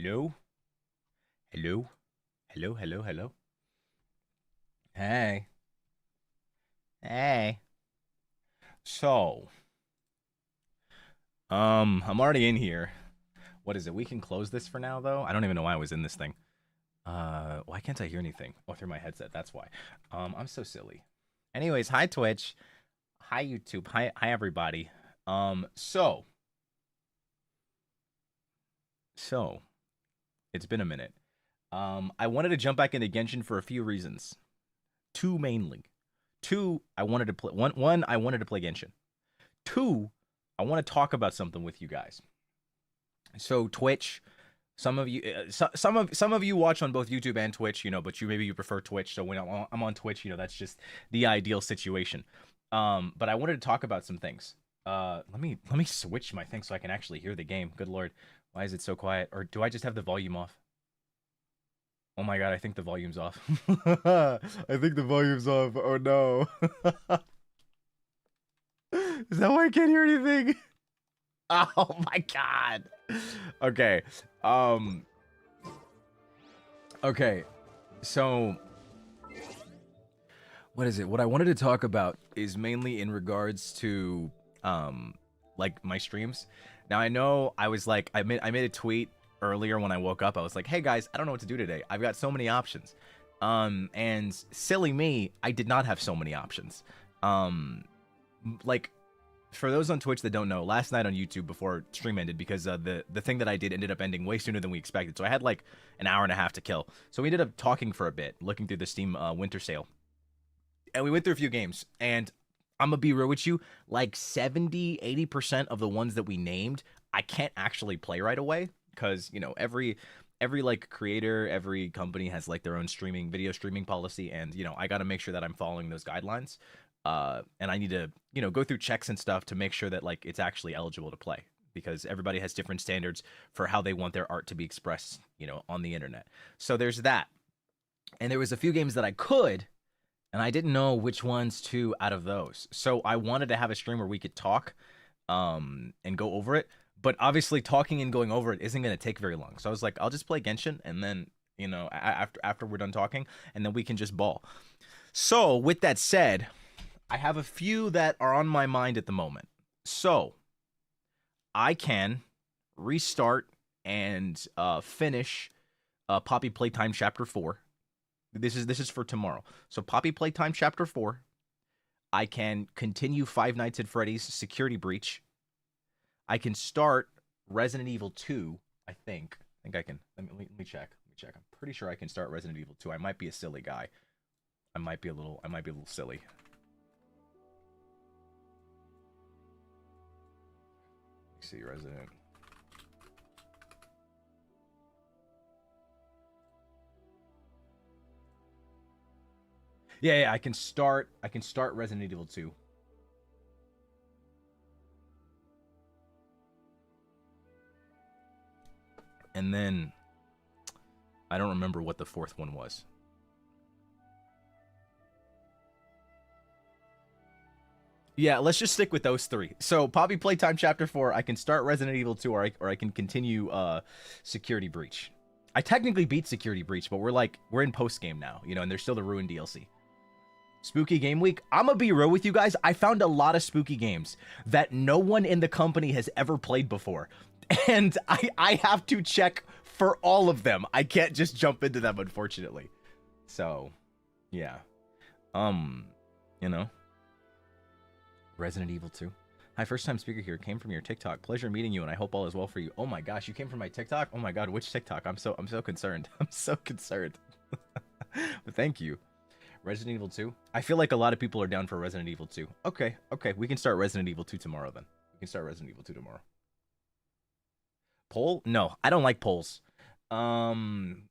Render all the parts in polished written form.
Hello? Hello? Hello, hello, hello? Hey. Hey. So, I'm already in here. What is it? We can close this for now, though? I don't even know why I was in this thing. Why can't I hear anything? Oh, through my headset, that's why. I'm so silly. Anyways, hi Twitch. Hi YouTube. Hi everybody. So, it's been a minute. I wanted to jump back into Genshin for a few reasons. Two mainly. Two, I wanted to play one, I wanted to play Genshin. Two, I want to talk about something with you guys. So Twitch, some of you some of you watch on both YouTube and Twitch, but maybe you prefer Twitch. So when I'm on Twitch, that's just the ideal situation. But I wanted to talk about some things. Let me switch my thing so I can actually hear the game. Good lord. Why is it so quiet? Or do I just have the volume off? Oh my god, I think the volume's off. I think the volume's off. Oh no. Is that why I can't hear anything? Oh my god. Okay. Okay. So what is it? What I wanted to talk about is mainly in regards to like my streams. Now I know I was like I made a tweet earlier when I woke up. I was like, hey guys, I don't know what to do today. I've got so many options. And silly me, I did not have so many options. Like, for those on Twitch that don't know, last night on YouTube before stream ended, because the thing that I did ended up ending way sooner than we expected. So I had like an hour and a half to kill. So we ended up talking for a bit, looking through the Steam winter sale. And we went through a few games. And I'm going to be real with you, like 70-80% of the ones that we named, I can't actually play right away. Because, every like creator, every company has like their own video streaming policy. And, I got to make sure that I'm following those guidelines. And I need to, go through checks and stuff to make sure that like it's actually eligible to play, because everybody has different standards for how they want their art to be expressed, on the internet. So there's that. And there was a few games that I could, and I didn't know which ones to out of those. So I wanted to have a stream where we could talk, and go over it. But obviously talking and going over it isn't going to take very long. So I was like, I'll just play Genshin, and then, after we're done talking, and then we can just ball. So with that said, I have a few that are on my mind at the moment. So I can restart and finish Poppy Playtime Chapter 4. This is for tomorrow. So Poppy Playtime Chapter 4. I can continue Five Nights at Freddy's Security Breach. I can start Resident Evil 2, I think. I think I can. Let me check. I'm pretty sure I can start Resident Evil 2. I might be a silly guy. I might be a little silly. Let's see, Resident. Yeah, I can start Resident Evil 2. And then I don't remember what the fourth one was. Yeah, let's just stick with those three. So Poppy Playtime Chapter 4, I can start Resident Evil 2, or I can continue Security Breach. I technically beat Security Breach, but we're in post-game now, and there's still the Ruin DLC. Spooky Game Week, I'm gonna be real with you guys. I found a lot of spooky games that no one in the company has ever played before. And I have to check for all of them. I can't just jump into them, unfortunately. So, yeah. Resident Evil 2. Hi, first time speaker here. Came from your TikTok. Pleasure meeting you, and I hope all is well for you. Oh my gosh, you came from my TikTok? Oh my god, which TikTok? I'm so concerned. I'm so concerned. But thank you. Resident Evil 2. I feel like a lot of people are down for Resident Evil 2. Okay. We can start Resident Evil 2 tomorrow then. We can start Resident Evil 2 tomorrow. Poll? No, I don't like polls. I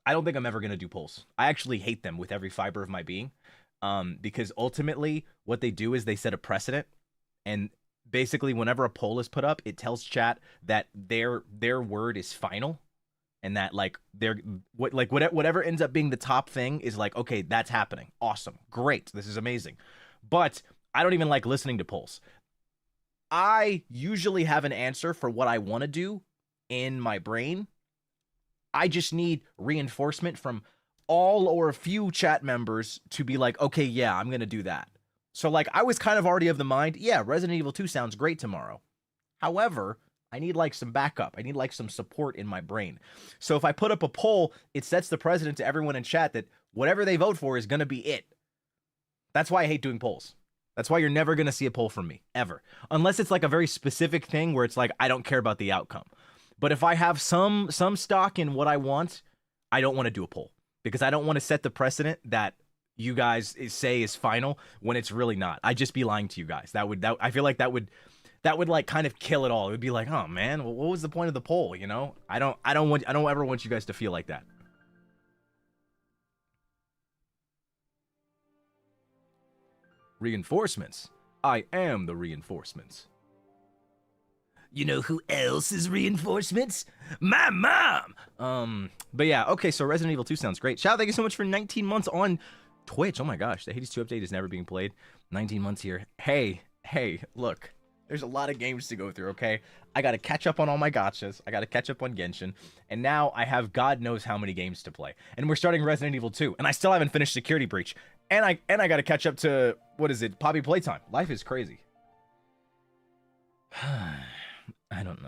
don't think I'm ever gonna do polls. I actually hate them with every fiber of my being. Because ultimately what they do is they set a precedent, and basically whenever a poll is put up, it tells chat that their word is final, and that like whatever ends up being the top thing is like, okay, that's happening. Awesome. Great. This is amazing. But I don't even like listening to polls. I usually have an answer for what I want to do in my brain. I just need reinforcement from all or a few chat members to be like, okay, yeah, I'm going to do that. So, like, I was kind of already of the mind, yeah, Resident Evil 2 sounds great tomorrow. However, I need, like, some backup. I need, like, some support in my brain. So if I put up a poll, it sets the precedent to everyone in chat that whatever they vote for is going to be it. That's why I hate doing polls. That's why you're never going to see a poll from me, ever. Unless it's, like, a very specific thing where it's like, I don't care about the outcome. But if I have some stock in what I want, I don't want to do a poll. Because I don't want to set the precedent that you guys say is final when it's really not. I'd just be lying to you guys. I feel like that would like kind of kill it all. It would be like, oh man, what was the point of the poll? You know, I don't ever want you guys to feel like that. Reinforcements. I am the reinforcements. You know who else is reinforcements? My mom! But yeah, okay, so Resident Evil 2 sounds great. Shao, thank you so much for 19 months on Twitch. Oh my gosh, the Hades 2 update is never being played. 19 months here. Hey, look. There's a lot of games to go through, okay? I gotta catch up on all my gachas. I gotta catch up on Genshin. And now I have God knows how many games to play. And we're starting Resident Evil 2. And I still haven't finished Security Breach. And I gotta catch up to, what is it, Poppy Playtime. Life is crazy. I don't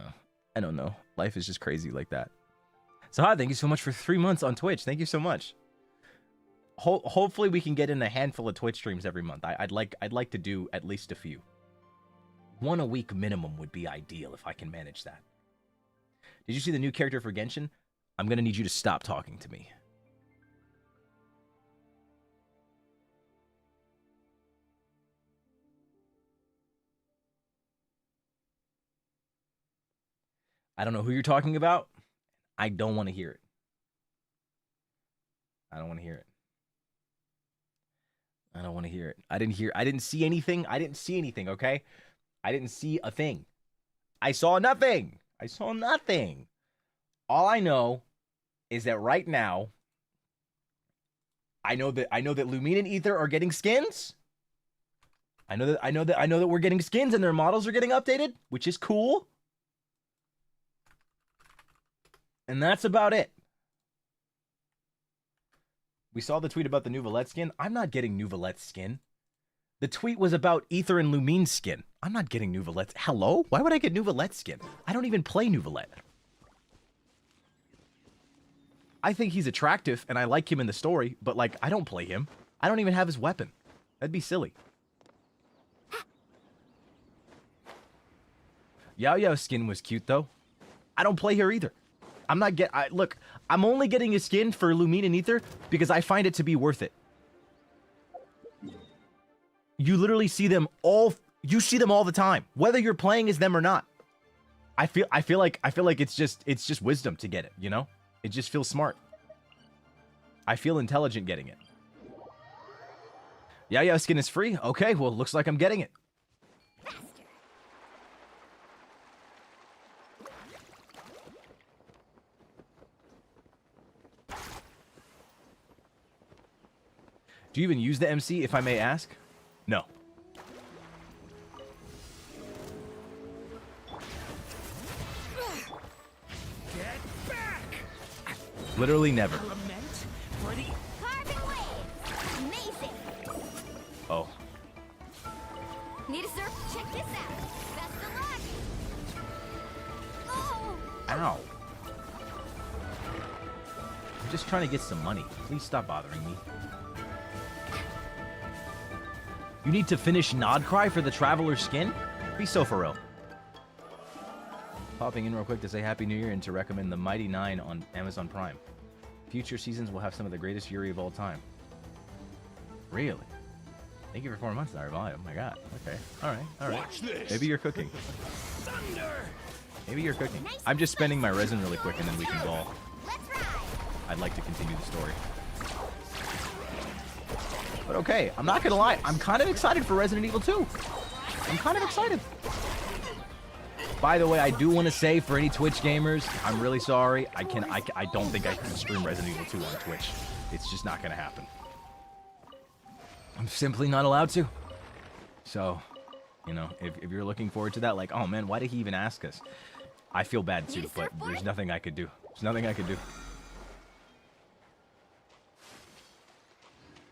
know. Life is just crazy like that. So hi, thank you so much for 3 months on Twitch. Thank you so much. Hopefully we can get in a handful of Twitch streams every month. I'd like to do at least a few. 1 a week minimum would be ideal if I can manage that. Did you see the new character for Genshin? I'm gonna need you to stop talking to me. I don't know who you're talking about. I don't want to hear it. I don't want to hear it. I don't want to hear it. I didn't see anything. Okay? I didn't see a thing. I saw nothing. All I know is that right now, I know that Lumine and Aether are getting skins. I know that we're getting skins and their models are getting updated, which is cool. And that's about it. We saw the tweet about the new Valette skin. I'm not getting new Valette skin. The tweet was about Aether and Lumine's skin. I'm not getting new Valette. Hello? Why would I get new Valette skin? I don't even play new Valette. I think he's attractive, and I like him in the story, but, like, I don't play him. I don't even have his weapon. That'd be silly. Yao Yao's skin was cute, though. I don't play her either. Look, I'm only getting a skin for Lumine and Aether because I find it to be worth it. You literally see them all. You see them all the time, whether you're playing as them or not. I feel like it's just wisdom to get it. You know, it just feels smart. I feel intelligent getting it. Yeah, skin is free. Okay, well, looks like I'm getting it. Do you even use the MC, if I may ask? No. Get back! Literally never. Oh. Need a surf? Check this out. Best of luck. Oh. Ow. I'm just trying to get some money. Please stop bothering me. You need to finish Nodcry for the Traveler skin? Be so for real. Popping in real quick to say Happy New Year and to recommend the Mighty 9 on Amazon Prime. Future seasons will have some of the greatest Yuri of all time. Really? Thank you for 4 months, Narval. Oh my god. Okay. Alright. Watch this. Maybe you're cooking. Thunder. Maybe you're cooking. I'm just spending my resin really quick and then we can ball. I'd like to continue the story. But okay, I'm not gonna lie, I'm kind of excited for Resident Evil 2. I'm kind of excited. By the way, I do want to say for any Twitch gamers, I'm really sorry. I don't think I can stream Resident Evil 2 on Twitch. It's just not gonna happen. I'm simply not allowed to. So, you know, if you're looking forward to that, like, oh man, why did he even ask us? I feel bad too, but there's nothing I could do. There's nothing I could do.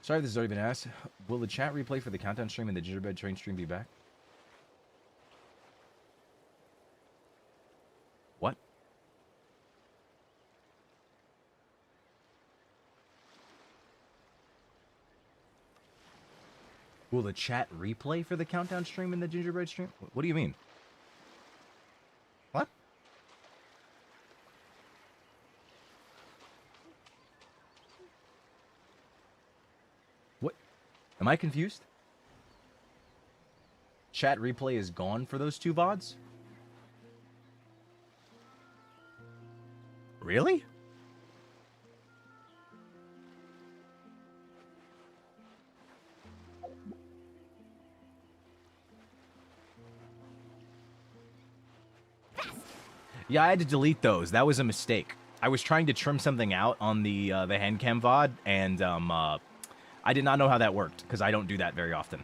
Sorry if this has already been asked. Will the chat replay for the countdown stream and the Gingerbread Train stream be back? What? Will the chat replay for the countdown stream and the Gingerbread stream? What do you mean? What? What? Am I confused? Chat replay is gone for those two VODs? Really? Yeah, I had to delete those. That was a mistake. I was trying to trim something out on the handcam VOD, and I did not know how that worked, because I don't do that very often.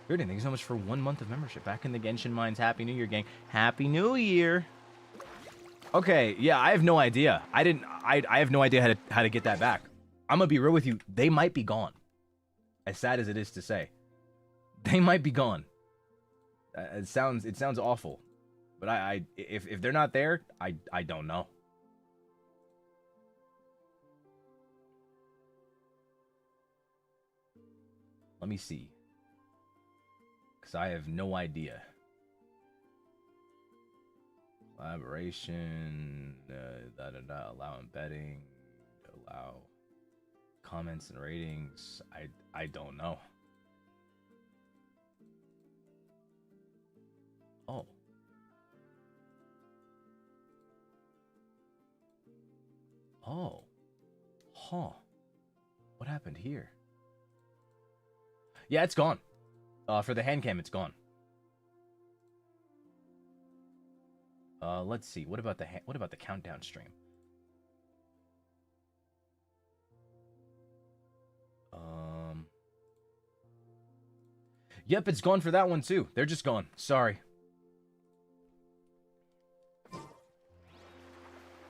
Flirting, thank you so much for 1 month of membership. Back in the Genshin mines. Happy New Year, gang. Happy New Year! Okay, yeah, I have no idea. I have no idea how to get that back. I'm gonna be real with you. They might be gone. As sad as it is to say. They might be gone. It sounds awful. But if they're not there, I don't know. Let me see. Because I have no idea. Collaboration, allow embedding, allow comments and ratings. I don't know. Oh. Oh. Huh. What happened here? Yeah, it's gone. For the hand cam, it's gone. Let's see. What about the countdown stream? Yep, it's gone for that one too. They're just gone. Sorry.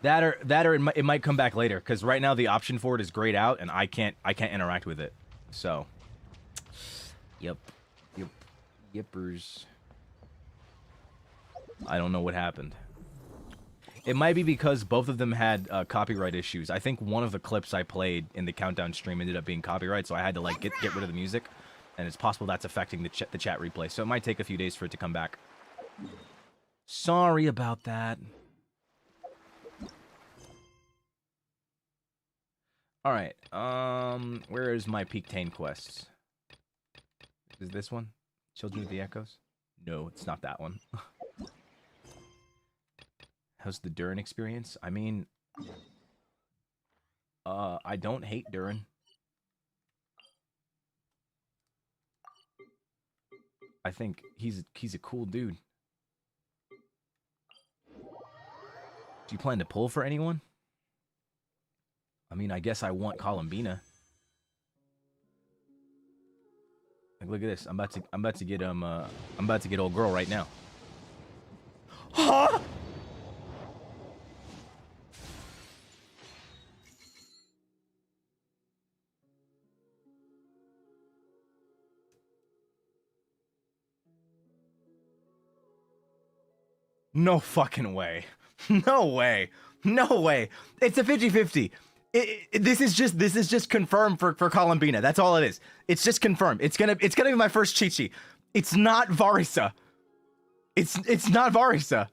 That or it might come back later, because right now the option for it is grayed out and I can't interact with it. So, yippers. I don't know what happened. It might be because both of them had copyright issues. I think one of the clips I played in the countdown stream ended up being copyright, so I had to like get rid of the music, and it's possible that's affecting the chat replay. So it might take a few days for it to come back. Sorry about that. All right. Where is my Peak Tane quests? Is this one? Children of the Echoes? No, it's not that one. How's the Durin experience? I mean, I don't hate Durin. I think he's a cool dude. Do you plan to pull for anyone? I mean, I guess I want Columbina. Like, look at this. I'm about to get old girl right now. Huh? No fucking way. No way. No way. It's a 50-50. This is just confirmed for Columbina. That's all it is. It's just confirmed. It's gonna be my first Chi-Chi. It's not Varisa. It's not Varisa.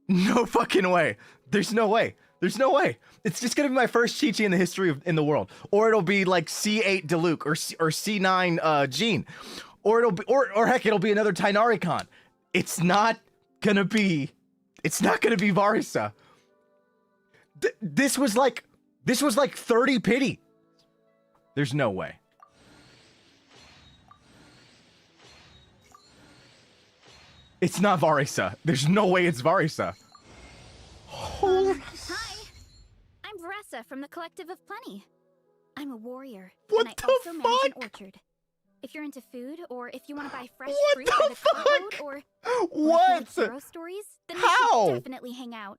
No fucking way. There's no way. There's no way. It's just gonna be my first Chi-Chi in the history in the world. Or it'll be like C8 Diluc or C9 Jean. Or it'll be or heck, it'll be another Tainari-Con. It's not gonna be Varisa. This was like 30 pity. There's no way. It's not Varisa. There's no way it's Varisa. Holy... Hi, I'm Varessa from the Collective of Plenty. I'm a warrior, What and I the also manage an fuck? orchard. If you're into food, or if you want to buy fresh What fruit the by the cartload, fuck? or if What? you like hero stories, then we How? should definitely hang out.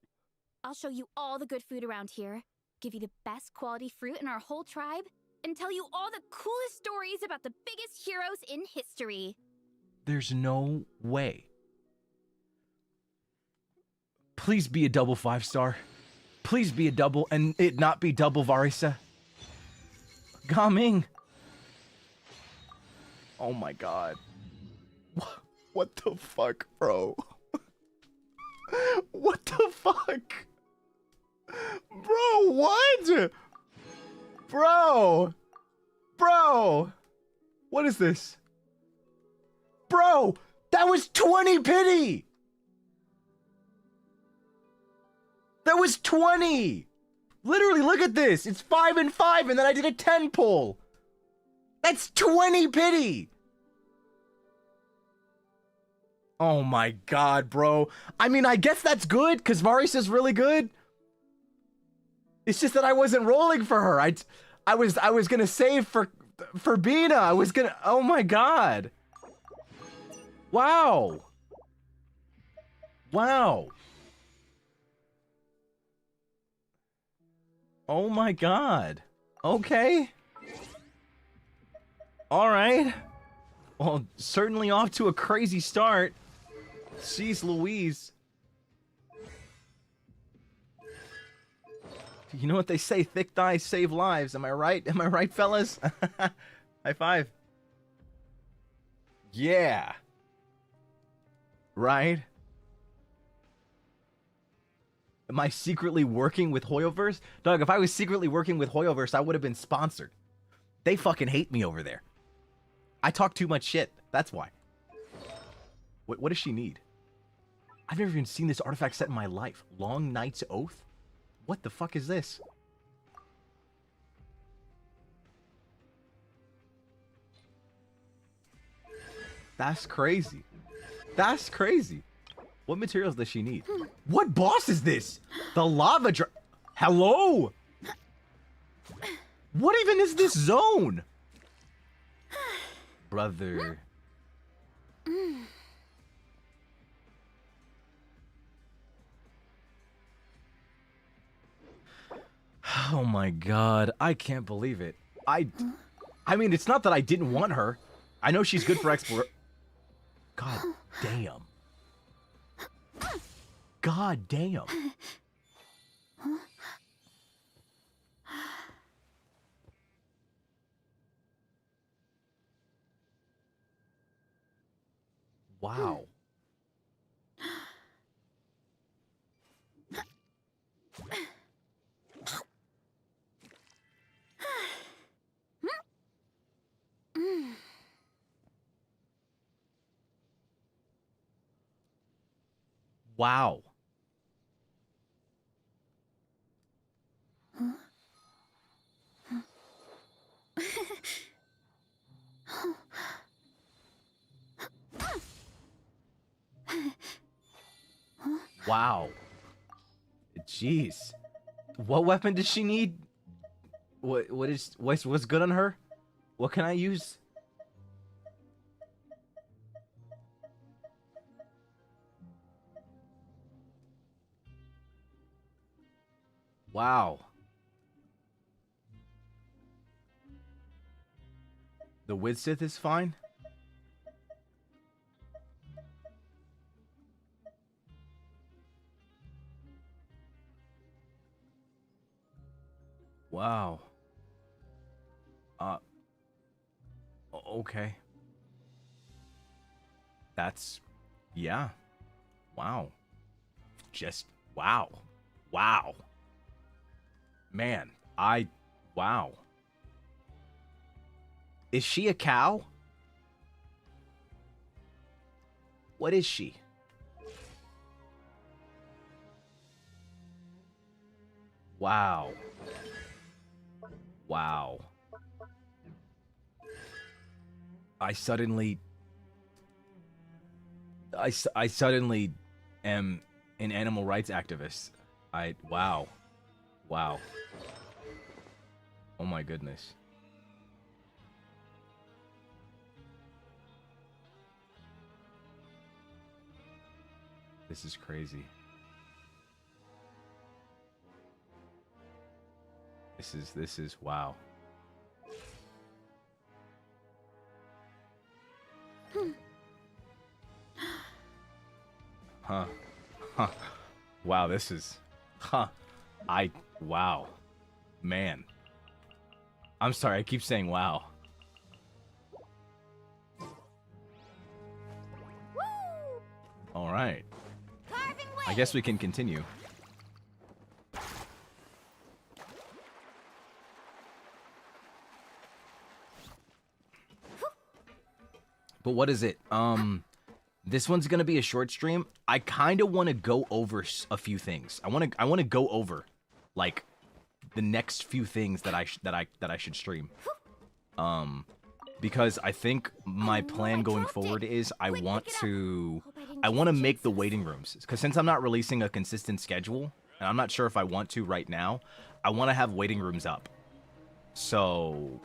I'll show you all the good food around here. give you the best quality fruit in our whole tribe, and tell you all the coolest stories about the biggest heroes in history. There's no way. Please be a double 5-star. Please be a double and it not be double Varisa. Gaming. Oh my god. What the fuck, bro? What the fuck? Bro, what? Bro. Bro. What is this? Bro, that was 20 pity. That was 20. Literally, look at this. It's 5 and 5, and then I did a 10 pull. That's 20 pity. Oh my god, bro. I mean, I guess that's good, because Varisa's really good. It's just that I wasn't rolling for her. I was gonna save for Bina. I was gonna. Oh my god. Wow. Wow. Oh my god. Okay. All right. Well, certainly off to a crazy start. Jeez Louise. You know what they say, thick thighs save lives. Am I right? Am I right, fellas? High five. Yeah. Right? Am I secretly working with Hoyoverse? Doug, if I was secretly working with Hoyoverse, I would have been sponsored. They fucking hate me over there. I talk too much shit. That's why. What does she need? I've never even seen this artifact set in my life. Long Night's Oath? What the fuck is this? That's crazy. That's crazy. What materials does she need? What boss is this? The lava Hello? What even is this zone? Brother. Oh my god, I can't believe it. I mean, it's not that I didn't want her. I know she's good for exploration. God damn. God damn. Wow. Wow. Wow. Jeez. What weapon does she need? What's good on her? What can I use? Wow. The Widsith is fine? Wow. Okay. That's, yeah. Wow. Just, wow. Wow. Man, wow. Is she a cow? What is she? Wow. Wow. I suddenly am an animal rights activist. Wow. Wow. Oh my goodness. This is crazy. This is wow. Huh. Huh. Wow, this is huh. Wow. Man. I'm sorry, I keep saying wow. All right. I guess we can continue. But what is it? This one's gonna be a short stream. I kind of want to go over a few things. I want to go over, like, the next few things that I should stream. Because I think my plan going forward is I want to make the waiting rooms. Because since I'm not releasing a consistent schedule, and I'm not sure if I want to right now, I want to have waiting rooms up. So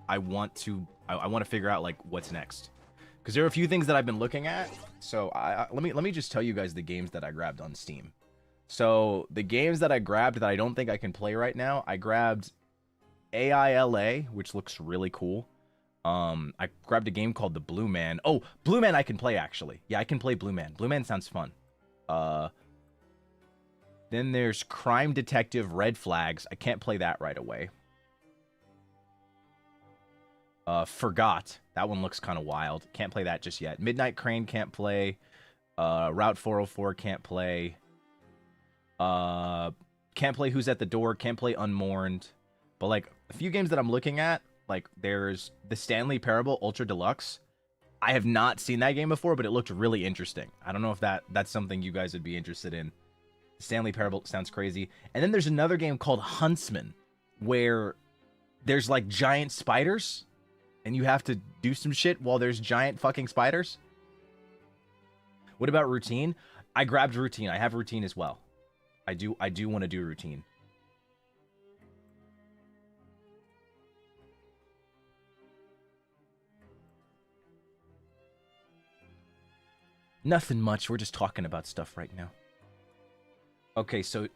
I want to figure out like what's next. Because there are a few things that I've been looking at. So let me just tell you guys the games that I grabbed on Steam. So the games that I grabbed that I don't think I can play right now, I grabbed AILA, which looks really cool. I grabbed a game called the Blue Man. Oh, Blue Man I can play actually. Yeah, I can play Blue Man. Blue Man sounds fun. Then there's Crime Detective Red Flags. I can't play that right away. Forgot. That one looks kind of wild. Can't play that just yet. Midnight Crane can't play. Route 404 can't play. Can't play Who's at the Door. Can't play Unmourned. But like a few games that I'm looking at, like there's the Stanley Parable Ultra Deluxe. I have not seen that game before, but it looked really interesting. I don't know if that's something you guys would be interested in. Stanley Parable sounds crazy. And then there's another game called Huntsman, where there's like giant spiders, and you have to do some shit while there's giant fucking spiders. What about Routine? I grabbed Routine. I have Routine as well. I do want to do Routine. Nothing much. We're just talking about stuff right now. Okay, so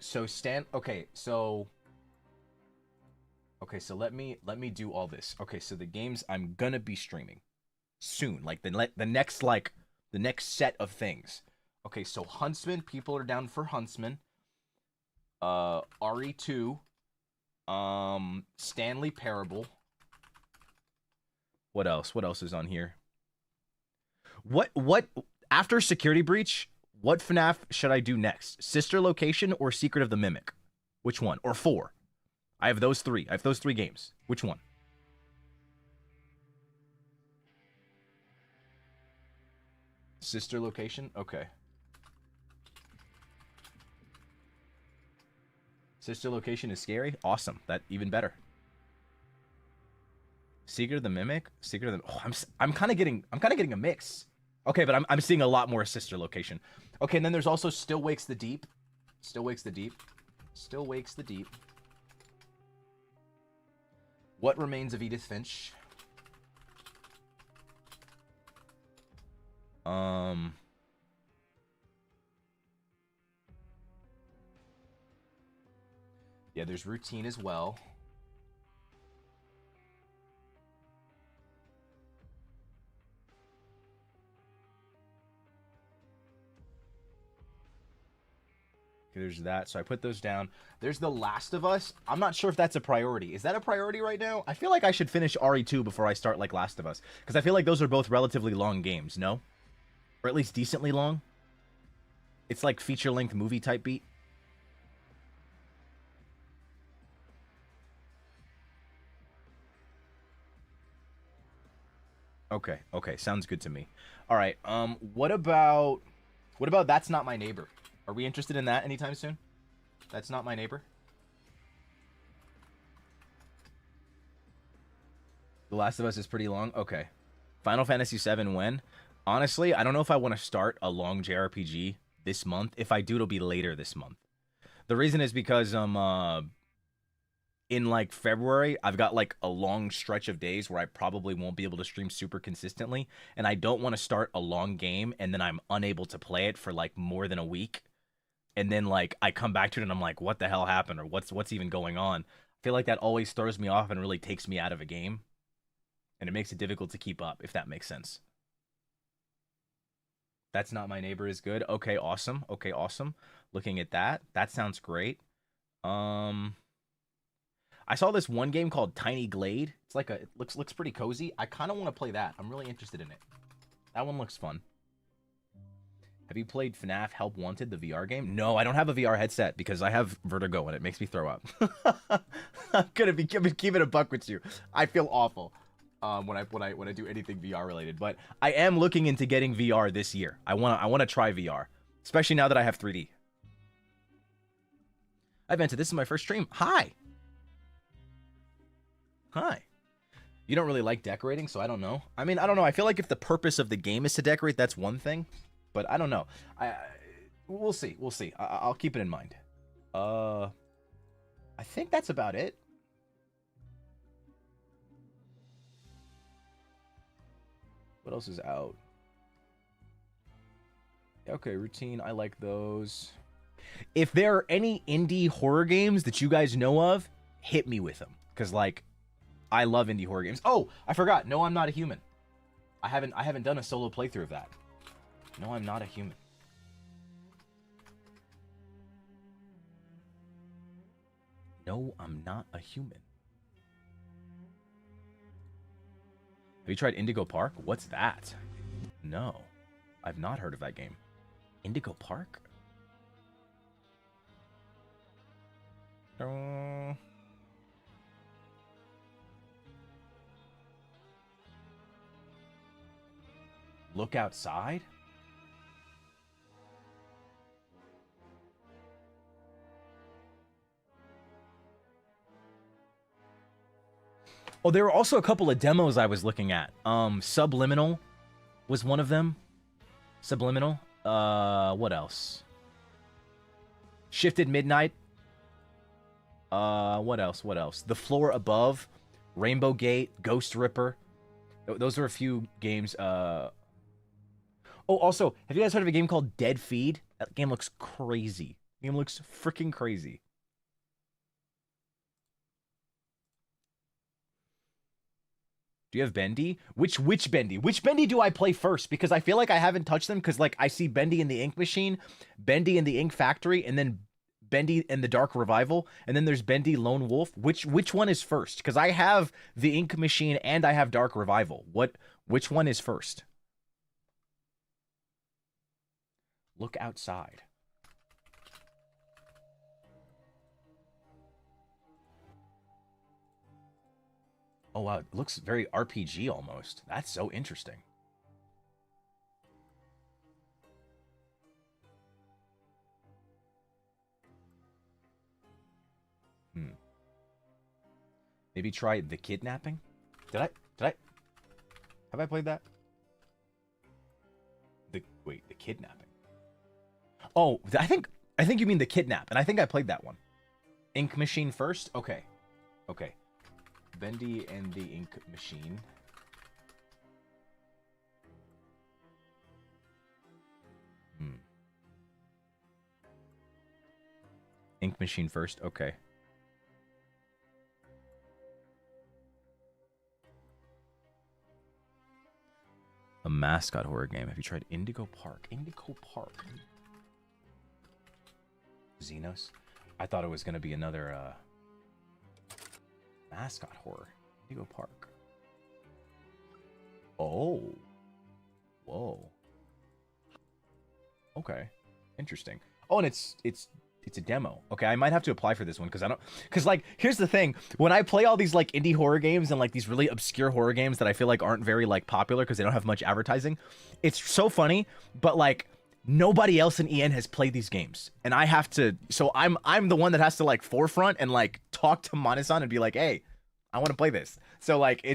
let me do all this. Okay, so the games I'm gonna be streaming soon, like the next set of things. Okay, so Huntsman, people are down for Huntsman. RE2, Stanley Parable. What else? What else is on here? What after Security Breach? What FNAF should I do next? Sister Location or Secret of the Mimic? Which one? Or 4? I have those 3. I have those 3 games. Which one? Sister Location? Okay. Sister Location is scary? Awesome. That even better. Secret of the Mimic? Secret of the... Oh, I'm kind of getting a mix. Okay, but I'm seeing a lot more Sister Location. Okay, and then there's also Still Wakes the Deep. Still Wakes the Deep. Still Wakes the Deep. What Remains of Edith Finch? Yeah, there's Routine as well. Okay, there's that. So I put those down. There's The Last of Us. I'm not sure if that's a priority. Is that a priority right now? I feel like I should finish RE2 before I start like Last of Us. Because I feel like those are both relatively long games, no? Or at least decently long. It's like feature-length movie type beat. Okay, okay, sounds good to me. All right, what about That's Not My Neighbor? Are we interested in that anytime soon? That's Not My Neighbor? The Last of Us is pretty long? Okay. Final Fantasy VII when? Honestly, I don't know if I want to start a long JRPG this month. If I do, it'll be later this month. The reason is because in like February, I've got like a long stretch of days where I probably won't be able to stream super consistently, and I don't want to start a long game and then I'm unable to play it for like more than a week. And then like I come back to it and I'm like, what the hell happened, or what's even going on? feel like that always throws me off and really takes me out of a game. And it makes it difficult to keep up, if that makes sense. That's Not My Neighbor is good. Okay, awesome. Okay, awesome. Looking at that. That sounds great. I saw this one game called Tiny Glade. It's like it looks pretty cozy. I kind of want to play that. I'm really interested in it. That one looks fun. Have you played FNAF Help Wanted, the VR game? No, I don't have a VR headset because I have vertigo and it makes me throw up. I'm gonna be keeping a buck with you. I feel awful when I do anything VR related. But I am looking into getting VR this year. I wanna try VR, especially now that I have 3D. Hi Vanta, this is my first stream. Hi. Hi. You don't really like decorating, so I don't know. I mean, I don't know. I feel like if the purpose of the game is to decorate, that's one thing. But I don't know. We'll see. We'll see. I'll keep it in mind. I think that's about it. What else is out? Okay, Routine. I like those. If there are any indie horror games that you guys know of, hit me with them. Because, like, I love indie horror games. Oh, I forgot. No, I'm Not a Human. I haven't done a solo playthrough of that. No, I'm Not a Human. No, I'm Not a Human. Have you tried Indigo Park? What's that? No, I've not heard of that game. Indigo Park? Look Outside? Oh, there were also a couple of demos I was looking at. Subliminal was one of them. Subliminal. What else? Shifted Midnight. What else? What else? The Floor Above. Rainbow Gate. Ghost Ripper. Those are a few games. Oh, also, have you guys heard of a game called Dead Feed? That game looks crazy. The game looks freaking crazy. Do you have Bendy? Which Bendy? Which Bendy do I play first? Because I feel like I haven't touched them because, like, I see Bendy in the Ink Machine, Bendy in the Ink Factory, and then Bendy in the Dark Revival, and then there's Bendy Lone Wolf. Which one is first? Because I have the Ink Machine and I have Dark Revival. Which one is first? Look Outside. Oh, wow. It looks very RPG almost. That's so interesting. Maybe try The Kidnapping? Have I played that? The Kidnapping. Oh, I think you mean The Kidnap, and I think I played that one. Ink Machine first? Okay. Okay. Bendy and the Ink Machine. Ink Machine first. Okay. A mascot horror game. Have you tried Indigo Park? Indigo Park. Xenos. I thought it was going to be another mascot horror. Indigo Park. Oh. Whoa. Okay. Interesting. Oh, and it's a demo. Okay, I might have to apply for this one because like, here's the thing. When I play all these like indie horror games and like these really obscure horror games that I feel like aren't very like popular because they don't have much advertising, it's so funny, but like nobody else in EN has played these games. And I have to, so I'm the one that has to like forefront and like talk to Mana-san and be like, hey, I want to play this. So like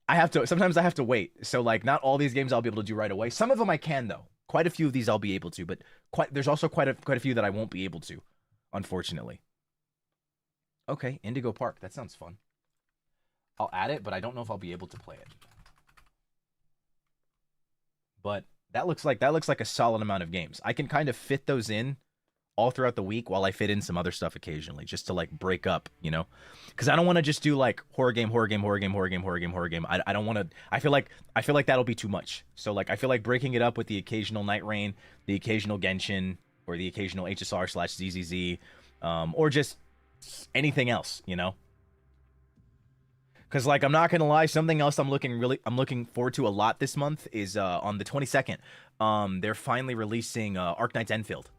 sometimes I have to wait. So like not all these games I'll be able to do right away. Some of them I can though. Quite a few of these I'll be able to, but there's also quite a few that I won't be able to, unfortunately. Okay, Indigo Park. That sounds fun. I'll add it, but I don't know if I'll be able to play it. But that looks like a solid amount of games. I can kind of fit those in all throughout the week while I fit in some other stuff occasionally, just to like break up, you know, because I don't want to just do like horror game. I don't want to. I feel like that'll be too much. So like I feel like breaking it up with the occasional Night Rain, the occasional Genshin, or the occasional HSR/ZZZ, or just anything else, you know. Because like I'm not gonna lie, something else I'm looking forward to a lot this month is on the 22nd. They're finally releasing Arknight's Enfield.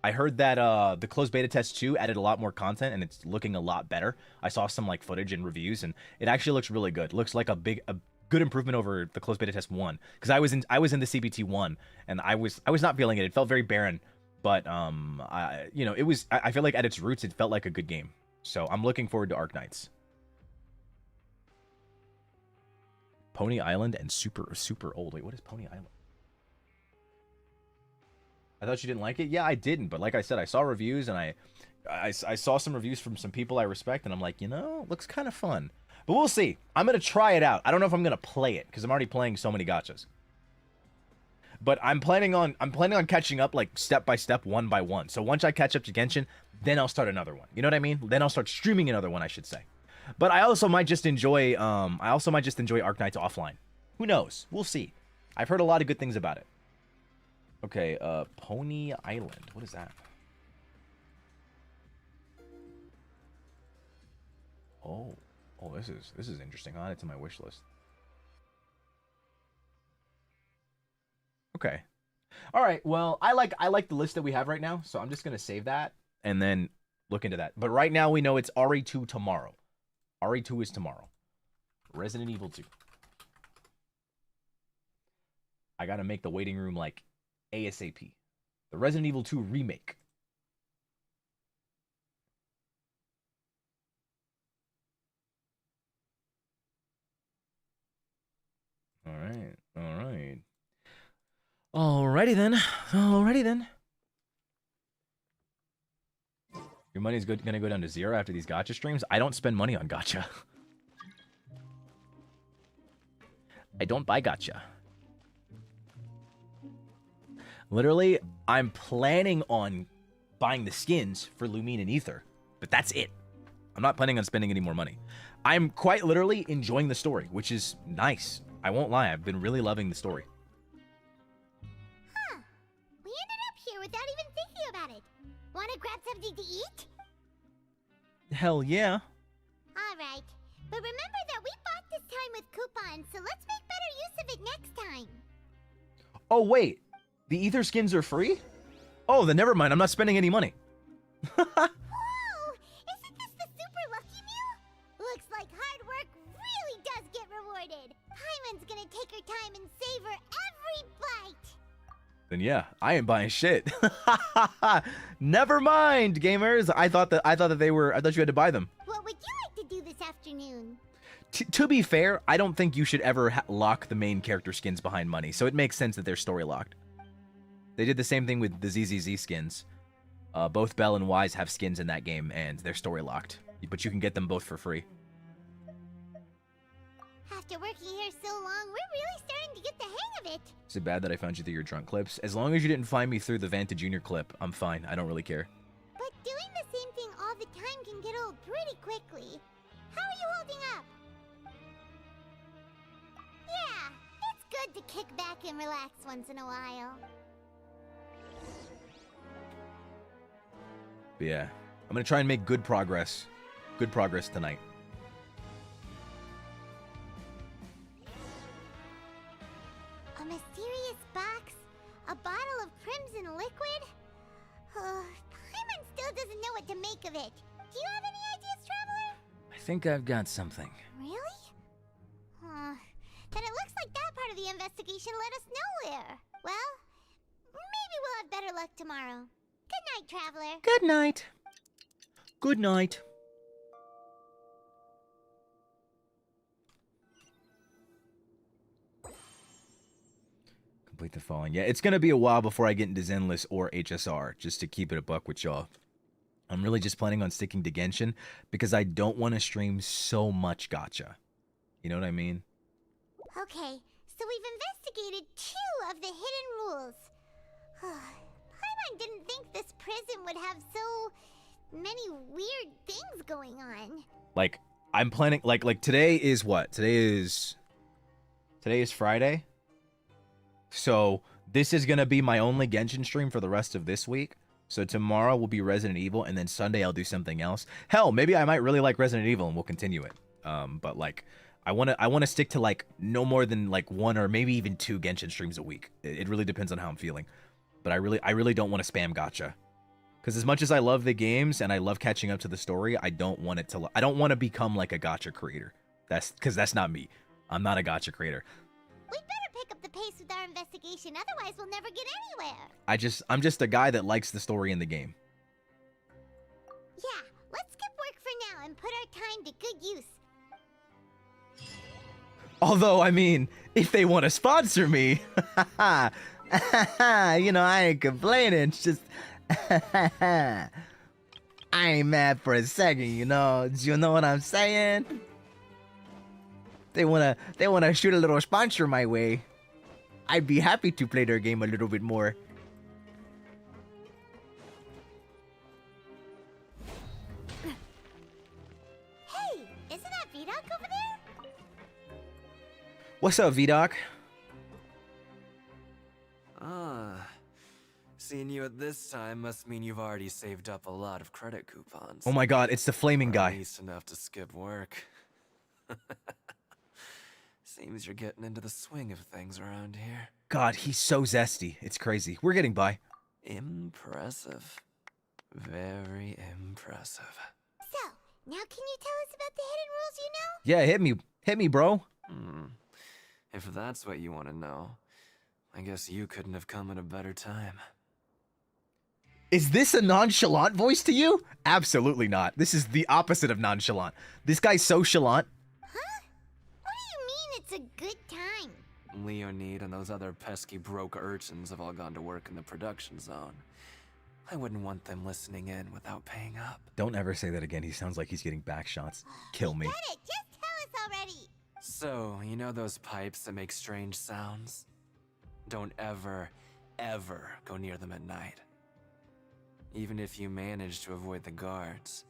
I heard that the closed beta test 2 added a lot more content and it's looking a lot better. I saw some like footage and reviews and it actually looks really good. Looks like a good improvement over the closed beta test 1, because I was in the CBT 1 and I was not feeling it. It felt very barren, but I feel like at its roots it felt like a good game. So I'm looking forward to Arknights. Pony Island and super old. Wait, what is Pony Island? I thought you didn't like it. Yeah, I didn't. But like I said, I saw reviews and I saw some reviews from some people I respect, and I'm like, you know, looks kind of fun. But we'll see. I'm gonna try it out. I don't know if I'm gonna play it because I'm already playing so many gachas. But I'm planning on catching up like step by step, one by one. So once I catch up to Genshin, then I'll start another one. You know what I mean? Then I'll start streaming another one, I should say. But I also might just enjoy Arknights offline. Who knows? We'll see. I've heard a lot of good things about it. Okay, Pony Island. What is that? Oh, this is interesting. I'll add it to my wish list. Okay. All right. Well, I like the list that we have right now, so I'm just gonna save that and then look into that. But right now we know it's RE2 tomorrow. RE2 is tomorrow. Resident Evil 2. I gotta make the waiting room like ASAP. The Resident Evil 2 remake. Alrighty then. Your money's gonna go down to 0 after these gacha streams? I don't spend money on gacha. I don't buy gacha. Literally, I'm planning on buying the skins for Lumine and Ether, but that's it. I'm not planning on spending any more money. I'm quite literally enjoying the story, which is nice. I won't lie, I've been really loving the story. Huh. We ended up here without even thinking about it. Wanna grab something to eat? Hell yeah. Alright, but remember that we bought this time with coupons, so let's make better use of it next time. Oh wait, the Ether skins are free? Oh, then never mind, I'm not spending any money. Whoa! Isn't this the super lucky meal? Looks like hard work really does get rewarded. Paimon's gonna take her time and savor every bite. Then yeah, I ain't buying shit. Never mind, gamers. I thought you had to buy them. What would you like to do this afternoon? To be fair, I don't think you should ever lock the main character skins behind money, so it makes sense that they're story locked. They did the same thing with the ZZZ skins. Both Belle and Wise have skins in that game, and they're story locked. But you can get them both for free. After working here so long, we're really starting to get the hang of it. Is it bad that I found you through your drunk clips? As long as you didn't find me through the Vanta Jr. clip, I'm fine. I don't really care. But doing the same thing all the time can get old pretty quickly. How are you holding up? Yeah, it's good to kick back and relax once in a while. But yeah, I'm gonna try and make good progress. Good progress tonight. A mysterious box? A bottle of crimson liquid? Paimon still doesn't know what to make of it. Do you have any ideas, Traveler? I think I've got something. Really? Then it looks like that part of the investigation led us nowhere. Well, maybe we'll have better luck tomorrow. Good night, Traveler. Good night. Good night. Complete the following. Yeah, it's going to be a while before I get into Zenless or HSR, just to keep it a buck with y'all. I'm really just planning on sticking to Genshin because I don't want to stream so much gacha. You know what I mean? Okay, so we've investigated 2 of the hidden rules. Paimon didn't think this prison would have so many weird things going on. Like, I'm planning, like today is what? Today is Friday. So this is gonna be my only Genshin stream for the rest of this week. So tomorrow will be Resident Evil, and then Sunday I'll do something else. Hell, maybe I might really like Resident Evil and we'll continue it. But like, I wanna stick to like no more than like 1 or maybe even 2 Genshin streams a week. It really depends on how I'm feeling. But I really don't want to spam gacha. Because as much as I love the games and I love catching up to the story, I don't want it to. I don't want to become like a gacha creator. That's not me. I'm not a gacha creator. We'd better pick up the pace with our investigation, otherwise we'll never get anywhere. I'm just a guy that likes the story in the game. Yeah, let's skip work for now and put our time to good use. Although, I mean, if they want to sponsor me, you know, I ain't complaining. It's just. I ain't mad for a second, you know. Do you know what I'm saying? They wanna shoot a little sponsor my way. I'd be happy to play their game a little bit more. Hey, isn't that VDOC over there? What's up, VDOC? Seeing you at this time must mean you've already saved up a lot of credit coupons. Oh my god, it's the flaming Or guy. At least enough to skip work. Seems you're getting into the swing of things around here. God, he's so zesty. It's crazy. We're getting by. Impressive. Very impressive. So, now can you tell us about the hidden rules you know? Yeah, hit me, bro. If that's what you want to know, I guess you couldn't have come at a better time. Is this a nonchalant voice to you? Absolutely not. This is the opposite of nonchalant. This guy's so chalant. Huh? What do you mean it's a good time? Leonid and those other pesky broke urchins have all gone to work in the production zone. I wouldn't want them listening in without paying up. Don't ever say that again. He sounds like he's getting back shots. Kill me. Get it, just tell us already. So, you know those pipes that make strange sounds? Don't ever go near them at night. Even if you manage to avoid the guards,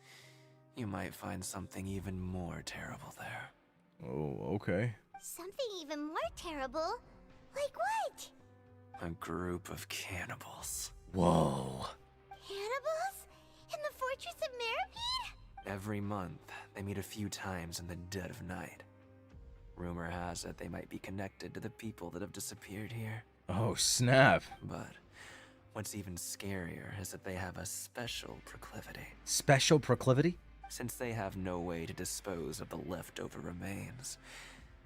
you might find something even more terrible there. Oh, okay. Something even more terrible? Like what? A group of cannibals. Whoa. Cannibals? In the Fortress of Meripede? Every month, they meet a few times in the dead of night. Rumor has it they might be connected to the people that have disappeared here. Oh, snap. But what's even scarier is that they have a special proclivity. Special proclivity? Since they have no way to dispose of the leftover remains,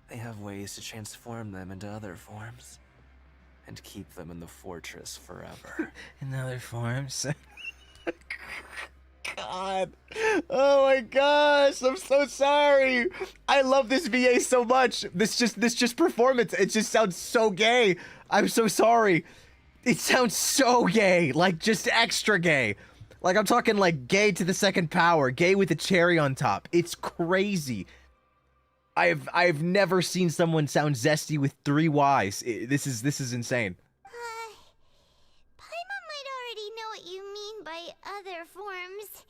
they have ways to transform them into other forms and keep them in the fortress forever. In other forms? God. Oh my gosh, I'm so sorry. I love this VA so much. This just performance, it just sounds so gay. I'm so sorry. It sounds so gay, like just extra gay. Like I'm talking like gay to the second power, gay with a cherry on top. It's crazy. I've never seen someone sound zesty with 3 Ys. This is insane. Paimon might already know what you mean by other forms.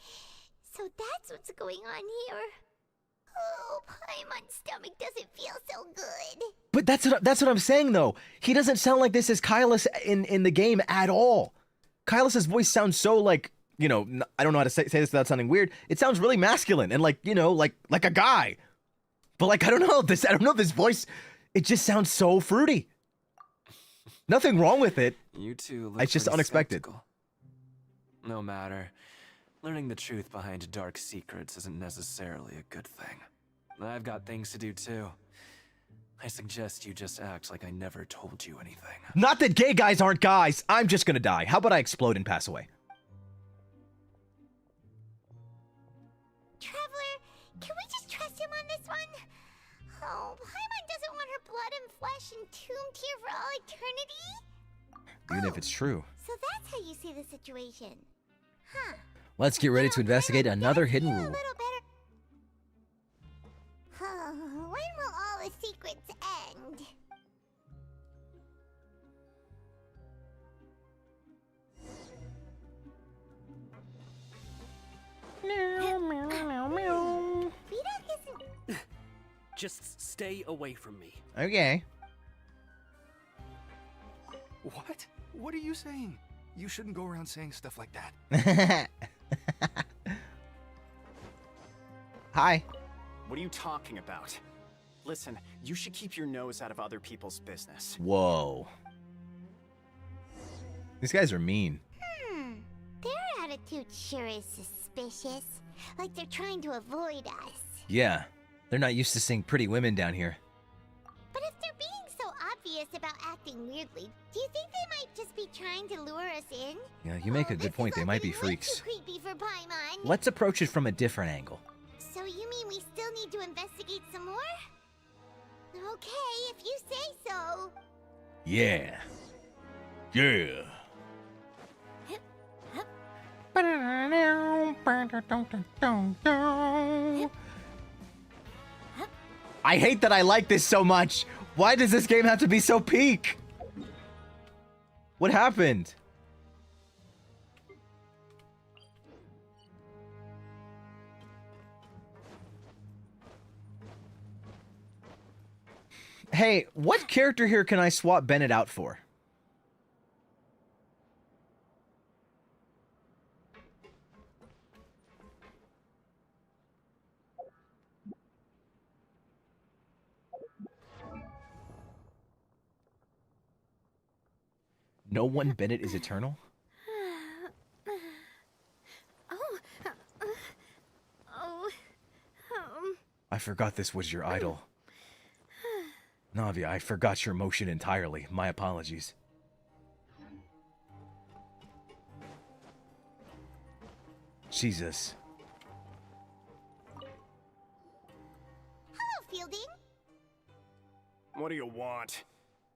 So that's what's going on here. Oh, Paimon's stomach doesn't feel so good. But that's what I'm saying though. He doesn't sound like this as Kylus in the game at all. Kylus's voice sounds so like, you know, I don't know how to say this without sounding weird. It sounds really masculine and like, you know, like a guy. But like I don't know this voice. It just sounds so fruity. Nothing wrong with it. You two look It's just pretty unexpected. skeptical. No matter. Learning the truth behind dark secrets isn't necessarily a good thing. I've got things to do too. I suggest you just act like I never told you anything. Not that gay guys aren't guys. I'm just gonna die. How about I explode and pass away? Traveler, can we just trust him on this one? Oh, Paimon doesn't want her blood and flesh entombed here for all eternity? Even if it's true. So that's how you see the situation. Huh. Let's get ready to investigate another hidden A rule. little better. When will all the secrets end? Redoc isn't. Just stay away from me. Okay. What? What are you saying? You shouldn't go around saying stuff like that. Hi. What are you talking about? Listen, you should keep your nose out of other people's business. Whoa. These guys are mean. Their attitude sure is suspicious. Like they're trying to avoid us. Yeah. They're not used to seeing pretty women down here. But if they're being so obvious about acting weirdly, do you think they might just be trying to lure us in? Yeah, you make a good point. They might be This is all getting freaks. way too creepy for Paimon. Let's approach it from a different angle. So you mean we still need to investigate some more? Okay, if you say so. Yeah. Yeah. I hate that I like this so much. Why does this game have to be so peak? What happened? Hey, what character here can I swap Bennett out for? No one Bennett is eternal? I forgot this was your idol. Navia, I forgot your emotion entirely. My apologies. Jesus. Hello, Fielding. What do you want?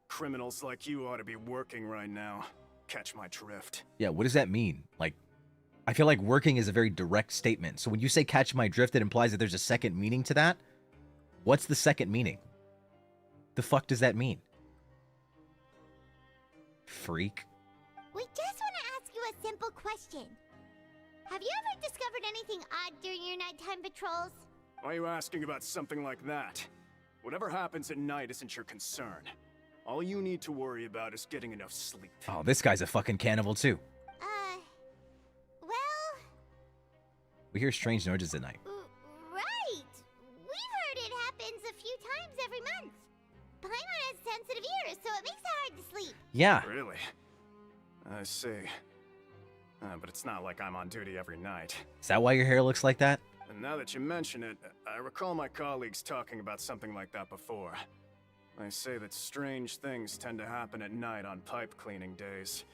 Criminals like you ought to be working right now. Catch my drift. Yeah, what does that mean? Like, I feel like working is a very direct statement. So when you say catch my drift, it implies that there's a second meaning to that? What's the second meaning? The fuck does that mean? Freak. We just want to ask you a simple question. Have you ever discovered anything odd during your nighttime patrols? Why are you asking about something like that? Whatever happens at night isn't your concern. All you need to worry about is getting enough sleep. Oh, this guy's a fucking cannibal too. Well... We hear strange noises at night. Right! We've heard it happens a few times every month. Paimon has sensitive ears, so it makes it hard to sleep. Yeah. Really? I see. But it's not like I'm on duty every night. Is that why your hair looks like that? And now that you mention it, I recall my colleagues talking about something like that before. They say that strange things tend to happen at night on pipe cleaning days.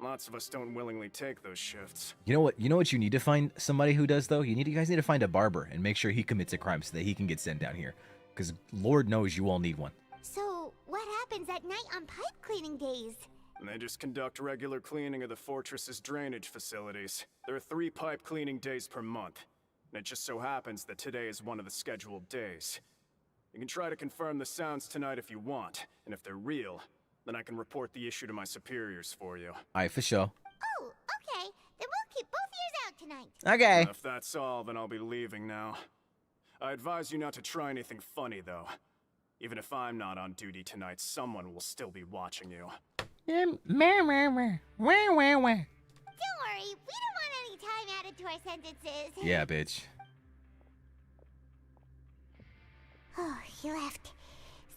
Lots of us don't willingly take those shifts. You know what? You know what you need to find somebody who does though? You guys need to find a barber and make sure he commits a crime so that he can get sent down here. Because Lord knows you all need one. So, what happens at night on pipe cleaning days? And they just conduct regular cleaning of the fortress's drainage facilities. There are 3 pipe cleaning days per month. And it just so happens that today is one of the scheduled days. You can try to confirm the sounds tonight if you want, and if they're real, then I can report the issue to my superiors for you. Alright, for sure. Oh, okay. Then we'll keep both ears out tonight. Okay. If that's all, then I'll be leaving now. I advise you not to try anything funny, though. Even if I'm not on duty tonight, someone will still be watching you. Don't worry, we don't want any time added to our sentences. Yeah, bitch. Oh, he left.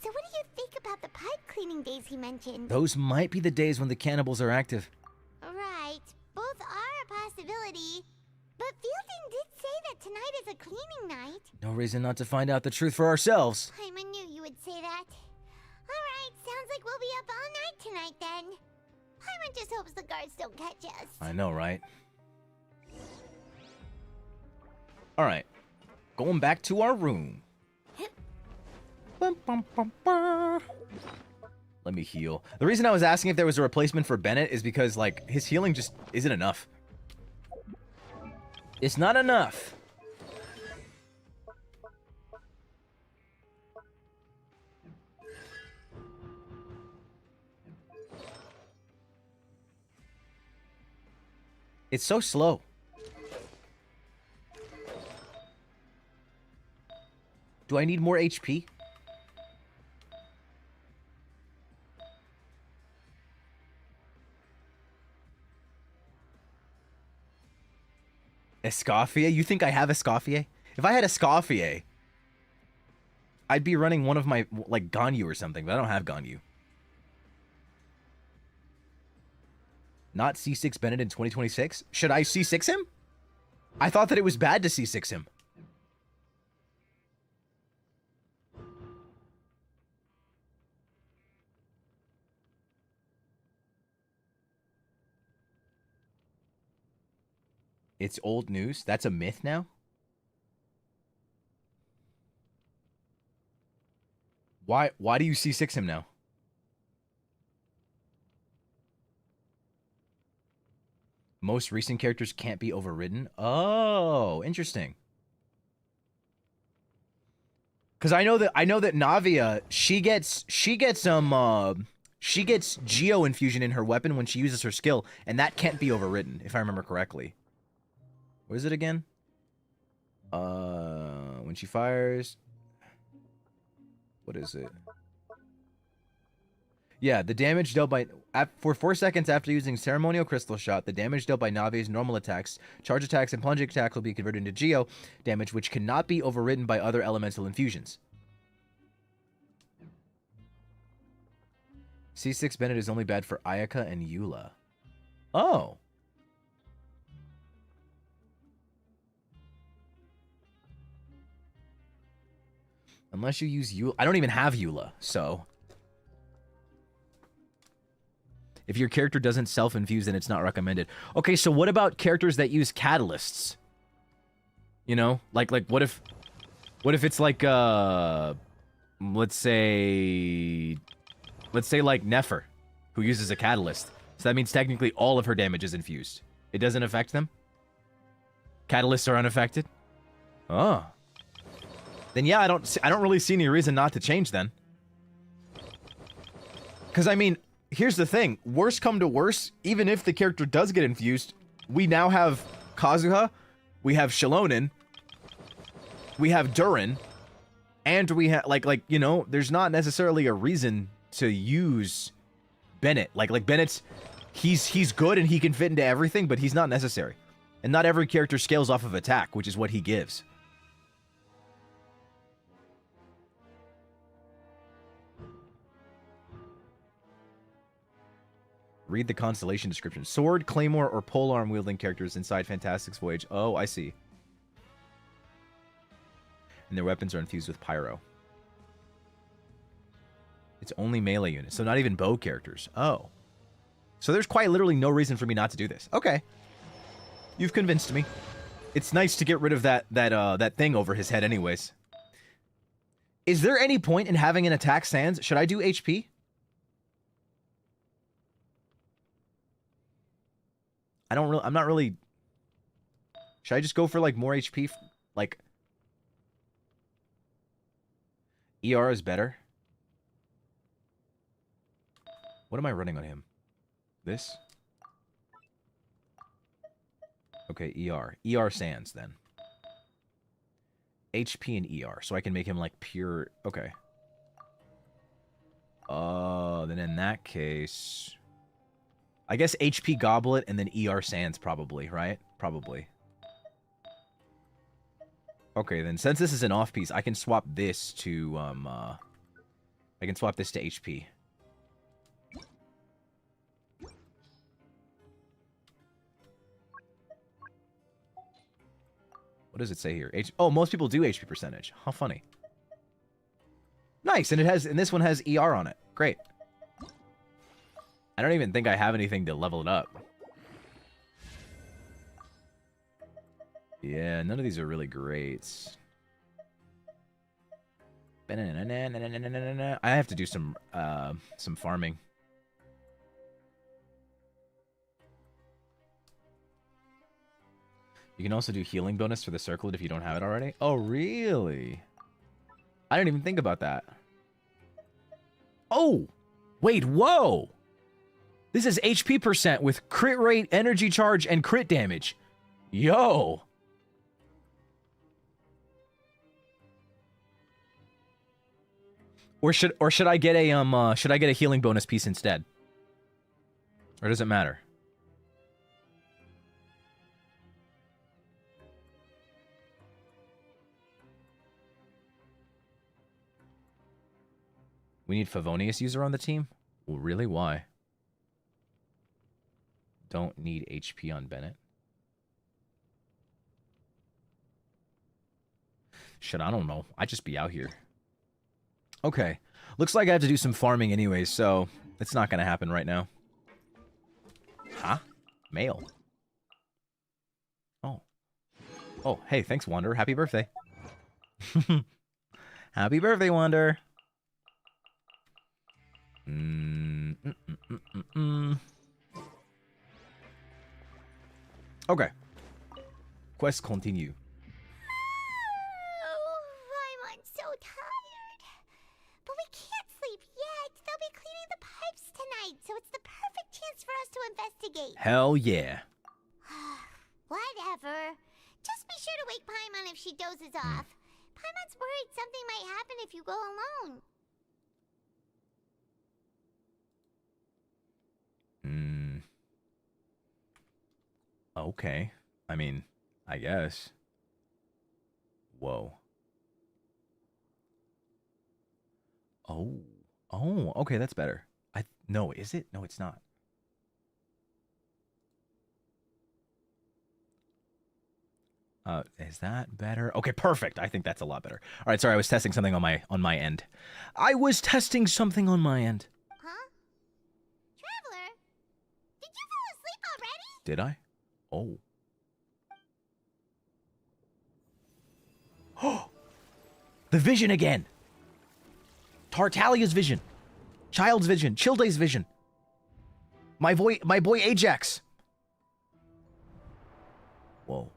So what do you think about the pipe cleaning days he mentioned? Those might be the days when the cannibals are active. Right, both are a possibility. But Fielding did say that tonight is a cleaning night. No reason not to find out the truth for ourselves. I knew you would say that. Alright, sounds like we'll be up all night tonight then. Hyman just hopes the guards don't catch us. I know, right? Alright. Going back to our room. Bum, bum, bum, bum. Let me heal. The reason I was asking if there was a replacement for Bennett is because, like, his healing just isn't enough. It's not enough. It's so slow. Do I need more HP? Escoffier? You think I have Escoffier? If I had Escoffier, I'd be running one of my, like, Ganyu or something, but I don't have Ganyu. Not C6 Bennett in 2026? Should I C6 him? I thought that it was bad to C6 him. It's old news? That's a myth now? Why do you C6 him now? Most recent characters can't be overridden? Oh, interesting. Cuz I know that Navia, she gets Geo infusion in her weapon when she uses her skill, and that can't be overridden if I remember correctly. What is it again? When she fires, what is it? Yeah, the damage dealt by... For 4 seconds after using Ceremonial Crystal Shot, the damage dealt by Navi's normal attacks, charge attacks, and plunging attacks will be converted into Geo damage, which cannot be overridden by other elemental infusions. C6 Bennett is only bad for Ayaka and Eula. Oh. Unless you use Eula. I don't even have Eula, so... If your character doesn't self-infuse, then it's not recommended. Okay, so what about characters that use catalysts? You know? Like what if it's like, let's say like Nefer, who uses a catalyst. So that means technically all of her damage is infused. It doesn't affect them? Catalysts are unaffected? Oh. Then yeah, I don't really see any reason not to change then. Because I mean, here's the thing. Worst come to worst, even if the character does get infused, we now have Kazuha, we have Shilonen, we have Durin, and we have, like, you know, there's not necessarily a reason to use Bennett. Like Bennett's, he's good and he can fit into everything, but he's not necessary. And not every character scales off of attack, which is what he gives. Read the constellation description. Sword, claymore, or polearm wielding characters inside Fantastic's Voyage. Oh, I see. And their weapons are infused with pyro. It's only melee units, so not even bow characters. Oh. So there's quite literally no reason for me not to do this. Okay. You've convinced me. It's nice to get rid of that thing over his head anyways. Is there any point in having an attack sans? Should I do HP? I'm not really... Should I just go for, like, more HP? Like... ER is better? What am I running on him? This? Okay, ER. ER sans, then. HP and ER, so I can make him, like, pure... Okay. Then in that case... I guess HP Goblet and then ER Sands probably, right? Probably. Okay, then since this is an off-piece, I can swap this to, I can swap this to HP. What does it say here? Oh, most people do HP percentage. How funny. Nice, and this one has ER on it. Great. I don't even think I have anything to level it up. Yeah, none of these are really great. I have to do some farming. You can also do healing bonus for the circlet if you don't have it already. Oh, really? I didn't even think about that. Oh! Wait, whoa! This is HP percent with crit rate, energy charge, and crit damage. Yo! Or should I get a healing bonus piece instead? Or does it matter? We need Favonius user on the team? Well, really? Why? Don't need HP on Bennett. Shit, I don't know. I'd just be out here. Okay. Looks like I have to do some farming anyways, so it's not gonna happen right now. Huh? Mail. Oh. Oh, hey, thanks, Wander. Happy birthday. Happy birthday, Wander. Okay. Quest continue. Oh, I'm so tired. But we can't sleep yet. They'll be cleaning the pipes tonight, so it's the perfect chance for us to investigate. Hell yeah. Whatever. Just be sure to wake Paimon if she dozes off. Paimon's worried something might happen if you go alone. Okay. I mean, I guess. Whoa. Oh. Oh, okay, that's better. No, is it? No, it's not. Is that better? Okay, perfect. I think that's a lot better. All right, sorry, I was testing something on my end. I was testing something on my end. Huh? Traveler? Did you fall asleep already? Did I? Oh. Oh! The vision again! Tartalia's vision. Child's vision. Childay's vision. My boy Ajax. Whoa.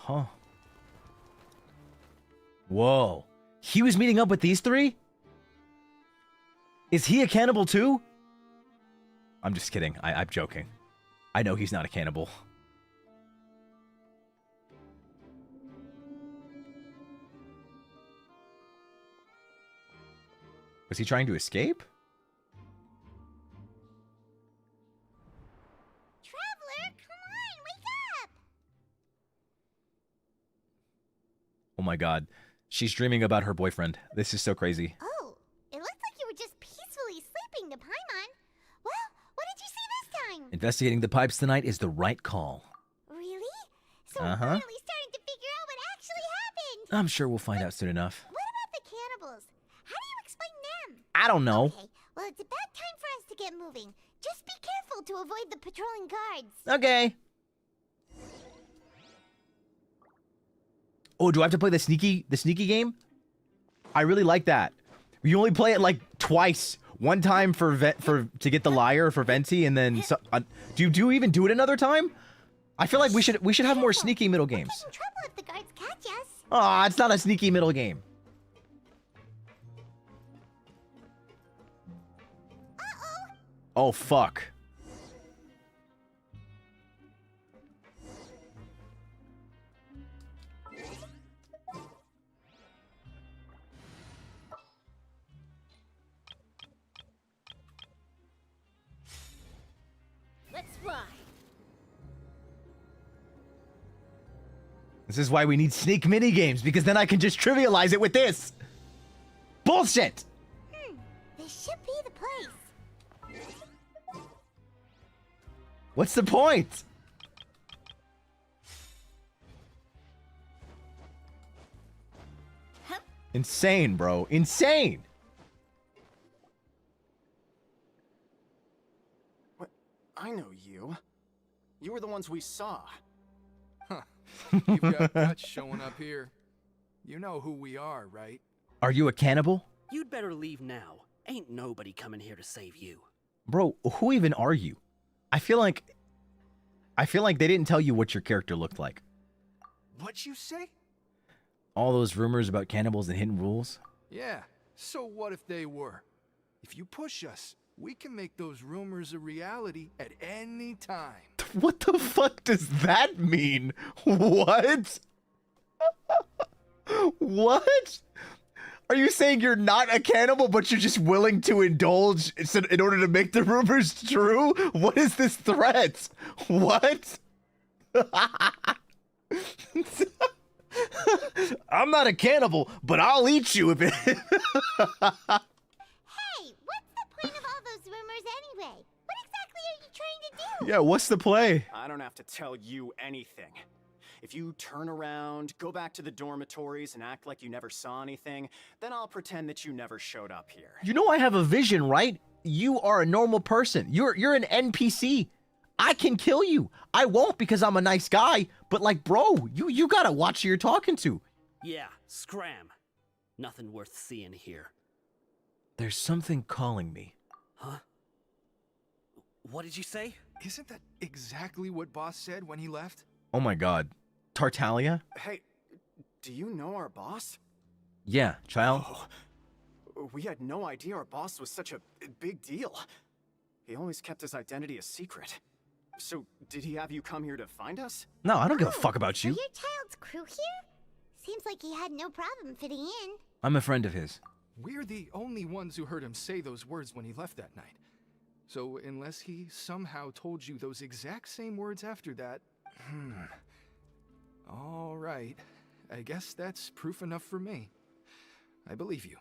Huh. Whoa. He was meeting up with these three? Is he a cannibal too? I'm just kidding. I'm joking. I know he's not a cannibal. Was he trying to escape? Oh my god. She's dreaming about her boyfriend. This is so crazy. Oh, it looked like you were just peacefully sleeping to Paimon. Well, what did you see this time? Investigating the pipes tonight is the right call. Really? So we're finally starting to figure out what actually happened. I'm sure we'll find out soon enough. What about the cannibals? How do you explain them? I don't know. Okay, well, it's about time for us to get moving. Just be careful to avoid the patrolling guards. Okay. Oh, do I have to play the sneaky game? I really like that. You only play it like twice. One time to get the liar for Venti, and then do you even do it another time? I feel like we should have more sneaky middle games. We'll get in trouble if the guards catch us. Aw, it's not a sneaky middle game. Uh-oh. Oh fuck. Let's ride. This is why we need sneak mini games, because then I can just trivialize it with this. Bullshit. This should be the place. What's the point? Insane, bro. Insane. What? I know you. You were the ones we saw. Huh. You've got guts showing up here. You know who we are, right? Are you a cannibal? You'd better leave now. Ain't nobody coming here to save you. Bro, who even are you? I feel like they didn't tell you what your character looked like. What'd you say? All those rumors about cannibals and hidden rules. Yeah, so what if they were? If you push us, we can make those rumors a reality at any time. What the fuck does that mean? What? What? Are you saying you're not a cannibal, but you're just willing to indulge in order to make the rumors true? What is this threat? What? I'm not a cannibal, but I'll eat you if it... Hey, what's the point of all those rumors anyway? What exactly are you trying to do? Yeah, what's the play? I don't have to tell you anything. If you turn around, go back to the dormitories and act like you never saw anything, then I'll pretend that you never showed up here. You know I have a vision, right? You are a normal person. You're an NPC. I can kill you. I won't because I'm a nice guy, but like, bro, you gotta watch who you're talking to. Yeah, scram. Nothing worth seeing here. There's something calling me. Huh? What did you say? Isn't that exactly what Boss said when he left? Oh my god. Tartaglia? Hey, do you know our boss? Yeah, child. Oh, we had no idea our boss was such a big deal. He always kept his identity a secret. So, did he have you come here to find us? No, I don't give a fuck about So you. your child's crew here? Seems like he had no problem fitting in. I'm a friend of his. We're the only ones who heard him say those words when he left that night. So unless he somehow told you those exact same words after that... All right. I guess that's proof enough for me. I believe you.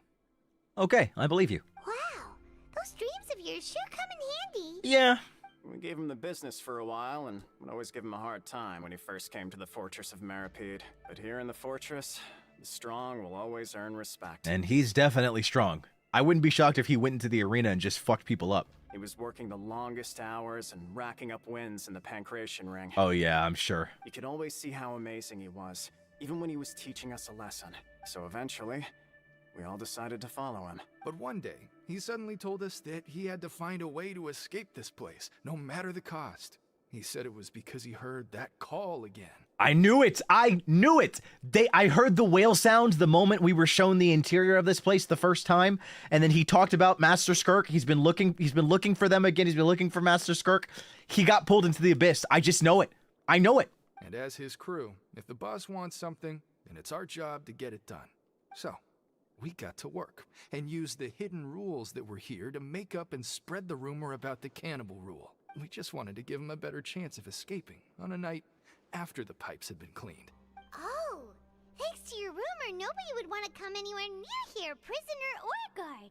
Okay, I believe you. Wow, those dreams of yours sure come in handy. Yeah. We gave him the business for a while and would always give him a hard time when he first came to the fortress of Maripede. But here in the fortress, the strong will always earn respect. And he's definitely strong. I wouldn't be shocked if he went into the arena and just fucked people up. He was working the longest hours and racking up wins in the Pancration ring. Oh yeah, I'm sure. You could always see how amazing he was, even when he was teaching us a lesson. So eventually, we all decided to follow him. But one day, he suddenly told us that he had to find a way to escape this place, no matter the cost. He said it was because he heard that call again. I knew it. I knew it. I heard the whale sound the moment we were shown the interior of this place the first time, and then he talked about Master Skirk. He's been looking for them again. He's been looking for Master Skirk. He got pulled into the abyss. I just know it. I know it. And as his crew, if the boss wants something, then it's our job to get it done. So, we got to work and use the hidden rules that were here to make up and spread the rumor about the cannibal rule. We just wanted to give him a better chance of escaping on a night after the pipes had been cleaned. Oh, thanks to your rumor, nobody would want to come anywhere near here, prisoner or guard.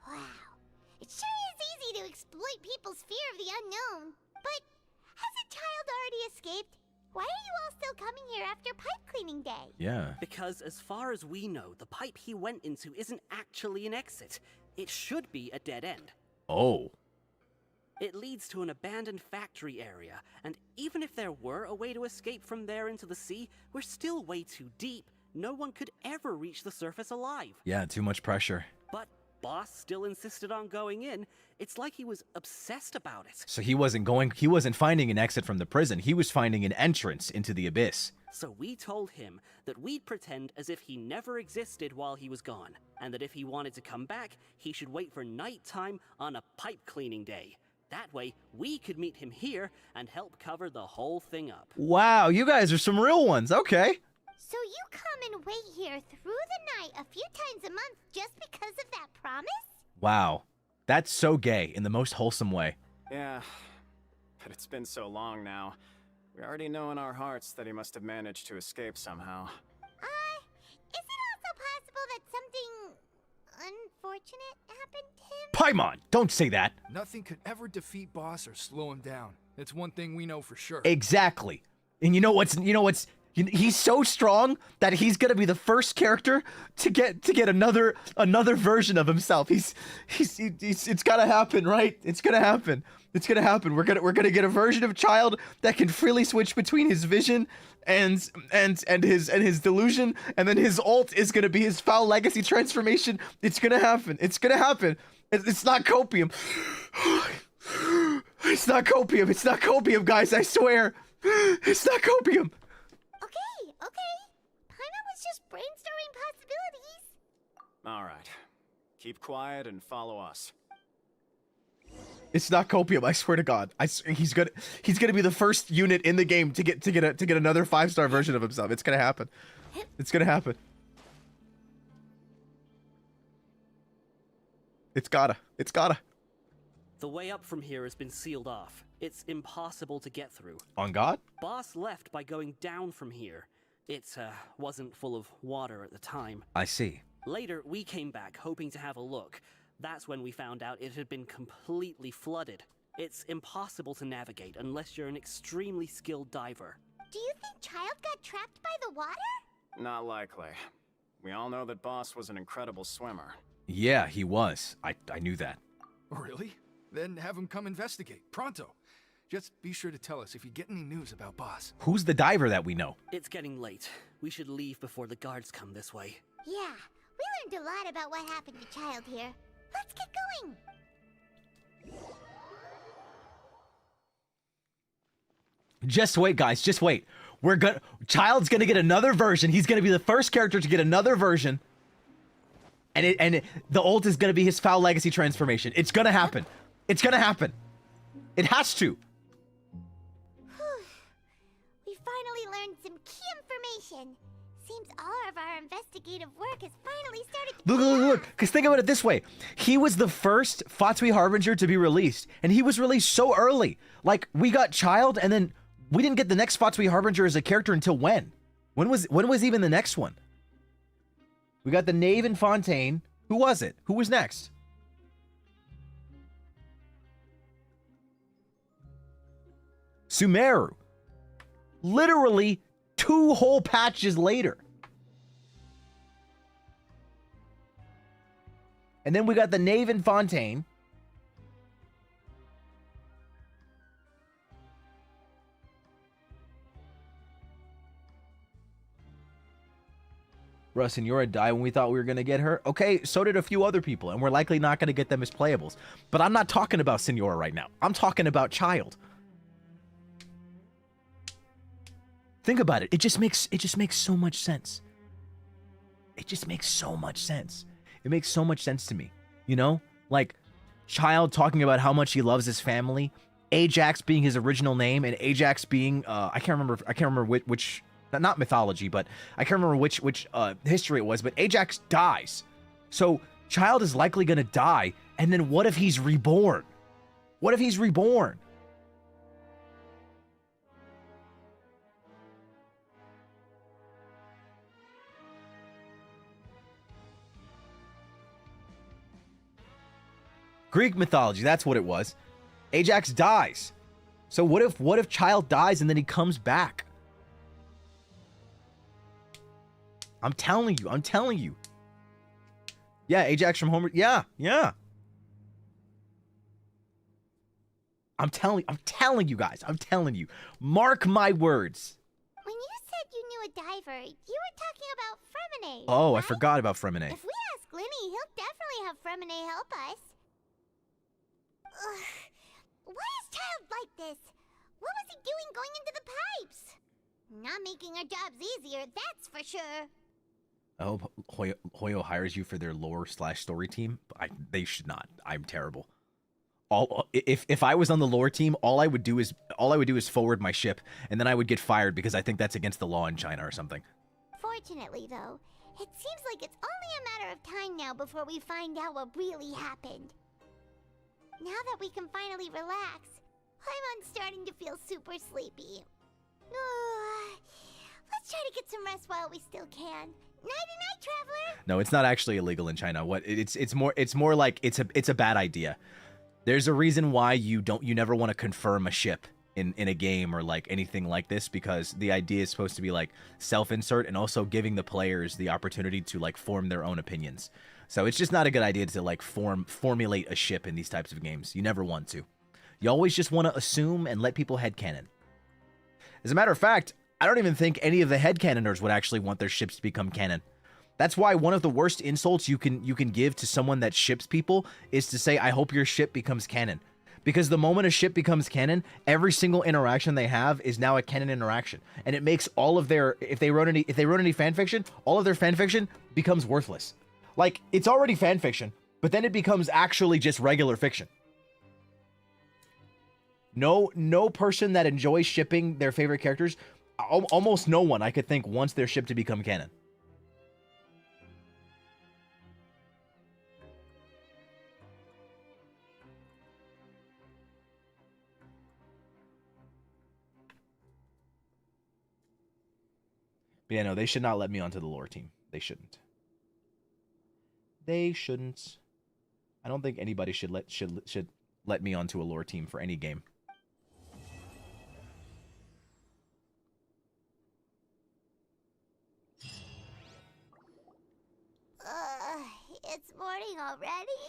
Wow, it sure is easy to exploit people's fear of the unknown. But has a child already escaped? Why are you all still coming here after pipe cleaning day? Yeah. Because as far as we know, the pipe he went into isn't actually an exit. It should be a dead end. Oh. It leads to an abandoned factory area, and even if there were a way to escape from there into the sea, we're still way too deep. No one could ever reach the surface alive. Yeah, too much pressure. But Boss still insisted on going in. It's like he was obsessed about it. So he wasn't finding an exit from the prison. He was finding an entrance into the abyss. So we told him that we'd pretend as if he never existed while he was gone, and that if he wanted to come back, he should wait for nighttime on a pipe cleaning day. That way, we could meet him here and help cover the whole thing up. Wow, you guys are some real ones. Okay. So you come and wait here through the night a few times a month just because of that promise? Wow. That's so gay in the most wholesome way. Yeah, but it's been so long now. We already know in our hearts that he must have managed to escape somehow. Is it also possible that something unfortunate happened to him? Paimon, don't say that. Nothing could ever defeat Boss or slow him down. It's one thing we know for sure. Exactly. And you know what's he's so strong that he's gonna be the first character to get another version of himself. It's gotta happen, right? It's gonna happen. It's gonna happen. We're gonna get a version of Child that can freely switch between his vision and his delusion, and then his ult is gonna be his foul legacy transformation. It's gonna happen. It's gonna happen. It's not copium. It's not copium. It's not copium, guys. I swear. It's not copium. Okay, okay. Paimon was just brainstorming possibilities. All right. Keep quiet and follow us. It's not copium. I swear to God. He's gonna be the first unit in the game to get another 5-star version of himself. It's gonna happen. It's gonna happen. It's gotta. It's gotta. The way up from here has been sealed off. It's impossible to get through. On God? Boss left by going down from here. It wasn't full of water at the time. I see. Later, we came back hoping to have a look. That's when we found out it had been completely flooded. It's impossible to navigate unless you're an extremely skilled diver. Do you think Child got trapped by the water? Not likely. We all know that Boss was an incredible swimmer. Yeah, he was. I knew that. Really? Then have him come investigate. Pronto. Just be sure to tell us if you get any news about Boss. Who's the diver that we know? It's getting late. We should leave before the guards come this way. Yeah, we learned a lot about what happened to Child here. Let's get going. Just wait, guys. Just wait. Child's gonna get another version. He's gonna be the first character to get another version. And the ult is gonna be his Foul Legacy transformation. It's gonna happen. It's gonna happen. It has to. We finally learned some key information. Seems all of our investigative work has finally started to Look. Because think about it this way. He was the first Fatsui Harbinger to be released. And he was released so early. Like, we got Child, and then we didn't get the next Fatsui Harbinger as a character until when? When was even the next one? We got the Knave and Fontaine. Who was it? Who was next? Sumeru. Literally 2 whole patches later. And then we got the Knave and Fontaine. Russ and Yora died when we thought we were going to get her. Okay, so did a few other people, and we're likely not going to get them as playables. But I'm not talking about Senora right now. I'm talking about Child. Think about it. It just makes so much sense. It just makes so much sense. It makes so much sense to me. You know? Like, Child talking about how much he loves his family, Ajax being his original name, and Ajax being I can't remember which not mythology, but I can't remember which history it was, but Ajax dies. So Child is likely going to die, and then what if he's reborn? What if he's reborn? Greek mythology, that's what it was. Ajax dies. So what if Child dies and then he comes back? I'm telling you. Yeah, Ajax from Homer. Yeah. I'm telling you guys. I'm telling you. Mark my words. When you said you knew a diver, you were talking about Fremine. Oh, right? I forgot about Fremine. If we ask Linny, he'll definitely have Fremine help us. Ugh. Why is Child like this? What was he doing going into the pipes? Not making our jobs easier, that's for sure. I hope Hoyo hires you for their lore/story team. They should not. I'm terrible. If I was on the lore team, all I would do is forward my ship, and then I would get fired because I think that's against the law in China or something. Fortunately, though, it seems like it's only a matter of time now before we find out what really happened. Now that we can finally relax, I'm starting to feel super sleepy. Let's try to get some rest while we still can. Nighty-night, traveler. No, it's not actually illegal in China. It's more like it's a bad idea. There's a reason why you never want to confirm a ship in a game or like anything like this, because the idea is supposed to be like self-insert and also giving the players the opportunity to like form their own opinions. So it's just not a good idea to like formulate a ship in these types of games. You never want to. You always just want to assume and let people headcanon. As a matter of fact, I don't even think any of the headcanoners would actually want their ships to become canon. That's why one of the worst insults you can give to someone that ships people is to say, I hope your ship becomes canon. Because the moment a ship becomes canon, every single interaction they have is now a canon interaction. And it makes all of their, if they wrote any fanfiction, all of their fanfiction becomes worthless. Like, it's already fanfiction, but then it becomes actually just regular fiction. No person that enjoys shipping their favorite characters, almost no one I could think wants their ship to become canon. But yeah, no, they should not let me onto the lore team. They shouldn't. They shouldn't. I don't think anybody should let me onto a lore team for any game. It's morning already?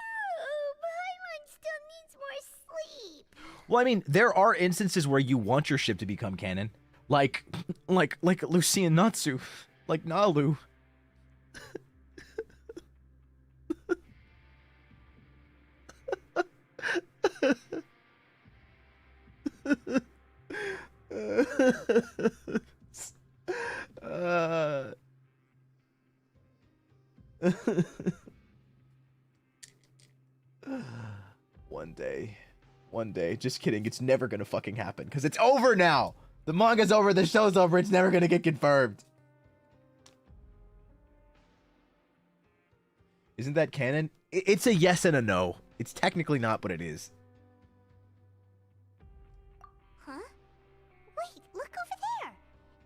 Oh, Paimon still needs more sleep. Well, I mean, there are instances where you want your ship to become canon. Like Lucy and Natsu. Like Nalu. One day. Just kidding. It's never gonna fucking happen because it's over now. The manga's over. The show's over. It's never gonna get confirmed. Isn't that canon? It's a yes and a no. It's technically not, but it is. Huh? Wait, look over there.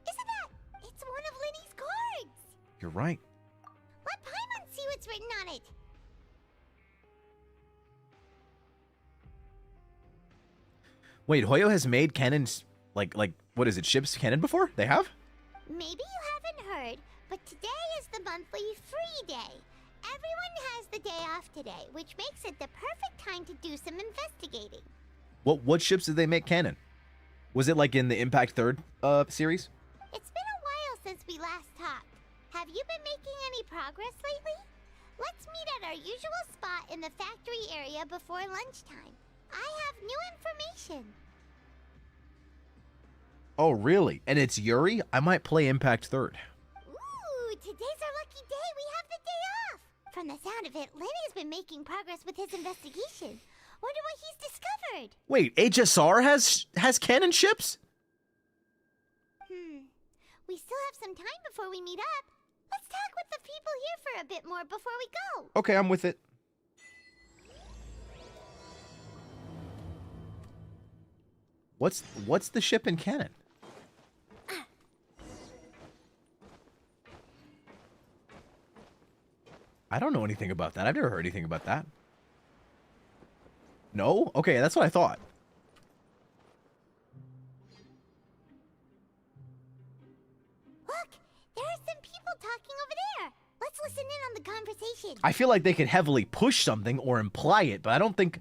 Isn't that? It's one of Linny's cards. You're right. Let Paimon see what's written on it. Wait, Hoyo has made canons like what is it? Ships canon before? They have? Maybe you haven't heard, but today is the monthly free day. Everyone has the day off today, which makes it the perfect time to do some investigating. What ships did they make canon? Was it like in the Impact 3rd series? It's been a while since we last talked. Have you been making any progress lately? Let's meet at our usual spot in the factory area before lunchtime. I have new information. Oh, really? And it's Yuri? I might play Impact 3rd. Ooh, today's our lucky day. We have the day off. From the sound of it, Lenny's been making progress with his investigation. Wonder what he's discovered. Wait, HSR has canon ships? We still have some time before we meet up. Let's talk with the people here for a bit more before we go. Okay, I'm with it. What's the ship in canon? I don't know anything about that. I've never heard anything about that. No? Okay, that's what I thought. Look, there are some people talking over there. Let's listen in on the conversation. I feel like they could heavily push something or imply it, but I don't think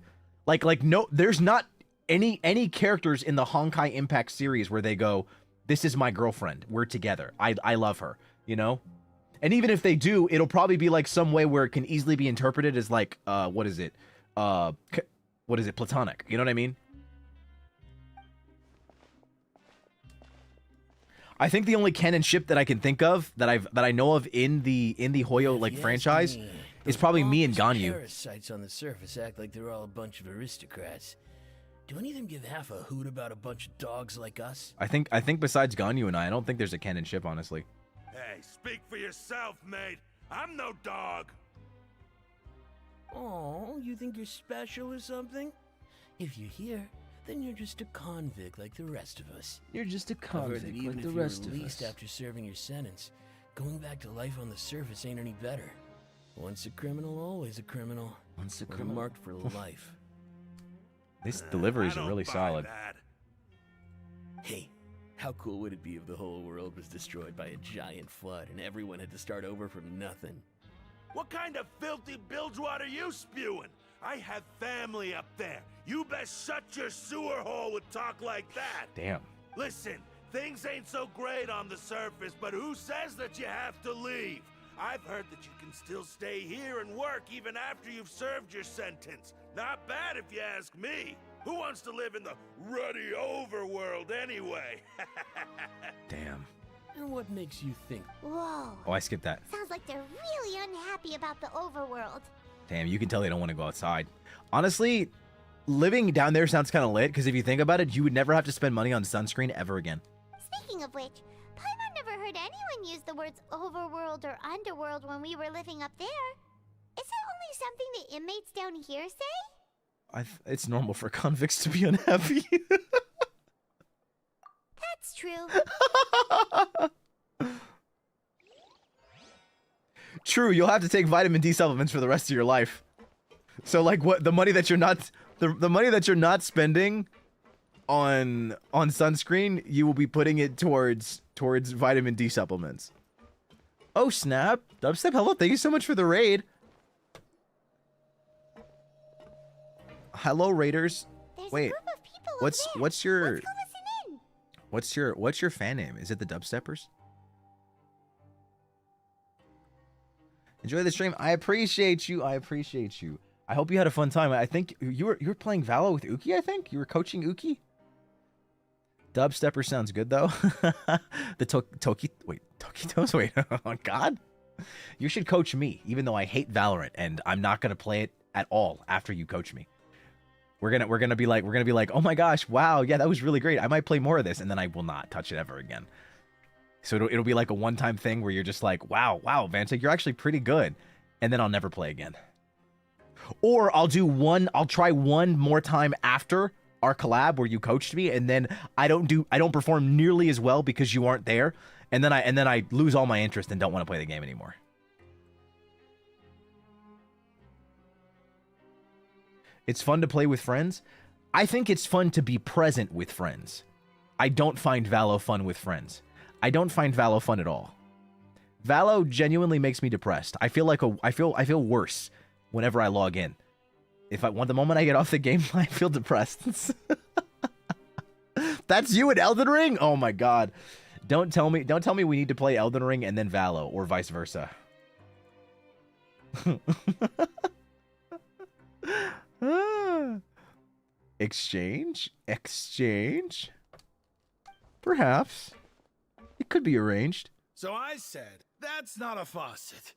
no, there's not any characters in the Honkai Impact series where they go, this is my girlfriend, we're together, I love her, you know? And even if they do, it'll probably be like some way where it can easily be interpreted as like, what is it, platonic, you know what I mean? I think the only canon ship that I can think of that I know of in the Hoyo like franchise is probably me and Ganyu. Parasites on the surface act like they're all a bunch of aristocrats. Do any of them give half a hoot about a bunch of dogs like us? I think besides Ganyu and I don't think there's a canon ship, honestly. Hey, speak for yourself, mate. I'm no dog. Oh, you think you're special or something? If you're here, then you're just a convict like the rest of us. You're just a I've heard convict that even like if the you're rest of released us. after serving your sentence, going back to life on the surface ain't any better. Once a criminal, always a criminal. Once a We're criminal. marked for life. These deliveries I are don't really buy solid. that. Hey, how cool would it be if the whole world was destroyed by a giant flood and everyone had to start over from nothing? What kind of filthy bilgewater are you spewing? I have family up there. You best shut your sewer hole with talk like that. Damn. Listen, Things ain't so great on the surface, but who says that you have to leave? I've heard that you can still stay here and work even after you've served your sentence. Not bad if you ask me. Who wants to live in the ruddy overworld anyway? Damn. And what makes you think? Whoa. Oh, I skipped that. Sounds like they're really unhappy about the overworld. Damn, you can tell they don't want to go outside. Honestly, living down there sounds kind of lit, because if you think about it, you would never have to spend money on sunscreen ever again. Speaking of which, Paimon never heard anyone use the words overworld or underworld when we were living up there. Is it only something the inmates down here say? It's normal for convicts to be unhappy. That's true. True, you'll have to take vitamin D supplements for the rest of your life. So like what the money that you're not the money that you're not spending on sunscreen, you will be putting it towards vitamin D supplements. Oh snap. Dubstep, hello, thank you so much for the raid. Hello raiders. There's Wait. a group of people over What's there. what's your Let's go listen in. what's your fan name? Is it the Dubsteppers? Enjoy the stream. I appreciate you. I appreciate you. I hope you had a fun time. I think you were playing Valo with Uki, I think? You were coaching Uki? Dubstepper sounds good though. The Tokitos? Wait, oh god. You should coach me, even though I hate Valorant and I'm not gonna play it at all after you coach me. We're gonna be like, oh my gosh, wow, yeah, that was really great. I might play more of this, and then I will not touch it ever again. So it'll be like a one-time thing where you're just like, wow, Vanta, you're actually pretty good, and then I'll never play again. Or I'll try one more time after our collab where you coached me, and then I don't perform nearly as well because you aren't there, and then I lose all my interest and don't want to play the game anymore. It's fun to play with friends. I think it's fun to be present with friends. I don't find Valo fun with friends. I don't find Valo fun at all. Valo genuinely makes me depressed. I feel worse whenever I log in. The moment I get off the game, I feel depressed. That's you in Elden Ring? Oh my god. Don't tell me we need to play Elden Ring and then Valo, or vice versa. Exchange? Perhaps. It could be arranged. So I said, that's not a faucet.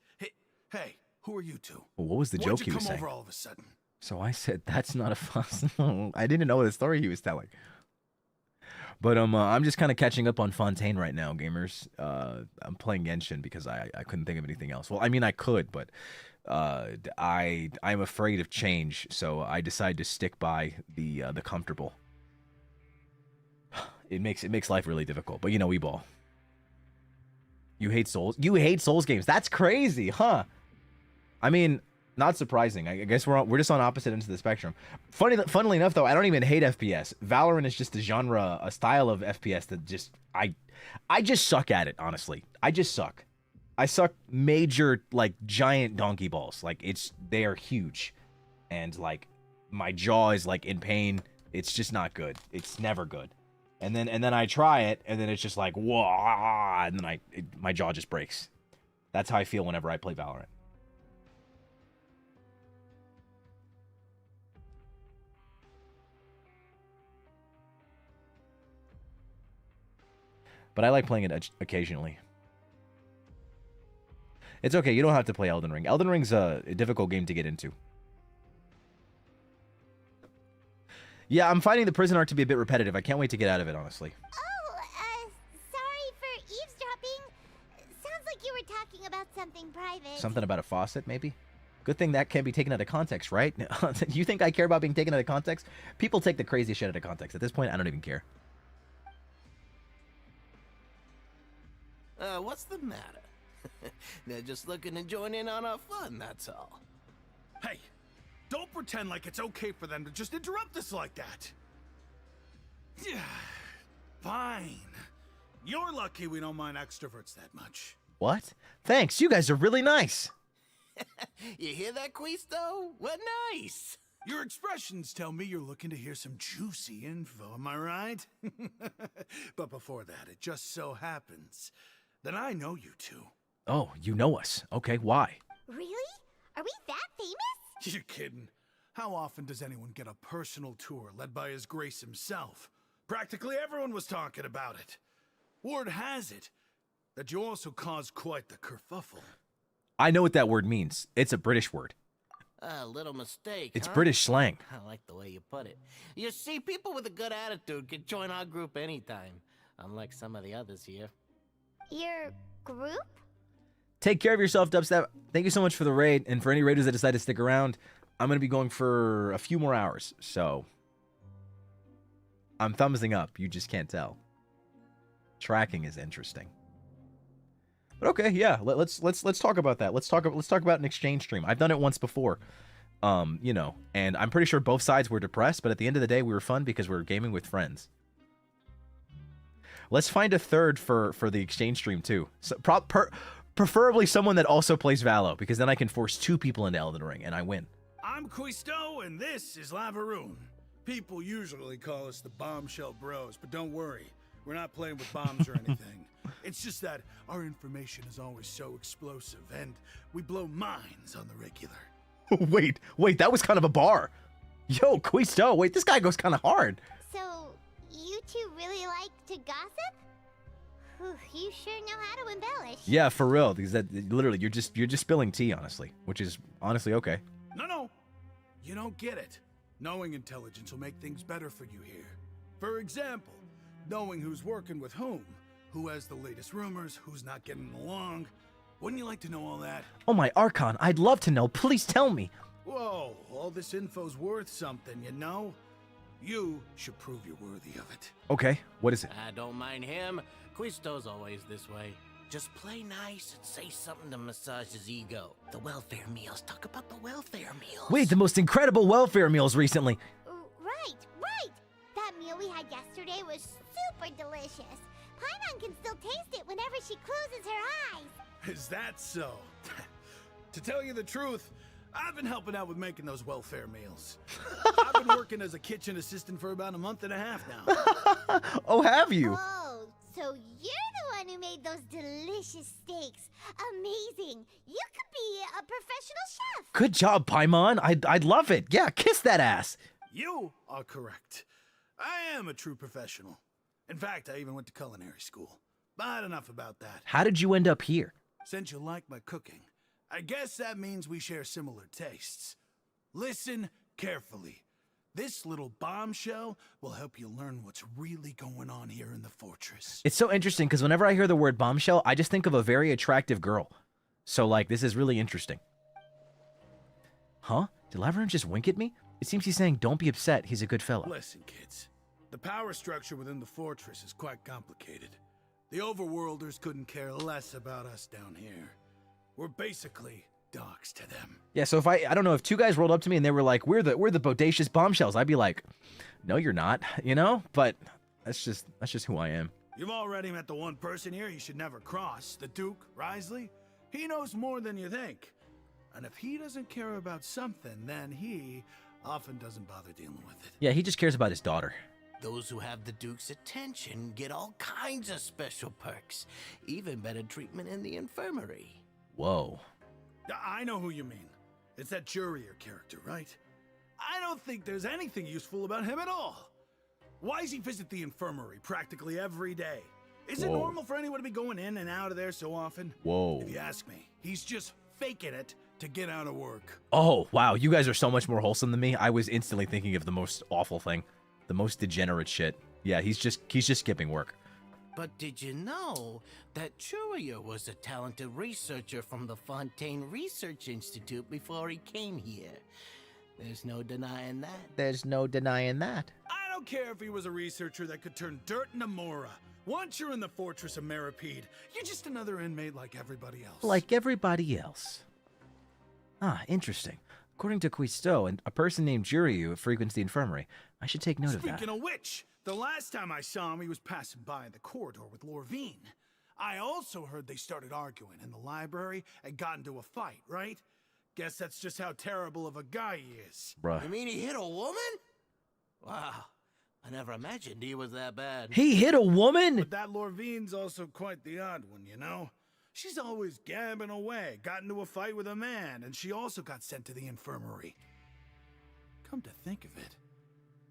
Hey, who are you two? Well, what was the joke he was saying? Why'd you come over all of a sudden? So I said, that's not a fuss. I didn't know the story he was telling. But I'm just kind of catching up on Fontaine right now, gamers. I'm playing Genshin because I couldn't think of anything else. Well, I mean, I could, but I'm afraid of change, so I decided to stick by the comfortable. It makes life really difficult, but you know, we ball. You hate Souls? You hate Souls games? That's crazy, huh? I mean, not surprising. I guess we're just on opposite ends of the spectrum. Funnily enough, though, I don't even hate FPS. Valorant is just a genre, a style of FPS that just I just suck at it. Honestly, I just suck. I suck major, like, giant donkey balls. Like, they are huge, and like my jaw is like in pain. It's just not good. It's never good. And then I try it, and then it's just like whoa, and then my jaw just breaks. That's how I feel whenever I play Valorant. But I like playing it occasionally. It's okay, you don't have to play Elden Ring. Elden Ring's a difficult game to get into. Yeah, I'm finding the prison arc to be a bit repetitive. I can't wait to get out of it, honestly. Oh, sorry for eavesdropping. Sounds like you were talking about something private. Something about a faucet, maybe? Good thing that can be taken out of context, right? You think I care about being taken out of context? People take the crazy shit out of context. At this point, I don't even care. What's the matter? They're just looking to join in on our fun, that's all. Hey, don't pretend like it's okay for them to just interrupt us like that. Yeah, fine. You're lucky we don't mind extroverts that much. What? Thanks, you guys are really nice. You hear that, Quisto? We're nice. Your expressions tell me you're looking to hear some juicy info, am I right? But before that, it just so happens that I know you two. Oh, you know us. Okay, why? Really? Are we that famous? You're kidding. How often does anyone get a personal tour led by His Grace himself? Practically everyone was talking about it. Word has it that you also caused quite the kerfuffle. I know what that word means. It's a British word. A little mistake, It's huh? British slang. I like the way you put it. You see, people with a good attitude can join our group anytime, unlike some of the others here. Your group? Take care of yourself, Dubstep. Thank you so much for the raid. And for any raiders that decide to stick around, I'm going to be going for a few more hours. So I'm thumbsing up. You just can't tell. Tracking is interesting. But okay, yeah, let's talk about that. Let's talk about an exchange stream. I've done it once before. You know, and I'm pretty sure both sides were depressed, but at the end of the day, we were fun because we were gaming with friends. Let's find a third for the exchange stream too. So, preferably someone that also plays Valo, because then I can force 2 people into Elden Ring and I win. I'm Quisto, and this is Lavaroon. People usually call us the Bombshell Bros, but don't worry. We're not playing with bombs or anything. It's just that our information is always so explosive, and we blow minds on the regular. Wait, that was kind of a bar. Yo, Quisto, wait, this guy goes kind of hard. So, you two really like to gossip? Whew, you sure know how to embellish. Yeah, for real, because that literally you're just spilling tea, honestly, which is honestly okay. No, you don't get it. Knowing intelligence will make things better for you here. For example, knowing who's working with whom, who has the latest rumors, who's not getting along. Wouldn't you like to know all that? Oh my Archon, I'd love to know. Please tell me. Whoa, all this info's worth something, you know? You should prove you're worthy of it. Okay, what is it? I don't mind him. Quisto's always this way. Just play nice and say something to massage his ego. The welfare meals. Talk about the welfare meals. Wait, the most incredible welfare meals recently. Right. That meal we had yesterday was super delicious. Paimon can still taste it whenever she closes her eyes. Is that so? To tell you the truth, I've been helping out with making those welfare meals. I've been working as a kitchen assistant for about a month and a half now. Oh, have you? Oh, so you're the one who made those delicious steaks. Amazing. You could be a professional chef. Good job, Paimon. I'd love it. Yeah, kiss that ass. You are correct. I am a true professional. In fact, I even went to culinary school. But enough about that. How did you end up here? Since you like my cooking, I guess that means we share similar tastes. Listen carefully. This little bombshell will help you learn what's really going on here in the fortress. It's so interesting because whenever I hear the word bombshell, I just think of a very attractive girl. So, like, this is really interesting. Huh? Did Lavaroon just wink at me? It seems he's saying, don't be upset, he's a good fellow. Listen, kids. The power structure within the fortress is quite complicated. The overworlders couldn't care less about us down here. We're basically dogs to them. Yeah, so if I don't know, if 2 guys rolled up to me and they were like, we're the bodacious bombshells, I'd be like, no, you're not, you know? But that's just who I am. You've already met the one person here you should never cross, the Duke, Risley. He knows more than you think. And if he doesn't care about something, then he often doesn't bother dealing with it. Yeah, he just cares about his daughter. Those who have the Duke's attention get all kinds of special perks. Even better treatment in the infirmary. Whoa. I know who you mean. It's that Jurier character, right? I don't think there's anything useful about him at all. Why does he visit the infirmary practically every day? Is it normal for anyone to be going in and out of there so often? Whoa. If you ask me, he's just faking it to get out of work. Oh, wow, you guys are so much more wholesome than me. I was instantly thinking of the most awful thing. The most degenerate shit. Yeah, he's just skipping work. But did you know that Jurier was a talented researcher from the Fontaine Research Institute before he came here? There's no denying that. There's no denying that. I don't care if he was a researcher that could turn dirt into Mora. Once you're in the fortress of Meripede, you're just another inmate like everybody else. Like everybody else. Ah, interesting. According to Quisto, and a person named Juriu frequents the infirmary. I should take note of that. Speaking of which, the last time I saw him, he was passing by in the corridor with Lorvine. I also heard they started arguing in the library and got into a fight, right? Guess that's just how terrible of a guy he is. Bruh. You mean he hit a woman? Wow. I never imagined he was that bad. He hit a woman? But that Lorvine's also quite the odd one, you know? She's always gabbing away, got into a fight with a man, and she also got sent to the infirmary. Come to think of it,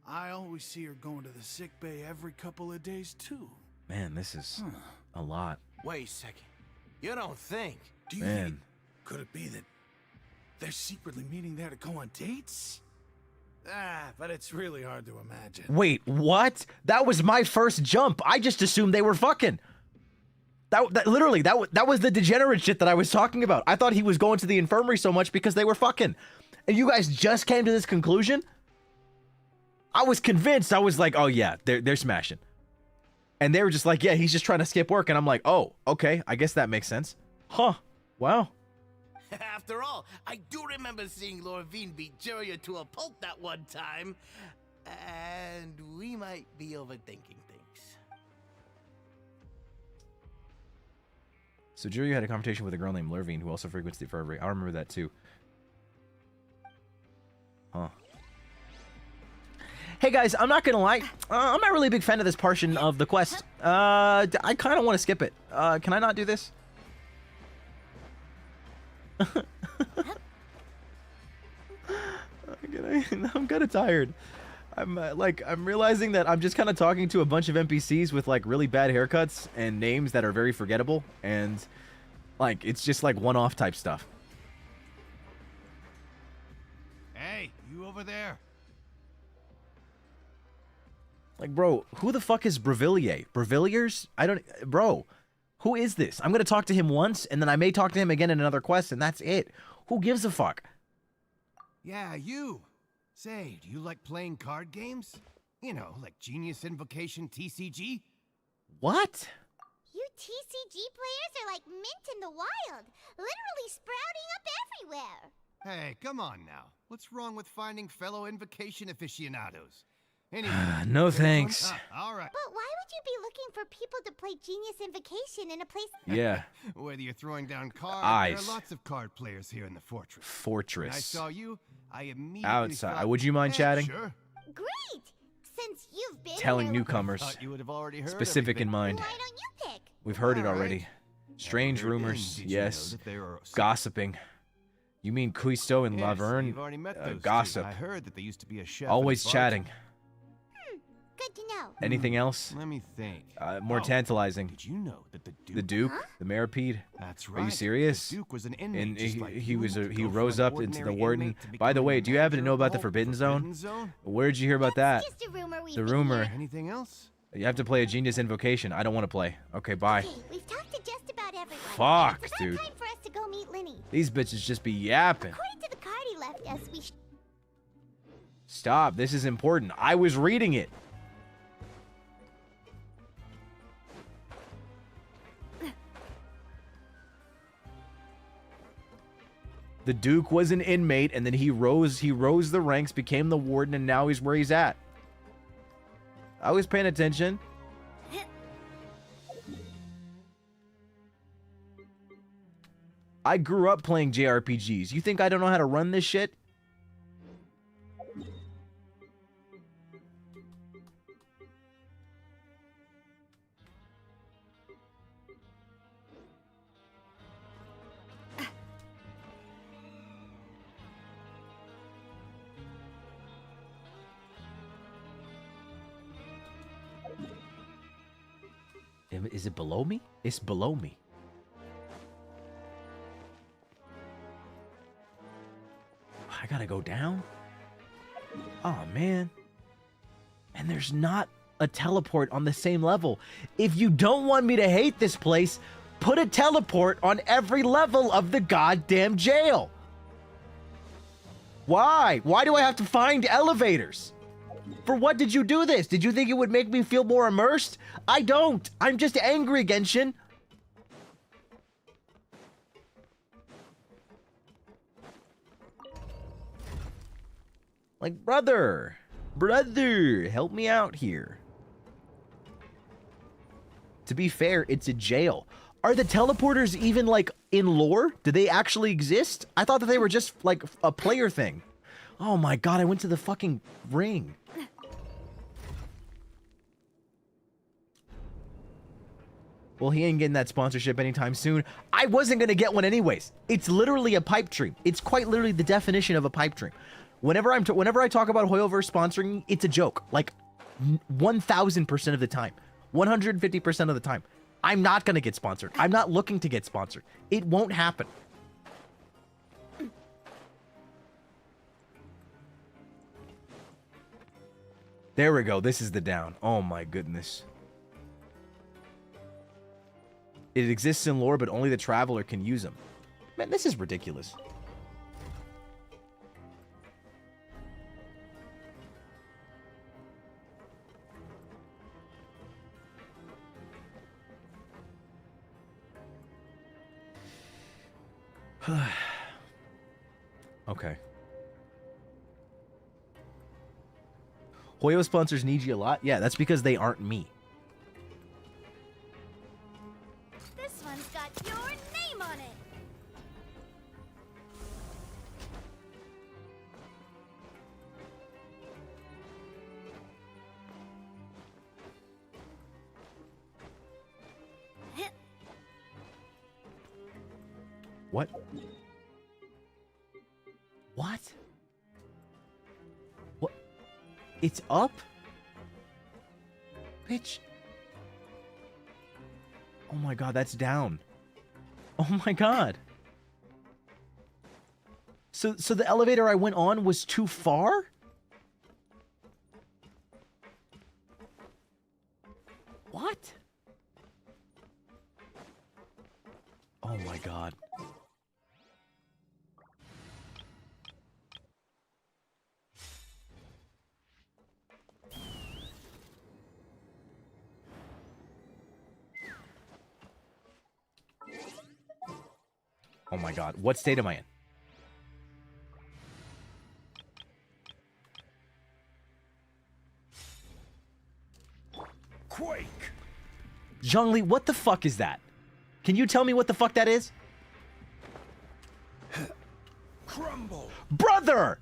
I always see her going to the sick bay every couple of days, too. Man, this is a lot. Wait a second. You don't think? Do you Man. think, could it be that they're secretly meeting there to go on dates? But it's really hard to imagine. Wait, what? That was my first jump. I just assumed they were fucking. That literally, that was the degenerate shit that I was talking about. I thought he was going to the infirmary so much because they were fucking. And you guys just came to this conclusion? I was convinced. I was like, oh yeah, they're smashing. And they were just like, yeah, he's just trying to skip work. And I'm like, oh, okay, I guess that makes sense. Huh, wow. After all, I do remember seeing Lorvine beat Jiraiya to a pulp that one time. And we might be overthinking things. So Jiraiya had a conversation with a girl named Lurvine who also frequents the infirmary. I remember that too. Huh. Hey guys, I'm not gonna lie. I'm not really a big fan of this portion of the quest. I kind of want to skip it. Can I not do this? I'm kind of tired. I'm realizing that I'm just kind of talking to a bunch of NPCs with like really bad haircuts and names that are very forgettable, and like it's just like one-off type stuff. Hey, you over there? Like, bro, who the fuck is Brevillier? Breviliers? I don't... Bro, who is this? I'm gonna talk to him once, and then I may talk to him again in another quest, and that's it. Who gives a fuck? Yeah, you. Say, do you like playing card games? You know, like Genius Invocation TCG? What? You TCG players are like mint in the wild, literally sprouting up everywhere. Hey, come on now. What's wrong with finding fellow Invocation aficionados? Anyway, No thanks. All right. But why would you be looking for people to play Genius Invocation in a place... Yeah. Whether you're throwing down cards, Eyes. there are lots of card players here in the fortress. Fortress. When I saw you, I immediately Outside. thought, Would you mind "Hey, chatting? Sure. Great! Since you've been Telling here... newcomers. Thought you would have already heard Specific in everything. mind. Why don't you pick? We've heard it All right. already. Strange Here it is. rumors. Did you know Yes. that they were- Gossiping. You mean Cuisto and Yes, Laverne? you've already met those two. Gossip. I heard that they used to be a chef. Always and a bartender. chatting. Good to know. Anything else? Let me think. More Oh, tantalizing. Did you know that the Duke? The Duke? The Maripede? That's Are right. you serious? The Duke was an inmate And just like he you, was to he go rose from up into the ordinary warden. inmate to By the becoming way, a do you happen to manager know of about the whole Forbidden Zone? Zone? Where'd you hear about that? Just a rumor we've The been rumor. hearing. Anything else? You have to play a Genius Invocation. I don't want to play. Okay, bye. Okay, we've talked to just about everyone. Fuck, It's about dude. time for us to go meet Linny. These bitches just be yapping. According to the card he left us, we Stop. This is important. I was reading it. The Duke was an inmate, and then he rose the ranks, became the warden, and now he's where he's at. I was paying attention. I grew up playing JRPGs. You think I don't know how to run this shit? Is it below me? It's below me. I gotta go down? Oh, man. And there's not a teleport on the same level. If you don't want me to hate this place, put a teleport on every level of the goddamn jail. Why? Why do I have to find elevators? For what did you do this? Did you think it would make me feel more immersed? I don't. I'm just angry, Genshin. Like, brother, help me out here. To be fair, it's a jail. Are the teleporters even, like, in lore? Do they actually exist? I thought that they were just like a player thing. Oh my god, I went to the fucking ring. Well, he ain't getting that sponsorship anytime soon. I wasn't gonna get one anyways. It's literally a pipe dream. It's quite literally the definition of a pipe dream. Whenever I talk about Hoyoverse sponsoring, it's a joke. Like 1000% of the time, 150% of the time. I'm not gonna get sponsored. I'm not looking to get sponsored. It won't happen. There we go. This is the down. Oh my goodness. It exists in lore, but only the traveler can use them. Man, this is ridiculous. Okay. Hoyo sponsors NIJI a lot? Yeah, that's because they aren't me. This one's got your name on it. What? What? What? It's up? Bitch. Oh my god, that's down. Oh my god. So the elevator I went on was too far? What? Oh my god. Oh my god. What state am I in? Quake! Zhongli, what the fuck is that? Can you tell me what the fuck that is? Crumble! Brother!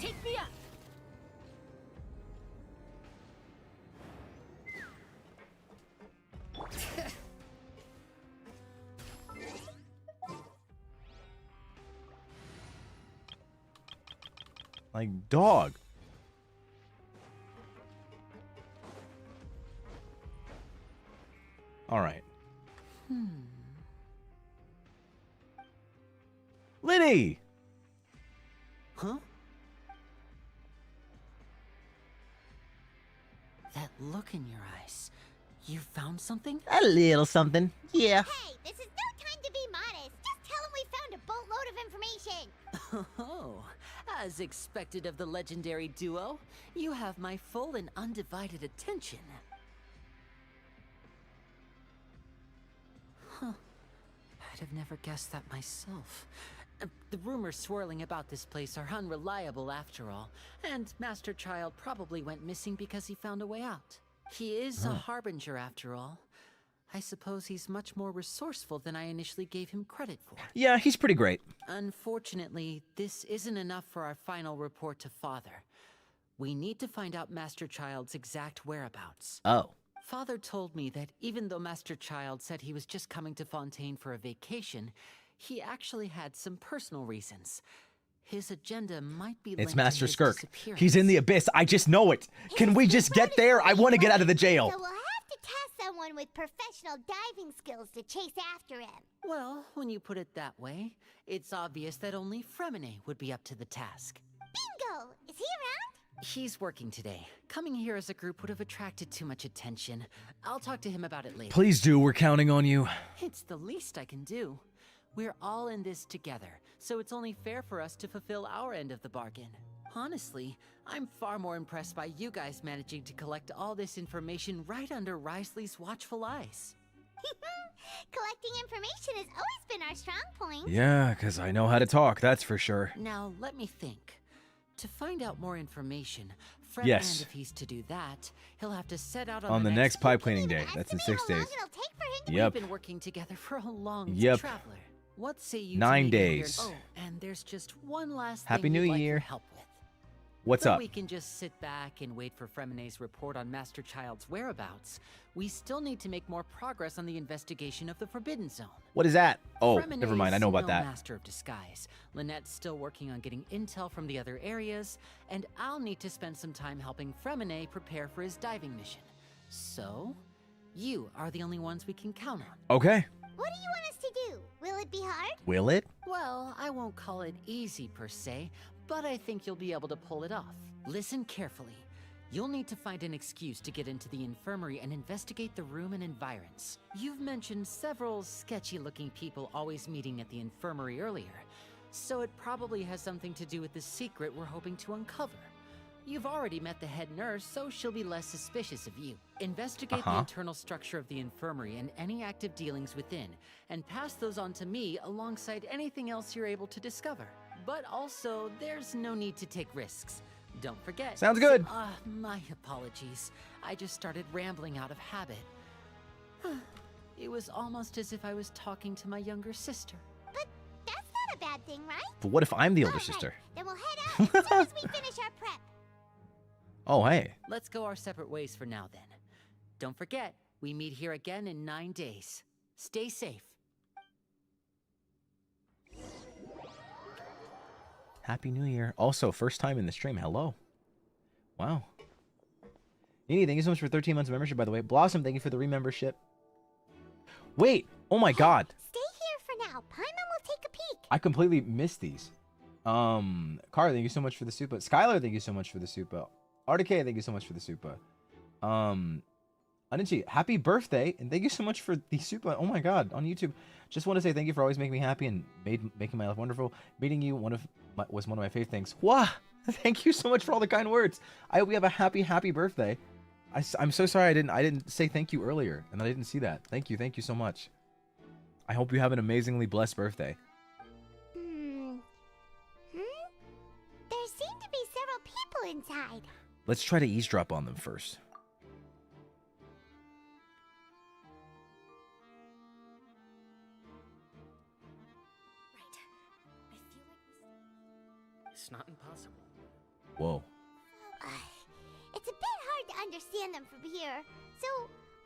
Take me up. Like, dog. All right. Liddy! Huh? That look in your eyes. You found something? A little something. Yeah. Hey, this is no time to be modest. Just tell him we found a boatload of information. Oh, as expected of the legendary duo, you have my full and undivided attention. Huh. I'd have never guessed that myself. The rumors swirling about this place are unreliable after all, and Master Child probably went missing because he found a way out. He is a harbinger after all. I suppose he's much more resourceful than I initially gave him credit for. Yeah, he's pretty great. Unfortunately, this isn't enough for our final report to Father. We need to find out Master Child's exact whereabouts. Oh. Father told me that even though Master Child said he was just coming to Fontaine for a vacation, he actually had some personal reasons. His agenda might be linked It's to Master his Skirk. disappearance. He's in the abyss. I just know it. Can we just get there? I want to get out of the jail. So we'll have to task someone with professional diving skills to chase after him. Well, when you put it that way, it's obvious that only Fremine would be up to the task. Bingo! Is he around? He's working today. Coming here as a group would have attracted too much attention. I'll talk to him about it later. Please do. We're counting on you. It's the least I can do. We're all in this together, so it's only fair for us to fulfill our end of the bargain. Honestly, I'm far more impressed by you guys managing to collect all this information right under Risley's watchful eyes. Collecting information has always been our strong point. Yeah, because I know how to talk, that's for sure. Now, let me think. To find out more information, Yes. if he's to do that, he'll have to set out On the next pipe cleaning day. That's in 6 days. Yep. We've been working together for a long Yep. traveler. What say you 9 to meet him here? days. Oh, and there's just one last Happy thing New you'd like Year. your help with. What's Though up? we can just sit back and wait for Fremene's report on Master Child's whereabouts, we still need to make more progress on the investigation of the Forbidden Zone. What is that? Oh, Fremene's never mind. I know about no that. Master of Disguise. Lynette's still working on getting intel from the other areas, and I'll need to spend some time helping Fremene prepare for his diving mission. So, you are the only ones we can count on. Okay. What do you want us to do? Will it be hard? Will it? Well, I won't call it easy per se, but I think you'll be able to pull it off. Listen carefully. You'll need to find an excuse to get into the infirmary and investigate the room and environs. You've mentioned several sketchy-looking people always meeting at the infirmary earlier, so it probably has something to do with the secret we're hoping to uncover. You've already met the head nurse, so she'll be less suspicious of you. Investigate the internal structure of the infirmary and any active dealings within, and pass those on to me alongside anything else you're able to discover. But also, there's no need to take risks. Don't forget. Sounds good. My apologies. I just started rambling out of habit. It was almost as if I was talking to my younger sister. But that's not a bad thing, right? But what if I'm the older All right, sister? Then we'll head out as soon as we finish our prep. Oh, hey. Let's go our separate ways for now, then. Don't forget, we meet here again in 9 days. Stay safe. Happy New Year. Also, first time in the stream. Hello. Wow. Nini, thank you so much for 13 months of membership, by the way. Blossom, thank you for the re-membership. Wait. Oh my god. Stay here for now. Paimon will take a peek. I completely missed these. Kara, thank you so much for the super. Skylar, thank you so much for the super. RDK, thank you so much for the super. Anichi, happy birthday, and thank you so much for the super. Oh my god, on YouTube. Just want to say thank you for always making me happy and making my life wonderful. Meeting you was one of my favorite things. Wow, thank you so much for all the kind words. I hope you have a happy birthday. I'm so sorry I didn't say thank you earlier, and I didn't see that. Thank you so much. I hope you have an amazingly blessed birthday. There seem to be several people inside. Let's try to eavesdrop on them first. It's not impossible. Whoa. It's a bit hard to understand them from here. So,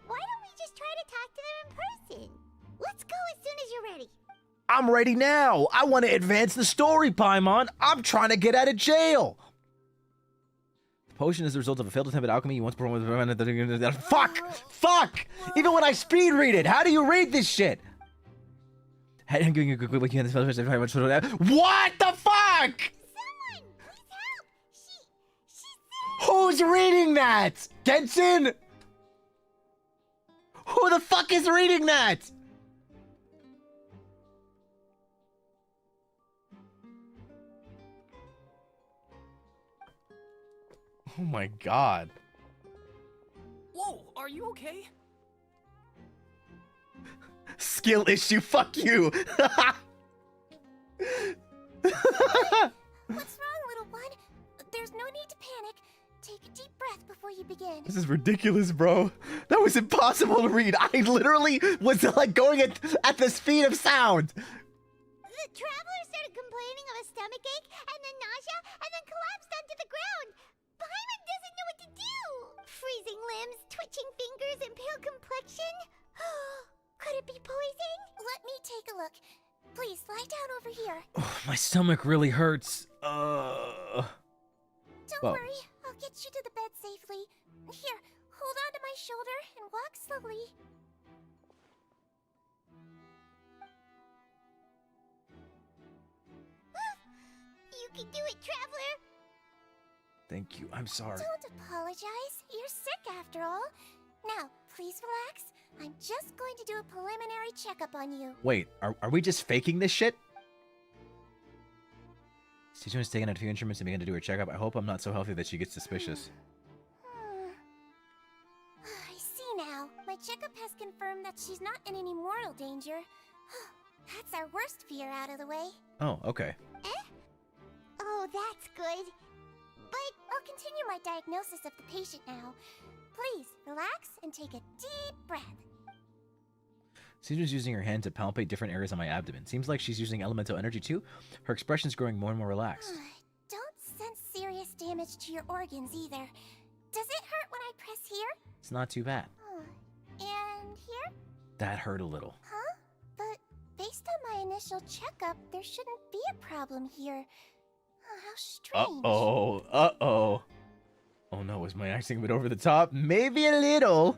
why don't we just try to talk to them in person? Let's go as soon as you're ready. I'm ready now. I want to advance the story, Paimon. I'm trying to get out of jail. The potion is the result of a failed attempt at alchemy. You once performed with... Fuck! Even when I speed read it, how do you read this shit? What the fuck? Someone, please help! She's Who's reading that? Genshin? Who the fuck is reading that? Oh my god. Whoa, are you okay? Skill issue, fuck you. What's wrong, little one? There's no need to panic. Take a deep breath before you begin. This is ridiculous, bro. That was impossible to read. I literally was like going at the speed of sound. The traveler started complaining of a stomachache, and then nausea, and then collapsed onto the ground. Paimon doesn't know what to do. Freezing limbs, twitching fingers, and pale complexion. Could it be poison? Let me take a look. Please, lie down over here. Oh, my stomach really hurts. Don't Whoa. worry, I'll get you to the bed safely. Here, hold on to my shoulder and walk slowly. You can do it, traveler. Thank you. I'm sorry. Don't apologize. You're sick after all. Now, please relax. I'm just going to do a preliminary checkup on you. Wait, are we just faking this shit? Stacey was taking out a few instruments and began to do her checkup. I hope I'm not so healthy that she gets suspicious. I see now. My checkup has confirmed that she's not in any mortal danger. That's our worst fear out of the way. Oh, okay. Oh, that's good. But I'll continue my diagnosis of the patient now. Please, relax and take a deep breath. Susan's using her hand to palpate different areas on my abdomen. Seems like she's using elemental energy too. Her expression's growing more and more relaxed. Don't sense serious damage to your organs either. Does it hurt when I press here? It's not too bad. And here? That hurt a little. Huh? But based on my initial checkup, there shouldn't be a problem here. How strange. Uh-oh. Uh-oh. Oh no, is my acting a bit over the top? Maybe a little.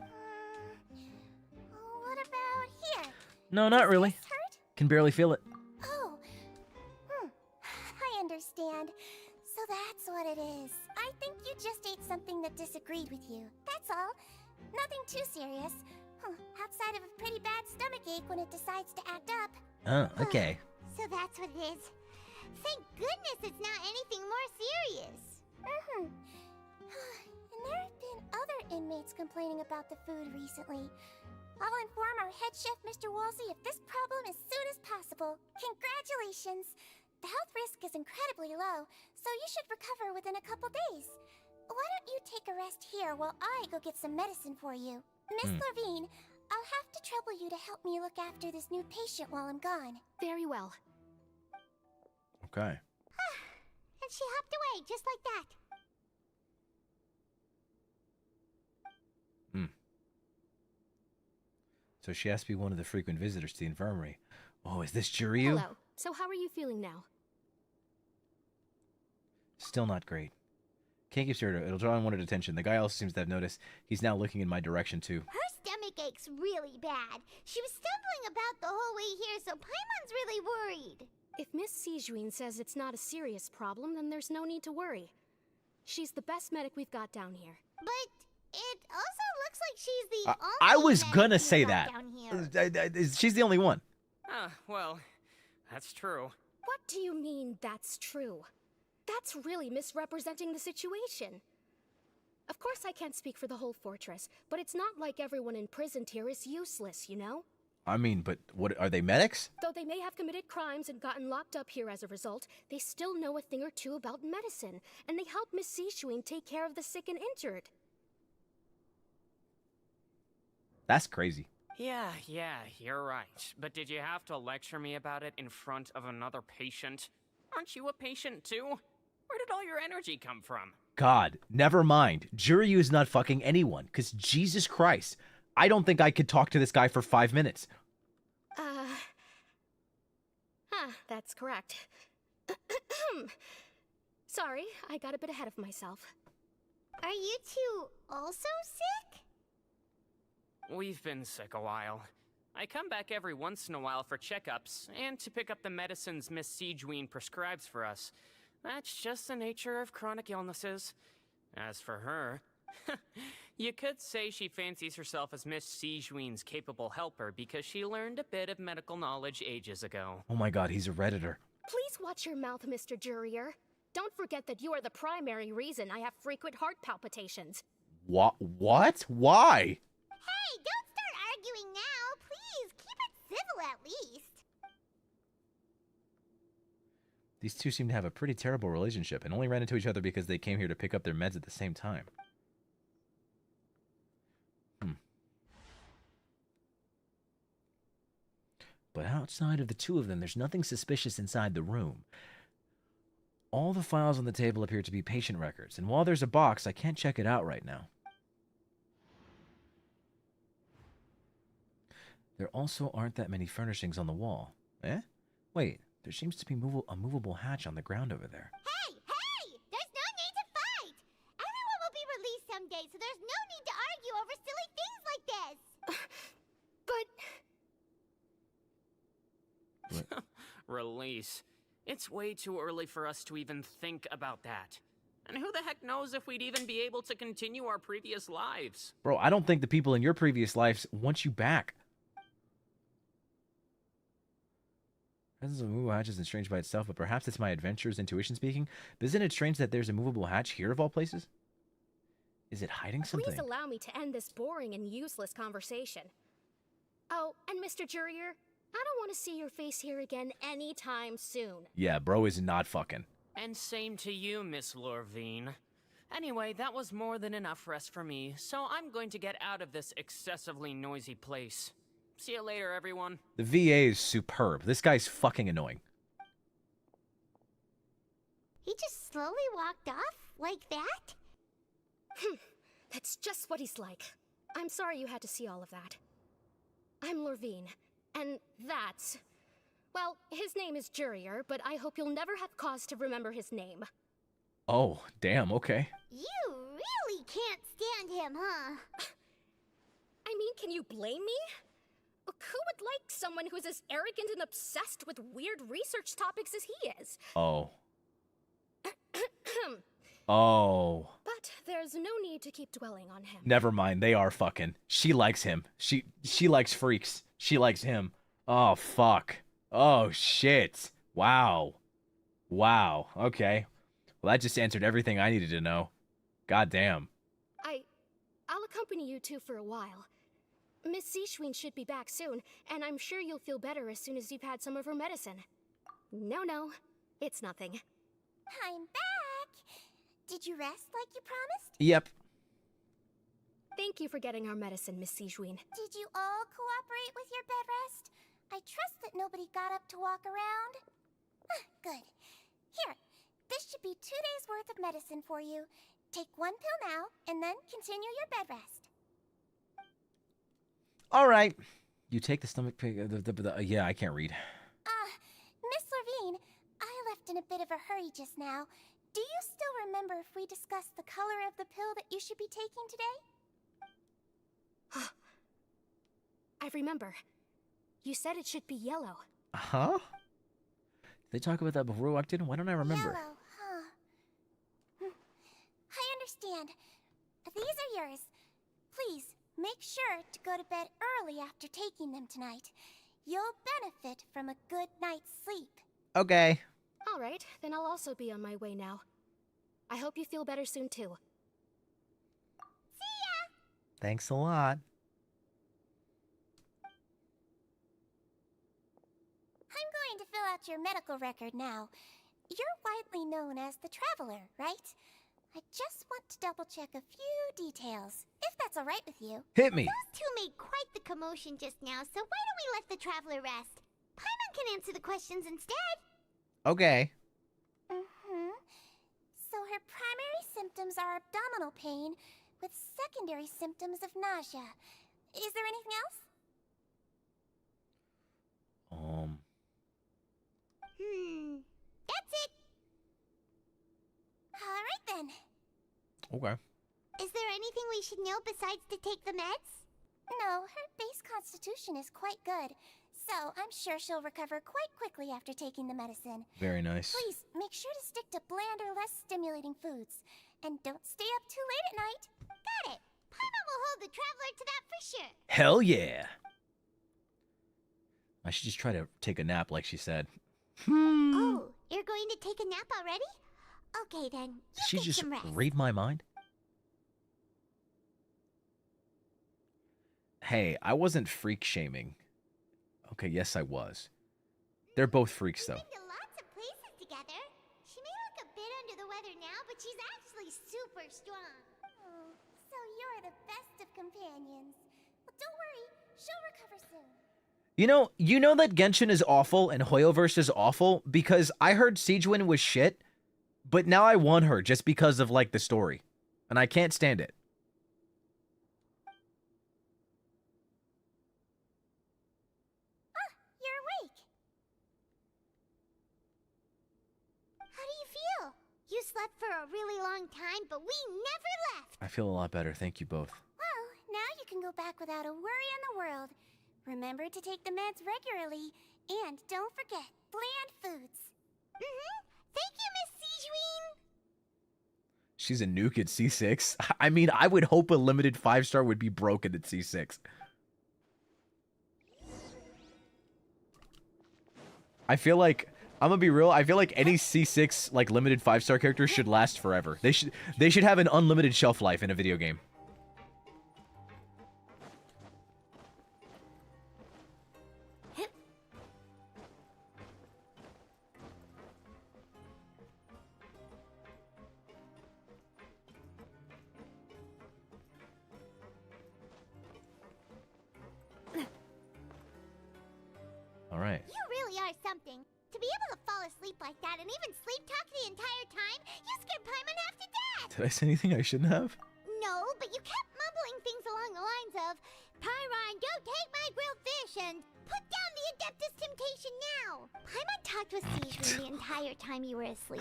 What about here? No, not really. Does this hurt? Can barely feel it. Oh. I understand. So that's what it is. I think you just ate something that disagreed with you. That's all. Nothing too serious. Outside of a pretty bad stomachache when it decides to act up. Oh, okay. So that's what it is. Thank goodness it's not anything more serious. And there have been other inmates complaining about the food recently. I'll inform our head chef, Mr. Wolsey, of this problem as soon as possible. Congratulations! The health risk is incredibly low, so you should recover within a couple days. Why don't you take a rest here while I go get some medicine for you? Miss Levine, I'll have to trouble you to help me look after this new patient while I'm gone. Very well. Okay. And she hopped away, just like that. So she has to be one of the frequent visitors to the infirmary. Oh, is this Jiryu? Hello. So how are you feeling now? Still not great. Can't keep straight. It'll draw unwanted attention. The guy also seems to have noticed. He's now looking in my direction, too. Her stomach ache's really bad. She was stumbling about the whole way here, so Paimon's really worried. If Miss Sijuin says it's not a serious problem, then there's no need to worry. She's the best medic we've got down here. But it also looks like she's the only I was medic gonna we've say got that. down here. She's the only one. Well, that's true. What do you mean, that's true? That's really misrepresenting the situation. Of course I can't speak for the whole fortress, but it's not like everyone imprisoned here is useless, you know? I mean, but what are they, medics? Though they may have committed crimes and gotten locked up here as a result, they still know a thing or two about medicine, and they help Miss Sijuin take care of the sick and injured. That's crazy. Yeah, you're right. But did you have to lecture me about it in front of another patient? Aren't you a patient too? Where did all your energy come from? God, never mind. Jiryu is not fucking anyone, because Jesus Christ, I don't think I could talk to this guy for 5 minutes. That's correct. Sorry, I got a bit ahead of myself. Are you two also sick? We've been sick a while. I come back every once in a while for checkups, and to pick up the medicines Miss Sijuin prescribes for us. That's just the nature of chronic illnesses. As for her, you could say she fancies herself as Miss Sijuin's capable helper because she learned a bit of medical knowledge ages ago. Oh my God, he's a Redditor. Please watch your mouth, Mr. Jurier. Don't forget that you are the primary reason I have frequent heart palpitations. What? Why? Hey, don't start arguing now. Please, keep it civil at least. These two seem to have a pretty terrible relationship and only ran into each other because they came here to pick up their meds at the same time. But outside of the two of them, there's nothing suspicious inside the room. All the files on the table appear to be patient records, and while there's a box, I can't check it out right now. There also aren't that many furnishings on the wall. Eh? Wait, there seems to be a movable hatch on the ground over there. Hey! There's no need to fight! Everyone will be released someday, so there's no need to argue over silly things like this! Release. It's way too early for us to even think about that. And who the heck knows if we'd even be able to continue our previous lives? Bro, I don't think the people in your previous lives want you back. Presence of a movable hatch isn't strange by itself, but perhaps it's my adventurer's intuition speaking. But isn't it strange that there's a movable hatch here of all places? Is it hiding something? Please allow me to end this boring and useless conversation. Oh, and Mr. Jurier, I don't want to see your face here again anytime soon. Yeah, bro is not fucking. And same to you, Miss Lorvine. Anyway, that was more than enough rest for me, so I'm going to get out of this excessively noisy place. See you later, everyone. The VA is superb. This guy's fucking annoying. He just slowly walked off like that? That's just what he's like. I'm sorry you had to see all of that. I'm Lorvine, and that's... Well, his name is Jurier, but I hope you'll never have cause to remember his name. Oh, damn, okay. You really can't stand him, huh? I mean, can you blame me? Who would like someone who's as arrogant and obsessed with weird research topics as he is? Oh. Oh. But there's no need to keep dwelling on him. Never mind, they are fucking. She likes him. She likes freaks. She likes him. Oh, fuck. Oh, shit. Wow. Wow. Okay. Well, that just answered everything I needed to know. God damn. I'll accompany you two for a while. Miss Seishween should be back soon, and I'm sure you'll feel better as soon as you've had some of her medicine. No, it's nothing. I'm back! Did you rest like you promised? Yep. Thank you for getting our medicine, Miss Seishween. Did you all cooperate with your bed rest? I trust that nobody got up to walk around. Good. Here, this should be 2 days' worth of medicine for you. Take 1 pill now, and then continue your bed rest. All right. You take the stomach pig. Yeah, I can't read. Miss Lorvine, I left in a bit of a hurry just now. Do you still remember if we discussed the color of the pill that you should be taking today? I remember. You said it should be yellow. Huh? Did they talk about that before we walked in? Why don't I remember? Yellow, huh? I understand. These are yours. Please, make sure to go to bed early after taking them tonight. You'll benefit from a good night's sleep. Okay. All right, then I'll also be on my way now. I hope you feel better soon, too. See ya! Thanks a lot. I'm going to fill out your medical record now. You're widely known as the Traveler, right? I just want to double-check a few details, if that's all right with you. Hit me. Those two made quite the commotion just now, so why don't we let the Traveler rest? Paimon can answer the questions instead. Okay. So her primary symptoms are abdominal pain, with secondary symptoms of nausea. Is there anything else? That's it. All right then. Okay. Is there anything we should know besides to take the meds? No, her base constitution is quite good, so I'm sure she'll recover quite quickly after taking the medicine. Very nice. Please, make sure to stick to bland or less stimulating foods. And don't stay up too late at night. Got it. Paimon will hold the Traveler to that for sure. Hell yeah. I should just try to take a nap like she said. Oh, you're going to take a nap already? Okay then, Did she get just some rest. read my mind? Hey, I wasn't freak shaming. Okay, yes I was. They're both freaks though. We've been to lots of places together. She may look a bit under the weather now, but she's actually super strong. Oh, so you're the best of companions. Well, don't worry, she'll recover soon. You know that Genshin is awful and Hoyoverse is awful because I heard Siegewin was shit, but now I want her just because of like the story, and I can't stand it. You're awake. How do you feel? You slept for a really long time, but we never left. I feel a lot better, thank you both. Well, now you can go back without a worry in the world. Remember to take the meds regularly, and don't forget bland foods. Thank you, Miss Seijween. She's a nuke at C6. I mean, I would hope a limited 5-star would be broken at C6. I feel like I'm gonna be real. I feel like any C6 like limited 5-star character should last forever. They should have an unlimited shelf life in a video game. All right. You really are something. To be able to fall asleep like that and even sleep talk the entire time, you scared Paimon half to death! Did I say anything I shouldn't have? No, but you kept mumbling things along the lines of, Pyron, don't take my grilled fish, and put down the Adeptus Temptation now! Paimon talked with Sijuin the entire time you were asleep.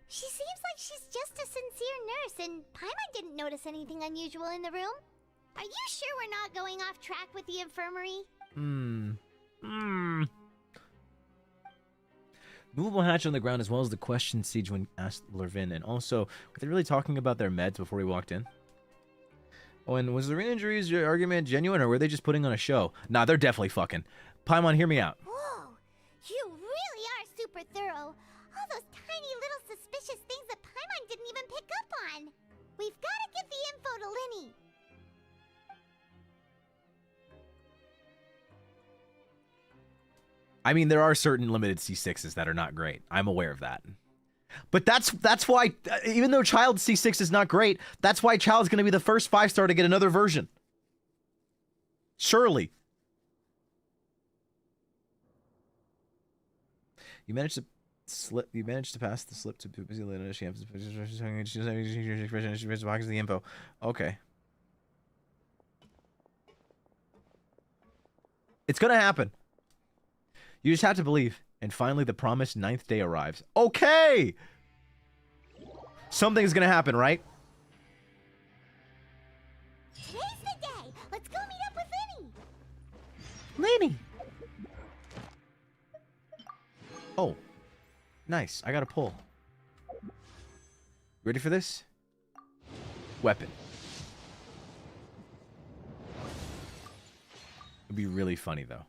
She seems like she's just a sincere nurse, and Paimon didn't notice anything unusual in the room. Are you sure we're not going off track with the infirmary? Movable hatch on the ground, as well as the question Sijuin asked Lurvin, and also, were they really talking about their meds before we walked in? Oh, and was the re-injuries argument genuine, or were they just putting on a show? Nah, they're definitely fucking. Paimon, hear me out. Whoa, you really are super thorough. All those tiny little suspicious things that Paimon didn't even pick up on. We've got to get the info to Linny. I mean, there are certain limited C6s that are not great. I'm aware of that. But that's why, even though Child C6 is not great, that's why Child's going to be the first 5-star to get another version. Surely. You managed to pass the slip to Poopy Lena. She has the info. Okay. It's going to happen. You just have to believe. And finally, the promised 9th day arrives. Okay! Something's gonna happen, right? Today's the day. Let's go meet up with Linny. Linny! Oh. Nice. I got a pull. Ready for this? Weapon. It'd be really funny, though.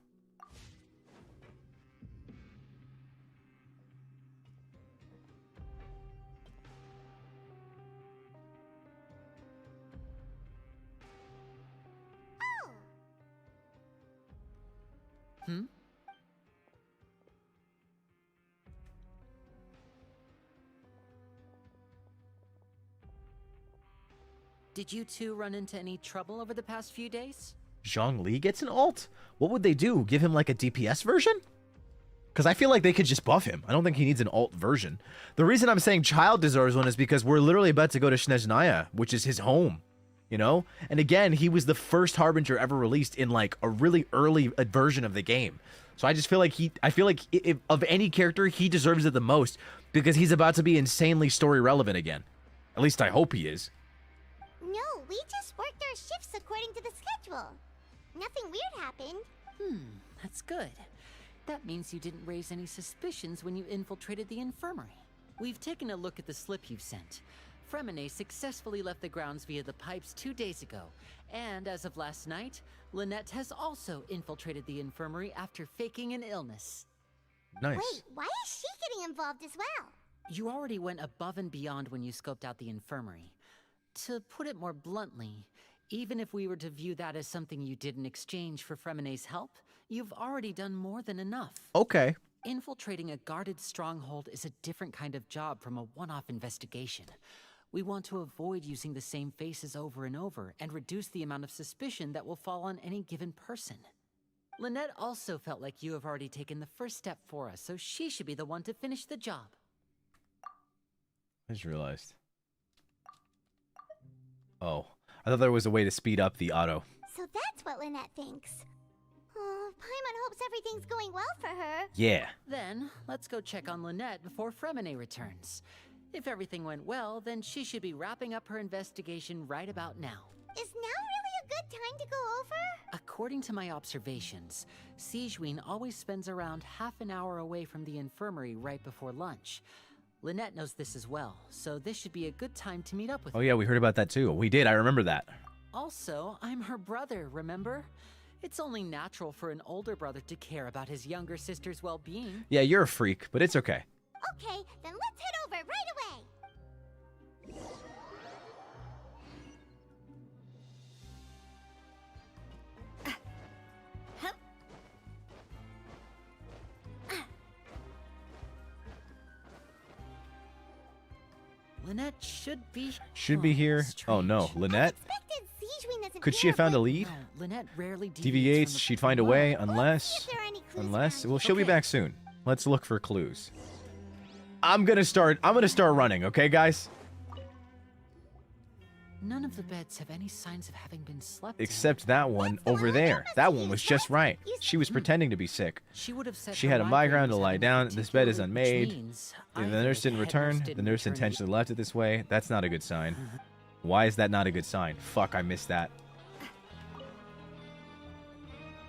Did you two run into any trouble over the past few days? Zhongli gets an ult? What would they do? Give him like a DPS version? Because I feel like they could just buff him. I don't think he needs an ult version. The reason I'm saying Child deserves one is because we're literally about to go to Snezhnaya, which is his home. You know? And again, he was the first Harbinger ever released in like a really early version of the game. So I just feel like if of any character, he deserves it the most because he's about to be insanely story relevant again. At least I hope he is. No, we just worked our shifts according to the schedule. Nothing weird happened. That's good. That means you didn't raise any suspicions when you infiltrated the infirmary. We've taken a look at the slip you've sent. Fremine successfully left the grounds via the pipes 2 days ago, and as of last night, Lynette has also infiltrated the infirmary after faking an illness. Nice. Wait, why is she getting involved as well? You already went above and beyond when you scoped out the infirmary. To put it more bluntly, even if we were to view that as something you did in exchange for Fremine's help, you've already done more than enough. Okay. Infiltrating a guarded stronghold is a different kind of job from a one-off investigation. We want to avoid using the same faces over and over and reduce the amount of suspicion that will fall on any given person. Lynette also felt like you have already taken the first step for us, so she should be the one to finish the job. I just realized. Oh, I thought there was a way to speed up the auto. So that's what Lynette thinks. Oh, Paimon hopes everything's going well for her. Yeah. Then, let's go check on Lynette before Fremine returns. If everything went well, then she should be wrapping up her investigation right about now. Is now really a good time to go over? According to my observations, Sijuin always spends around half an hour away from the infirmary right before lunch. Lynette knows this as well, so this should be a good time to meet up with her. Oh yeah, we heard about that too. We did, I remember that. Also, I'm her brother, remember? It's only natural for an older brother to care about his younger sister's well-being. Yeah, you're a freak, but it's okay. Okay, then let's head over right away. Lynette should be here. Oh no, strange. Lynette? Expected Sijuin isn't Could she here, have found a but lead? No, Lynette rarely Deviates, from the she'd find a plan. way, see unless... if there are any clues Unless... around Well, she'll be Okay. back soon. Let's look for clues. I'm gonna start running, okay, guys? None of the beds have any signs of having been slept in. Except that one over there. That one was just right. She was pretending to be sick. She would have said She her had a migraine migraine to was lie having down. This bed is particularly- which unmade. means The either nurse the didn't head return. nurse The didn't nurse return intentionally left it this way. That's not a good sign. Why is that not a good sign? Fuck, I missed that.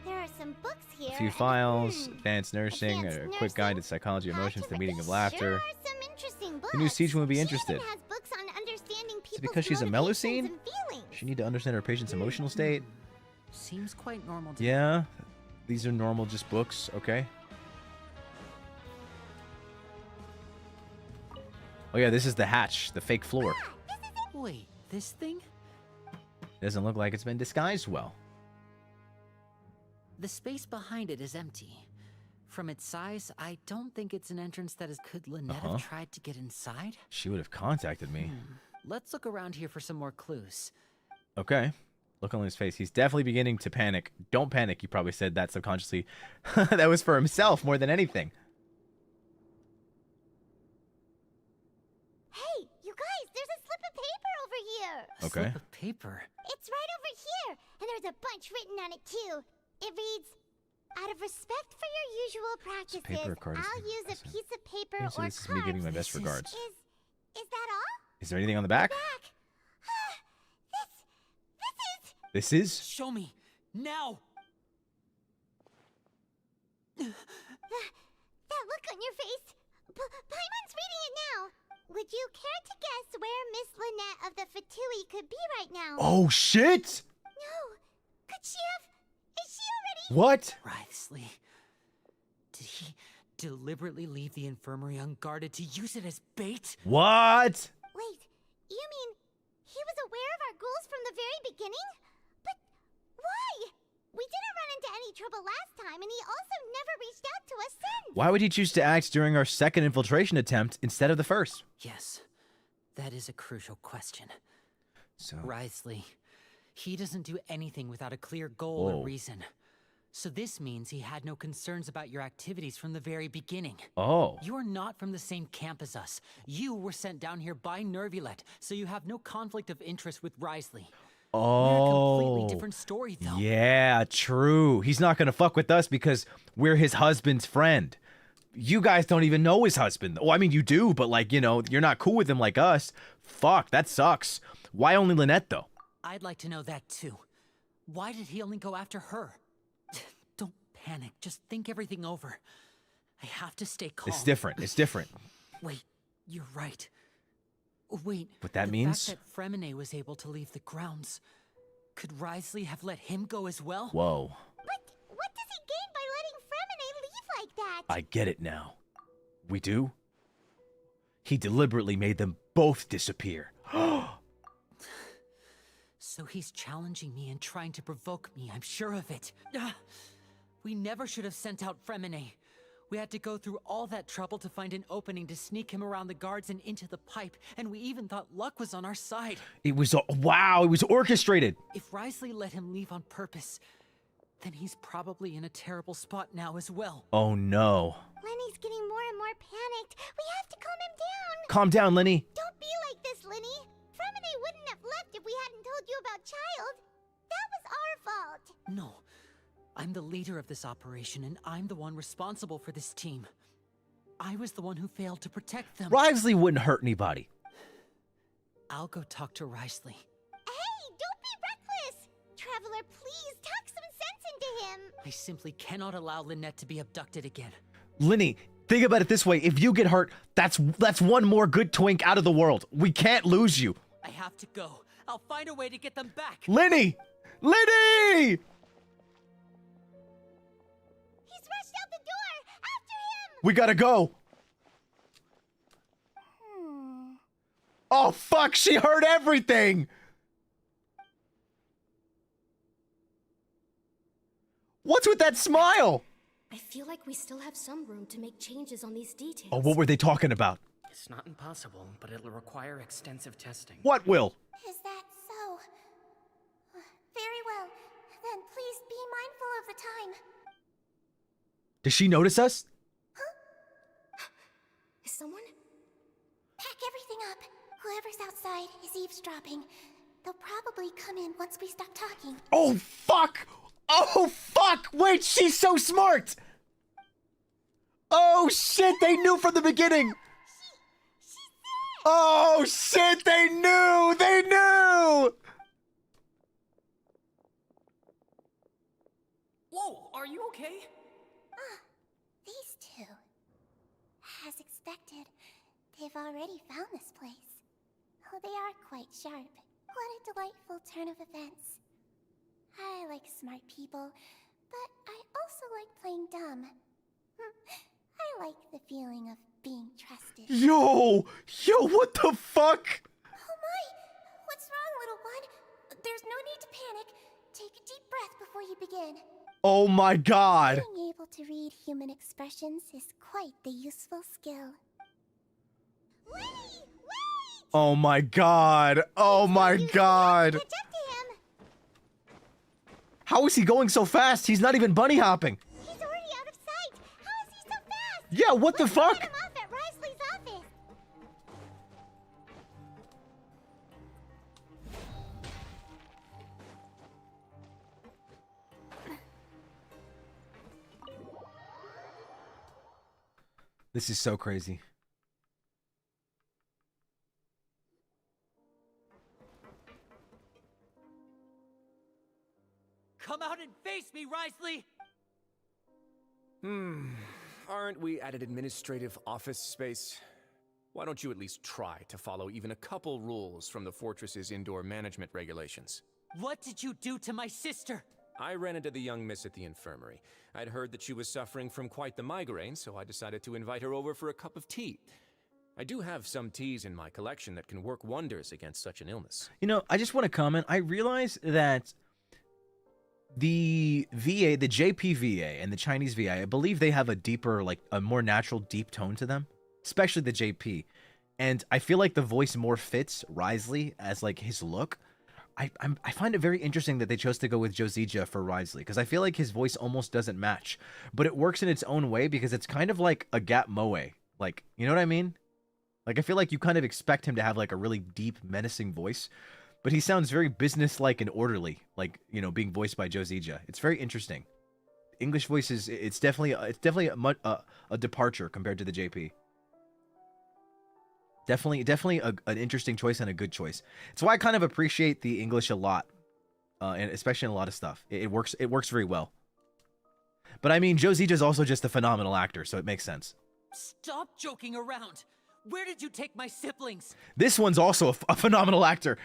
There are some books here. A few and, files, advanced nursing, Advanced a quick nursing? guide to psychology, emotions, the meaning of laughter. Sure are some interesting books. Who knew Sijuin would be She interested? even has books on understanding Is it people's because she's a motivations Melusine? and feelings. She need to understand her patient's emotional state. Seems quite normal to Yeah, these are normal, just books. Okay. Oh yeah, this is the hatch, the fake floor. Wait, this thing? Doesn't look like it's been disguised well. The space behind it is empty. From its size, I don't think it's an entrance that is... Could Lynette Uh-huh. have tried to get inside? She would have contacted me. Let's look around here for some more clues. Okay. Look on his face. He's definitely beginning to panic. Don't panic. He probably said that subconsciously. That was for himself more than anything. Hey, you guys, there's a slip of paper over here. A Okay. slip of paper. It's right over here, and there's a bunch written on it too. It reads, "Out of respect for your usual practices, paper card is I'll use that's a it. piece of paper Yeah, or so this is me giving my cards." best regards. Is that all? Is there anything on the back? Back. This is. This is? Show me! Now! That look on your face. Paimon's reading it now. Would you care to guess where Miss Lynette of the Fatui could be right now? Oh, shit! No. Could she have? Is she already? What? Writhely. Did he deliberately leave the infirmary unguarded to use it as bait? What? Wait, you mean he was aware of our goals from the very beginning? But why? We didn't run into any trouble last time, and he also never reached out to us since. Why would he choose to act during our second infiltration attempt instead of the first? Yes, that is a crucial question. So, Writhely, he doesn't do anything without a clear goal Whoa. or reason. So this means he had no concerns about your activities from the very beginning. oh. You're not from the same camp as us. You were sent down here by Nervulet, so you have no conflict of interest with Writhely. We're a completely Oh. different story, though. Yeah, true. He's not gonna fuck with us because we're his husband's friend. You guys don't even know his husband. Oh, I mean, you do, but like, you know, you're not cool with him like us. Fuck, that sucks. Why only Lynette, though? I'd like to know that, too. Why did he only go after her? Don't panic. Just think everything over. I have to stay calm. It's different. It's different. Wait, you're right. Wait, What that the means? fact that Fremine was able to leave the grounds. Could Writhely have let him go as well? Whoa. But what does he gain by letting Fremine leave like that? I get it now. We do? He deliberately made them both disappear. So he's challenging me and trying to provoke me, I'm sure of it. We never should have sent out Fremine. We had to go through all that trouble to find an opening to sneak him around the guards and into the pipe, and we even thought luck was on our side. It was, wow, it was orchestrated. If Writhely let him leave on purpose, then he's probably in a terrible spot now as well. Oh no. Lenny's getting more and more panicked. We have to calm him down. Calm down, Lenny. Don't be like this, Lenny. Fremine wouldn't have left if we hadn't told you about Child. That was our fault. No. I'm the leader of this operation, and I'm the one responsible for this team. I was the one who failed to protect them. Writhely wouldn't hurt anybody. I'll go talk to Writhely. Hey, don't be reckless. Traveler, please talk some sense into him. I simply cannot allow Lynette to be abducted again. Lenny, think about it this way. If you get hurt, that's one more good twink out of the world. We can't lose you. I have to go. I'll find a way to get them back. Lenny! Lenny! We gotta go. Oh, fuck, she heard everything. What's with that smile? I feel like we still have some room to make changes on these details. Oh, what were they talking about? It's not impossible, but it'll require extensive testing. What will? Is that so? Very well. Then please be mindful of the time. Does she notice us? Is someone? Pack everything up. Whoever's outside is eavesdropping. They'll probably come in once we stop talking. Oh, fuck! Oh, fuck! Wait, she's so smart! Oh, shit, they knew from the beginning! Oh, shit, they knew! They knew! Whoa, are you okay? These two. As expected, they've already found this place. Oh, they are quite sharp. What a delightful turn of events. I like smart people, but I also like playing dumb. I like the feeling of being trusted. Yo, what the fuck? Oh my! What's wrong, little one? There's no need to panic. Take a deep breath before you begin. Oh my god. Being able to read human expressions is quite the useful skill. Wait! Oh my god. Oh my god. Catch up to him! How is he going so fast? He's not even bunny hopping. He's already out of sight! How is he so fast? Yeah, what the fuck? Let him off at Risley's office! This is so crazy. Come out and face me, Risley! Aren't we at an administrative office space? Why don't you at least try to follow even a couple rules from the fortress's indoor management regulations? What did you do to my sister? I ran into the young miss at the infirmary. I'd heard that she was suffering from quite the migraine, so I decided to invite her over for a cup of tea. I do have some teas in my collection that can work wonders against such an illness. You know, I just want to comment. I realize that the VA, the JP VA and the Chinese VA, I believe they have a deeper, like a more natural deep tone to them, especially the JP. And I feel like the voice more fits Risley as like his look. I find it very interesting that they chose to go with Josija for Risley, because I feel like his voice almost doesn't match, but it works in its own way because it's kind of like a Gap Moe. Like, you know what I mean? Like, I feel like you kind of expect him to have like a really deep, menacing voice, but he sounds very businesslike and orderly, like, you know, being voiced by Josija. It's very interesting. English voices, it's definitely a departure compared to the JP. Definitely an interesting choice and a good choice. It's why I kind of appreciate the English a lot, and especially in a lot of stuff. It works very well. But I mean, Josija's also just a phenomenal actor, so it makes sense. Stop joking around. Where did you take my siblings? This one's also a phenomenal actor.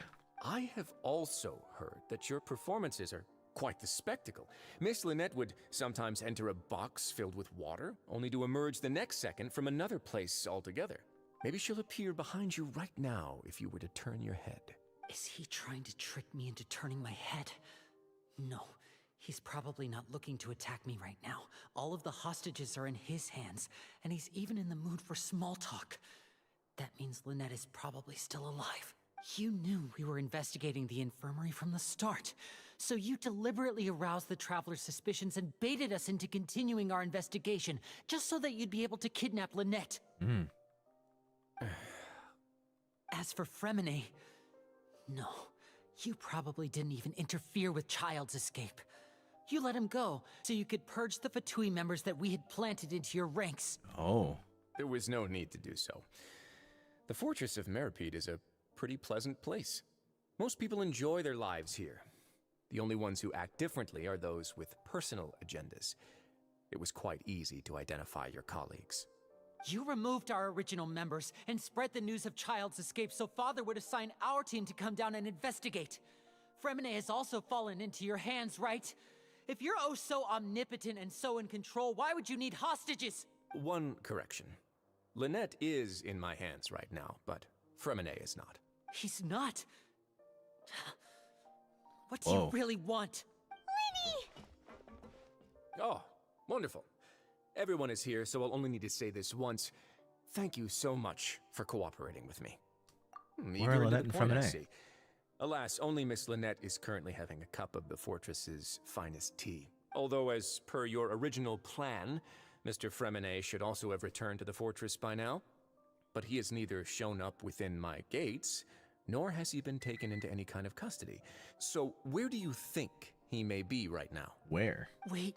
I have also heard that your performances are quite the spectacle. Miss Lynette would sometimes enter a box filled with water, only to emerge the next second from another place altogether. Maybe she'll appear behind you right now if you were to turn your head. Is he trying to trick me into turning my head? No, he's probably not looking to attack me right now. All of the hostages are in his hands, and he's even in the mood for small talk. That means Lynette is probably still alive. You knew we were investigating the infirmary from the start, so you deliberately aroused the Traveler's suspicions and baited us into continuing our investigation, just so that you'd be able to kidnap Lynette. As for Fremine, no, you probably didn't even interfere with Child's escape. You let him go so you could purge the Fatui members that we had planted into your ranks. Oh. There was no need to do so. The Fortress of Meripede is a pretty pleasant place. Most people enjoy their lives here. The only ones who act differently are those with personal agendas. It was quite easy to identify your colleagues. You removed our original members and spread the news of Child's escape so Father would assign our team to come down and investigate. Fremine has also fallen into your hands, right? If you're oh so omnipotent and so in control, why would you need hostages? One correction. Lynette is in my hands right now, but Fremine is not. He's not. What do Whoa. you really want? Oh, wonderful. Everyone is here, so I'll only need to say this once. Thank you so much for cooperating with me. Where are Lynette and Fremine? See. Alas, only Miss Lynette is currently having a cup of the fortress's finest tea. Although, as per your original plan, Mr. Fremine should also have returned to the fortress by now. But he has neither shown up within my gates, nor has he been taken into any kind of custody. So where do you think he may be right now? Where? Wait,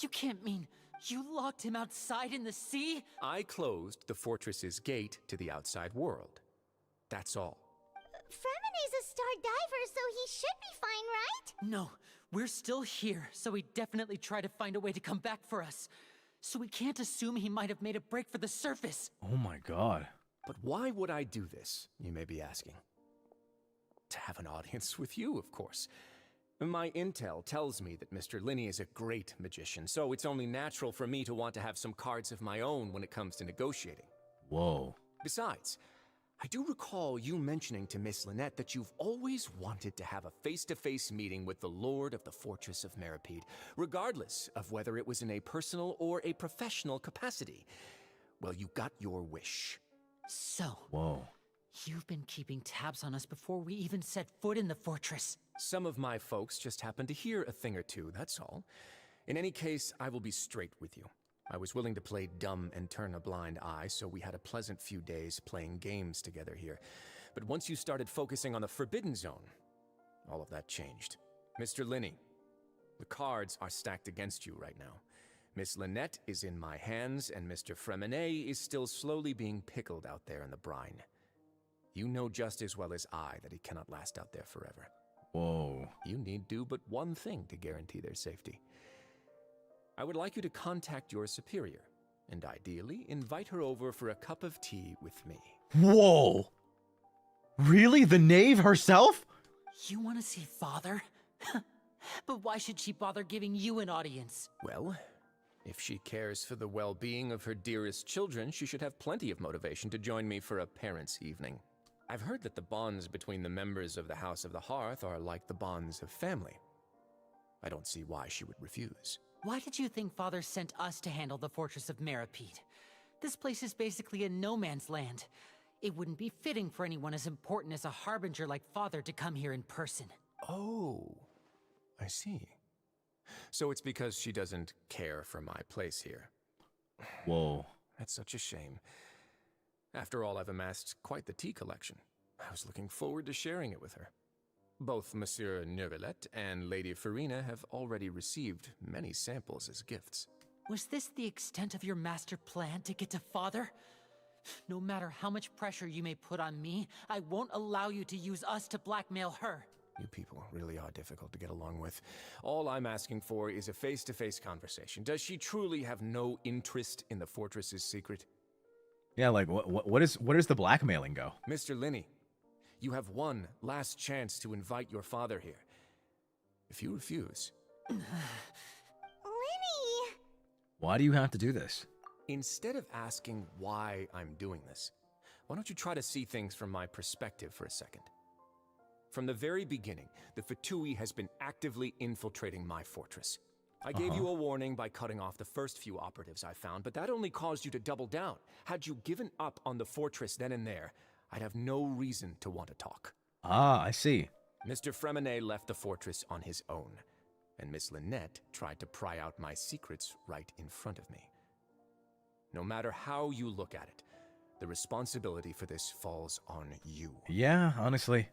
you can't mean you locked him outside in the sea? I closed the fortress's gate to the outside world. That's all. Fremine's a star diver, so he should be fine, right? No, we're still here, so he definitely tried to find a way to come back for us. So we can't assume he might have made a break for the surface. Oh my god. But why would I do this, you may be asking? To have an audience with you, of course. My intel tells me that Mr. Linney is a great magician, so it's only natural for me to want to have some cards of my own when it comes to negotiating. Whoa. Besides, I do recall you mentioning to Miss Lynette that you've always wanted to have a face-to-face meeting with the Lord of the Fortress of Meripede, regardless of whether it was in a personal or a professional capacity. Well, you got your wish. So, Whoa. you've been keeping tabs on us before we even set foot in the fortress. Some of my folks just happened to hear a thing or two, that's all. In any case, I will be straight with you. I was willing to play dumb and turn a blind eye, so we had a pleasant few days playing games together here. But once you started focusing on the Forbidden Zone, all of that changed. Mr. Linney, the cards are stacked against you right now. Miss Lynette is in my hands, and Mr. Fremine is still slowly being pickled out there in the brine. You know just as well as I that he cannot last out there forever. Whoa. You need do but one thing to guarantee their safety. I would like you to contact your superior, and ideally invite her over for a cup of tea with me. Whoa. Really? The knave herself? You want to see Father? But why should she bother giving you an audience? Well, if she cares for the well-being of her dearest children, she should have plenty of motivation to join me for a parents' evening. I've heard that the bonds between the members of the House of the Hearth are like the bonds of family. I don't see why she would refuse. Why did you think Father sent us to handle the Fortress of Meripede? This place is basically a no-man's land. It wouldn't be fitting for anyone as important as a harbinger like Father to come here in person. Oh, I see. So it's because she doesn't care for my place here. Whoa. That's such a shame. After all, I've amassed quite the tea collection. I was looking forward to sharing it with her. Both Monsieur Neuvillette and Lady Farina have already received many samples as gifts. Was this the extent of your master plan to get to Father? No matter how much pressure you may put on me, I won't allow you to use us to blackmail her. You people really are difficult to get along with. All I'm asking for is a face-to-face conversation. Does she truly have no interest in the fortress's secret? Yeah, like, where does the blackmailing go? Mr. Linney, you have one last chance to invite your father here. If you refuse... Linney! Why do you have to do this? Instead of asking why I'm doing this, why don't you try to see things from my perspective for a second? From the very beginning, the Fatui has been actively infiltrating my fortress. I gave you a warning by cutting off the first few operatives I found, but that only caused you to double down. Had you given up on the fortress then and there, I'd have no reason to want to talk. Ah, I see. Mr. Fremine left the fortress on his own, and Miss Lynette tried to pry out my secrets right in front of me. No matter how you look at it, the responsibility for this falls on you. Yeah, honestly.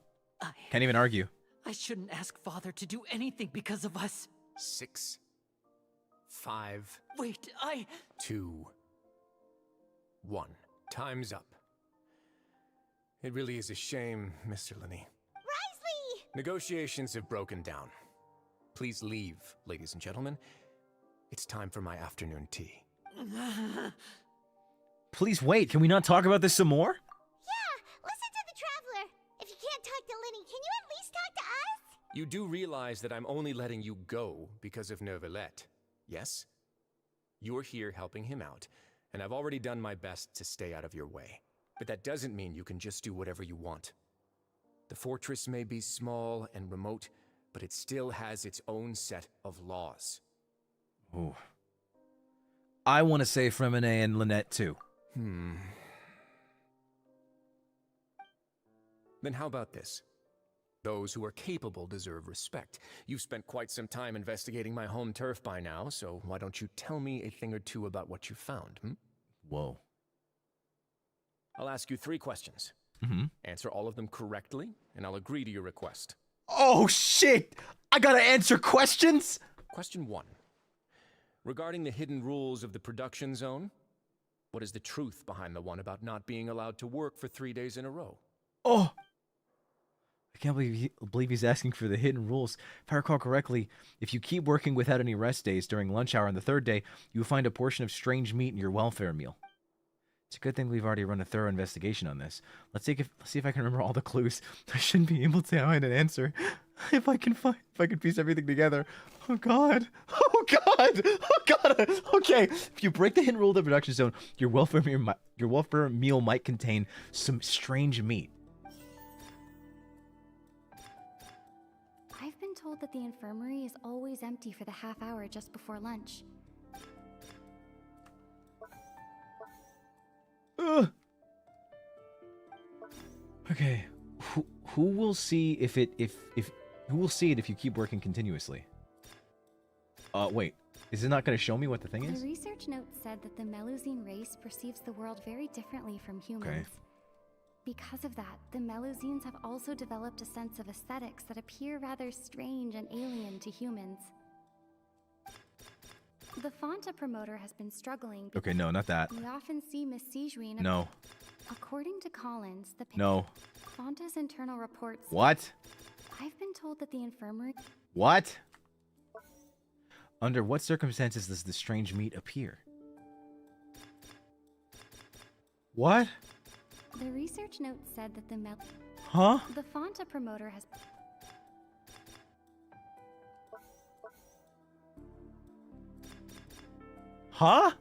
Can't even argue. I shouldn't ask Father to do anything because of us. 6, 5... Wait, 2, 1. Time's up. It really is a shame, Mr. Linney. Risley! Negotiations have broken down. Please leave, ladies and gentlemen. It's time for my afternoon tea. Please wait, can we not talk about this some more? Yeah, listen to the Traveler. If you can't talk to Linney, can you at least talk to us? You do realize that I'm only letting you go because of Neuvillette, yes? You're here helping him out, and I've already done my best to stay out of your way. But that doesn't mean you can just do whatever you want. The fortress may be small and remote, but it still has its own set of laws. Ooh. I want to say Fremine and Lynette too. Then how about this? Those who are capable deserve respect. You've spent quite some time investigating my home turf by now, so why don't you tell me a thing or two about what you found, Whoa. I'll ask you 3 questions. Answer all of them correctly, and I'll agree to your request. Oh, shit! I gotta answer questions? Question 1. Regarding the hidden rules of the production zone, what is the truth behind the one about not being allowed to work for 3 days in a row? Oh! I can't believe he's asking for the hidden rules. If I recall correctly, if you keep working without any rest days during lunch hour on the 3rd day, you will find a portion of strange meat in your welfare meal. It's a good thing we've already run a thorough investigation on this. Let's see if I can remember all the clues. I shouldn't be able to find an answer. If I can piece everything together. Oh god. Oh god. Oh god. Okay. If you break the hidden rule of the production zone, your welfare meal might contain some strange meat. I've been told that the infirmary is always empty for the half hour just before lunch. Okay. Who will see if who will see it if you keep working continuously? Wait. Is it not going to show me what the thing is? The research note said that the Melusine race perceives the world very differently from humans. Okay. Because of that, the Melusines have also developed a sense of aesthetics that appear rather strange and alien to humans. The Fanta promoter has been struggling. Okay, no, not that. We often see Miss Sijuin. No. According to Collins, the No. Fanta's internal reports. What? I've been told that the infirmary. What? Under what circumstances does the strange meat appear? What? The research note said that the Huh? The Fanta promoter has. Huh?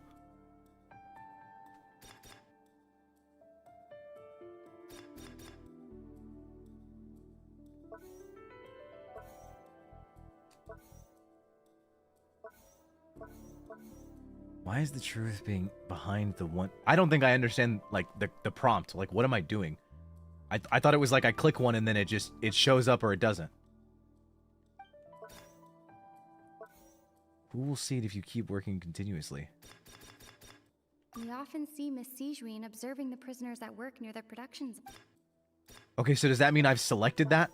Why is the truth being behind the one? I don't think I understand, like, the prompt. Like, what am I doing? I thought it was like I click one and then it shows up or it doesn't. Who will see it if you keep working continuously? We often see Miss Sijuin observing the prisoners at work near their productions. Okay, so does that mean I've selected that?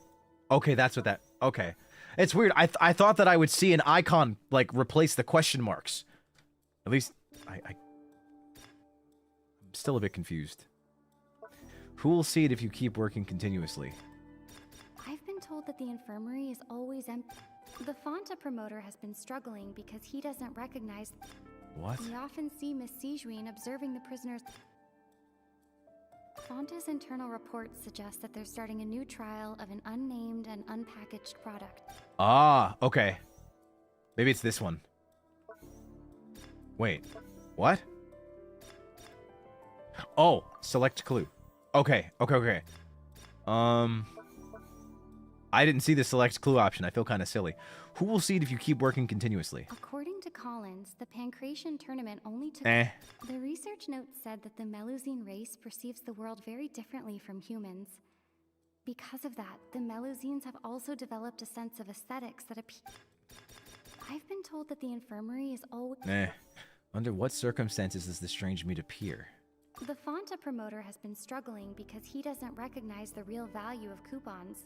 Okay, that's what that... Okay. It's weird. I thought that I would see an icon, like, replace the question marks. At least, I'm still a bit confused. Who will see it if you keep working continuously? I've been told that the infirmary is always empty. The Fanta promoter has been struggling because he doesn't recognize... What? We often see Miss Sijuin observing the prisoners... Fanta's internal reports suggest that they're starting a new trial of an unnamed and unpackaged product. Ah, okay. Maybe it's this one. Wait, what? Oh, select clue. Okay. I didn't see the select clue option. I feel kind of silly. Who will see it if you keep working continuously? According to Collins, the Pancration tournament only took... Eh. The research note said that the Melusine race perceives the world very differently from humans. Because of that, the Melusines have also developed a sense of aesthetics that appear... I've been told that the infirmary is always... Under what circumstances does the strange meat appear? The Fanta promoter has been struggling because he doesn't recognize the real value of coupons.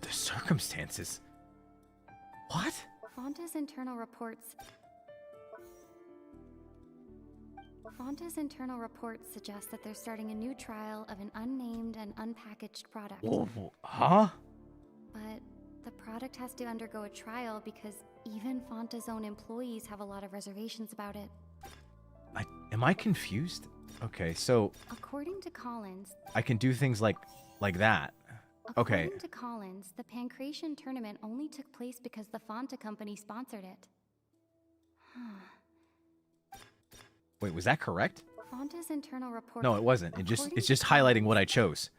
The circumstances? What? Fanta's internal reports suggest that they're starting a new trial of an unnamed and unpackaged product. Whoa, huh? But the product has to undergo a trial because even Fanta's own employees have a lot of reservations about it. Am I confused? Okay, so... According to Collins... I can do things like that. Okay. According to Collins, the Pancration tournament only took place because the Fanta company sponsored it. Wait, was that correct? Fanta's internal report. No, it wasn't. It's just highlighting what I chose.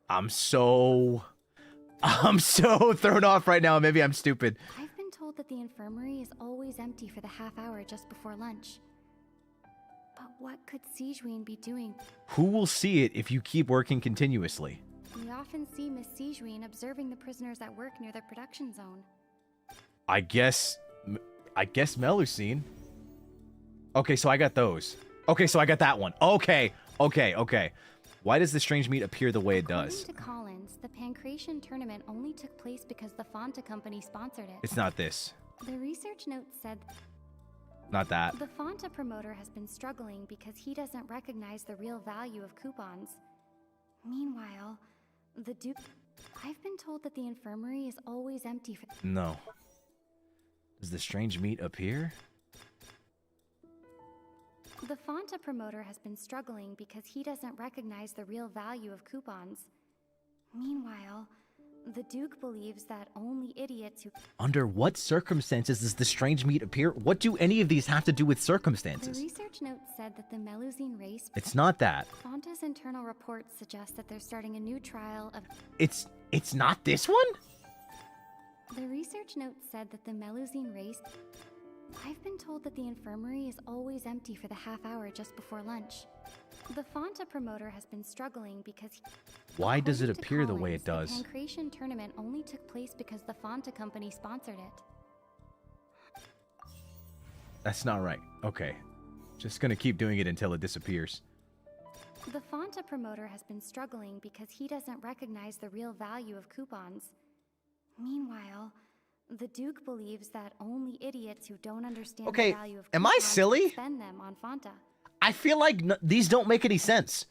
I'm so thrown off right now. Maybe I'm stupid. I've been told that the infirmary is always empty for the half hour just before lunch. But what could Sijween be doing? Who will see it if you keep working continuously? We often see Miss Sijween observing the prisoners at work near the production zone. I guess Melusine. Okay, so I got those. Okay, so I got that one. Okay. Why does the strange meat appear the way it does? According to Collins, the Pancration tournament only took place because the Fanta company sponsored it. It's not this. The research note said Not that. the Fanta promoter has been struggling because he doesn't recognize the real value of coupons. Meanwhile, the Duke... I've been told that the infirmary is always empty for... No. Does the strange meat appear? The Fanta promoter has been struggling because he doesn't recognize the real value of coupons. Meanwhile, the Duke believes that only idiots who... Under what circumstances does the strange meat appear? What do any of these have to do with The circumstances? research note said that the Melusine race... It's not that. Fanta's internal reports suggest that they're starting a new trial of... It's not this one? The research note said that the Melusine race... I've been told that the infirmary is always empty for the half hour just before lunch. The Fanta promoter has been struggling because... Why does it According to appear the way it Collins, does? The Pancration tournament only took place because the Fanta company sponsored it. That's not right. Okay. Just gonna keep doing it until it disappears. The Fanta promoter has been struggling because he doesn't recognize the real value of coupons. Meanwhile, the Duke believes that only idiots who don't understand Okay, the value of am I coupons silly? spend them on Fanta. I feel like these don't make any sense.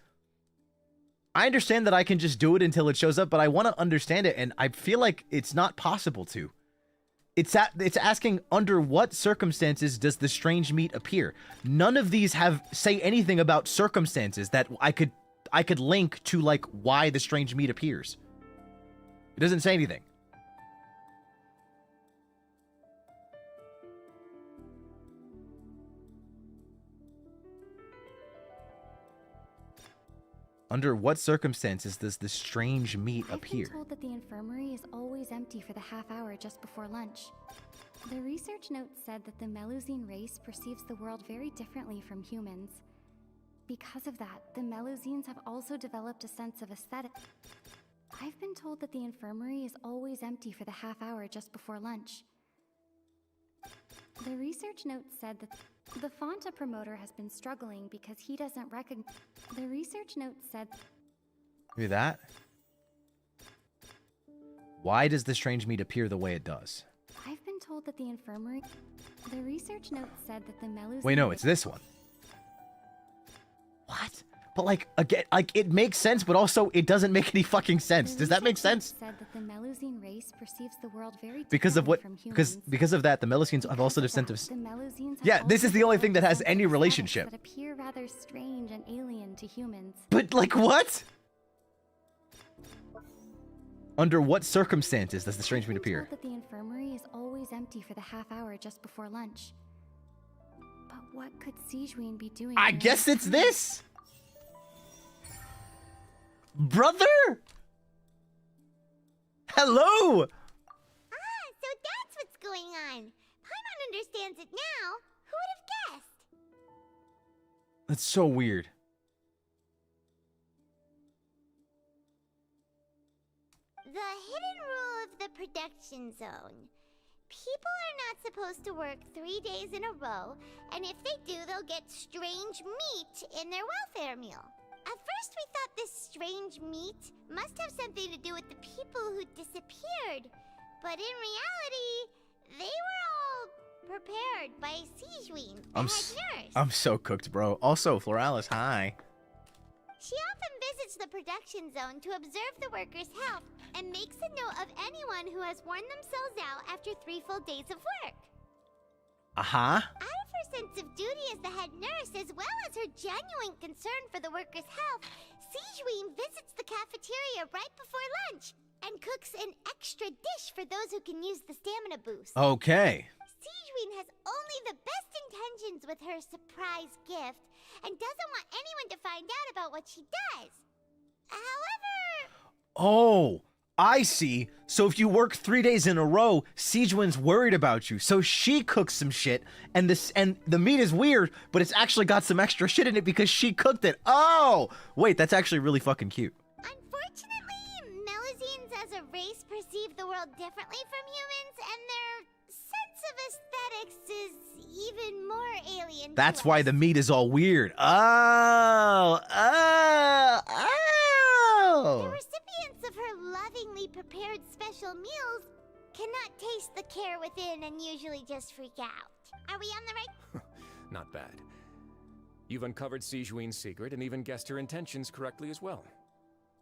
I understand that I can just do it until it shows up, but I want to understand it, and I feel like it's not possible to. It's asking under what circumstances does the strange meat appear. None of these say anything about circumstances that I could link to like why the strange meat appears. It doesn't say anything. Under what circumstances does the strange meat appear? I've been told that the infirmary is always empty for the half hour just before lunch. The research note said that the Melusine race perceives the world very differently from humans. Because of that, the Melusines have also developed a sense of aesthetic. I've been told that the infirmary is always empty for the half hour just before lunch. The research note said that the Fanta promoter has been struggling because he doesn't recognize... The research note said... Maybe that? Why does the strange meat appear the way it does? I've been told that the infirmary... The research note said that the Melusine... Wait, no, it's this one. What? But like, again, like it makes sense, but also it doesn't make any fucking sense. Does that make sense? Said that the Melusine race perceives the world very Because of what? differently from humans. Because of that, the Melusines have also Because of descent that, of... the Melusines have Yeah, this also is the only thing that has developed any aesthetics relationship. that appear rather strange and alien to humans. But like what? Under what circumstances does the strange meat appear? Told that the infirmary is always empty for the half hour just before lunch. But what could Sijween be doing? I during guess that it's time? this. Brother? Hello? Ah, so that's what's going on. Paimon understands it now. Who would have guessed? That's so weird. The hidden rule of the production zone. People are not supposed to work 3 days in a row, and if they do, they'll get strange meat in their welfare meal. At first, we thought this strange meat must have something to do with the people who disappeared. But in reality, they were all prepared by Sijween, the head nurse. I'm so cooked, bro. Also, Floralis, hi. She often visits the production zone to observe the workers' health and makes a note of anyone who has worn themselves out after 3 full days of work. Uh-huh. Out of her sense of duty as the head nurse, as well as her genuine concern for the workers' health, Sijween visits the cafeteria right before lunch and cooks an extra dish for those who can use the stamina boost. Okay. Sigewin has only the best intentions with her surprise gift and doesn't want anyone to find out about what she does. However... Oh, I see. So if you work 3 days in a row, Sigewin's worried about you. So she cooks some shit, and the meat is weird, but it's actually got some extra shit in it because she cooked it. Oh! Wait, that's actually really fucking cute. Unfortunately, Melusines as a race perceive the world differently from humans, and their sense of aesthetics is even more alien. That's why the meat is all weird. Oh! Oh! Oh! The recipients of her lovingly prepared special meals cannot taste the care within and usually just freak out. Are we on the right? Not bad. You've uncovered Sigewin's secret and even guessed her intentions correctly as well.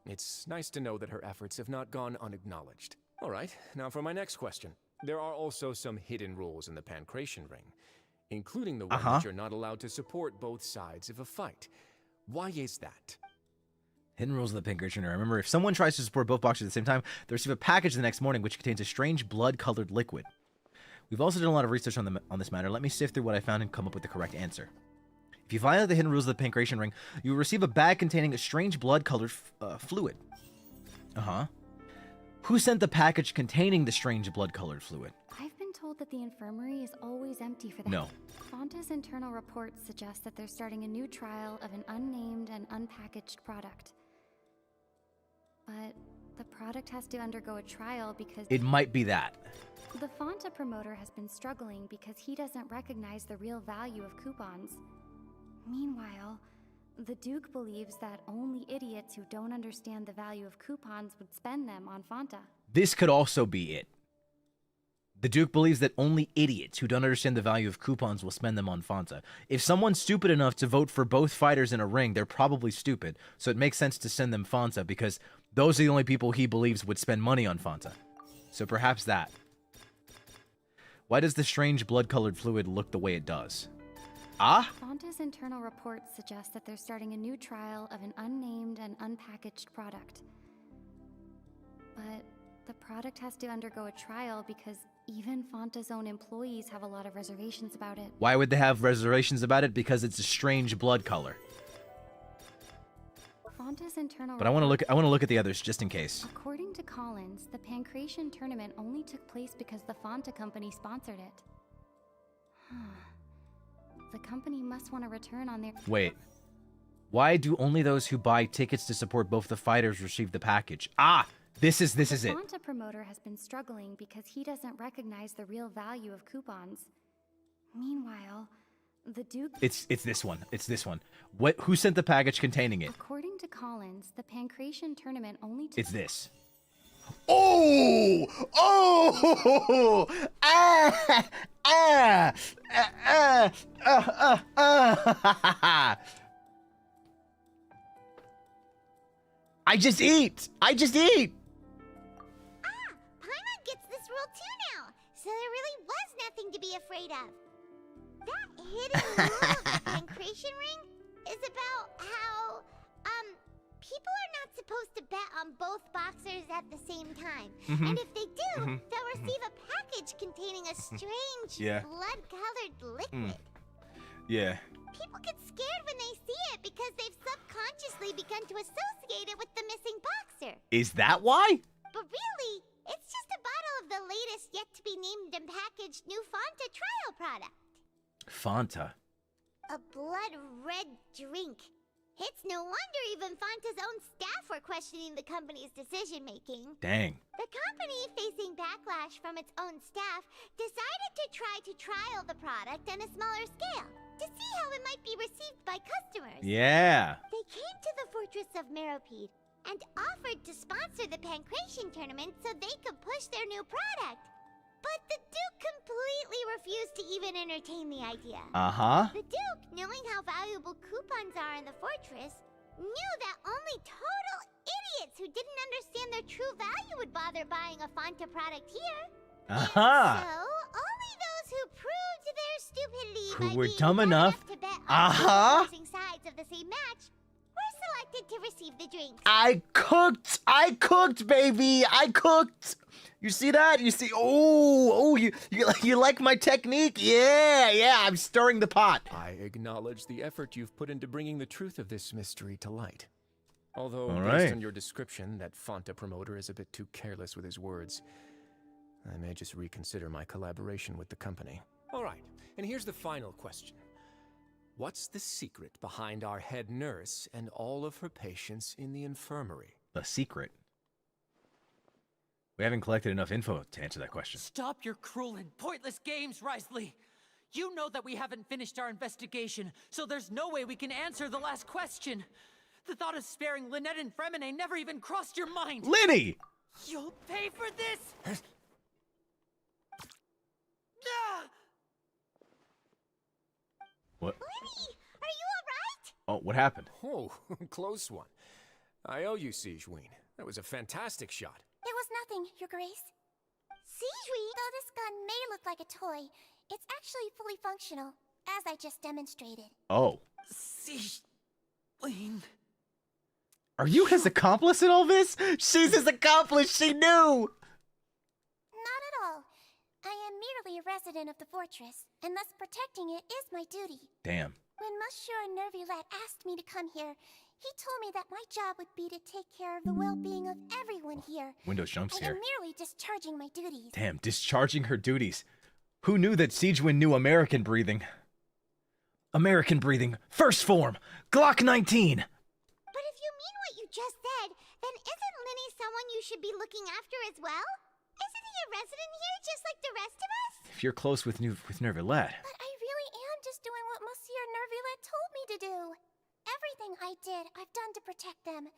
It's nice to know that her efforts have not gone unacknowledged. All right, now for my next question. There are also some hidden rules in the Pancration Ring, including the one that you're not allowed to support both sides of a fight. Why is that? Hidden rules of the Pancration Ring. Remember, if someone tries to support both boxers at the same time, they receive a package the next morning which contains a strange blood-colored liquid. We've also done a lot of research on this matter. Let me sift through what I found and come up with the correct answer. If you violate the hidden rules of the Pancration Ring, you will receive a bag containing a strange blood-colored fluid. Who sent the package containing the strange blood-colored fluid? I've been told that the infirmary is always empty for that. No. Fanta's internal reports suggest that they're starting a new trial of an unnamed and unpackaged product. But the product has to undergo a trial because... It might be that. The Fanta promoter has been struggling because he doesn't recognize the real value of coupons. Meanwhile, the Duke believes that only idiots who don't understand the value of coupons would spend them on Fanta. This could also be it. The Duke believes that only idiots who don't understand the value of coupons will spend them on Fanta. If someone's stupid enough to vote for both fighters in a ring, they're probably stupid. So it makes sense to send them Fanta because those are the only people he believes would spend money on Fanta. So perhaps that. Why does the strange blood-colored fluid look the way it does? Fanta's internal reports suggest that they're starting a new trial of an unnamed and unpackaged product. But the product has to undergo a trial because even Fanta's own employees have a lot of reservations about it. Why would they have reservations about it? Because it's a strange blood color. Fanta's internal But I want to look at the others just in case. According to Collins, the Pancration tournament only took place because the Fanta company sponsored it. The company must want a return on their... Wait. Why do only those who buy tickets to support both the fighters receive the package? This is it. The Fanta promoter has been struggling because he doesn't recognize the real value of coupons. Meanwhile, the Duke... It's this one. It's this one. Who sent the package containing it? According to Collins, the Pancration tournament only took... It's this. Oh! Oh! I just eat! Paimon gets this rule too now, so there really was nothing to be afraid of. That hidden rule of the Pancration Ring is about how, people are not supposed to bet on both boxers at the same time. And if they do, they'll receive a package containing a strange blood-colored liquid. Yeah. People get scared when they see it because they've subconsciously begun to associate it with the missing boxer. Is that why? But really, it's just a bottle of the latest yet-to-be-named and packaged new Fanta trial product. Fanta. A blood-red drink. It's no wonder even Fanta's own staff were questioning the company's decision-making. Dang. The company, facing backlash from its own staff, decided to try to trial the product on a smaller scale to see how it might be received by customers. Yeah. They came to the Fortress of Meropide and offered to sponsor the Pancration tournament so they could push their new product. But the Duke completely refused to even entertain the idea. The Duke, knowing how valuable coupons are in the fortress, knew that only total idiots who didn't understand their true value would bother buying a Fanta product here. And so, only those who proved their stupidity Who by were being dumb enough to bet on opposing sides of the same match were selected expected to receive the drinks. I cooked, baby. I cooked. You see that? You see? Oh, you like my technique? Yeah. I'm stirring the pot. I acknowledge the effort you've put into bringing the truth of this mystery to light. Although, All based right. on your description, that Fanta promoter is a bit too careless with his words. I may just reconsider my collaboration with the company. All right, and here's the final question. What's the secret behind our head nurse and all of her patients in the infirmary? The secret. We haven't collected enough info to answer that question. Stop your cruel and pointless games, Risley! You know that we haven't finished our investigation, so there's no way we can answer the last question. The thought of sparing Lynette and Fremine never even crossed your mind. Lenny! You'll pay for this! What? Lenny, are you alright? Oh, what happened? Oh, close one. I owe you, Sigeween. That was a fantastic shot. It was nothing, Your Grace. Sigeween? Though this gun may look like a toy, it's actually fully functional, as I just demonstrated. Oh. Sigeween. Are you his accomplice in all this? She's his accomplice. She knew. Not at all. I am merely a resident of the fortress, and thus protecting it is my duty. Damn. When Monsieur Nervulet asked me to come here, he told me that my job would be to take care of the well-being of everyone here. Windows jump I scare. am merely discharging my duties. Damn, discharging her duties. Who knew that Sigewin knew American breathing? American breathing. First form. Glock 19. But if you mean what you just said, then isn't Linny someone you should be looking after as well? Isn't he a resident here just like the rest of us? If you're close with Nervulet. But I really am just doing what Monsieur Nervulet told me to do. Everything I did, I've done to protect them.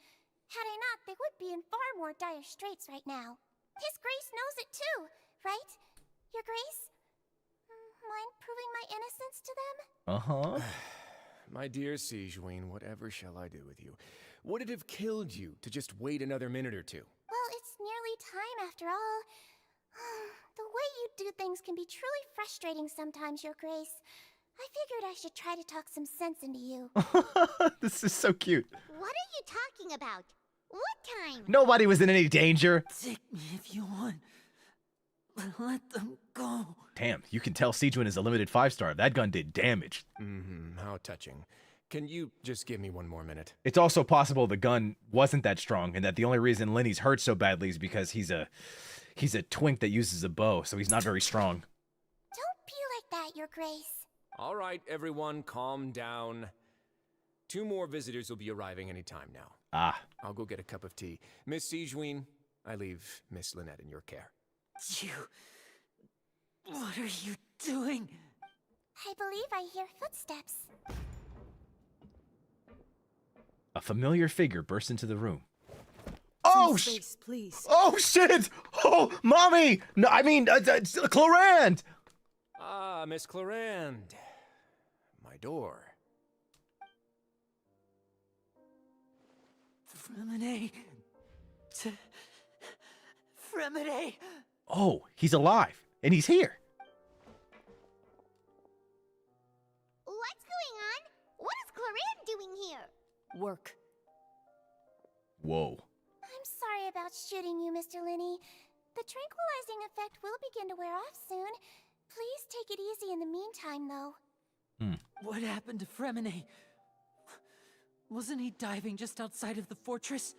Had I not, they would be in far more dire straits right now. His Grace knows it too, right? Your Grace? Mind proving my innocence to them? Uh-huh. My dear Sigeween, whatever shall I do with you? Would it have killed you to just wait another minute or two? Well, it's nearly time after all. The way you do things can be truly frustrating sometimes, Your Grace. I figured I should try to talk some sense into you. This is so cute. What are you talking about? What time? Nobody was in any danger. Take me if you want. Let them go. Damn, you can tell Sigewin is a limited 5-star. That gun did damage. How touching. Can you just give me one more minute? It's also possible the gun wasn't that strong, and that the only reason Lenny's hurt so badly is because he's a twink that uses a bow, so he's not very strong. Don't be like that, Your Grace. All right, everyone, calm down. 2 more visitors will be arriving any time now. Ah. I'll go get a cup of tea. Miss Sigeween, I leave Miss Lynette in your care. What are you doing? I believe I hear footsteps. A familiar figure bursts into the room. Oh, space, please. Oh, shit! Oh, mommy! No, I mean, Clorand! Ah, Miss Clorand. My door. Fremine. Fremine. Oh, he's alive, and he's here. What's going on? What is Clorand doing here? Work. Whoa. I'm sorry about shooting you, Mr. Linny. The tranquilizing effect will begin to wear off soon. Please take it easy in the meantime, though. What happened to Fremine? Wasn't he diving just outside of the fortress?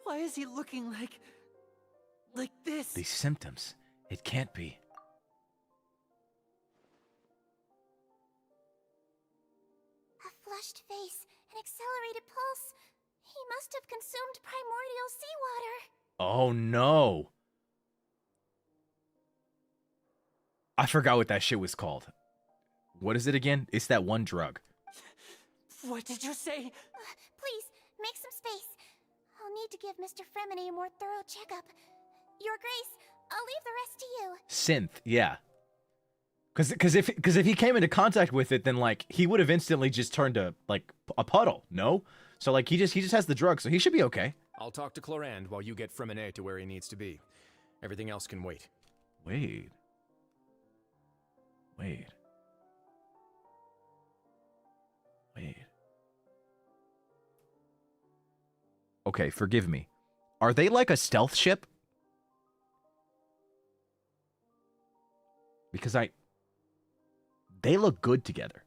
Why is he looking like this? These symptoms. It can't be. A flushed face, an accelerated pulse. He must have consumed primordial seawater. Oh, no. I forgot what that shit was called. What is it again? It's that one drug. What did you say? Please, make some space. I'll need to give Mr. Fremine a more thorough checkup. Your Grace, I'll leave the rest to you. Synth, yeah. Because if he came into contact with it, then like he would have instantly just turned to like a puddle. No, so like he just has the drug, so he should be okay. I'll talk to Clorand while you get Fremine to where he needs to be. Everything else can wait. Wait. Okay, forgive me. Are they like a stealth ship? Because they look good together.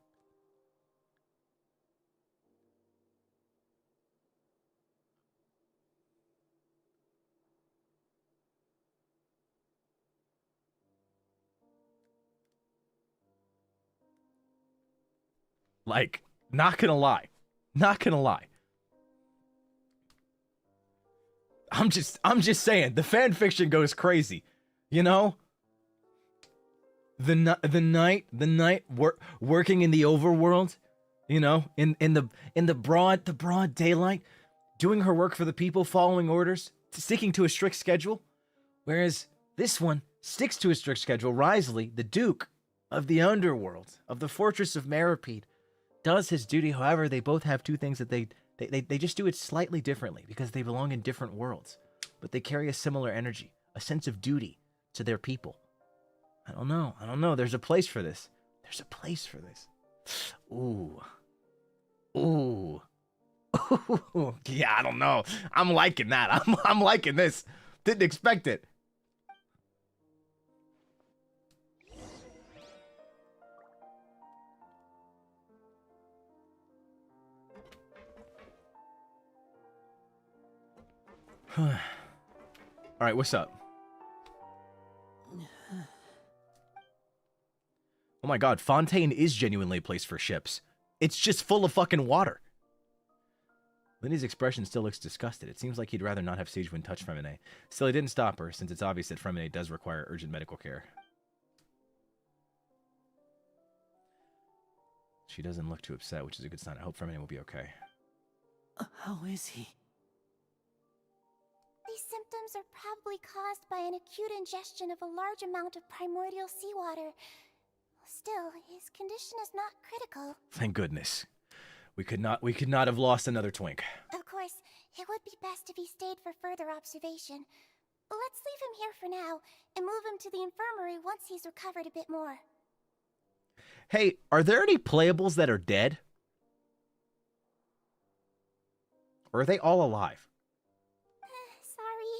Like, not gonna lie. Not gonna lie. I'm just saying, the fan fiction goes crazy. You know? The night working in the overworld, you know, in the broad daylight, doing her work for the people, following orders, sticking to a strict schedule. Whereas this one sticks to a strict schedule. Wriothesley, the Duke of the underworld, of the fortress of Meropide, does his duty. However, they both have two things that they just do it slightly differently because they belong in different worlds, but they carry a similar energy, a sense of duty to their people. I don't know. There's a place for this. Ooh. Yeah, I don't know. I'm liking that. I'm liking this. Didn't expect it. All right, what's up? Oh my god, Fontaine is genuinely a place for ships. It's just full of fucking water. Lindy's expression still looks disgusted. It seems like he'd rather not have Sagewind touch Fremine. Still, he didn't stop her, since it's obvious that Fremine does require urgent medical care. She doesn't look too upset, which is a good sign. I hope Fremine will be okay. How is he? These symptoms are probably caused by an acute ingestion of a large amount of primordial seawater. Still, his condition is not critical. Thank goodness. We could not have lost another twink. Of course, it would be best if he stayed for further observation. Let's leave him here for now, and move him to the infirmary once he's recovered a bit more. Hey, are there any playables that are dead? Or are they all alive? Sorry.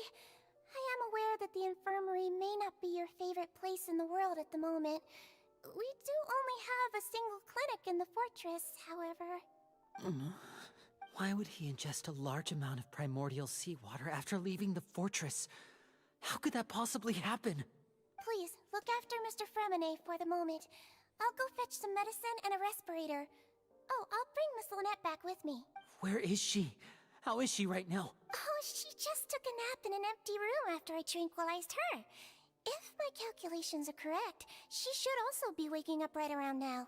I am aware that the infirmary may not be your favorite place in the world at the moment. We do only have a single clinic in the fortress, however. Why would he ingest a large amount of primordial seawater after leaving the fortress? How could that possibly happen? Please, look after Mr. Fremine for the moment. I'll go fetch some medicine and a respirator. Oh, I'll bring Miss Lynette back with me. Where is she? How is she right now? Oh, she just took a nap in an empty room after I tranquilized her. If my calculations are correct, she should also be waking up right around now.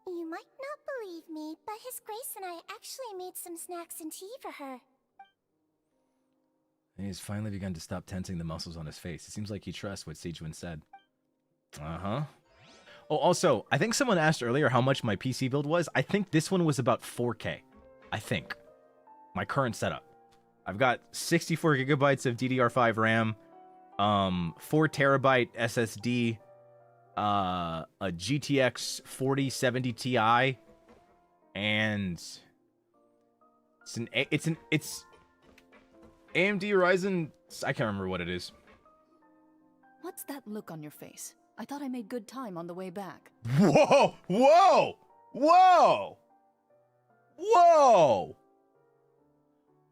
You might not believe me, but His Grace and I actually made some snacks and tea for her. He's finally begun to stop tensing the muscles on his face. It seems like he trusts what Sagewind said. Uh-huh. Oh, also, I think someone asked earlier how much my PC build was. I think this one was about 4K. I think. My current setup. I've got 64 gigabytes of DDR5 RAM, 4 terabyte SSD, a GTX 4070 Ti, and it's AMD Ryzen. I can't remember what it is. What's that look on your face? I thought I made good time on the way back. Whoa! Whoa! Whoa! Whoa!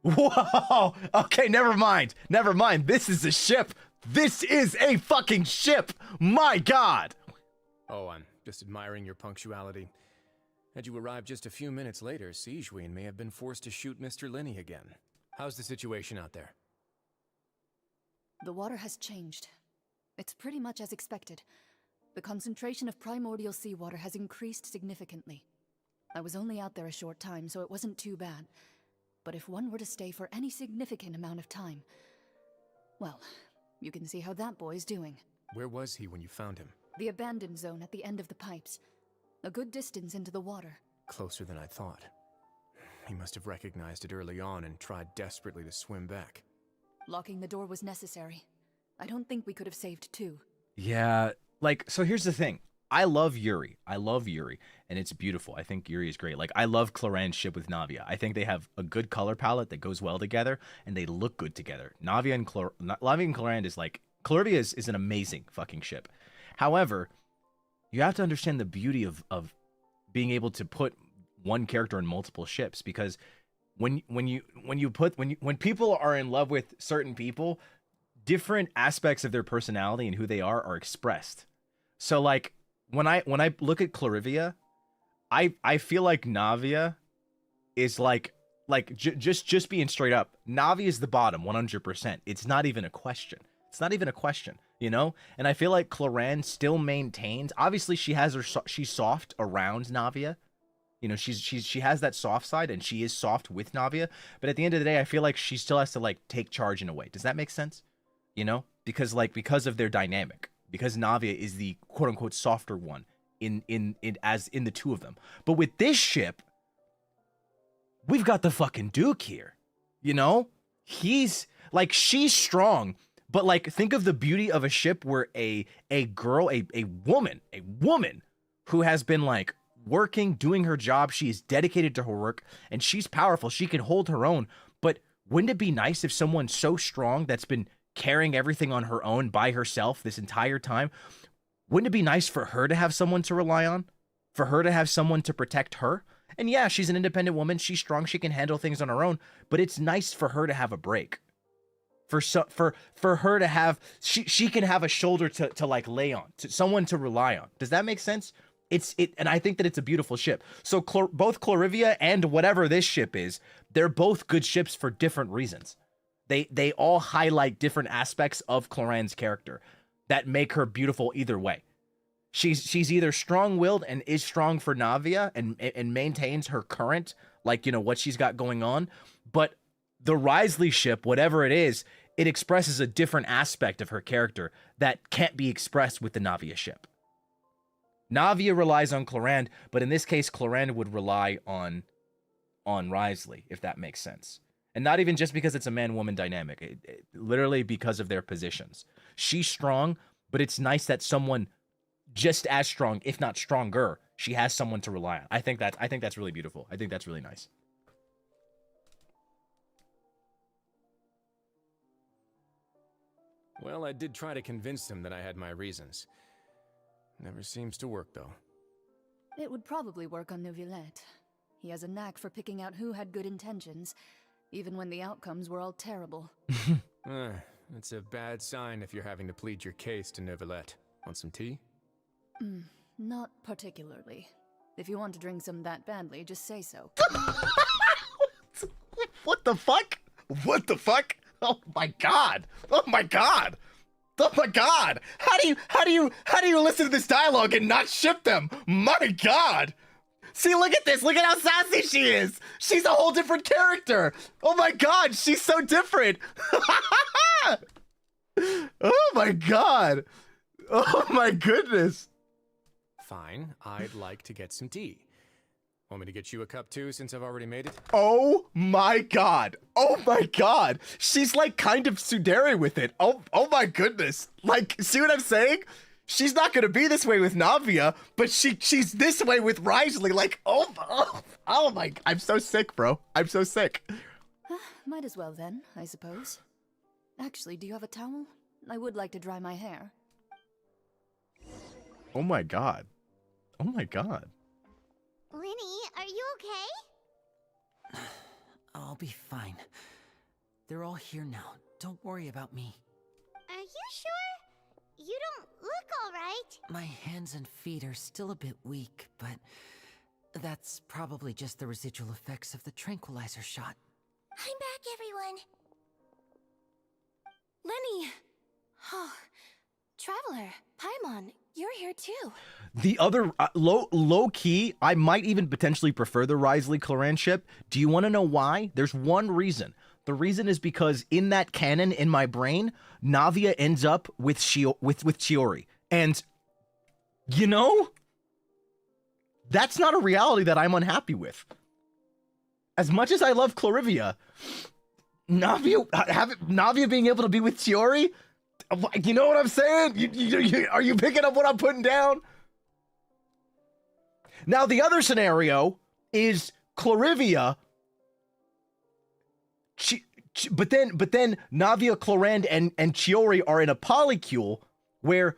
Whoa! Okay, never mind. Never mind. This is a ship. This is a fucking ship! My god! Oh, I'm just admiring your punctuality. Had you arrived just a few minutes later, Sagewind may have been forced to shoot Mr. Linney again. How's the situation out there? The water has changed. It's pretty much as expected. The concentration of primordial seawater has increased significantly. I was only out there a short time, so it wasn't too bad. But if one were to stay for any significant amount of time, well, you can see how that boy's doing. Where was he when you found him? The abandoned zone at the end of the pipes. A good distance into the water. Closer than I thought. He must have recognized it early on and tried desperately to swim back. Locking the door was necessary. I don't think we could have saved two. Yeah, like, so here's the thing. I love Yuri. I love Yuri, and it's beautiful. I think Yuri is great. Like, I love Cloran's ship with Navia. I think they have a good color palette that goes well together, and they look good together. Navia and Cloran is like, Clarivia is an amazing fucking ship. However, you have to understand the beauty of being able to put one character in multiple ships, because when people are in love with certain people, different aspects of their personality and who they are expressed. So like when I look at Clarivia, I feel like Navia is just being straight up, Navia is the bottom 100%. It's not even a question. It's not even a question, you know? And I feel like Cloran still maintains, obviously she's soft around Navia. You know, she has that soft side, and she is soft with Navia, but at the end of the day, I feel like she still has to like take charge in a way. Does that make sense? You know, because of their dynamic, because Navia is the quote unquote softer one in the two of them. But with this ship, we've got the fucking Duke here. You know, he's like, she's strong, but like, think of the beauty of a ship where a woman who has been like working, doing her job, she is dedicated to her work, and she's powerful, she can hold her own. But wouldn't it be nice if someone so strong that's been carrying everything on her own by herself this entire time, wouldn't it be nice for her to have someone to rely on, for her to have someone to protect her? And yeah, she's an independent woman, she's strong, she can handle things on her own, but it's nice for her to have a break, for her to have, she can have a shoulder to like lay on, to someone to rely on. Does that make sense? And I think that it's a beautiful ship. So both Clarivia and whatever this ship is, they're both good ships for different reasons. They all highlight different aspects of Cloran's character that make her beautiful either way. She's either strong-willed and is strong for Navia and maintains her current, like, you know, what she's got going on. But the Wriothesley ship, whatever it is, it expresses a different aspect of her character that can't be expressed with the Navia ship. Navia relies on Cloran, but in this case, Cloran would rely on Wriothesley, if that makes sense. And not even just because it's a man-woman dynamic, literally because of their positions. She's strong, but it's nice that someone just as strong, if not stronger, she has someone to rely on. I think that's really beautiful. I think that's really nice. Well, I did try to convince him that I had my reasons. Never seems to work, though. It would probably work on Neuvillette. He has a knack for picking out who had good intentions, even when the outcomes were all terrible. It's a bad sign if you're having to plead your case to Neuvillette. Want some tea? Not particularly. If you want to drink some that badly, just say so. What the fuck? What the fuck? Oh my god! Oh my god! Oh my god! How do you listen to this dialogue and not ship them? My god! See, look at this! Look at how sassy she is! She's a whole different character! Oh my god, she's so different! Oh my god! Oh my goodness! Fine, I'd like to get some tea. Want me to get you a cup too, since I've already made it? Oh my god! Oh my god! She's like kind of tsundere with it. Oh my goodness! Like, see what I'm saying? She's not gonna be this way with Navia, but she's this way with Wriothesley. Like, oh my! I'm so sick, bro. I'm so sick. Might as well then, I suppose. Actually, do you have a towel? I would like to dry my hair. Oh my god! Oh my god! Lenny, are you okay? I'll be fine. They're all here now. Don't worry about me. Are you sure? You don't look all right. My hands and feet are still a bit weak, but that's probably just the residual effects of the tranquilizer shot. I'm back, everyone. Lenny! Oh, Traveler, Paimon, you're here too. The other, low key, I might even potentially prefer the Wriothesley Cloran ship. Do you want to know why? There's one reason. The reason is because in that canon in my brain, Navia ends up with Chiori. And, you know, that's not a reality that I'm unhappy with. As much as I love Clarivia, Navia being able to be with Chiori, you know what I'm saying? Are you picking up what I'm putting down? Now, the other scenario is Clarivia, but then Navia, Clorand, and Chiori are in a polycule where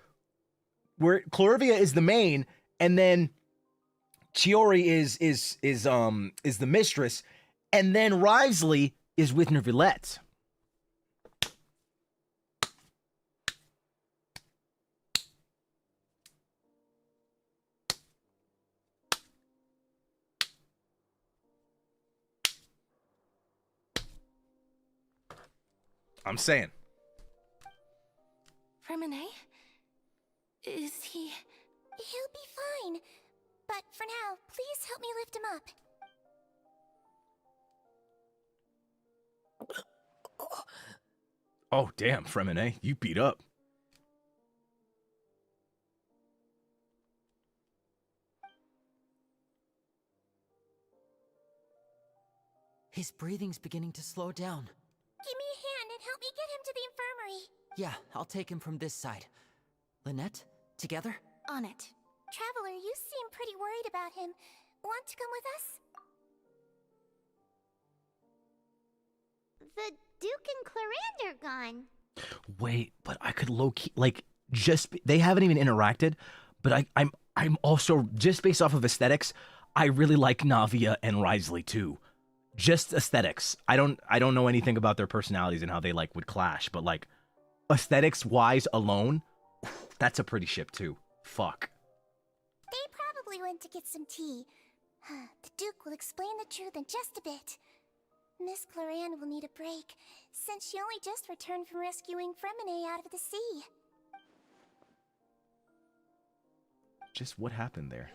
Clarivia is the main, and then Chiori is the mistress, and then Risley is with Nervillette. I'm saying. Remine? Is he... He'll be fine. But for now, please help me lift him up. Oh, damn, Fremine, you beat up. His breathing's beginning to slow down. Give me a hand and help me get him to the infirmary. Yeah, I'll take him from this side. Lynette, together? On it. Traveler, you seem pretty worried about him. Want to come with us? The Duke and Clorand are gone. Wait, but I could low-key, like, they haven't even interacted, but I'm also, just based off of aesthetics, I really like Navia and Risley too. Just aesthetics. I don't know anything about their personalities and how they like would clash, but like aesthetics wise alone, that's a pretty ship too. Fuck. They probably went to get some tea. The Duke will explain the truth in just a bit. Miss Clorand will need a break, since she only just returned from rescuing Fremine out of the sea. Just what happened there?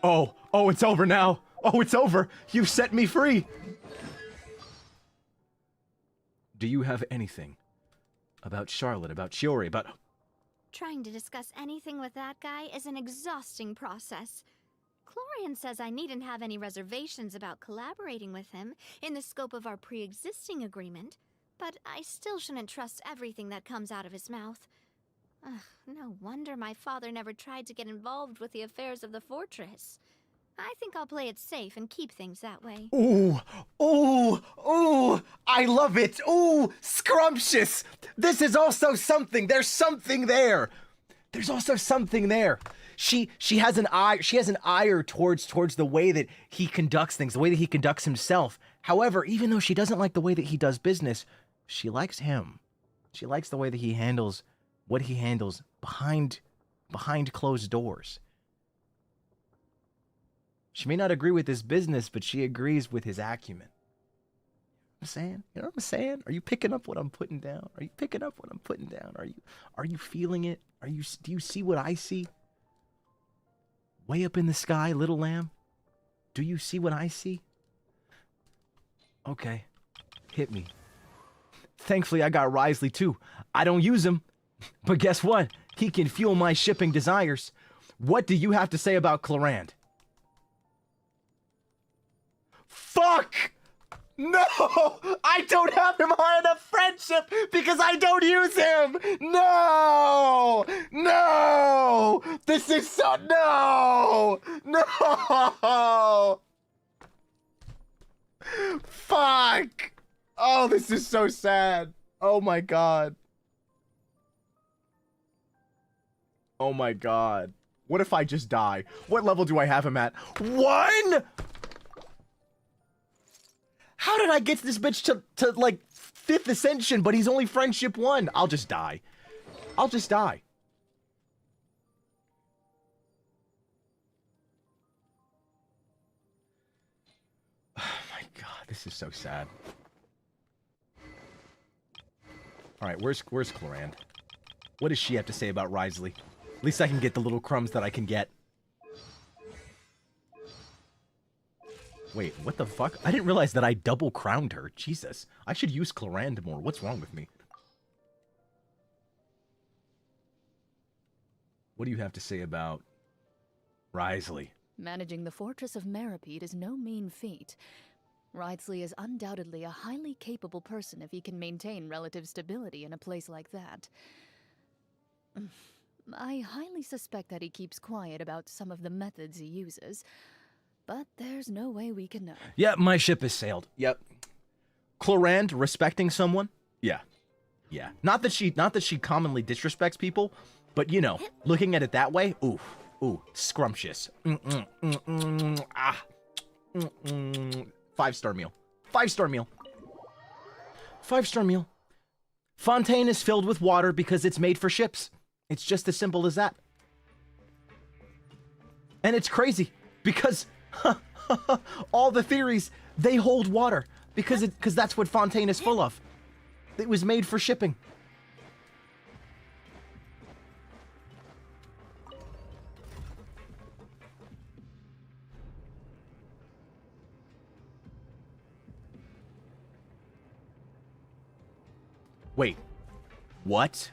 Oh, it's over now. Oh, it's over. You set me free. Do you have anything about Charlotte, about Chiori, about... Trying to discuss anything with that guy is an exhausting process. Clorian says I needn't have any reservations about collaborating with him in the scope of our pre-existing agreement, but I still shouldn't trust everything that comes out of his mouth. Ugh, no wonder my father never tried to get involved with the affairs of the fortress. I think I'll play it safe and keep things that way. Ooh, I love it. Ooh, scrumptious. This is also something. There's something there. There's also something there. She has an ire towards the way that he conducts things, the way that he conducts himself. However, even though she doesn't like the way that he does business, she likes him. She likes the way that he handles what he handles behind closed doors. She may not agree with his business, but she agrees with his acumen. You know what I'm saying? You know what I'm saying? Are you picking up what I'm putting down? Are you picking up what I'm putting down? Are you feeling it? Do you see what I see? Way up in the sky, little lamb. Do you see what I see? Okay. Hit me. Thankfully, I got Risley too. I don't use him. But guess what? He can fuel my shipping desires. What do you have to say about Clorand? Fuck! No! I don't have him high enough friendship because I don't use him! No! No! This is so... No! No! Fuck! Oh, this is so sad. Oh my god. Oh my god. What if I just die? What level do I have him at? 1?! How did I get this bitch to like 5th Ascension, but he's only friendship 1? I'll just die. I'll just die. Oh my god, this is so sad. Alright, where's Clorand? What does she have to say about Risley? At least I can get the little crumbs that I can get. Wait, what the fuck? I didn't realize that I double crowned her. Jesus. I should use Clorand more. What's wrong with me? What do you have to say about Risley? Managing the fortress of Meripede is no mean feat. Risley is undoubtedly a highly capable person if he can maintain relative stability in a place like that. I highly suspect that he keeps quiet about some of the methods he uses, but there's no way we can know. Yep, my ship has sailed. Yep. Clorand respecting someone? Yeah. Yeah. Not that she commonly disrespects people, but you know, looking at it that way, ooh, scrumptious. 5-star meal. 5-star meal. 5-star meal. Fontaine is filled with water because it's made for ships. It's just as simple as that. And it's crazy because all the theories, they hold water because that's what Fontaine is full of. It was made for shipping. Wait. What?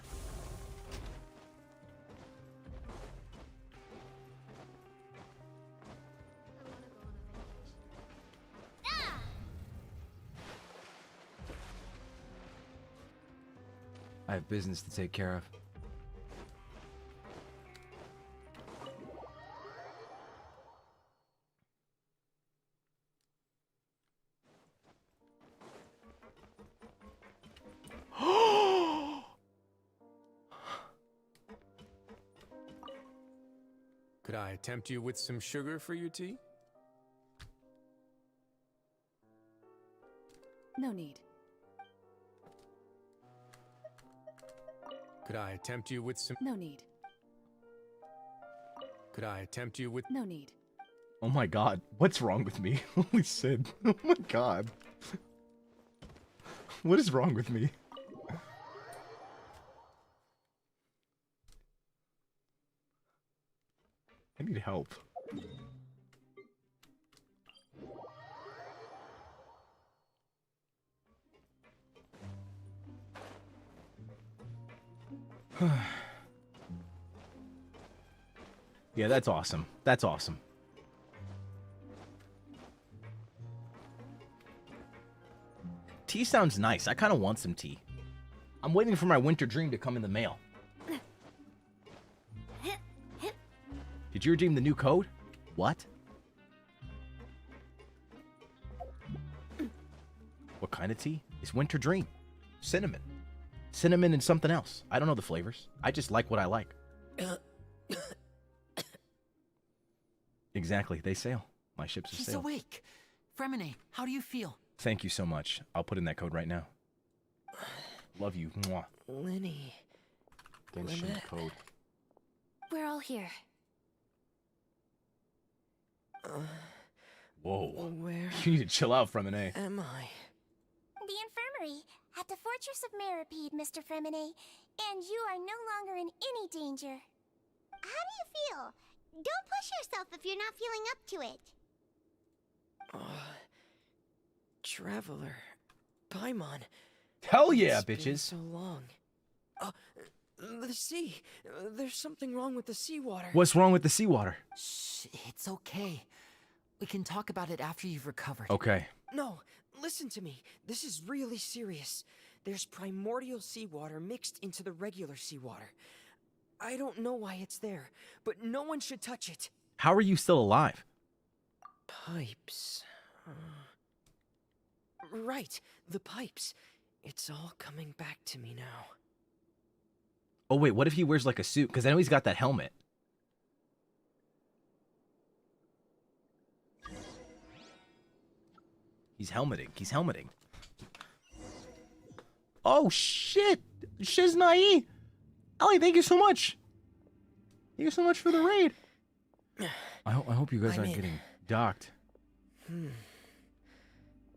I have business to take care of. Could I tempt you with some sugar for your tea? No need. Could I tempt you with some... No need. Could I tempt you with... No need. Oh my god, what's wrong with me? Holy Sid. Oh my god. What is wrong with me? I need help. Yeah, that's awesome. That's awesome. Tea sounds nice. I kind of want some tea. I'm waiting for my winter dream to come in the mail. Did you redeem the new code? What? What kind of tea? It's winter dream. Cinnamon. Cinnamon and something else. I don't know the flavors. I just like what I like. Exactly. They sail. My ships are He's sailed. awake. Fremine, how do you feel? Thank you so much. I'll put in that code right now. Love you. Mwah. Lenny. Genshin Lynette. code. We're all here. Whoa. Where You need to chill out, Fremine. am I? The infirmary at the Fortress of Meripede, Mr. Fremine, and you are no longer in any danger. How do you feel? Don't push yourself if you're not feeling up to it. Traveler. Paimon. Hell yeah, It's been bitches. so long. The sea. There's something wrong with the seawater. What's wrong with the seawater? Shh, it's okay. We can talk about it after you've recovered. Okay. No, listen to me. This is really serious. There's primordial seawater mixed into the regular seawater. I don't know why it's there, but no one should touch it. How are you still alive? Pipes. Right, the pipes. It's all coming back to me now. Oh wait, what if he wears like a suit? Because I know he's got that helmet. He's helmeting. He's helmeting. Oh shit! Shiznai! Ellie, thank you so much. Thank you so much for the raid. I hope you guys aren't getting docked.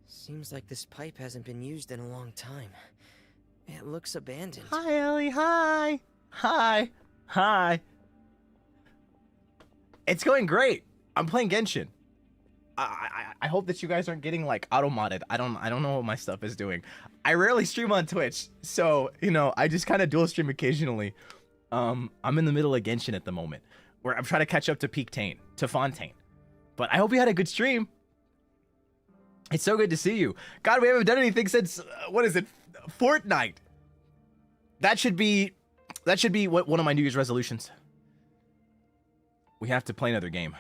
Seems like this pipe hasn't been used in a long time. It looks abandoned. Hi, Ellie. Hi. Hi. Hi. It's going great. I'm playing Genshin. I hope that you guys aren't getting like auto-modded. I don't know what my stuff is doing. I rarely stream on Twitch, so you know I just kind of dual stream occasionally. I'm in the middle of Genshin at the moment, where I'm trying to catch up to Peak-Tane, to Fontaine. But I hope you had a good stream. It's so good to see you. God, we haven't done anything since what is it, Fortnite? That should be That should be one of my New Year's resolutions. We have to play another game.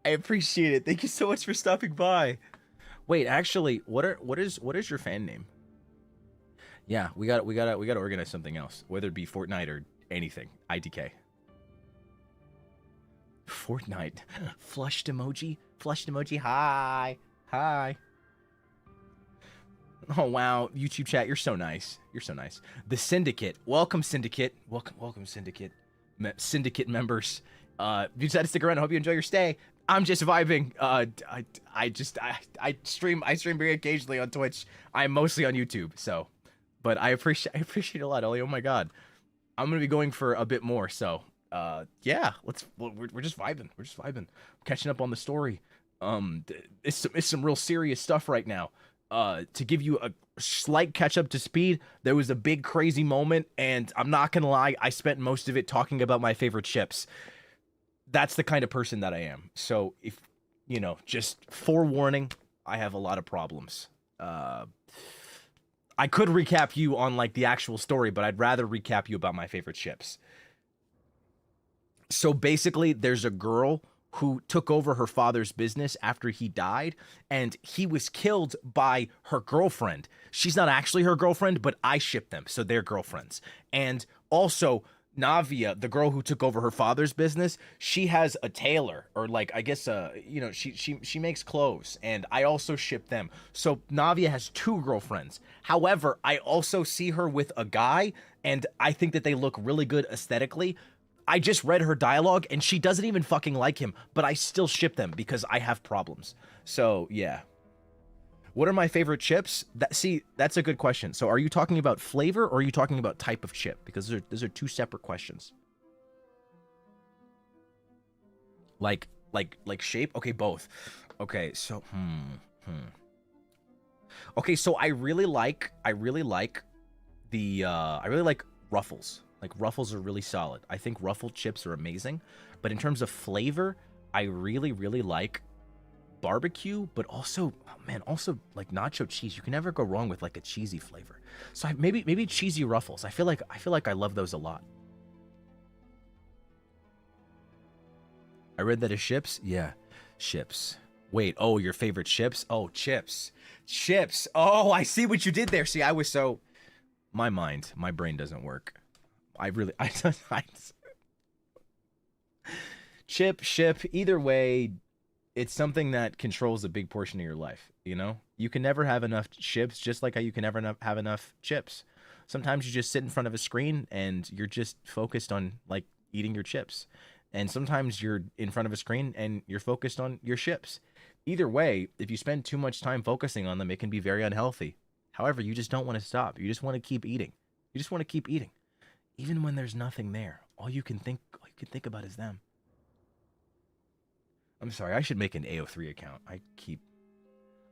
I appreciate it. Thank you so much for stopping by. Wait, actually, what is your fan name? Yeah, we got to organize something else, whether it be Fortnite or anything. IDK. Fortnite. Flushed emoji. Flushed emoji. Hi. Hi. Oh wow, YouTube chat, you're so nice. You're so nice. The Syndicate. Welcome Syndicate. Welcome Syndicate. Syndicate members. If you decided to stick around, I hope you enjoy your stay. I'm just vibing. I stream very occasionally on Twitch. I'm mostly on YouTube, so but I appreciate it a lot, Ellie. Oh my god. I'm gonna be going for a bit more, so yeah, we're just vibing. We're just vibing. Catching up on the story. It's some real serious stuff right now. To give you a slight catch up to speed, there was a big crazy moment, and I'm not gonna lie, I spent most of it talking about my favorite ships. That's the kind of person that I am. So if, you know, just forewarning, I have a lot of problems. I could recap you on like the actual story, but I'd rather recap you about my favorite ships. So basically, there's a girl who took over her father's business after he died, and he was killed by her girlfriend. She's not actually her girlfriend, but I ship them, so they're girlfriends. And also, Navia, the girl who took over her father's business, she has a tailor, or like, I guess, you know, she makes clothes, and I also ship them. So Navia has 2 girlfriends. However, I also see her with a guy, and I think that they look really good aesthetically. I just read her dialogue, and she doesn't even fucking like him, but I still ship them because I have problems. So, yeah. What are my favorite chips? That's a good question. So, are you talking about flavor, or are you talking about type of chip? Because those are 2 separate questions. Like shape? Okay, both. Okay, so, Okay, so I really like Ruffles. Like, Ruffles are really solid. I think Ruffled chips are amazing. But in terms of flavor, I really, really like barbecue, but also, oh man, also like nacho cheese. You can never go wrong with like a cheesy flavor. So maybe cheesy Ruffles. I feel like I love those a lot. I read that as ships? Yeah, ships. Wait, oh, your favorite chips? Oh, chips. Chips. Oh, I see what you did there. See, I was so... My brain doesn't work. Chip, ship, either way, it's something that controls a big portion of your life, you know? You can never have enough chips, just like how you can never have enough chips. Sometimes you just sit in front of a screen and you're just focused on, like, eating your chips. And sometimes you're in front of a screen and you're focused on your ships. Either way, if you spend too much time focusing on them, it can be very unhealthy. However, you just don't want to stop. You just want to keep eating. You just want to keep eating. Even when there's nothing there, all you can think about is them. I'm sorry, I should make an AO3 account.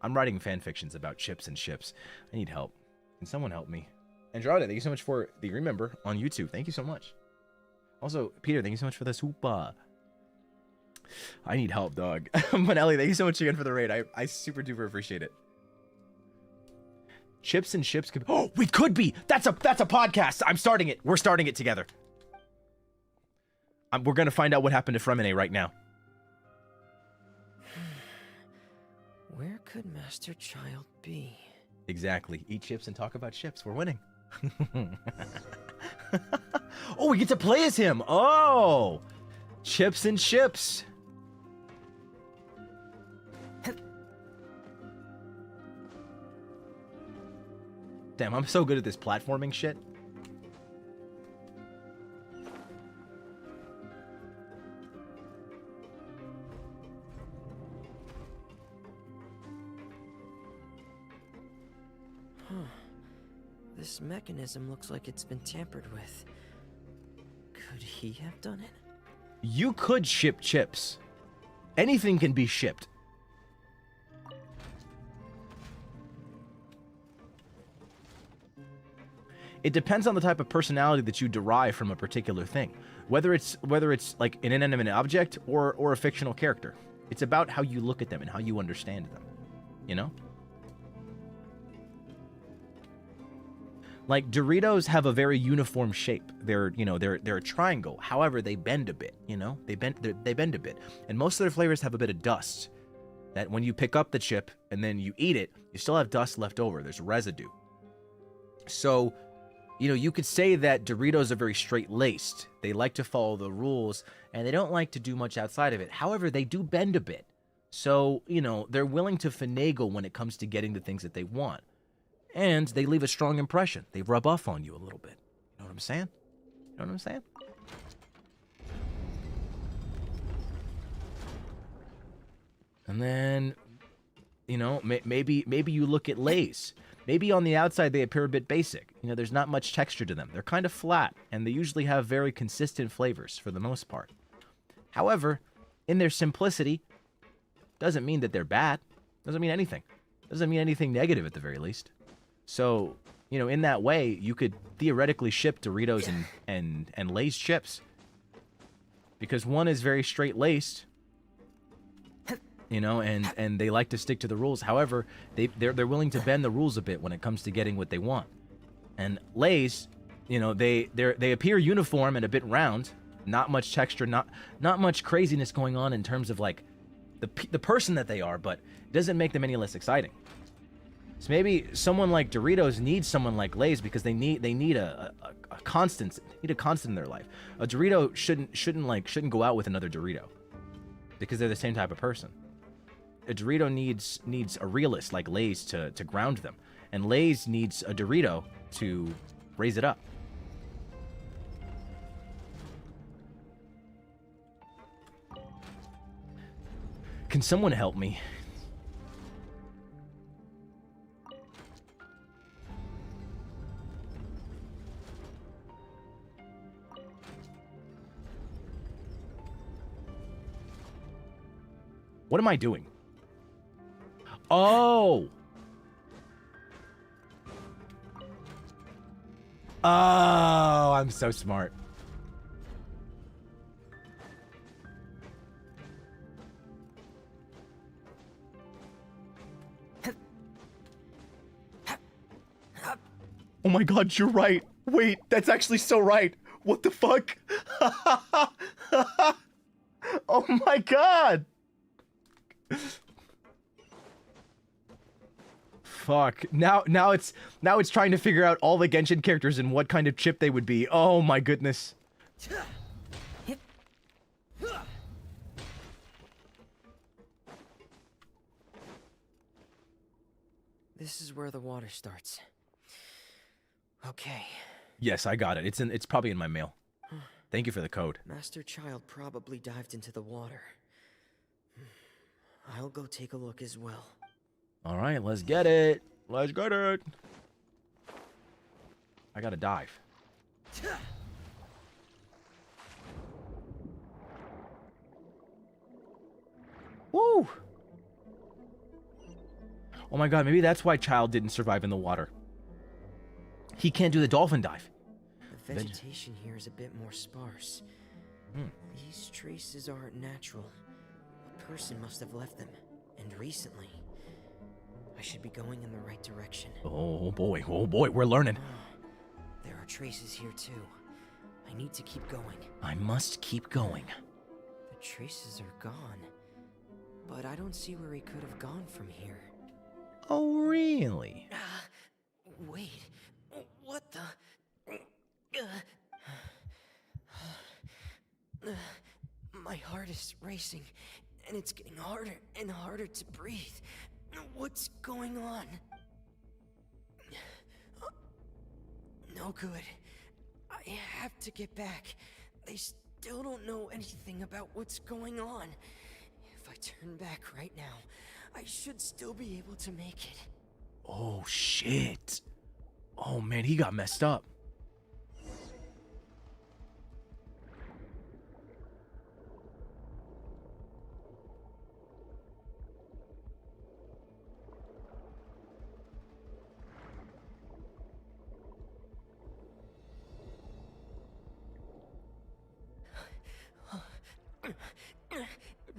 I'm writing fan fictions about chips and ships. I need help. Can someone help me? Andrade, thank you so much for the remember on YouTube. Thank you so much. Also, Peter, thank you so much for the super. I need help, dog. Manelli, thank you so much again for the raid. I super duper appreciate it. Chips and ships could... Oh, we could be! That's a podcast! I'm starting it! We're starting it together. We're gonna find out what happened to Fremine right now. Where could Master Child be? Exactly. Eat chips and talk about ships. We're winning. Oh, we get to play as him! Oh! Chips and ships. Damn, I'm so good at this platforming shit. Huh. This mechanism looks like it's been tampered with. Could he have done it? You could ship chips. Anything can be shipped. It depends on the type of personality that you derive from a particular thing. Whether it's like an inanimate object or a fictional character. It's about how you look at them and how you understand them. You know? Like Doritos have a very uniform shape. They're a triangle. However, they bend a bit. They bend a bit, and most of their flavors have a bit of dust. That when you pick up the chip and then you eat it, you still have dust left over. There's residue. So, you could say that Doritos are very straight-laced. They like to follow the rules, and they don't like to do much outside of it. However, they do bend a bit. So, they're willing to finagle when it comes to getting the things that they want. And they leave a strong impression. They rub off on you a little bit. You know what I'm saying? You know what I'm saying? And then, maybe you look at Lay's. Maybe on the outside they appear a bit basic. There's not much texture to them. They're kind of flat, and they usually have very consistent flavors for the most part. However, in their simplicity, doesn't mean that they're bad. Doesn't mean anything. Doesn't mean anything negative at the very least. So, in that way, you could theoretically ship Doritos and Lay's chips. Because one is very straight-laced, and they like to stick to the rules. However, they're willing to bend the rules a bit when it comes to getting what they want. And Lay's, they appear uniform and a bit round, not much texture, not much craziness going on in terms of like the person that they are, but it doesn't make them any less exciting. So maybe someone like Doritos needs someone like Lay's because they need a constant. They need a constant in their life. A Dorito shouldn't go out with another Dorito because they're the same type of person. A Dorito needs a realist like Lay's to ground them, and Lay's needs a Dorito to raise it up. Can someone help me? What am I doing? Oh! Oh, I'm so smart. Oh my god, you're right. Wait, that's actually so right. What the fuck? Oh my god! Fuck. Now it's trying to figure out all the Genshin characters and what kind of chip they would be. Oh my goodness. This is where the water starts. Okay. Yes, I got it. It's probably in my mail. Thank you for the code. Master Child probably dived into the water. I'll go take a look as well. All right, let's get it. Let's get it. I gotta dive. Woo! Oh my god, maybe that's why Child didn't survive in the water. He can't do the dolphin dive. The vegetation here is a bit more sparse. These traces aren't natural. A person must have left them, and recently. I should be going in the right direction. Oh boy, we're learning. There are traces here too. I need to keep going. I must keep going. The traces are gone, but I don't see where he could have gone from here. Oh, really? Wait, what the? My heart is racing, and it's getting harder and harder to breathe. What's going on? No good. I have to get back. They still don't know anything about what's going on. If I turn back right now, I should still be able to make it. Oh, shit. Oh, man, he got messed up.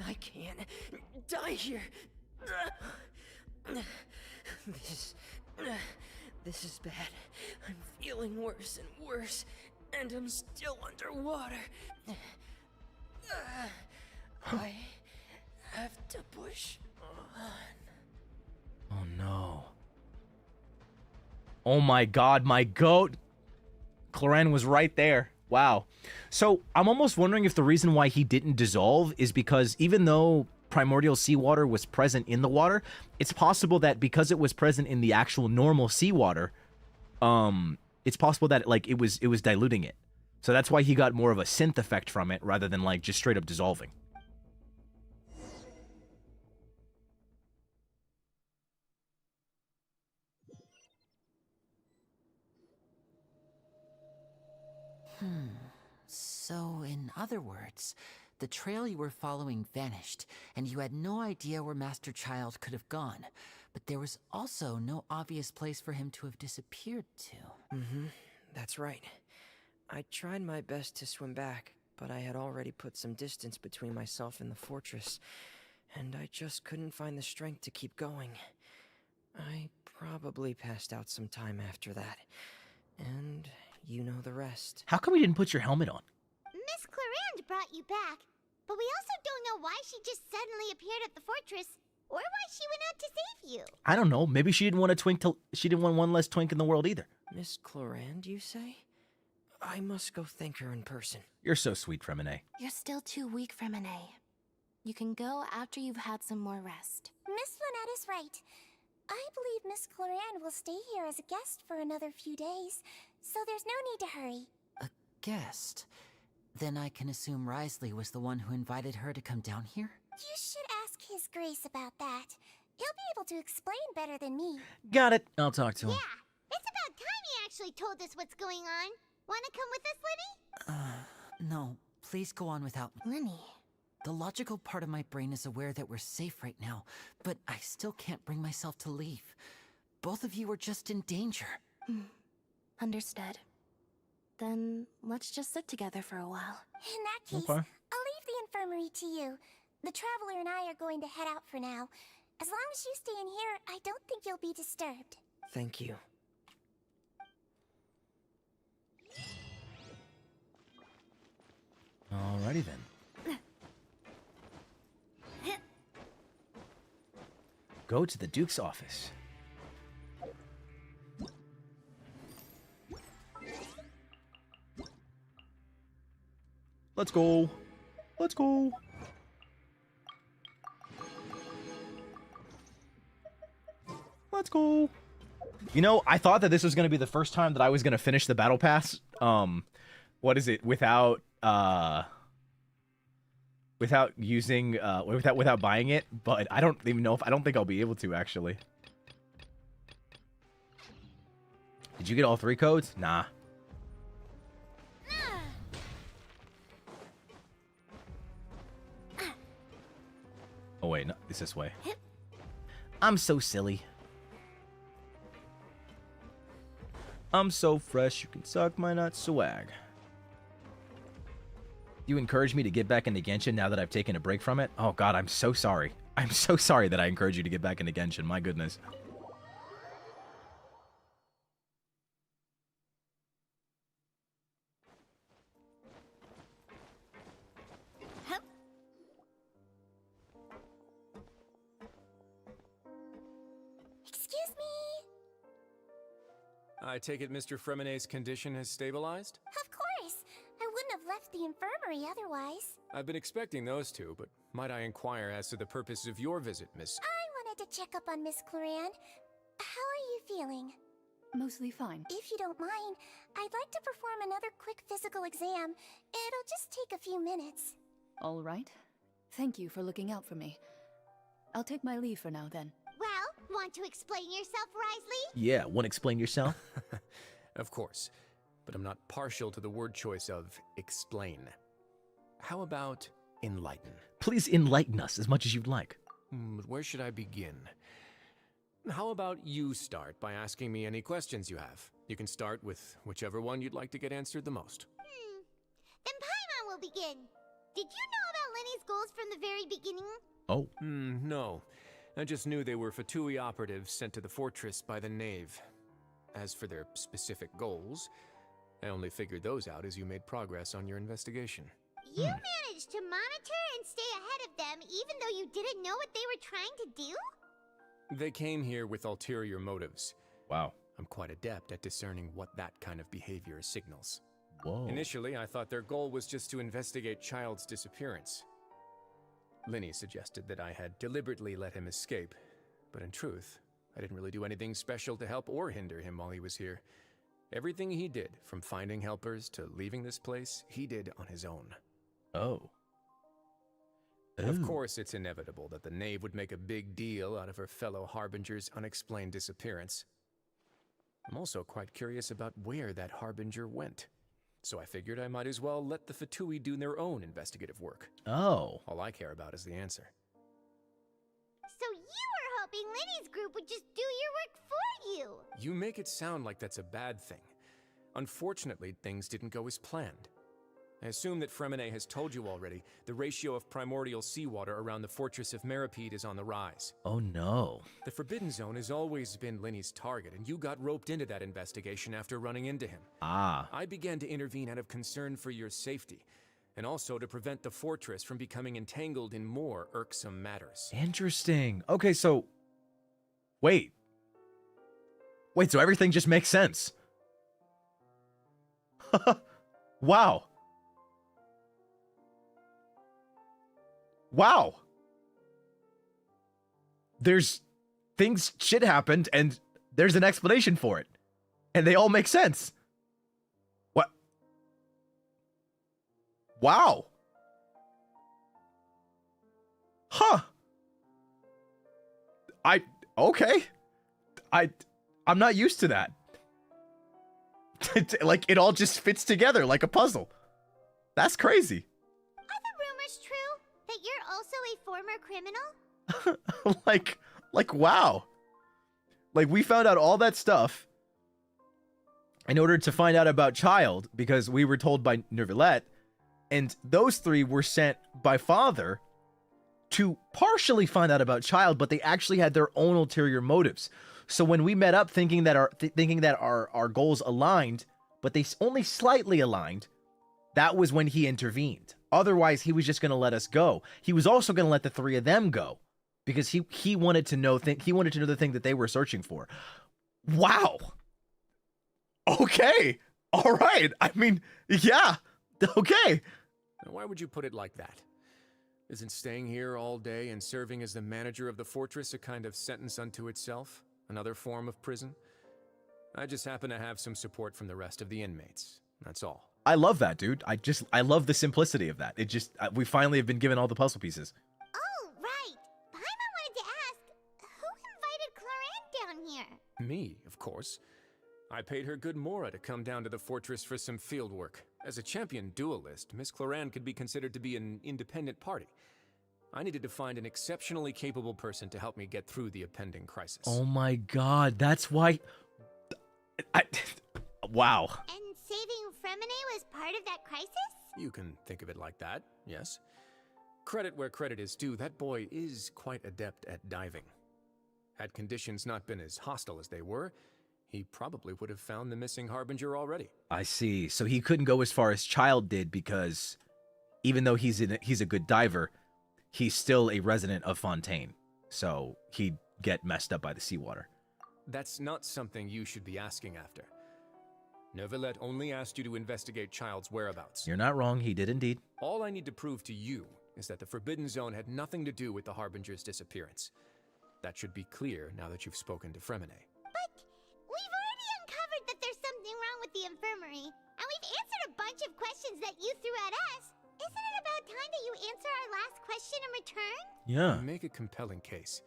I can't This is bad. I'm feeling worse and worse, and I'm still underwater. I have to push on. Oh no. Oh my god, my goat. Cloran was right there. Wow. So I'm almost wondering if the reason why he didn't dissolve is because even though primordial seawater was present in the water, it's possible that because it was present in the actual normal seawater, it's possible that like it was diluting it. So that's why he got more of a synth effect from it rather than like just straight up dissolving. So, in other words, the trail you were following vanished, and you had no idea where Master Child could have gone. But there was also no obvious place for him to have disappeared to. That's right. I tried my best to swim back, but I had already put some distance between myself and the fortress, and I just couldn't find the strength to keep going. I probably passed out some time after that, and you know the rest. How come you didn't put your helmet on? Miss Clarande brought you back, but we also don't know why she just suddenly appeared at the fortress, or why she went out to save you. I don't know. Maybe she didn't want a twink she didn't want one less twink in the world either. Miss Clarande, you say? I must go thank her in person. You're so sweet, Fremine. You're still too weak, Fremine. You can go after you've had some more rest. Miss Lynette is right. I believe Miss Clarande will stay here as a guest for another few days, so there's no need to hurry. A guest? Then I can assume Risley was the one who invited her to come down here? You should ask His Grace about that. He'll be able to explain better than me. Got it. I'll talk to him. Yeah, it's about time he actually told us what's going on. Wanna come with us, Lenny? No. Please go on without me. Lenny. The logical part of my brain is aware that we're safe right now, but I still can't bring myself to leave. Both of you are just in danger. Understood. Then let's just sit together for a while. In that case, I'll leave the infirmary to you. The Traveler and I are going to head out for now. As long as you stay in here, I don't think you'll be disturbed. Thank you. Alrighty then. Go to the Duke's office. Let's go. Let's go. Let's go. You know, I thought that this was going to be the first time that I was going to finish the battle pass. What is it? Without using without buying it, but I don't even know if I don't think I'll be able to actually. Did you get all 3 codes? Nah. Oh wait, no, it's this way. I'm so silly. I'm so fresh, you can suck my nuts, swag. You encouraged me to get back into Genshin now that I've taken a break from it? Oh god, I'm so sorry. I'm so sorry that I encouraged you to get back into Genshin, my goodness. Excuse me? I take it Mr. Fremine's condition has stabilized? Of course. I wouldn't have left the infirmary otherwise. I've been expecting those two, but might I inquire as to the purpose of your visit, Miss... I wanted to check up on Miss Clarande. How are you feeling? Mostly fine. If you don't mind, I'd like to perform another quick physical exam. It'll just take a few minutes. All right. Thank you for looking out for me. I'll take my leave for now, then. Well, want to explain yourself, Risley? Yeah, want to explain yourself? Of course, but I'm not partial to the word choice of explain. How about enlighten? Please enlighten us as much as you'd like. But where should I begin? How about you start by asking me any questions you have? You can start with whichever one you'd like to get answered the most. Then Paimon will begin. Did you know about Lenny's goals from the very beginning? Oh. No. I just knew they were Fatui operatives sent to the fortress by the Knave. As for their specific goals, I only figured those out as you made progress on your investigation. You managed to monitor and stay ahead of them even though you didn't know what they were trying to do? They came here with ulterior motives. Wow. I'm quite adept at discerning what that kind of behavior signals. Whoa. Initially, I thought their goal was just to investigate Child's disappearance. Linny suggested that I had deliberately let him escape, but in truth, I didn't really do anything special to help or hinder him while he was here. Everything he did, from finding helpers to leaving this place, he did on his own. Oh. Of course, it's inevitable that the knave would make a big deal out of her fellow Harbinger's unexplained disappearance. I'm also quite curious about where that Harbinger went. So I figured I might as well let the Fatui do their own investigative work. Oh. All I care about is the answer. So you were hoping Linny's group would just do your work for you! You make it sound like that's a bad thing. Unfortunately, things didn't go as planned. I assume that Fremine has told you already, the ratio of primordial seawater around the fortress of Meripede is on the rise. Oh no. The Forbidden Zone has always been Linny's target, and you got roped into that investigation after running into him. Ah. I began to intervene out of concern for your safety, and also to prevent the fortress from becoming entangled in more irksome matters. Interesting. Okay, so... Wait, so everything just makes sense. Wow. Wow. There's things, shit happened, and there's an explanation for it. And they all make sense. What? Wow. Huh. Okay. I'm not used to that. Like, it all just fits together like a puzzle. That's crazy. Are the rumors true? That you're also a former criminal? like, wow. Like, we found out all that stuff in order to find out about Child, because we were told by Neuvillette, and those three were sent by Father to partially find out about Child, but they actually had their own ulterior motives. So when we met up thinking that our goals aligned, but they only slightly aligned, that was when he intervened. Otherwise, he was just going to let us go. He was also going to let the three of them go because he wanted to know the thing that they were searching for. Wow. Okay. All right. I mean, yeah. Okay. Now, why would you put it like that? Isn't staying here all day and serving as the manager of the fortress a kind of sentence unto itself? Another form of prison? I just happen to have some support from the rest of the inmates. That's all. I love that, dude. I love the simplicity of that. It just, we finally have been given all the puzzle pieces. Oh, right. Paimon wanted to ask, who invited Cloran down here? Me, of course. I paid her good mora to come down to the fortress for some field work. As a champion duelist, Miss Cloran could be considered to be an independent party. I needed to find an exceptionally capable person to help me get through the impending crisis. Oh my god, that's why... Wow. And saving Fremine was part of that crisis? You can think of it like that, yes. Credit where credit is due, that boy is quite adept at diving. Had conditions not been as hostile as they were, he probably would have found the missing Harbinger already. I see. So he couldn't go as far as Child did because even though he's a good diver, he's still a resident of Fontaine. So he'd get messed up by the seawater. That's not something you should be asking after. Neuvillette only asked you to investigate Child's whereabouts. You're not wrong, he did indeed. All I need to prove to you is that the Forbidden Zone had nothing to do with the Harbinger's disappearance. That should be clear now that you've spoken to Fremine. But we've already uncovered that there's something wrong with the infirmary, and we've answered a bunch of questions that you threw at us. Isn't it about time that you answer our last question in return? Yeah. Make a compelling case.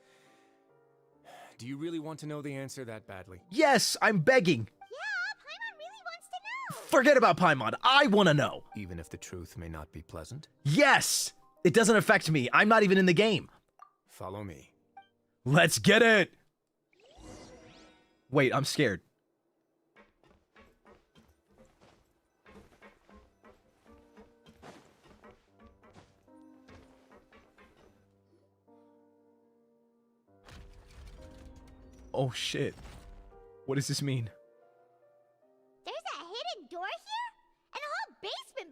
Do you really want to know the answer that badly? Yes, I'm begging. Yeah, Paimon really wants to know. Forget about Paimon. I want to know. Even if the truth may not be pleasant? Yes! It doesn't affect me. I'm not even in the game. Follow me. Let's get it! Wait, I'm scared. Oh shit. What does this mean?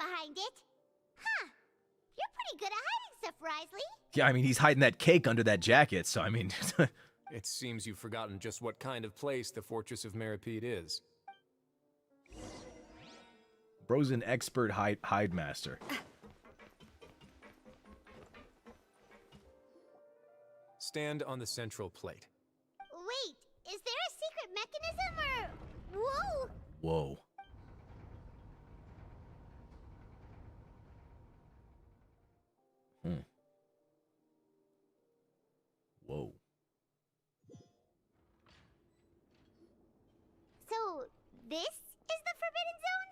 behind it. Huh. You're pretty good at hiding stuff, Risley. Yeah, I mean, he's hiding that cake under that jacket, so I mean... It seems you've forgotten just what kind of place the Fortress of Meripede is. Bro's an expert hide master. Stand on the central plate. Wait, is there a secret mechanism or... Whoa! Whoa. Whoa. So, this is the Forbidden Zone?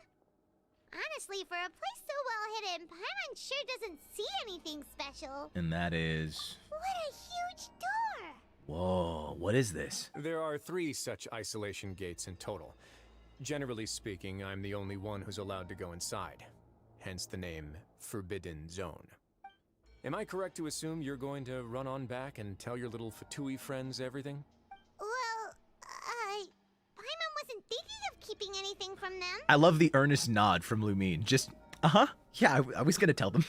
Honestly, for a place so well hidden, Paimon sure doesn't see anything special. And that is... What a huge door! Whoa, what is this? There are 3 such isolation gates in total. Generally speaking, I'm the only one who's allowed to go inside. Hence the name Forbidden Zone. Am I correct to assume you're going to run on back and tell your little Fatui friends everything? Well, Paimon wasn't thinking of keeping anything from them. I love the earnest nod from Lumine. Just, yeah, I was gonna tell them.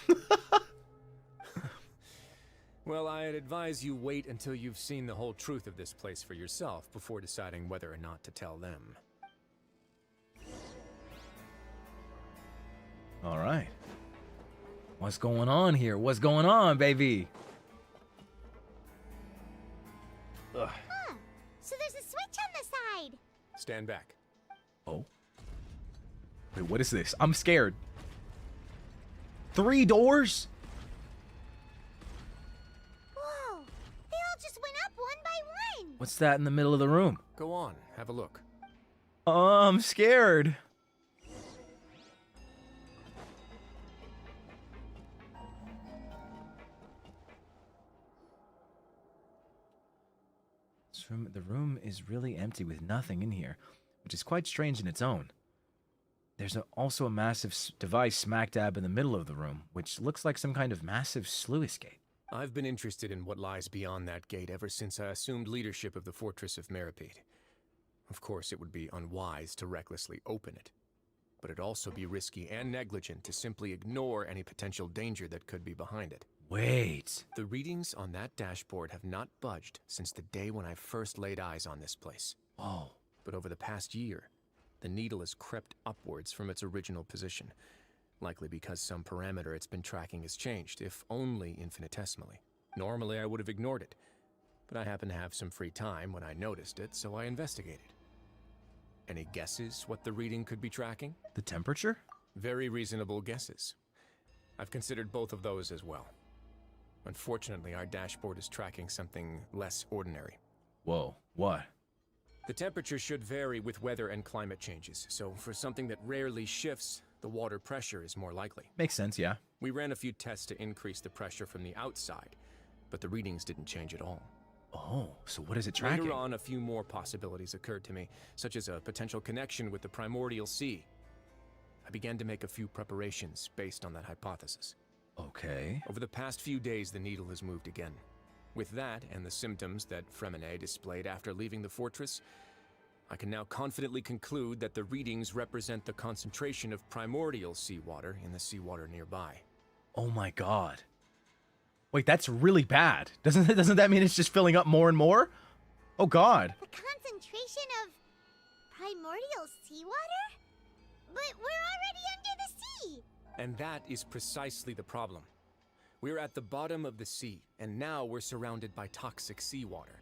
Well, I'd advise you wait until you've seen the whole truth of this place for yourself before deciding whether or not to tell them. All right. What's going on here? What's going on, baby? Ugh. Huh. So there's a switch on the side. Stand back. Oh. Wait, what is this? I'm scared. 3 doors? Whoa. They all just went up one by one. What's that in the middle of the room? Go on, have a look. I'm scared. The room is really empty with nothing in here, which is quite strange in its own. There's also a massive device smack dab in the middle of the room, which looks like some kind of massive sluice gate. I've been interested in what lies beyond that gate ever since I assumed leadership of the Fortress of Meripede. Of course, it would be unwise to recklessly open it, but it'd also be risky and negligent to simply ignore any potential danger that could be behind it. Wait. The readings on that dashboard have not budged since the day when I first laid eyes on this place. Oh. But over the past year, the needle has crept upwards from its original position, likely because some parameter it's been tracking has changed, if only infinitesimally. Normally I would have ignored it, but I happened to have some free time when I noticed it, so I investigated. Any guesses what the reading could be tracking? The temperature? Very reasonable guesses. I've considered both of those as well. Unfortunately, our dashboard is tracking something less ordinary. Whoa, what? The temperature should vary with weather and climate changes, so for something that rarely shifts, the water pressure is more likely. Makes sense, yeah. We ran a few tests to increase the pressure from the outside, but the readings didn't change at all. Oh, so what is it tracking? Later on, a few more possibilities occurred to me, such as a potential connection with the primordial sea. I began to make a few preparations based on that hypothesis. Okay. Over the past few days, the needle has moved again. With that, and the symptoms that Fremine displayed after leaving the fortress, I can now confidently conclude that the readings represent the concentration of primordial seawater in the seawater nearby. Oh my god. Wait, that's really bad. Doesn't that mean it's just filling up more and more? Oh god. The concentration of primordial seawater? But we're already under the sea! And that is precisely the problem. We're at the bottom of the sea, and now we're surrounded by toxic seawater.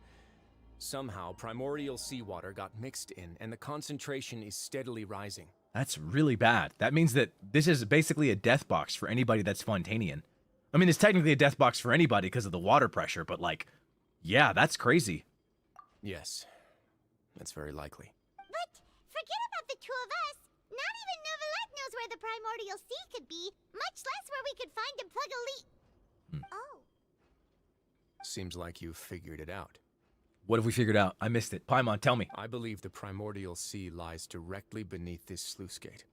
Somehow, primordial seawater got mixed in, and the concentration is steadily rising. That's really bad. That means that this is basically a death box for anybody that's Fontanian. I mean, it's technically a death box for anybody because of the water pressure, but like, yeah, that's crazy. Yes, that's very likely. But forget about the two of us. Not even Neuvillette knows where the primordial sea could be, much less where we could find and plug a leak. Oh. Seems like you've figured it out. What have we figured out? I missed it. Paimon, tell me. I believe the primordial sea lies directly beneath this sluice gate.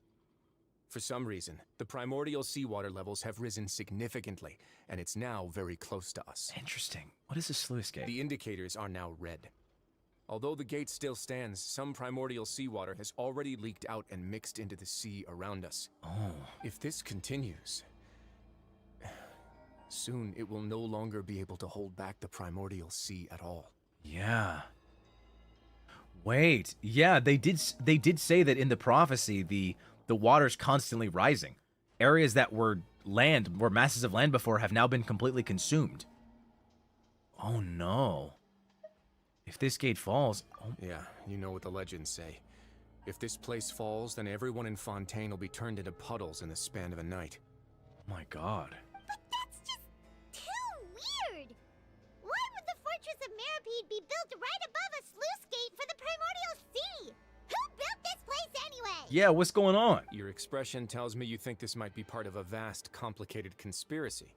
For some reason, the primordial seawater levels have risen significantly, and it's now very close to us. Interesting. What is a sluice gate? The indicators are now red. Although the gate still stands, some primordial seawater has already leaked out and mixed into the sea around us. Oh. If this continues, soon it will no longer be able to hold back the primordial sea at all. Yeah. Wait. Yeah, they did say that in the prophecy the water's constantly rising. Areas that were masses of land before have now been completely consumed. Oh no. If this gate falls... Oh. Yeah, you know what the legends say. If this place falls, then everyone in Fontaine will be turned into puddles in the span of a night. Oh my god. But that's just too weird! Why would the Fortress of Meripede be built right above a sluice gate for the Primordial Sea? Who built this place anyway? Yeah, what's going on? Your expression tells me you think this might be part of a vast, complicated conspiracy.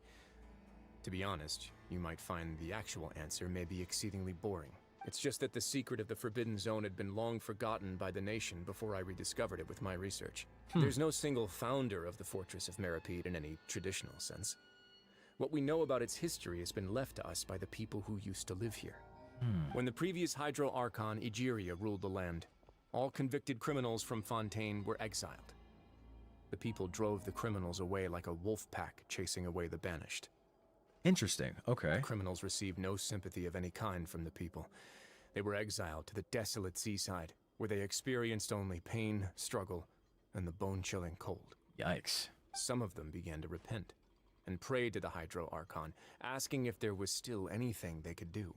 To be honest, you might find the actual answer may be exceedingly boring. It's just that the secret of the Forbidden Zone had been long forgotten by the nation before I rediscovered it with my research. There's no single founder of the Fortress of Meripede in any traditional sense. What we know about its history has been left to us by the people who used to live here. When the previous Hydro Archon Egeria ruled the land, all convicted criminals from Fontaine were exiled. The people drove the criminals away like a wolf pack chasing away the banished. Interesting, okay. The criminals received no sympathy of any kind from the people. They were exiled to the desolate seaside, where they experienced only pain, struggle, and the bone-chilling cold. Yikes. Some of them began to repent, and prayed to the Hydro Archon, asking if there was still anything they could do.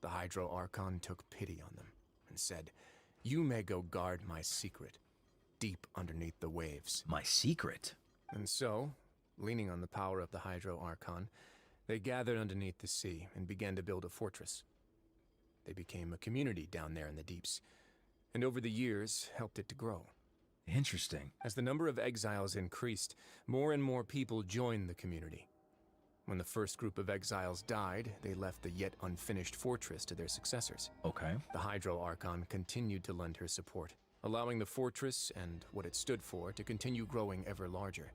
The Hydro Archon took pity on them, and said, "You may go guard my secret, deep underneath the waves." My secret? And so, leaning on the power of the Hydro Archon, they gathered underneath the sea and began to build a fortress. They became a community down there in the deeps, and over the years helped it to grow. Interesting. As the number of exiles increased, more and more people joined the community. When the first group of exiles died, they left the yet unfinished fortress to their successors. Okay. The Hydro Archon continued to lend her support, allowing the fortress and what it stood for to continue growing ever larger.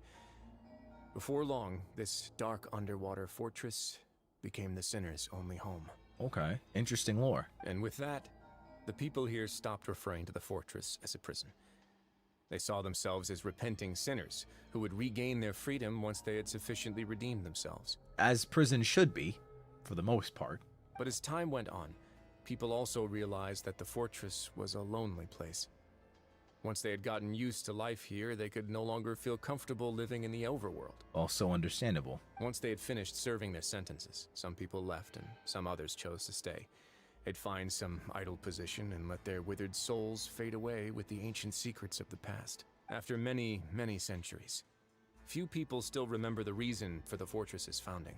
Before long, this dark underwater fortress became the sinner's only home. Okay, interesting lore. And with that, the people here stopped referring to the fortress as a prison. They saw themselves as repenting sinners who would regain their freedom once they had sufficiently redeemed themselves. As prison should be, for the most part. But as time went on, people also realized that the fortress was a lonely place. Once they had gotten used to life here, they could no longer feel comfortable living in the overworld. Also understandable. Once they had finished serving their sentences, some people left and some others chose to stay. They'd find some idle position and let their withered souls fade away with the ancient secrets of the past. After many, many centuries, few people still remember the reason for the fortress's founding.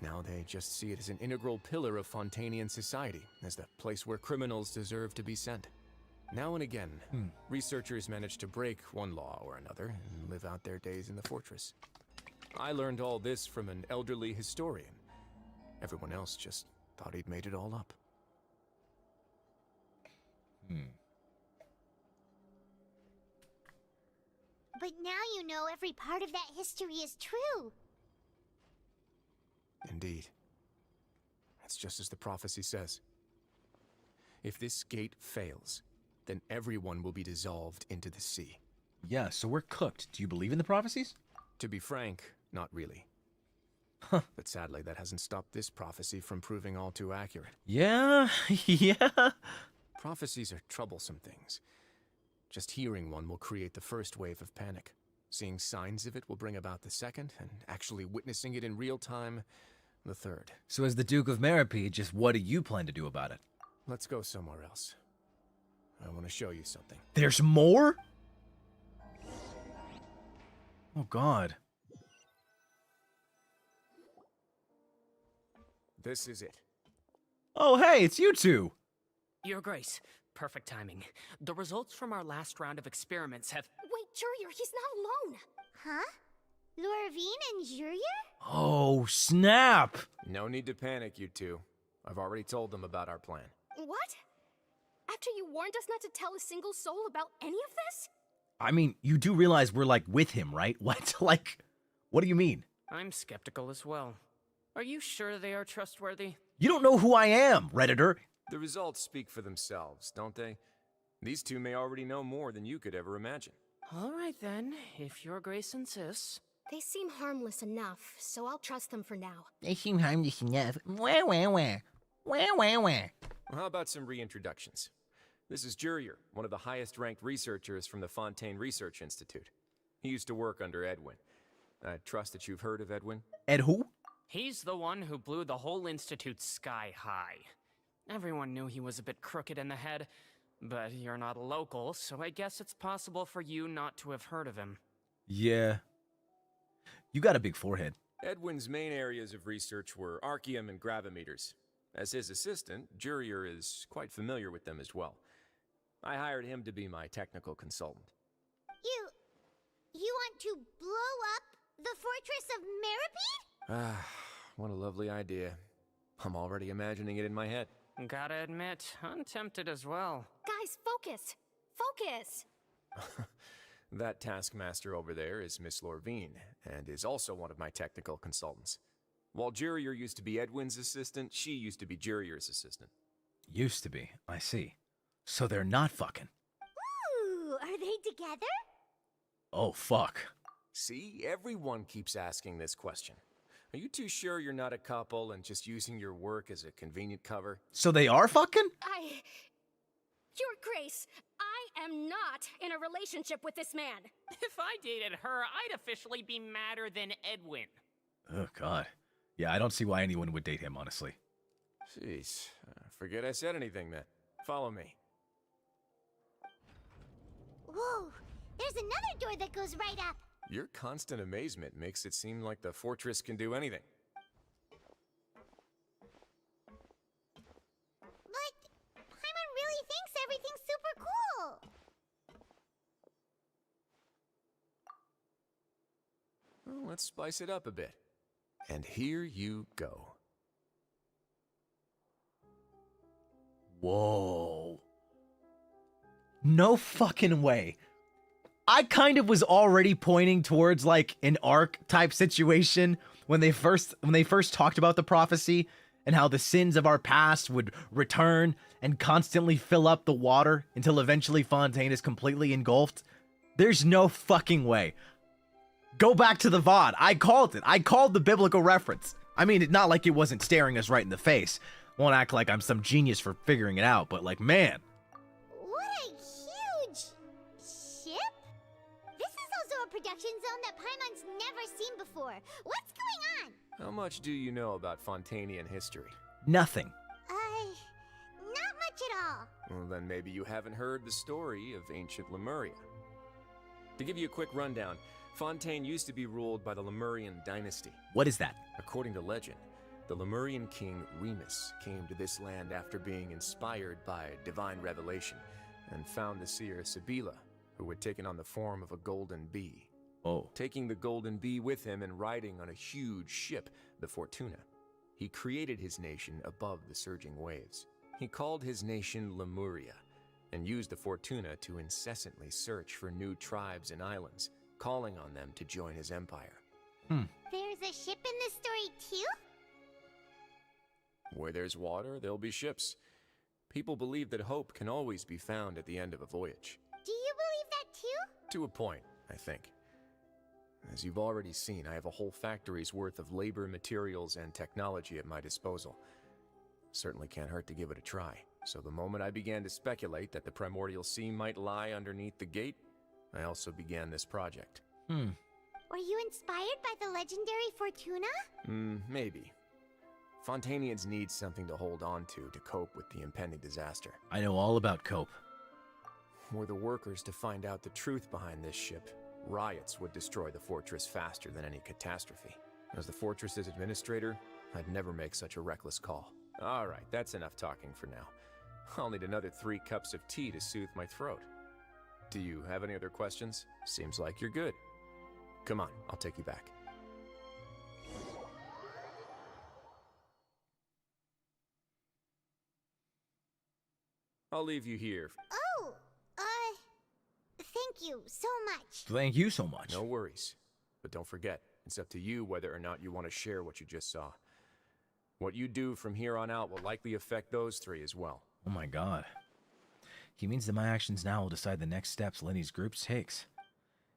Now they just see it as an integral pillar of Fontainian society, as the place where criminals deserve to be sent. Now and again, researchers manage to break one law or another and live out their days in the fortress. I learned all this from an elderly historian. Everyone else just thought he'd made it all up. But now you know every part of that history is true. Indeed. It's just as the prophecy says. If this gate fails, then everyone will be dissolved into the sea. Yeah, so we're cooked. Do you believe in the prophecies? To be frank, not really. But sadly, that hasn't stopped this prophecy from proving all too accurate. Yeah, yeah. Prophecies are troublesome things. Just hearing one will create the first wave of panic. Seeing signs of it will bring about the second, and actually witnessing it in real time, the third. So as the Duke of Meripede, just what do you plan to do about it? Let's go somewhere else. I want to show you something. There's more? Oh, God. This is it. Oh, hey, it's you two. Your Grace, perfect timing. The results from our last round of experiments have... Wait, Jurier, he's not alone. Huh? Lorvine and Jurier? Oh, snap. No need to panic, you two. I've already told them about our plan. What? After you warned us not to tell a single soul about any of this? I mean, you do realize we're, like, with him, right? What? Like, what do you mean? I'm skeptical as well. Are you sure they are trustworthy? You don't know who I am, Redditor. The results speak for themselves, don't they? These two may already know more than you could ever imagine. All right then, if your grace insists. They seem harmless enough, so I'll trust them for now. They seem harmless enough. Wah, wah, wah. Wah, wah, wah. Well, how about some reintroductions? This is Jurier, one of the highest-ranked researchers from the Fontaine Research Institute. He used to work under Edwin. I trust that you've heard of Edwin? Ed who? He's the one who blew the whole institute sky high. Everyone knew he was a bit crooked in the head, but you're not local, so I guess it's possible for you not to have heard of him. Yeah. You got a big forehead. Edwin's main areas of research were archeum and gravimeters. As his assistant, Jurier is quite familiar with them as well. I hired him to be my technical consultant. You want to blow up the fortress of Meripede? Ah, what a lovely idea. I'm already imagining it in my head. Gotta admit, I'm tempted as well. Guys, focus! Focus! That taskmaster over there is Miss Lorvine, and is also one of my technical consultants. While Jurier used to be Edwin's assistant, she used to be Jurier's assistant. Used to be, I see. So they're not fucking. Ooh, are they together? Oh, fuck. See, everyone keeps asking this question. Are you too sure you're not a couple and just using your work as a convenient cover? So they are fucking? Your Grace, I am not in a relationship with this man. If I dated her, I'd officially be madder than Edwin. Oh, God. Yeah, I don't see why anyone would date him, honestly. Jeez, forget I said anything then. Follow me. Whoa, there's another door that goes right up. Your constant amazement makes it seem like the fortress can do anything. But Paimon really thinks everything's super cool. Well, let's spice it up a bit. And here you go. Whoa. No fucking way. I kind of was already pointing towards like an arc type situation when they first talked about the prophecy and how the sins of our past would return and constantly fill up the water until eventually Fontaine is completely engulfed. There's no fucking way. Go back to the VOD. I called it. I called the biblical reference. I mean, not like it wasn't staring us right in the face. Won't act like I'm some genius for figuring it out, but like, man. What a huge ship? This is also a production zone that Paimon's never seen before. What's going on? How much do you know about Fontainian history? Nothing. Not much at all. Well, then maybe you haven't heard the story of ancient Lemuria. To give you a quick rundown, Fontaine used to be ruled by the Lemurian dynasty. What is that? According to legend, the Lemurian king Remus came to this land after being inspired by divine revelation and found the seer Sibila, who had taken on the form of a golden bee. Oh. Taking the golden bee with him and riding on a huge ship, the Fortuna, he created his nation above the surging waves. He called his nation Lemuria and used the Fortuna to incessantly search for new tribes and islands, calling on them to join his empire. There's a ship in this story too? Where there's water, there'll be ships. People believe that hope can always be found at the end of a voyage. Do you believe that too? To a point, I think. As you've already seen, I have a whole factory's worth of labor, materials, and technology at my disposal. Certainly can't hurt to give it a try. So the moment I began to speculate that the primordial sea might lie underneath the gate, I also began this project. Were you inspired by the legendary Fortuna? Maybe. Fontainians need something to hold on to cope with the impending disaster. I know all about cope. Were the workers to find out the truth behind this ship, riots would destroy the fortress faster than any catastrophe. As the fortress's administrator, I'd never make such a reckless call. Alright, that's enough talking for now. I'll need another 3 cups of tea to soothe my throat. Do you have any other questions? Seems like you're good. Come on, I'll take you back. I'll leave you here. Oh, thank you so much. Thank you so much. No worries. But don't forget, it's up to you whether or not you want to share what you just saw. What you do from here on out will likely affect those three as well. Oh my god. He means that my actions now will decide the next steps Lenny's group takes.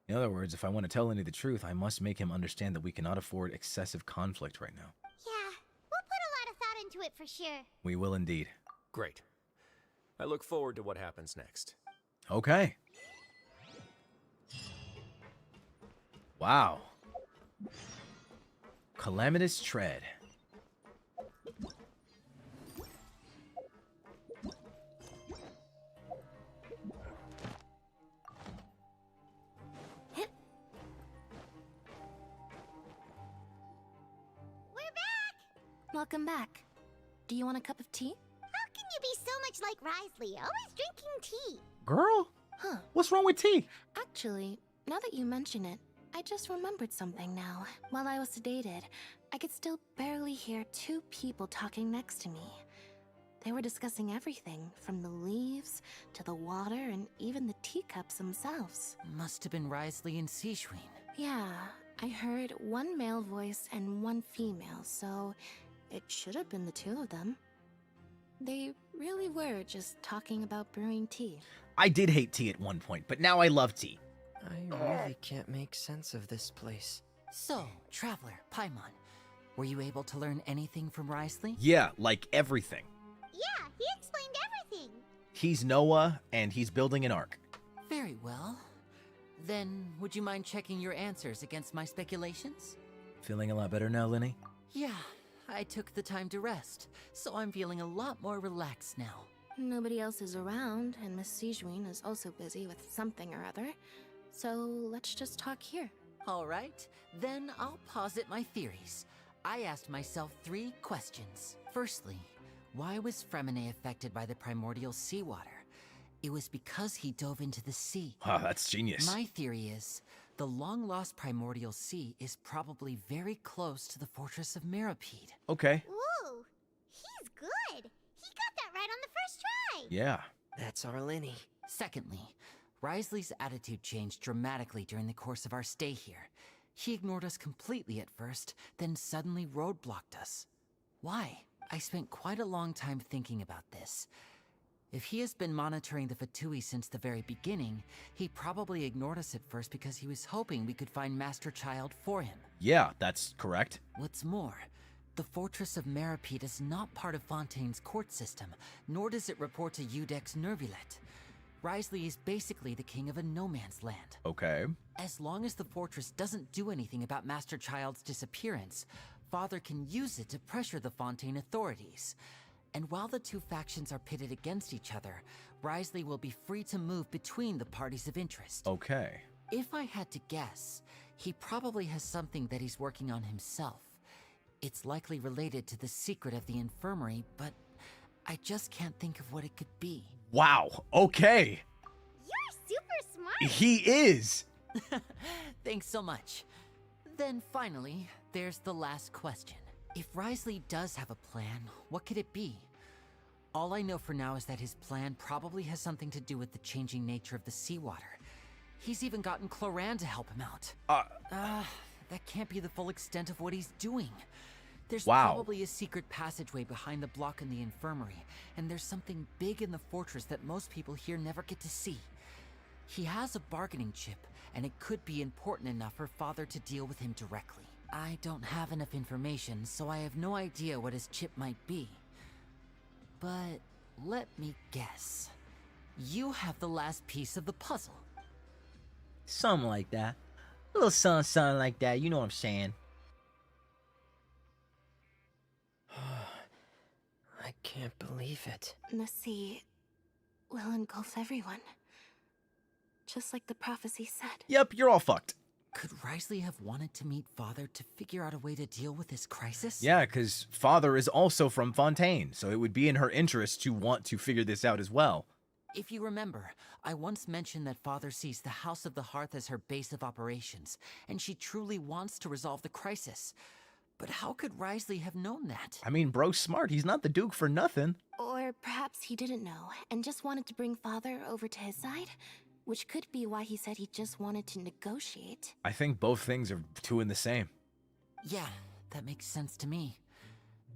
In other words, if I want to tell Lenny the truth, I must make him understand that we cannot afford excessive conflict right now. Yeah, we'll put a lot of thought into it for sure. We will indeed. Great. I look forward to what happens next. Okay. Wow. Calamitous Tread. Welcome back. Do you want a cup of tea? How can you be so much like Risley, always drinking tea? Girl? Huh. What's wrong with tea? Actually, now that you mention it, I just remembered something now. While I was sedated, I could still barely hear two people talking next to me. They were discussing everything, from the leaves to the water and even the teacups themselves. Must have been Risley and Sijuin. Yeah, I heard one male voice and one female, so it should have been the two of them. They really were just talking about brewing tea. I did hate tea at one point, but now I love tea. I really can't make sense of this place. So, Traveler, Paimon, were you able to learn anything from Risley? Yeah, like everything. Yeah, he explained everything. He's Noah, and he's building an ark. Very well. Then, would you mind checking your answers against my speculations? Feeling a lot better now, Lenny? Yeah, I took the time to rest, so I'm feeling a lot more relaxed now. Nobody else is around, and Miss Sijuin is also busy with something or other. So let's just talk here. All right, then I'll posit my theories. I asked myself 3 questions. Firstly, why was Fremine affected by the primordial seawater? It was because he dove into the sea. Wow, that's genius. My theory is, the long-lost primordial sea is probably very close to the fortress of Meripede. Okay. Ooh, he's good. He got that right on the first try. Yeah. That's our Lenny. Secondly, Risley's attitude changed dramatically during the course of our stay here. He ignored us completely at first, then suddenly roadblocked us. Why? I spent quite a long time thinking about this. If he has been monitoring the Fatui since the very beginning, he probably ignored us at first because he was hoping we could find Master Child for him. Yeah, that's correct. What's more, the Fortress of Meripede is not part of Fontaine's court system, nor does it report to Udex Nervulet. Risley is basically the king of a no-man's land. Okay. As long as the fortress doesn't do anything about Master Child's disappearance, Father can use it to pressure the Fontaine authorities. And while the two factions are pitted against each other, Risley will be free to move between the parties of interest. Okay. If I had to guess, he probably has something that he's working on himself. It's likely related to the secret of the infirmary, but I just can't think of what it could be. Wow, okay. You're super smart. He is. Thanks so much. Then finally, there's the last question. If Risley does have a plan, what could it be? All I know for now is that his plan probably has something to do with the changing nature of the seawater. He's even gotten Cloran to help him out. That can't be the full extent of what he's doing. There's probably a secret passageway behind the block in the infirmary, and there's something big in the fortress that most people here never get to see. He has a bargaining chip, and it could be important enough for Father to deal with him directly. I don't have enough information, so I have no idea what his chip might be. But let me guess. You have the last piece of the puzzle. Something like that. A little something like that, you know what I'm saying. I can't believe it. The sea will engulf everyone. Just like the prophecy said. Yep, you're all fucked. Could Risley have wanted to meet Father to figure out a way to deal with this crisis? Yeah, because Father is also from Fontaine, so it would be in her interest to want to figure this out as well. If you remember, I once mentioned that Father sees the House of the Hearth as her base of operations, and she truly wants to resolve the crisis. But how could Risley have known that? I mean, bro's smart. He's not the Duke for nothing. Or perhaps he didn't know, and just wanted to bring Father over to his side? Which could be why he said he just wanted to negotiate. I think both things are two and the same. Yeah, that makes sense to me.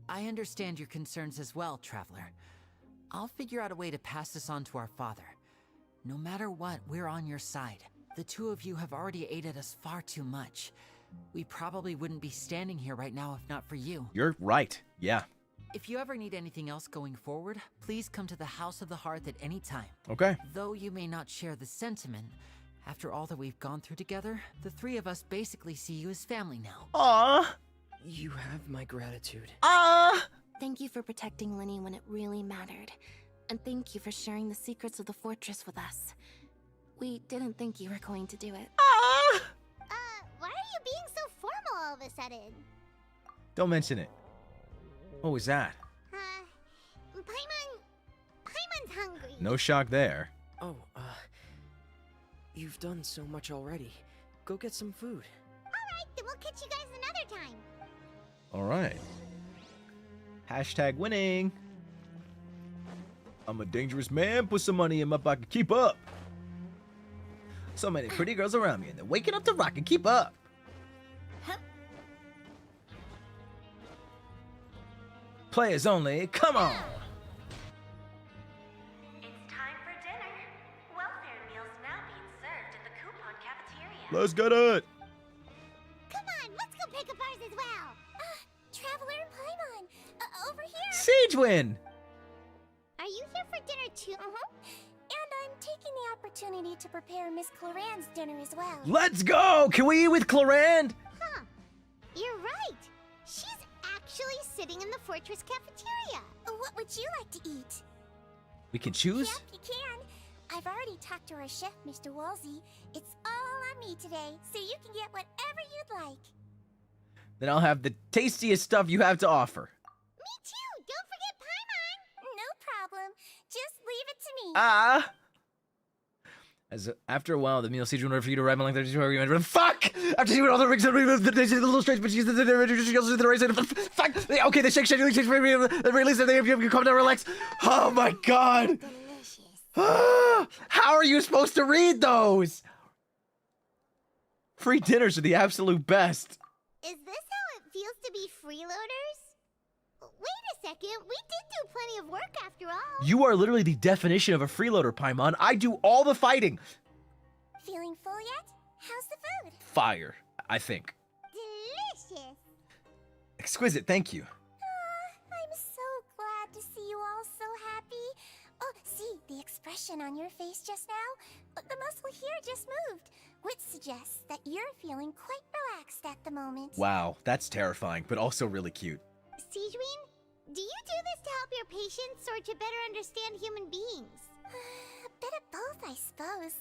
I understand your concerns as well, Traveler. I'll figure out a way to pass this on to our father. No matter what, we're on your side. The two of you have already aided us far too much. We probably wouldn't be standing here right now if not for you. You're right. Yeah. If you ever need anything else going forward, please come to the House of the Hearth at any time. Okay. Though you may not share the sentiment, after all that we've gone through together, the three of us basically see you as family now. Aww. You have my gratitude. Thank you for protecting Linny when it really mattered. And thank you for sharing the secrets of the fortress with us. We didn't think you were going to do it. Why are you being so formal all of a sudden? Don't mention it. What was that? Paimon's hungry. No shock there. Oh, you've done so much already. Go get some food. Alright, then we'll catch you guys another time. Alright. Hashtag winning. I'm a dangerous man. Put some money in my pocket. Keep up. So many pretty girls around me, and they're waking up to rock and keep up. Players only. Come on. It's time for dinner. Welfare meals now being served in the coupon cafeteria. Let's get it. Come on, let's go pick up ours as well. Traveler and Paimon, over here. Siegewin. Are you here for dinner too? And I'm taking the opportunity to prepare Miss Cloran's dinner as well. Let's go. Can we eat with Clorand? Huh. You're right. She's actually sitting in the fortress cafeteria. What would you like to eat? We can choose? Yep, you can. I've already talked to our chef, Mr. Wolsey. It's all on me today, so you can get whatever you'd like. Then I'll have the tastiest stuff you have to offer. Me too! Don't forget Paimon! No problem. Just leave it to me. After a while, the meal siege order for you to arrive on like 32 hours. Fuck! After seeing what all the rings are, the little strange, but she's the race. Fuck! Okay, the shake, the release, they have you come down, relax. Oh my god! How are you supposed to read those? Free dinners are the absolute best. Is this how it feels to be freeloaders? Wait a second, we did do plenty of work after all. You are literally the definition of a freeloader, Paimon. I do all the fighting. Feeling full yet? How's the food? Fire, I think. Delicious. Exquisite, thank you. I'm so glad to see you all so happy. Oh, see, the expression on your face just now? The muscle here just moved, which suggests that you're feeling quite relaxed at the moment. Wow, that's terrifying, but also really cute. Siegewin, do you do this to help your patients or to better understand human beings? A bit of both, I suppose.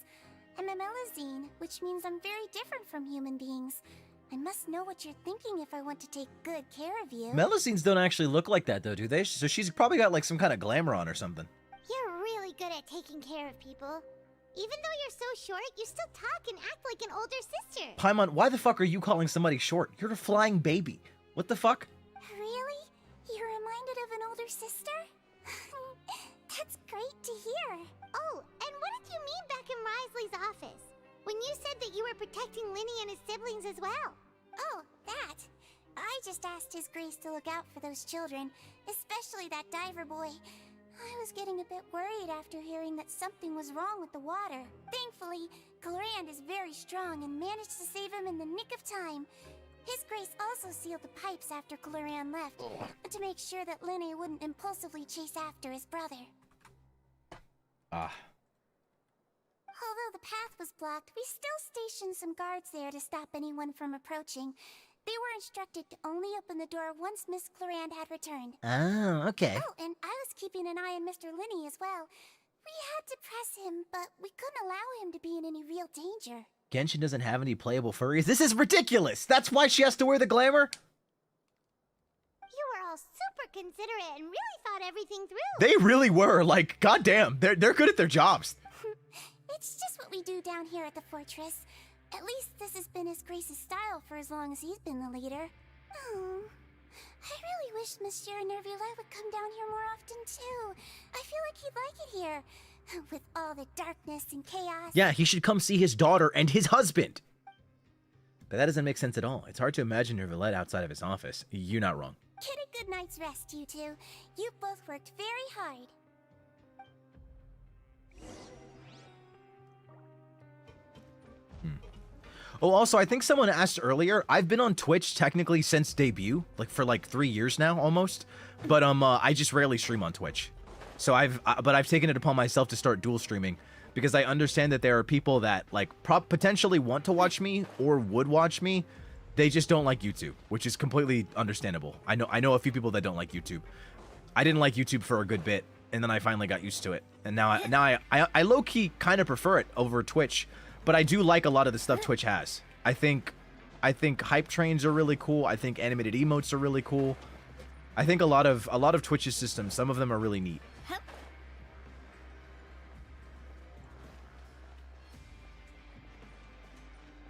I'm a Melazine, which means I'm very different from human beings. I must know what you're thinking if I want to take good care of you. Melazines don't actually look like that, though, do they? So she's probably got, like, some kind of glamour on or something. You're really good at taking care of people. Even though you're so short, you still talk and act like an older sister. Paimon, why the fuck are you calling somebody short? You're a flying baby. What the fuck? Really? You're reminded of an older sister? That's great to hear. Oh, and what did you mean back in Risley's office? When you said that you were protecting Linny and his siblings as well? Oh, that. I just asked His Grace to look out for those children, especially that diver boy. I was getting a bit worried after hearing that something was wrong with the water. Thankfully, Clorand is very strong and managed to save him in the nick of time. His Grace also sealed the pipes after Clorand left, to make sure that Linny wouldn't impulsively chase after his brother. Although the path was blocked, we still stationed some guards there to stop anyone from approaching. They were instructed to only open the door once Miss Clorand had returned. Oh, okay. Oh, and I was keeping an eye on Mr. Linny as well. We had to press him, but we couldn't allow him to be in any real danger. Genshin doesn't have any playable furries. This is ridiculous! That's why she has to wear the glamour? You were all super considerate and really thought everything through. They really were. Like, goddamn, they're good at their jobs. It's just what we do down here at the fortress. At least this has been His Grace's style for as long as he's been the leader. Oh, I really wish Monsieur Nervula would come down here more often too. I feel like he'd like it here. With all the darkness and chaos. Yeah, he should come see his daughter and his husband. But that doesn't make sense at all. It's hard to imagine Nervillette outside of his office. You're not wrong. Get a good night's rest, you two. You've both worked very hard. Oh, also, I think someone asked earlier, I've been on Twitch technically since debut, like for like 3 years now, almost. But I just rarely stream on Twitch. So but I've taken it upon myself to start dual streaming because I understand that there are people that like potentially want to watch me or would watch me. They just don't like YouTube, which is completely understandable. I know a few people that don't like YouTube. I didn't like YouTube for a good bit, and then I finally got used to it. And now I low-key kind of prefer it over Twitch. But I do like a lot of the stuff Twitch has. I think hype trains are really cool. I think animated emotes are really cool. I think a lot of Twitch's systems, some of them are really neat.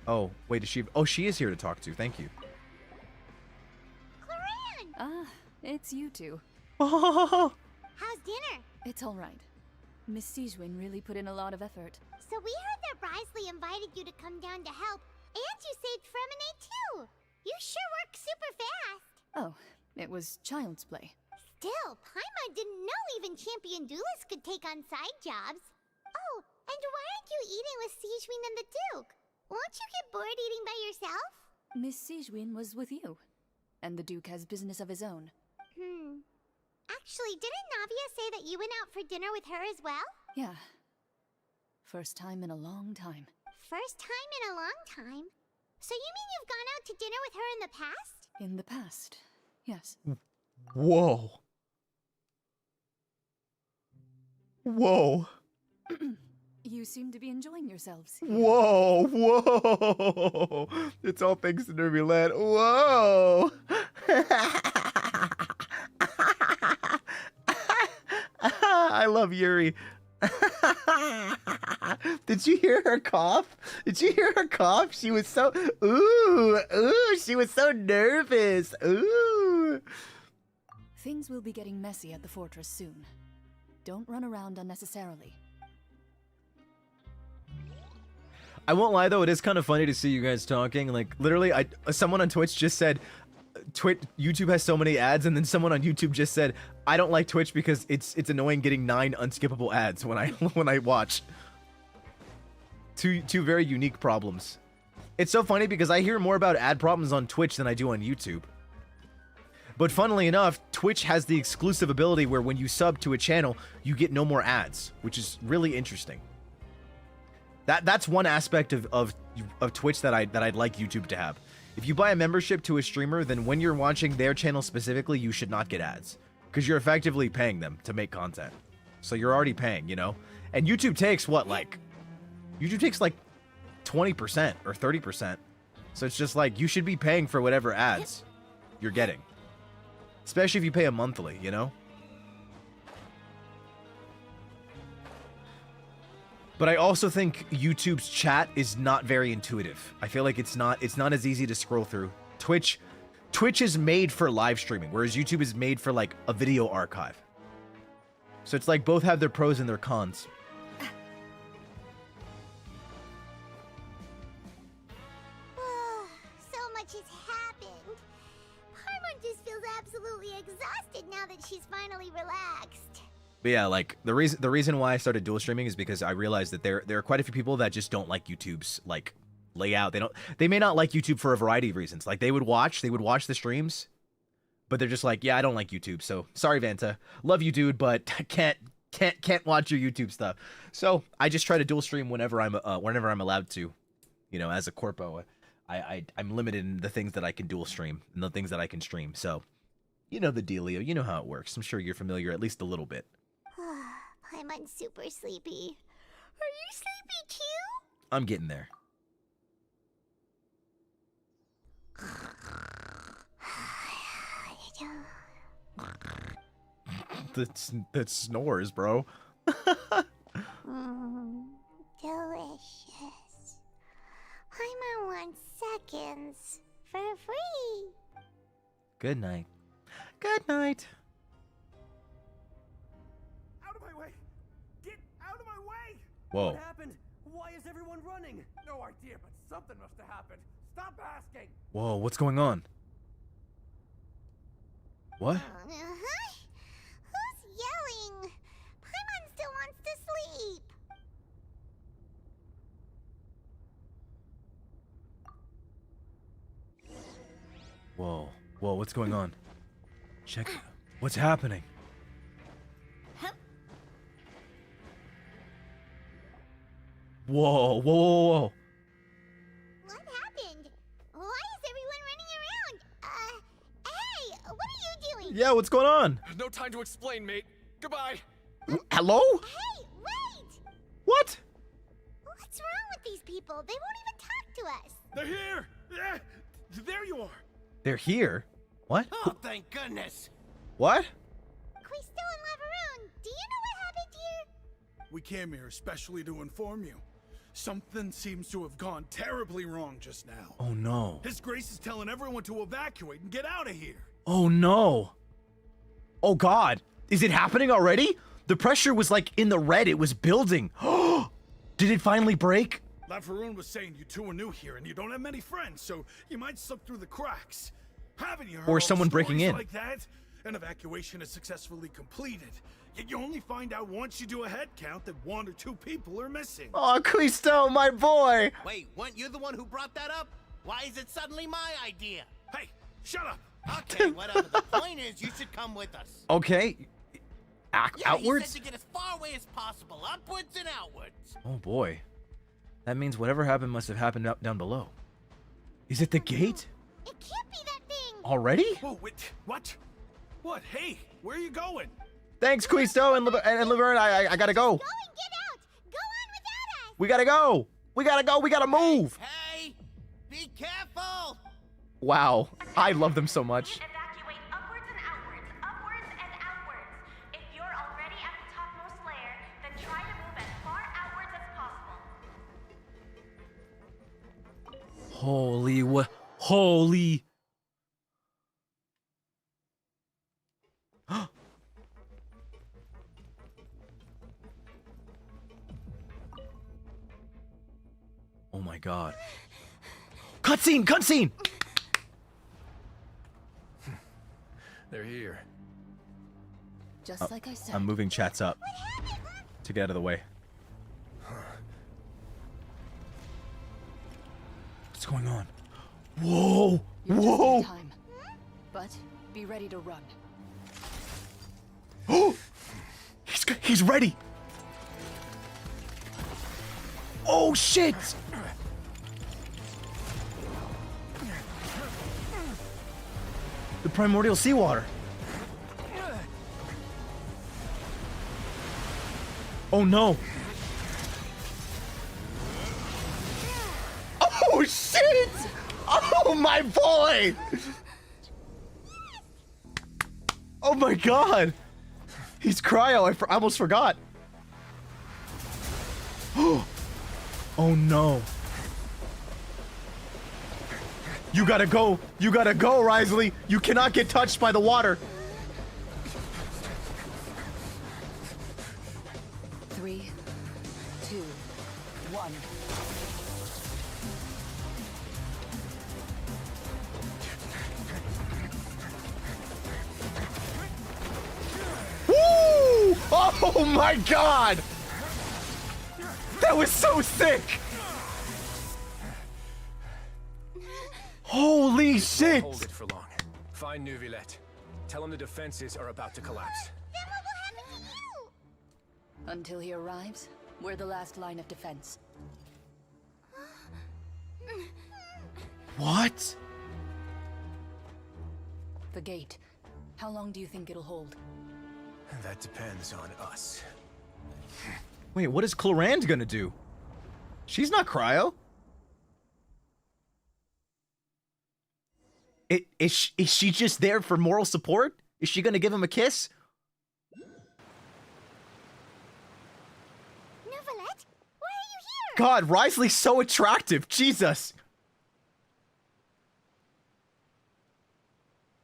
Oh, wait, is she? Oh, she is here to talk to. Thank you. Ah, it's you two. How's dinner? It's all right. Miss Sijwin really put in a lot of effort. So we heard that Risley invited you to come down to help, and you saved Fremonade too. You sure work super fast. Oh, it was child's play. Still, Paimon didn't know even champion duelists could take on side jobs. Oh, and why aren't you eating with Sijwin and the Duke? Won't you get bored eating by yourself? Miss Sijwin was with you, and the Duke has business of his own. Actually, didn't Navia say that you went out for dinner with her as well? Yeah. First time in a long time. First time in a long time? So you mean you've gone out to dinner with her in the past? In the past, yes. Whoa. Whoa. You seem to be enjoying yourselves. Whoa, whoa. It's all thanks to Nervy Land. Whoa. I love Yuri. Did you hear her cough? Did you hear her cough? She was so, she was so nervous. Ooh. Things will be getting messy at the fortress soon. Don't run around unnecessarily. I won't lie though, it is kind of funny to see you guys talking. Like literally, someone on Twitch just said, YouTube has so many ads, and then someone on YouTube just said, I don't like Twitch because it's annoying getting 9 unskippable ads when I watch. Two very unique problems. It's so funny because I hear more about ad problems on Twitch than I do on YouTube. But funnily enough, Twitch has the exclusive ability where when you sub to a channel, you get no more ads, which is really interesting. That's one aspect of Twitch that I'd like YouTube to have. If you buy a membership to a streamer, then when you're watching their channel specifically, you should not get ads. Because you're effectively paying them to make content. So you're already paying, you know? And YouTube takes what, like... YouTube takes like 20% or 30%. So it's just like, you should be paying for whatever ads you're getting. Especially if you pay a monthly, you know? But I also think YouTube's chat is not very intuitive. I feel like it's not as easy to scroll through. Twitch is made for live streaming, whereas YouTube is made for like a video archive. So it's like both have their pros and their cons. So much has happened. Paimon just feels absolutely exhausted now that she's finally relaxed. But yeah, like the reason why I started dual streaming is because I realized that there are quite a few people that just don't like YouTube's like layout. They may not like YouTube for a variety of reasons. Like they would watch the streams, but they're just like, yeah, I don't like YouTube. So sorry, Vanta, love you, dude, but can't watch your YouTube stuff. So I just try to dual stream whenever I'm allowed to, you know, as a corpo. I'm limited in the things that I can dual stream and the things that I can stream. So you know the dealio, you know how it works. I'm sure you're familiar at least a little bit. Paimon's super sleepy. Are you sleepy too? I'm getting there. That snores, bro. Delicious. Paimon wants seconds for free. Good night. Good night. Out of my way! Get out of my way! Whoa. What happened? Why is everyone running? No idea, but something must have happened. Stop asking! Whoa, what's going on? What? Uh-huh. Who's yelling? Paimon still wants to sleep. Whoa. Whoa, what's going on? Check. What's happening? Whoa, whoa, whoa, whoa. What happened? Why is everyone running around? Hey, what are you doing? Yeah, what's going on? No time to explain, mate. Goodbye. Hello? Hey, wait! What? What's wrong with these people? They won't even talk to us. They're here! Yeah, there you are. They're here? What? Oh, thank goodness. What? Quisto and Laveroon, do you know what happened here? We came here especially to inform you. Something seems to have gone terribly wrong just now. Oh no. His Grace is telling everyone to evacuate and get out of here. Oh no. Oh god. Is it happening already? The pressure was like in the red. It was building. Did it finally break? Laveroon was saying you two are new here and you don't have many friends, so you might slip through the cracks. Haven't you heard Or all someone breaking stories in. like that? An evacuation is successfully completed. Yet you only find out once you do a head count that 1 or 2 people are missing. Oh, Quisto, my boy. Wait, weren't you the one who brought that up? Why is it suddenly my idea? Hey, shut up. Okay, whatever. The point is, you should come with us. Okay. Yeah, Outwards? he said to get as far away as possible, upwards and outwards. Oh boy. That means whatever happened must have happened down below. Is it the gate? It can't be that thing. Already? Whoa, wait, what? What? Hey, where are you going? Thanks, Quisto and Laverne. I gotta go. Go and get out. Go on without us. We gotta go. We gotta go. We gotta move. Hey, be careful. Wow. I love them so much. Evacuate upwards and outwards, upwards and outwards. If you're already at the topmost layer, then try to move as far outwards as possible. Holy what? Holy. Oh my god. Cutscene! Cutscene! They're here. Just like I said. I'm moving chats up to get out of the way. What's going on? Whoa! You're just in Whoa! time. But be ready to run. Oh! He's ready! Oh shit! The primordial seawater. Oh no. Oh shit! Oh my boy! Oh my god! He's cryo, I almost forgot. Oh no. You gotta go, Risley. You cannot get touched by the water. 3, 2, 1. Woo! Oh my god! That was so sick! Holy shit! Hold it for long. Find Neuvillette. Tell him the defenses are about to collapse. Then what will happen to you? Until he arrives, we're the last line of defense. What? The gate. How long do you think it'll hold? That depends on us. Wait, what is Clorand gonna do? She's not cryo. Is she just there for moral support? Is she gonna give him a kiss? Neuvillette, why are you here? God, Risley's so attractive. Jesus.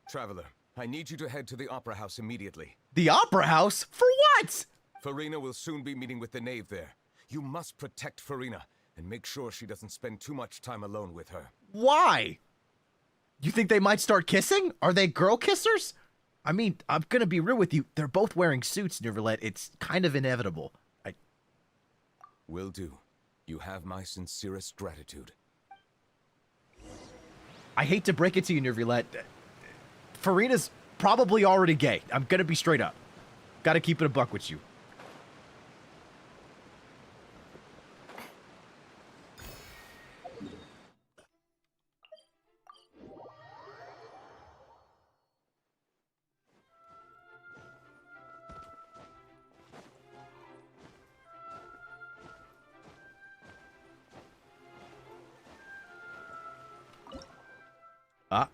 Traveler, I need you to head to the Opera House immediately. The Opera House? For what? Farina will soon be meeting with the knave there. You must protect Farina and make sure she doesn't spend too much time alone with her. Why? You think they might start kissing? Are they girl kissers? I mean, I'm gonna be real with you. They're both wearing suits, Nervalet. It's kind of inevitable. Will do. You have my sincerest gratitude. I hate to break it to you, Nervalet. Farina's probably already gay. I'm gonna be straight up. Gotta keep it a buck with you. Ah.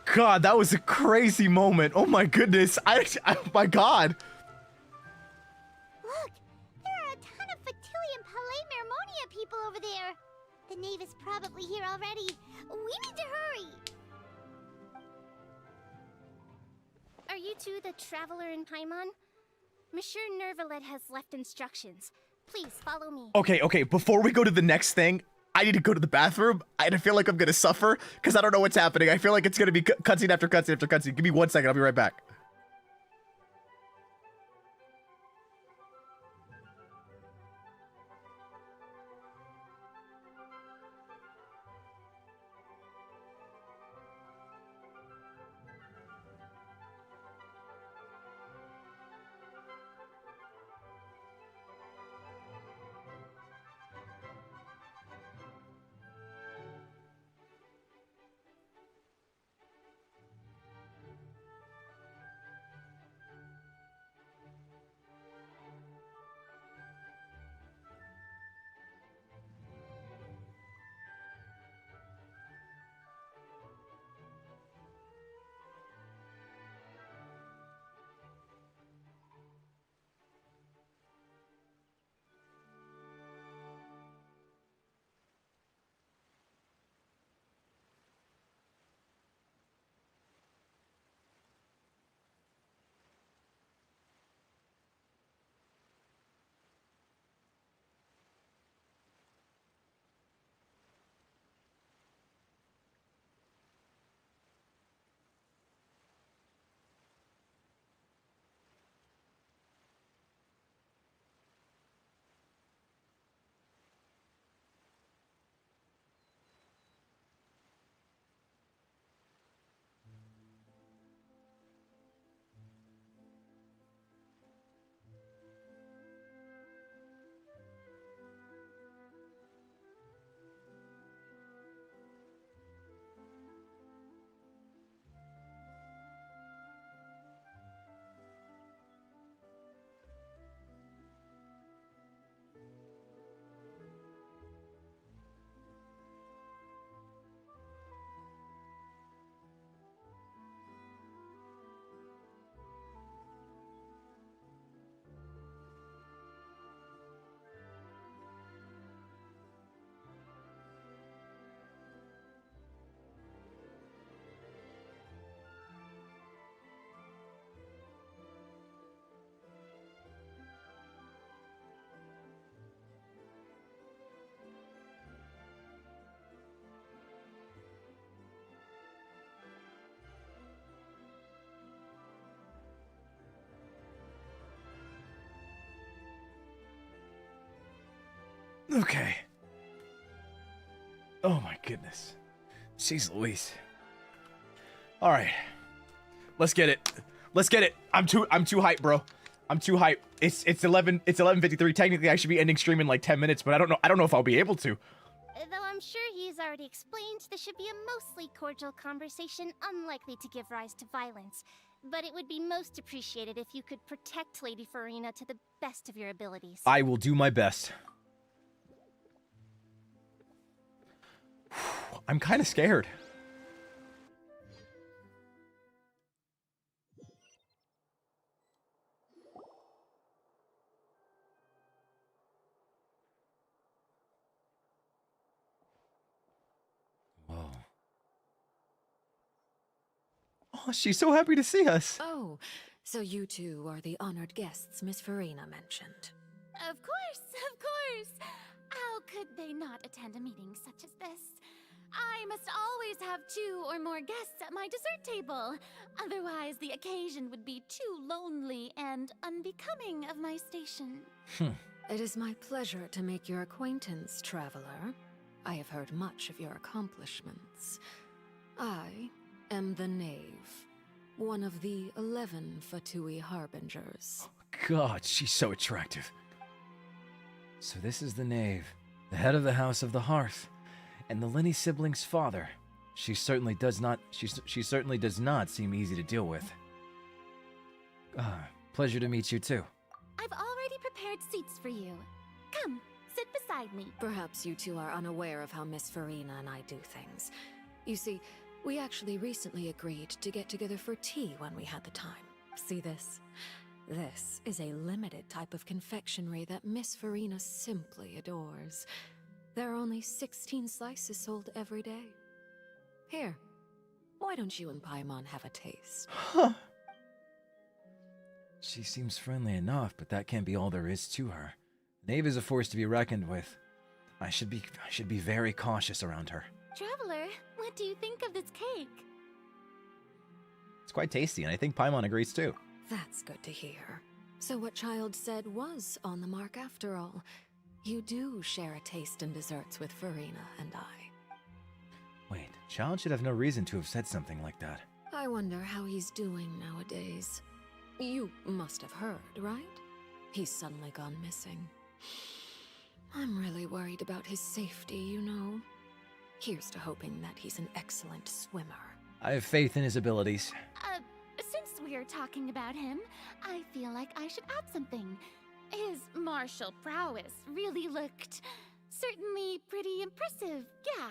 God, that was a crazy moment. Oh my goodness. Oh my God. Look, there are a ton of Fatili and Palais Mermonia people over there. The knave is probably here already. We need to hurry. Are you two the traveler in Paimon? Monsieur Nervalet has left instructions. Please follow me. Okay, before we go to the next thing, I need to go to the bathroom. I feel like I'm gonna suffer because I don't know what's happening. I feel like it's gonna be cutscene after cutscene after cutscene. Give me 1 second, I'll be right back. Okay. Oh my goodness. Jeez Louise. All right. Let's get it. Let's get it. I'm too hyped, bro. I'm too hyped. It's 11:53. Technically, I should be ending stream in like 10 minutes, but I don't know if I'll be able to. Though I'm sure he's already explained, this should be a mostly cordial conversation, unlikely to give rise to violence. But it would be most appreciated if you could protect Lady Farina to the best of your abilities. I will do my best. I'm kind of scared. Whoa. Oh, she's so happy to see us. Oh, so you two are the honored guests Miss Farina mentioned. Of course, of course. How could they not attend a meeting such as this? I must always have 2 or more guests at my dessert table. Otherwise, the occasion would be too lonely and unbecoming of my station. It is my pleasure to make your acquaintance, traveler. I have heard much of your accomplishments. I am the Knave, one of the 11 Fatui Harbingers. God, she's so attractive. So this is the Knave, the head of the House of the Hearth, and the Linny siblings' father. She certainly does not seem easy to deal with. Pleasure to meet you too. I've already prepared seats for you. Come, sit beside me. Perhaps you two are unaware of how Miss Farina and I do things. You see, we actually recently agreed to get together for tea when we had the time. See this? This is a limited type of confectionery that Miss Farina simply adores. There are only 16 slices sold every day. Here, why don't you and Paimon have a taste? Huh. She seems friendly enough, but that can't be all there is to her. Knave is a force to be reckoned with. I should be very cautious around her. Traveler, what do you think of this cake? It's quite tasty, and I think Paimon agrees too. That's good to hear. So what Child said was on the mark after all. You do share a taste in desserts with Farina and I. Wait, Child should have no reason to have said something like that. I wonder how he's doing nowadays. You must have heard, right? He's suddenly gone missing. I'm really worried about his safety, you know. Here's to hoping that he's an excellent swimmer. I have faith in his abilities. Since we're talking about him, I feel like I should add something. His martial prowess really looked certainly pretty impressive, yeah.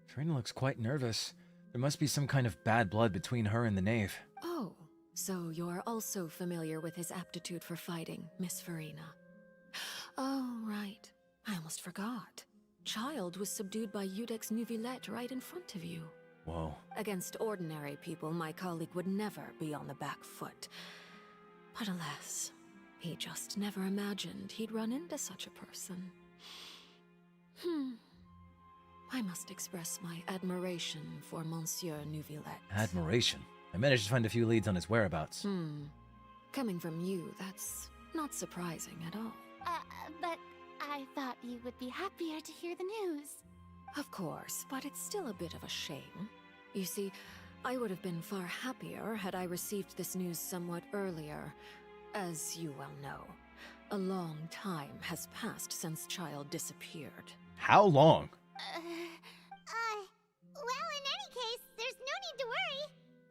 Farina looks quite nervous. There must be some kind of bad blood between her and the Knave. Oh, so you're also familiar with his aptitude for fighting, Miss Farina. Oh, right. I almost forgot. Child was subdued by Udex Nuvillette right in front of you. Whoa. Against ordinary people, my colleague would never be on the back foot. But alas, he just never imagined he'd run into such a person. I must express my admiration for Monsieur Nuvillette. Admiration? I managed to find a few leads on his whereabouts. Coming from you, that's not surprising at all. But I thought you would be happier to hear the news. Of course, but it's still a bit of a shame. You see, I would have been far happier had I received this news somewhat earlier. As you well know, a long time has passed since Child disappeared. How long? Well, in any case, there's no need to worry.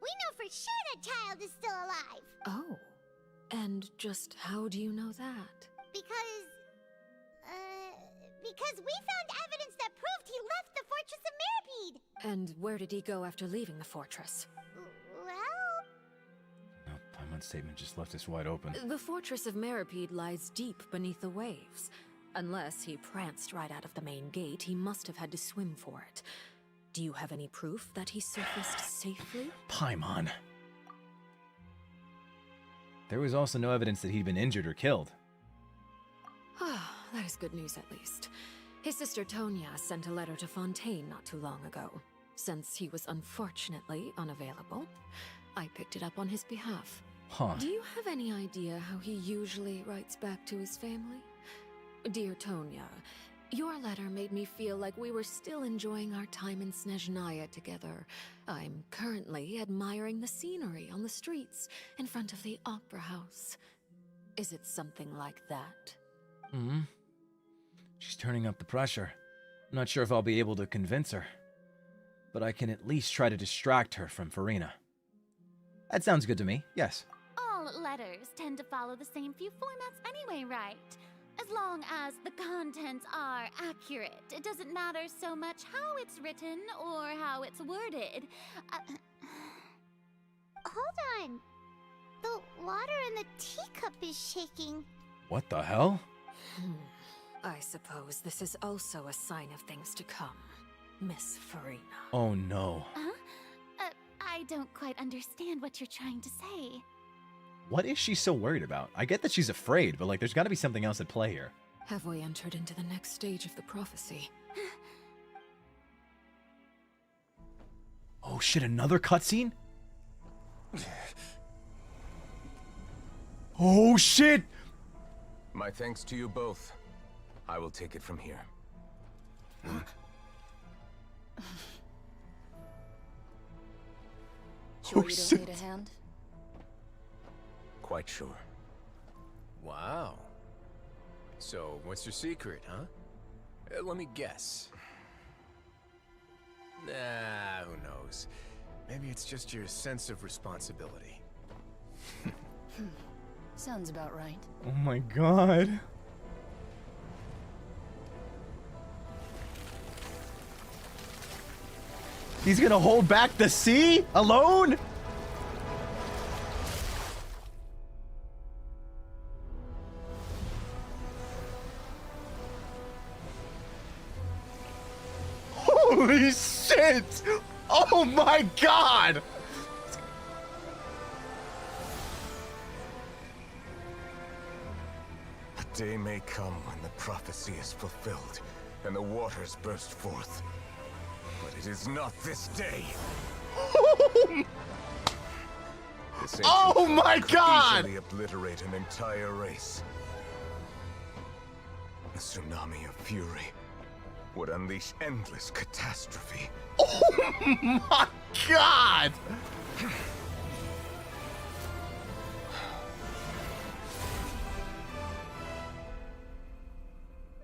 We know for sure that Child is still alive. Oh, and just how do you know that? Because we found evidence that proved he left the Fortress of Meripede. And where did he go after leaving the fortress? Well... No, Paimon's statement just left us wide open. The Fortress of Meripede lies deep beneath the waves. Unless he pranced right out of the main gate, he must have had to swim for it. Do you have any proof that he surfaced safely? Paimon. There was also no evidence that he'd been injured or killed. That is good news at least. His sister Tonya sent a letter to Fontaine not too long ago. Since he was unfortunately unavailable, I picked it up on his behalf. Do you have any idea how he usually writes back to his family? Dear Tonya, your letter made me feel like we were still enjoying our time in Snezhnaya together. I'm currently admiring the scenery on the streets in front of the opera house. Is it something like that? She's turning up the pressure. I'm not sure if I'll be able to convince her. But I can at least try to distract her from Farina. That sounds good to me, yes. All letters tend to follow the same few formats anyway, right? As long as the contents are accurate, it doesn't matter so much how it's written or how it's worded. Hold on. The water in the teacup is shaking. What the hell? I suppose this is also a sign of things to come, Miss Farina. Oh no. Huh? I don't quite understand what you're trying to say. What is she so worried about? I get that she's afraid, but like there's gotta be something else at play here. Have we entered into the next stage of the prophecy? Oh shit, another cutscene? Oh shit! My thanks to you both. I will take it from here. Sure you don't need a hand? Quite sure. Wow. So, what's your secret, huh? Let me guess. Nah, who knows? Maybe it's just your sense of responsibility. Sounds about right. Oh my god. He's gonna hold back the sea alone? Holy shit! Oh my god! A day may come when the prophecy is fulfilled and the waters burst forth. But it is not this day. This Oh my could god! easily obliterate an entire race. A tsunami of fury would unleash endless catastrophe. Oh my god!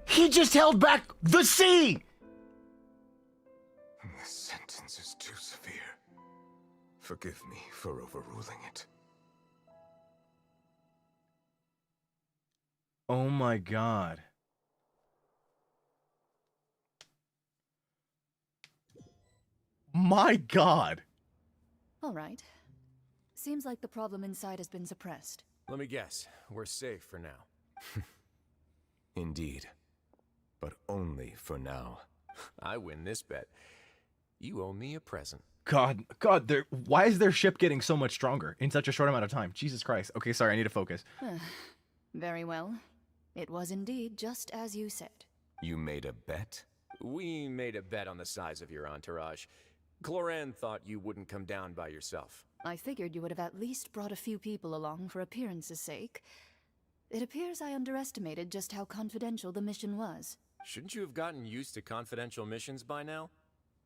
He just held back the sea! This sentence is too severe. Forgive me for overruling it. Oh my god. My god. All right. Seems like the problem inside has been suppressed. Let me guess. We're safe for now. Indeed. But only for now. I win this bet. You owe me a present. God, why is their ship getting so much stronger in such a short amount of time? Jesus Christ. Okay, sorry, I need to focus. Very well. It was indeed just as you said. You made a bet? We made a bet on the size of your entourage. Cloran thought you wouldn't come down by yourself. I figured you would have at least brought a few people along for appearance's sake. It appears I underestimated just how confidential the mission was. Shouldn't you have gotten used to confidential missions by now?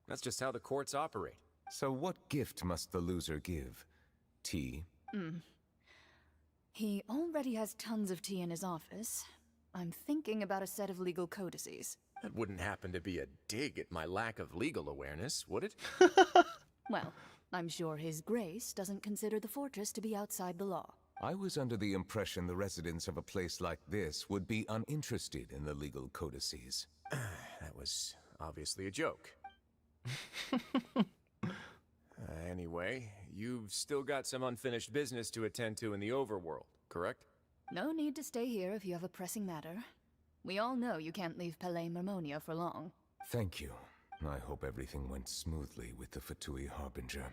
That's just how the courts operate. So what gift must the loser give? Tea? He already has tons of tea in his office. I'm thinking about a set of legal codices. That wouldn't happen to be a dig at my lack of legal awareness, would it? Well, I'm sure His Grace doesn't consider the fortress to be outside the law. I was under the impression the residents of a place like this would be uninterested in the legal codices. That was obviously a joke. Anyway, you've still got some unfinished business to attend to in the overworld, correct? No need to stay here if you have a pressing matter. We all know you can't leave Palais Mermonia for long. Thank you. I hope everything went smoothly with the Fatui Harbinger.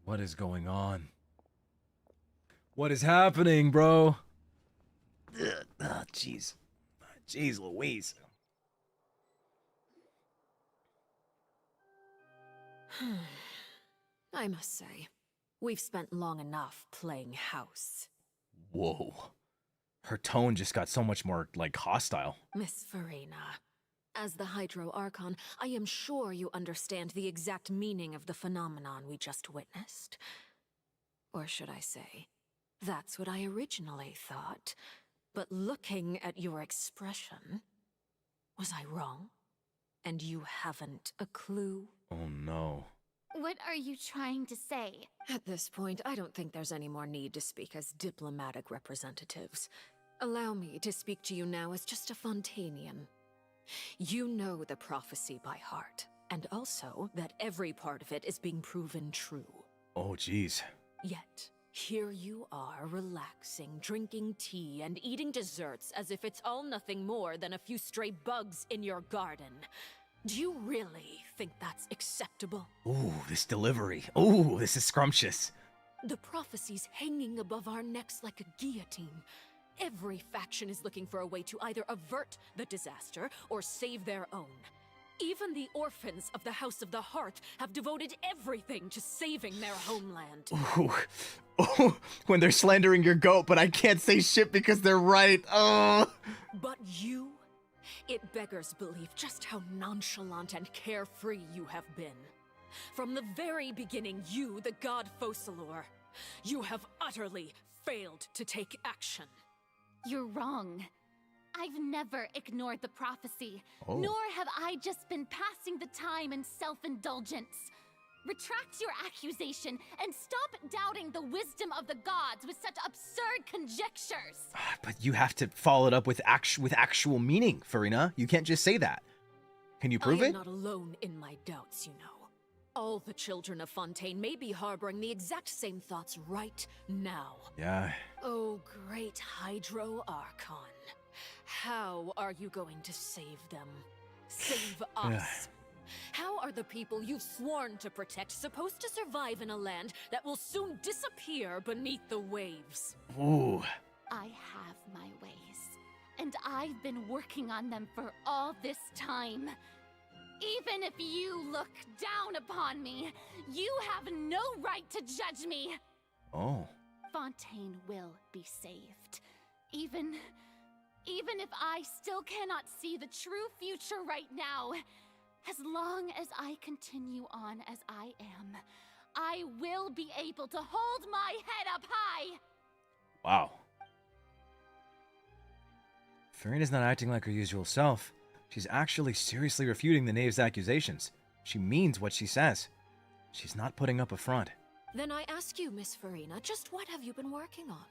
What is going on? What is happening, bro? Oh, jeez. Jeez Louise. I must say, we've spent long enough playing house. Whoa. Her tone just got so much more, like, hostile. Miss Farina, as the Hydro Archon, I am sure you understand the exact meaning of the phenomenon we just witnessed. Or should I say, that's what I originally thought. But looking at your expression, was I wrong? And you haven't a clue? Oh no. What are you trying to say? At this point, I don't think there's any more need to speak as diplomatic representatives. Allow me to speak to you now as just a Fontanian. You know the prophecy by heart, and also that every part of it is being proven true. Oh, jeez. Yet, here you are relaxing, drinking tea, and eating desserts as if it's all nothing more than a few stray bugs in your garden. Do you really think that's acceptable? Ooh, this delivery. Ooh, this is scrumptious. The prophecy's hanging above our necks like a guillotine. Every faction is looking for a way to either avert the disaster or save their own. Even the orphans of the House of the Hearth have devoted everything to saving their homeland. Ooh. Oh, when they're slandering your goat, but I can't say shit because they're right. Oh. But you, it beggars belief just how nonchalant and carefree you have been. From the very beginning, you, the god Focalor, you have utterly failed to take action. You're wrong. I've never ignored the prophecy, Oh. nor have I just been passing the time in self-indulgence. Retract your accusation and stop doubting the wisdom of the gods with such absurd conjectures. But you have to follow it up with actual meaning, Farina. You can't just say that. Can you prove I am it? not alone in my doubts, you know. All the children of Fontaine may be harboring the exact same thoughts right now. Yeah. Oh, great Hydro Archon. How are you going to save them? Save us? How are the people you've sworn to protect supposed to survive in a land that will soon disappear beneath the waves? Ooh. I have my ways, and I've been working on them for all this time. Even if you look down upon me, you have no right to judge me. Oh. Fontaine will be saved. Even if I still cannot see the true future right now, as long as I continue on as I am, I will be able to hold my head up high. Wow. Farina's not acting like her usual self. She's actually seriously refuting the knave's accusations. She means what she says. She's not putting up a front. Then I ask you, Miss Farina, just what have you been working on?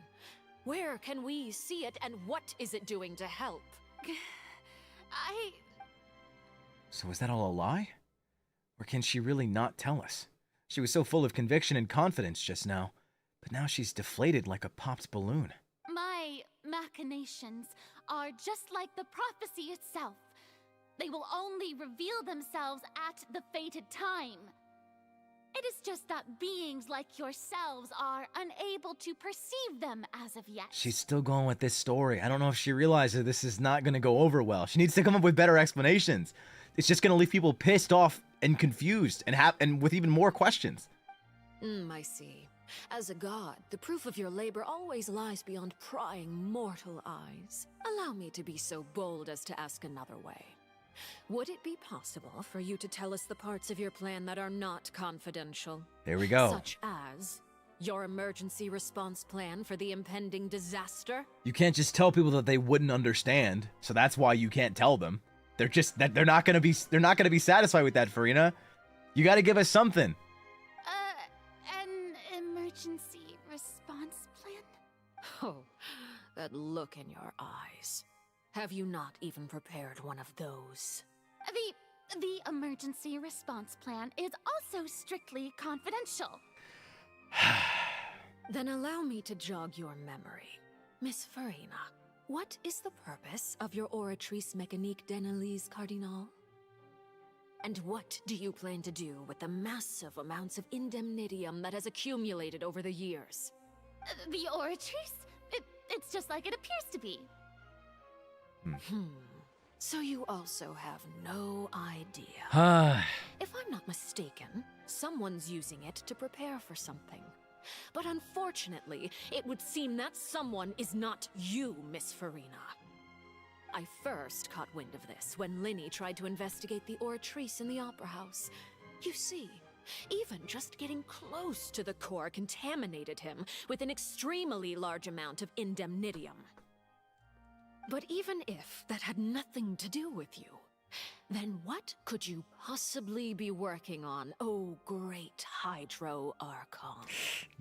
Where can we see it, and what is it doing to help? So is that all a lie? Or can she really not tell us? She was so full of conviction and confidence just now, but now she's deflated like a popped balloon. My machinations are just like the prophecy itself. They will only reveal themselves at the fated time. It is just that beings like yourselves are unable to perceive them as of yet. She's still going with this story. I don't know if she realizes this is not going to go over well. She needs to come up with better explanations. It's just going to leave people pissed off and confused and with even more questions. I see. As a god, the proof of your labor always lies beyond prying mortal eyes. Allow me to be so bold as to ask another way. Would it be possible for you to tell us the parts of your plan that are not confidential? There we go. Such as your emergency response plan for the impending disaster? You can't just tell people that they wouldn't understand, so that's why you can't tell them. They're not going to be satisfied with that, Farina. You got to give us something. An emergency response plan? Oh, that look in your eyes. Have you not even prepared one of those? The emergency response plan is also strictly confidential. Then allow me to jog your memory. Miss Farina, what is the purpose of your Oratrice Mécanique d'Analyse Cardinal? And what do you plan to do with the massive amounts of indemnitium that has accumulated over the years? The Oratrice? It's just like it appears to be. So you also have no idea. If I'm not mistaken, someone's using it to prepare for something. But unfortunately, it would seem that someone is not you, Miss Farina. I first caught wind of this when Linny tried to investigate the Oratrice in the Opera House. You see, even just getting close to the core contaminated him with an extremely large amount of indemnitium. But even if that had nothing to do with you, then what could you possibly be working on, oh great Hydro Archon?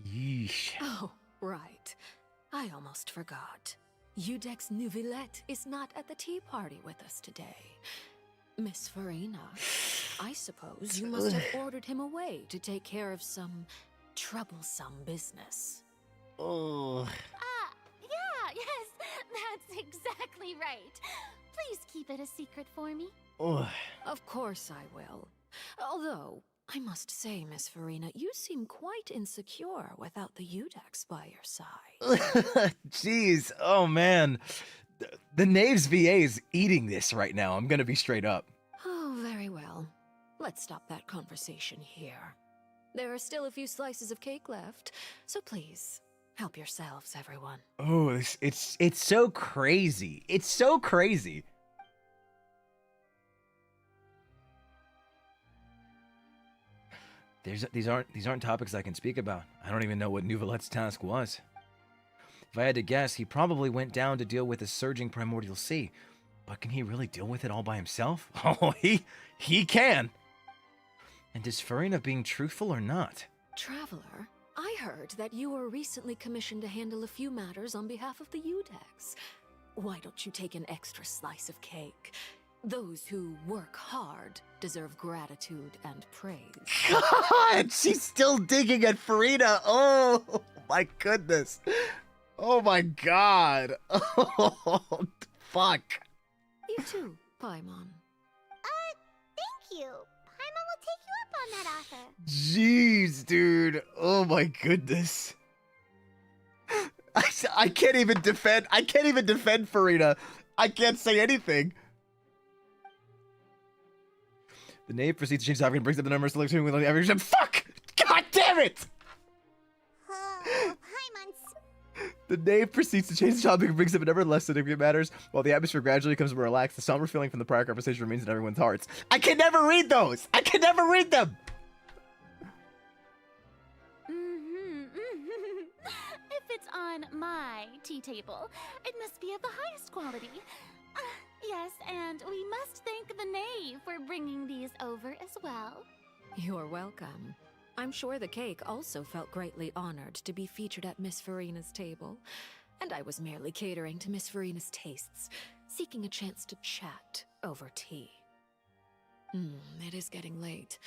Yeesh. Oh, right. I almost forgot. Udex Neuvillette is not at the tea party with us today. Miss Farina, I suppose you must have ordered him away to take care of some troublesome business. Oh. Yes, that's exactly right. Please keep it a secret for me. Oh. Of course I will. Although, I must say, Miss Farina, you seem quite insecure without the Udex by your side. Jeez, oh man. The Knave's VA is eating this right now, I'm gonna be straight up. Oh, very well. Let's stop that conversation here. There are still a few slices of cake left, so please, help yourselves, everyone. Oh, it's so crazy. It's so crazy. These aren't topics I can speak about. I don't even know what Nouvelette's task was. If I had to guess, he probably went down to deal with the surging primordial sea. But can he really deal with it all by himself? Oh, he can. And is Farina being truthful or not? Traveler, I heard that you were recently commissioned to handle a few matters on behalf of the Udex. Why don't you take an extra slice of cake? Those who work hard deserve gratitude and praise. God, she's still digging at Farina. Oh, my goodness. Oh, my God. Oh, fuck. You too, Paimon. Thank you. Paimon will take you up on that offer. Jeez, dude. Oh, my goodness. I can't even defend Farina. I can't say anything. The knave proceeds to change the topic and brings up the numbers selected with the average. Fuck! God damn it! The knave proceeds to change the topic and brings up a number of less significant matters, while the atmosphere gradually becomes more relaxed. The somber feeling from the prior conversation remains in everyone's hearts. I can never read those! I can never read them! If it's on my tea table, it must be of the highest quality. Yes, and we must thank the knave for bringing these over as well. You're welcome. I'm sure the cake also felt greatly honored to be featured at Miss Farina's table, and I was merely catering to Miss Farina's tastes, seeking a chance to chat over tea. It is getting late.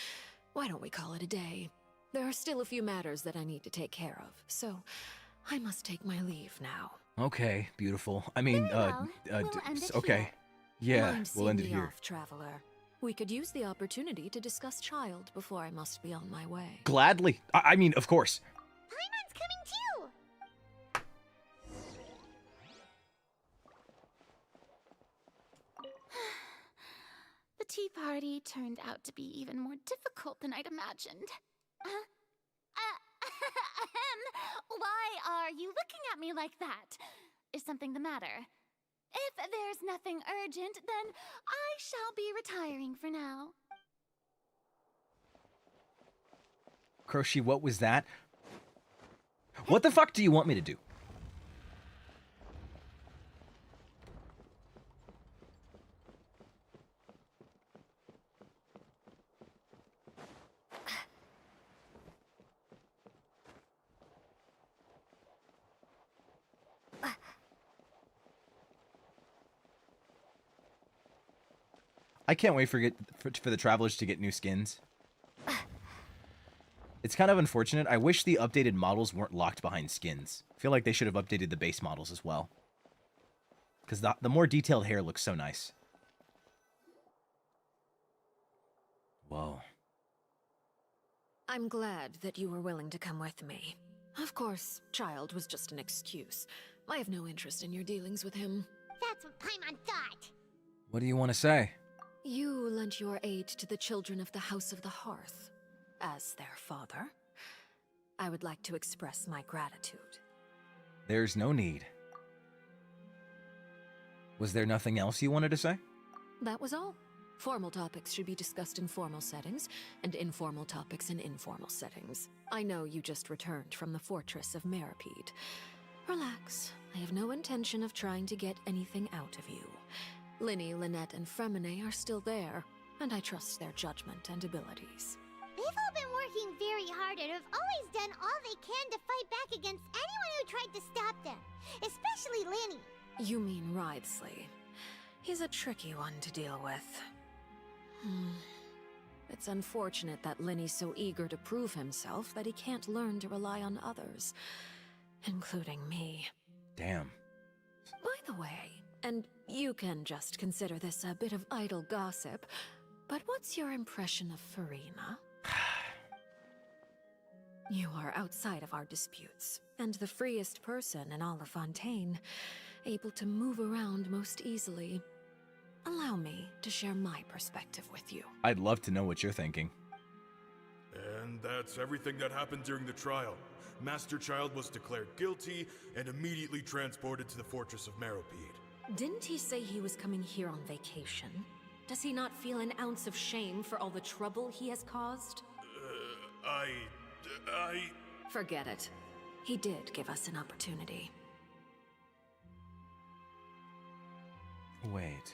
Why don't we call it a day? There are still a few matters that I need to take care of, so I must take my leave now. Okay, beautiful. I mean, We'll end it okay. here. Yeah, Mind we'll end it seeing me here. off, Traveler. We could use the opportunity to discuss Child before I must be on my way. Gladly. I mean, of course. Paimon's coming too! The tea party turned out to be even more difficult than I'd imagined. Why are you looking at me like that? Is something the matter? If there's nothing urgent, then I shall be retiring for now. Kroshi, what was that? What the fuck do you want me to do? I can't wait for the travelers to get new skins. It's kind of unfortunate. I wish the updated models weren't locked behind skins. I feel like they should have updated the base models as well. Because the more detailed hair looks so nice. Whoa. I'm glad that you were willing to come with me. Of course, Child was just an excuse. I have no interest in your dealings with him. That's what Paimon thought. What do you want to say? You lent your aid to the children of the House of the Hearth. As their father, I would like to express my gratitude. There's no need. Was there nothing else you wanted to say? That was all. Formal topics should be discussed in formal settings, and informal topics in informal settings. I know you just returned from the fortress of Meripede. Relax. I have no intention of trying to get anything out of you. Linny, Lynette, and Fremine are still there, and I trust their judgment and abilities. They've all been working very hard and have always done all they can to fight back against anyone who tried to stop them. Especially Linny. You mean Wriothesley. He's a tricky one to deal with. It's unfortunate that Linny's so eager to prove himself that he can't learn to rely on others, including me. Damn. By the way, and you can just consider this a bit of idle gossip, but what's your impression of Farina? You are outside of our disputes, and the freest person in all of Fontaine, able to move around most easily. Allow me to share my perspective with you. I'd love to know what you're thinking. And that's everything that happened during the trial. Master Child was declared guilty and immediately transported to the Fortress of Meropide. Didn't he say he was coming here on vacation? Does he not feel an ounce of shame for all the trouble he has caused? Forget it. He did give us an opportunity. Wait.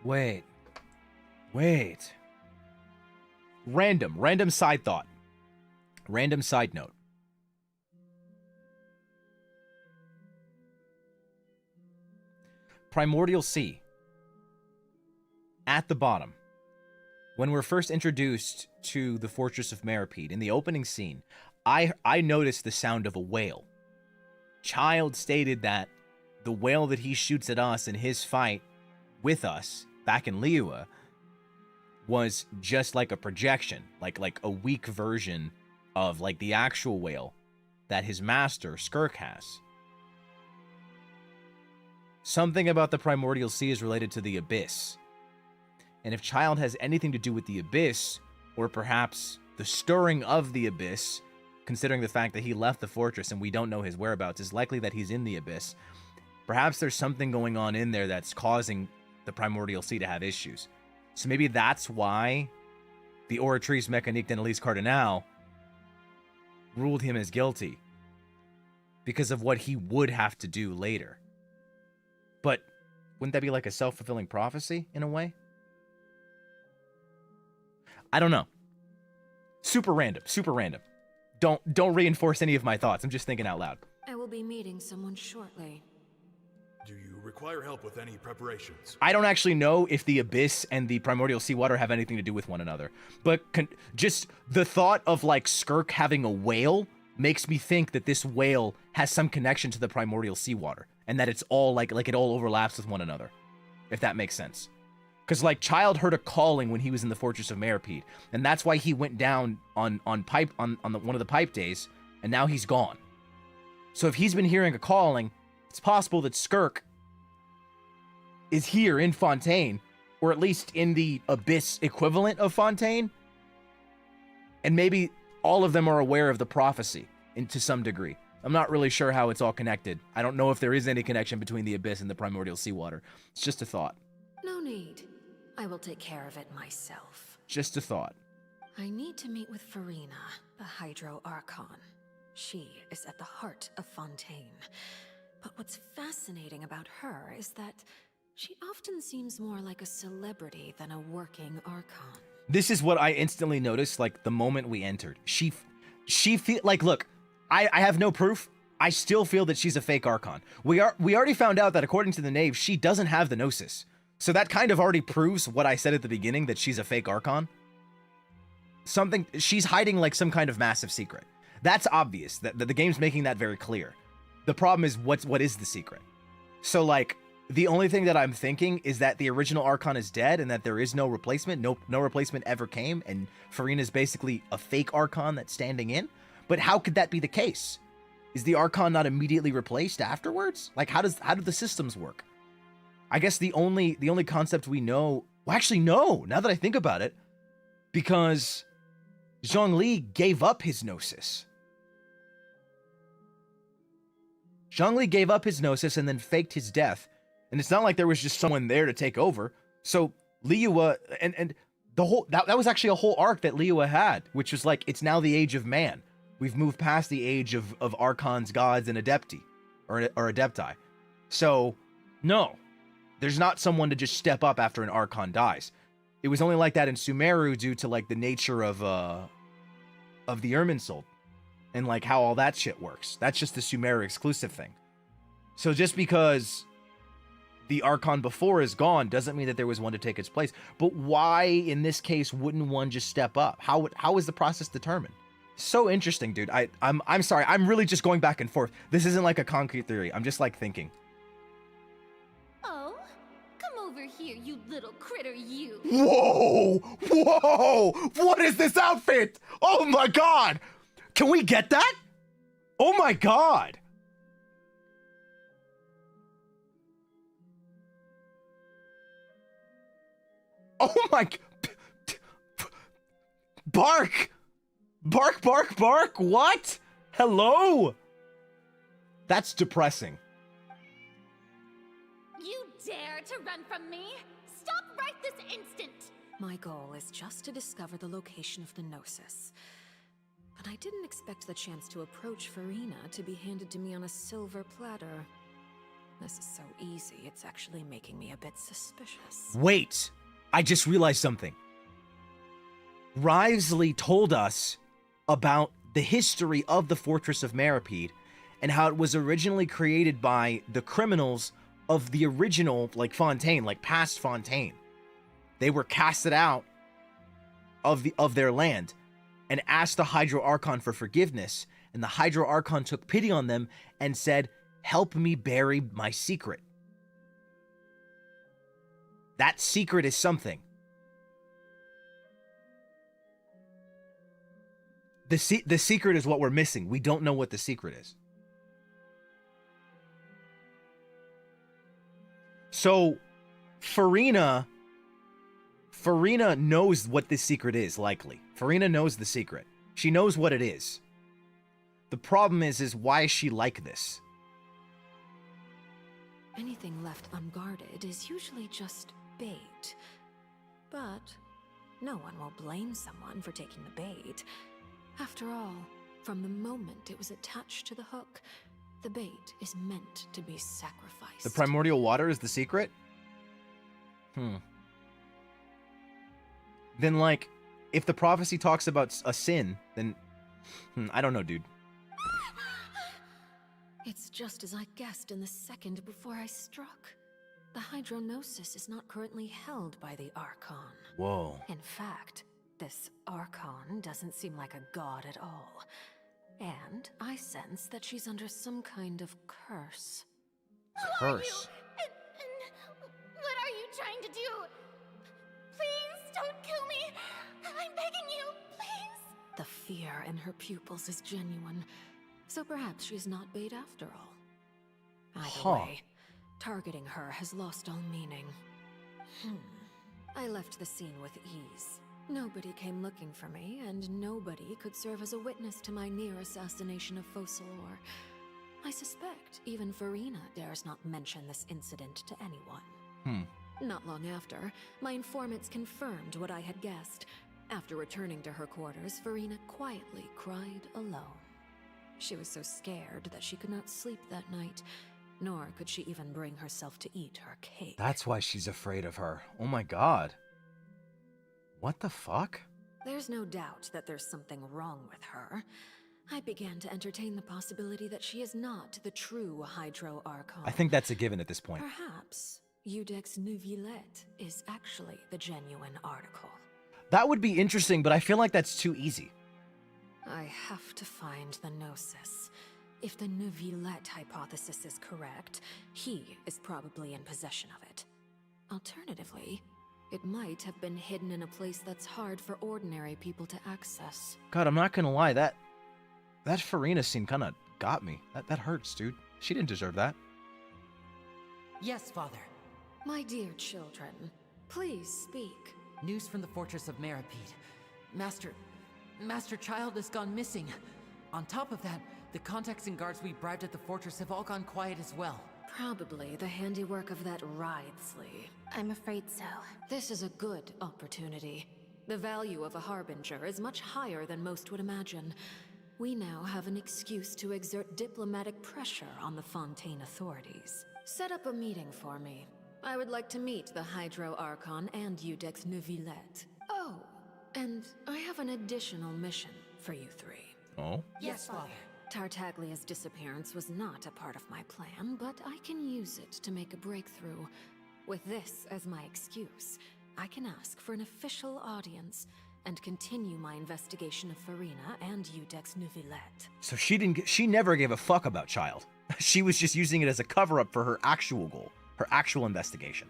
Wait. Random side thought. Random side note. Primordial Sea. At the bottom. When we're first introduced to the Fortress of Meropide, in the opening scene, I noticed the sound of a whale. Child stated that the whale that he shoots at us in his fight with us back in Liyue was just like a projection, like a weak version of like the actual whale that his master Skirk has. Something about the Primordial Sea is related to the Abyss. And if Child has anything to do with the Abyss, or perhaps the stirring of the Abyss, considering the fact that he left the fortress and we don't know his whereabouts, it's likely that he's in the Abyss. Perhaps there's something going on in there that's causing the Primordial Sea to have issues. So maybe that's why the Oratrice Mécanique d'Annelise Cardinal ruled him as guilty. Because of what he would have to do later. But wouldn't that be like a self-fulfilling prophecy in a way? I don't know. Super random. Don't reinforce any of my thoughts. I'm just thinking out loud. I will be meeting someone shortly. Do you require help with any preparations? I don't actually know if the Abyss and the Primordial Seawater have anything to do with one another. But just the thought of like Skirk having a whale makes me think that this whale has some connection to the Primordial Seawater. And that it's all like it all overlaps with one another. If that makes sense. Because like Child heard a calling when he was in the Fortress of Meropide. And that's why he went down on one of the pipe days. And now he's gone. So if he's been hearing a calling, it's possible that Skirk is here in Fontaine, or at least in the Abyss equivalent of Fontaine. And maybe all of them are aware of the prophecy to some degree. I'm not really sure how it's all connected. I don't know if there is any connection between the Abyss and the Primordial Seawater. It's just a thought. No need. I will take care of it myself. Just a thought. I need to meet with Farina, the Hydro Archon. She is at the heart of Fontaine. But what's fascinating about her is that she often seems more like a celebrity than a working Archon. This is what I instantly noticed, like, the moment we entered. She feel like, look, I have no proof. I still feel that she's a fake Archon. We already found out that according to the Knave, she doesn't have the Gnosis. So that kind of already proves what I said at the beginning, that she's a fake Archon. She's hiding like some kind of massive secret. That's obvious, that the game's making that very clear. The problem is, what is the secret? So like, the only thing that I'm thinking is that the original Archon is dead and that there is no replacement. No replacement ever came, and Farina's basically a fake Archon that's standing in. But how could that be the case? Is the Archon not immediately replaced afterwards? Like, how do the systems work? I guess the only concept we know... Well, actually, no, now that I think about it. Because Zhongli gave up his Gnosis. Zhongli gave up his Gnosis and then faked his death. And it's not like there was just someone there to take over. So Liyue and the whole... That was actually a whole arc that Liyue had, which was like, it's now the age of man. We've moved past the age of Archons, gods, and Adepti. Or Adepti. So, no. There's not someone to just step up after an Archon dies. It was only like that in Sumeru due to like the nature of the Irminsul. And like how all that shit works. That's just the Sumeru exclusive thing. So just because the Archon before is gone doesn't mean that there was one to take its place. But why, in this case, wouldn't one just step up? How is the process determined? So interesting, dude. I'm sorry. I'm really just going back and forth. This isn't like a concrete theory. I'm just like thinking. Oh, come over here, you little critter, you. Whoa! Whoa! What is this outfit? Oh my god! Can we get that? Oh my god! Oh my... Bark! Bark, bark, bark! What? Hello? That's depressing. You dare to run from me? Stop right this instant! My goal is just to discover the location of the Gnosis. But I didn't expect the chance to approach Farina to be handed to me on a silver platter. This is so easy, it's actually making me a bit suspicious. Wait! I just realized something. Rivesley told us about the history of the Fortress of Meripede and how it was originally created by the criminals of the original, like, Fontaine, like past Fontaine. They were casted out of their land and asked the Hydro Archon for forgiveness, and the Hydro Archon took pity on them and said, "Help me bury my secret." That secret is something. The secret is what we're missing. We don't know what the secret is. So, Farina knows what this secret is, likely. Farina knows the secret. She knows what it is. The problem is why is she like this? Anything left unguarded is usually just bait. But no one will blame someone for taking the bait. After all, from the moment it was attached to the hook, the bait is meant to be sacrificed. The primordial water is the secret? Then, like, if the prophecy talks about a sin, then... I don't know, dude. It's just as I guessed in the second before I struck. The Hydronosis is not currently held by the Archon. Whoa. In fact, this Archon doesn't seem like a god at all. And I sense that she's under some kind of curse. Curse? What are you trying to do? Please don't kill me. I'm begging you, please. The fear in her pupils is genuine. So perhaps she's not bait after all. Either way, targeting her has lost all meaning. I left the scene with ease. Nobody came looking for me, and nobody could serve as a witness to my near assassination of Focalor. I suspect even Farina dares not mention this incident to anyone. Not long after, my informants confirmed what I had guessed. After returning to her quarters, Farina quietly cried alone. She was so scared that she could not sleep that night, nor could she even bring herself to eat her cake. That's why she's afraid of her. Oh my god. What the fuck? There's no doubt that there's something wrong with her. I began to entertain the possibility that she is not the true Hydro Archon. I think that's a given at this point. Perhaps Iudex Neuvillette is actually the genuine article. That would be interesting, but I feel like that's too easy. I have to find the Gnosis. If the Neuvillette hypothesis is correct, he is probably in possession of it. Alternatively, it might have been hidden in a place that's hard for ordinary people to access. God, I'm not gonna lie, that Farina scene kinda got me. That hurts, dude. She didn't deserve that. Yes, Father. My dear children, please speak. News from the Fortress of Meripede. Master Child has gone missing. On top of that, the contacts and guards we bribed at the fortress have all gone quiet as well. Probably the handiwork of that Rivesley. I'm afraid so. This is a good opportunity. The value of a Harbinger is much higher than most would imagine. We now have an excuse to exert diplomatic pressure on the Fontaine authorities. Set up a meeting for me. I would like to meet the Hydro Archon and Iudex Neuvillette. Oh, and I have an additional mission for you three. Oh? Yes, Father. Tartaglia's disappearance was not a part of my plan, but I can use it to make a breakthrough. With this as my excuse, I can ask for an official audience and continue my investigation of Farina and Iudex Neuvillette. So she never gave a fuck about Child. She was just using it as a cover-up for her actual goal, her actual investigation.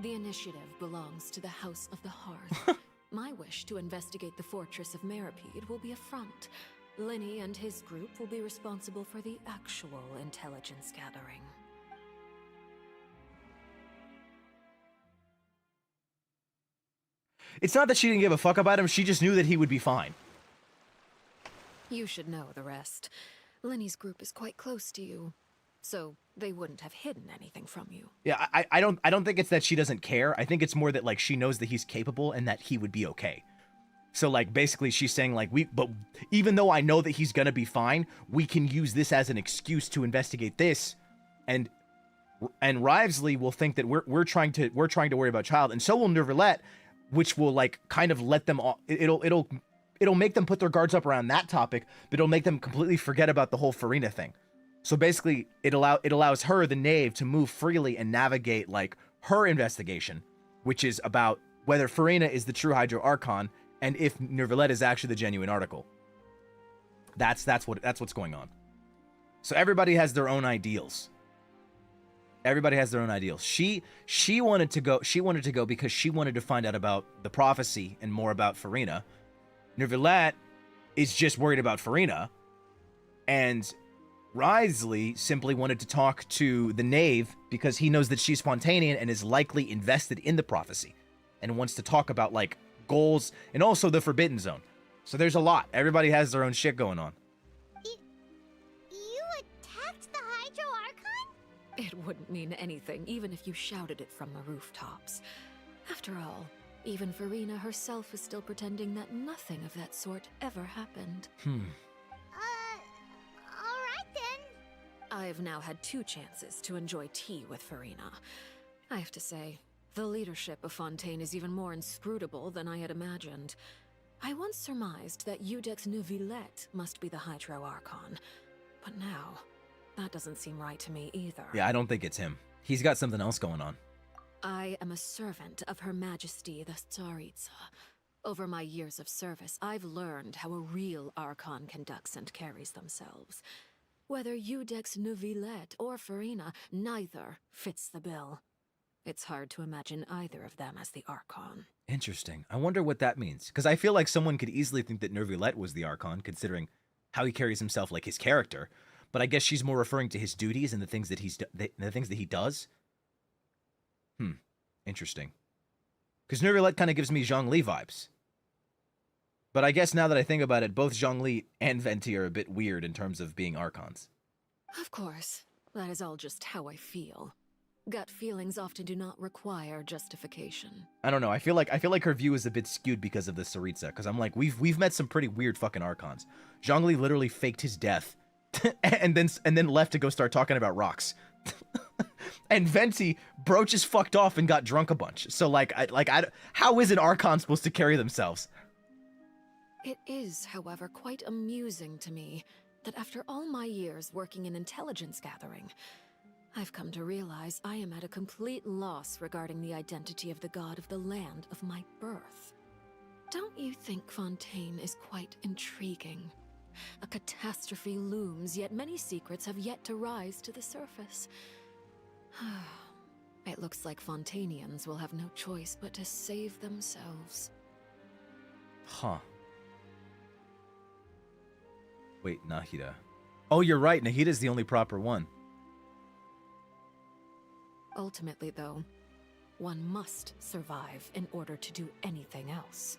The initiative belongs to the House of the Hearth. My wish to investigate the fortress of Meripede will be a front. Lenny and his group will be responsible for the actual intelligence gathering. It's not that she didn't give a fuck about him, she just knew that he would be fine. You should know the rest. Lenny's group is quite close to you, so they wouldn't have hidden anything from you. Yeah, I don't think it's that she doesn't care. I think it's more that like she knows that he's capable and that he would be okay. So like basically she's saying like but even though I know that he's gonna be fine, we can use this as an excuse to investigate this, and Rivesley will think that we're trying to worry about Child, and so will Neuvillette, which will like kind of let them all. It'll make them put their guards up around that topic, but it'll make them completely forget about the whole Farina thing. So basically, it allows her, the knave, to move freely and navigate like her investigation, which is about whether Farina is the true Hydro Archon and if Neuvillette is actually the genuine article. That's what's going on. So everybody has their own ideals. Everybody has their own ideals. She wanted to go. She wanted to go because she wanted to find out about the prophecy and more about Farina. Neuvillette is just worried about Farina, and Rivesley simply wanted to talk to the knave because he knows that she's spontaneous and is likely invested in the prophecy, and wants to talk about like goals and also the Forbidden Zone. So there's a lot. Everybody has their own shit going on. You attacked the Hydro Archon? It wouldn't mean anything, even if you shouted it from the rooftops. After all, even Farina herself is still pretending that nothing of that sort ever happened. Alright then. I've now had 2 chances to enjoy tea with Farina. I have to say, the leadership of Fontaine is even more inscrutable than I had imagined. I once surmised that Iudex Neuvillette must be the Hydro Archon, but now, that doesn't seem right to me either. Yeah, I don't think it's him. He's got something else going on. I am a servant of Her Majesty the Tsaritsa. Over my years of service, I've learned how a real Archon conducts and carries themselves. Whether Iudex Neuvillette or Farina, neither fits the bill. It's hard to imagine either of them as the Archon. Interesting. I wonder what that means. Because I feel like someone could easily think that Neuvillette was the Archon, considering how he carries himself, like his character. But I guess she's more referring to his duties and the things that he does. Interesting. Because Neuvillette kind of gives me Zhongli vibes. But I guess now that I think about it, both Zhongli and Venti are a bit weird in terms of being Archons. Of course, that is all just how I feel. Gut feelings often do not require justification. I don't know. I feel like her view is a bit skewed because of the Tsaritsa. Because I'm like, we've met some pretty weird fucking Archons. Zhongli literally faked his death, and then left to go start talking about rocks. And Venti broach is fucked off and got drunk a bunch. So how is an Archon supposed to carry themselves? It is, however, quite amusing to me that after all my years working in intelligence gathering, I've come to realize I am at a complete loss regarding the identity of the god of the land of my birth. Don't you think Fontaine is quite intriguing? A catastrophe looms, yet many secrets have yet to rise to the surface. It looks like Fontainians will have no choice but to save themselves. Huh. Wait, Nahida. Oh, you're right. Nahida's the only proper one. Ultimately, though, one must survive in order to do anything else.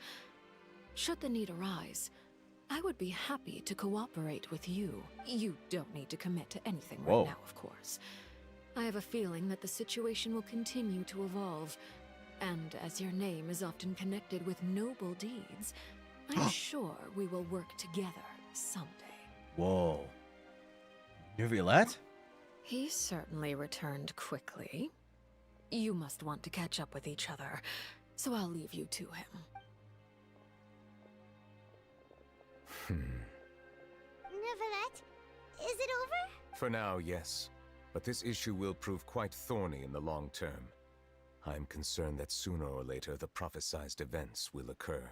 Should the need arise, I would be happy to cooperate with you. You don't need to commit to anything right now, of course. I have a feeling that the situation will continue to evolve, and as your name is often connected with noble deeds, I'm sure we will work together someday. Whoa. Neuvillette? He certainly returned quickly. You must want to catch up with each other, so I'll leave you to him. Neuvillette, is it over? For now, yes. But this issue will prove quite thorny in the long term. I am concerned that sooner or later the prophesized events will occur.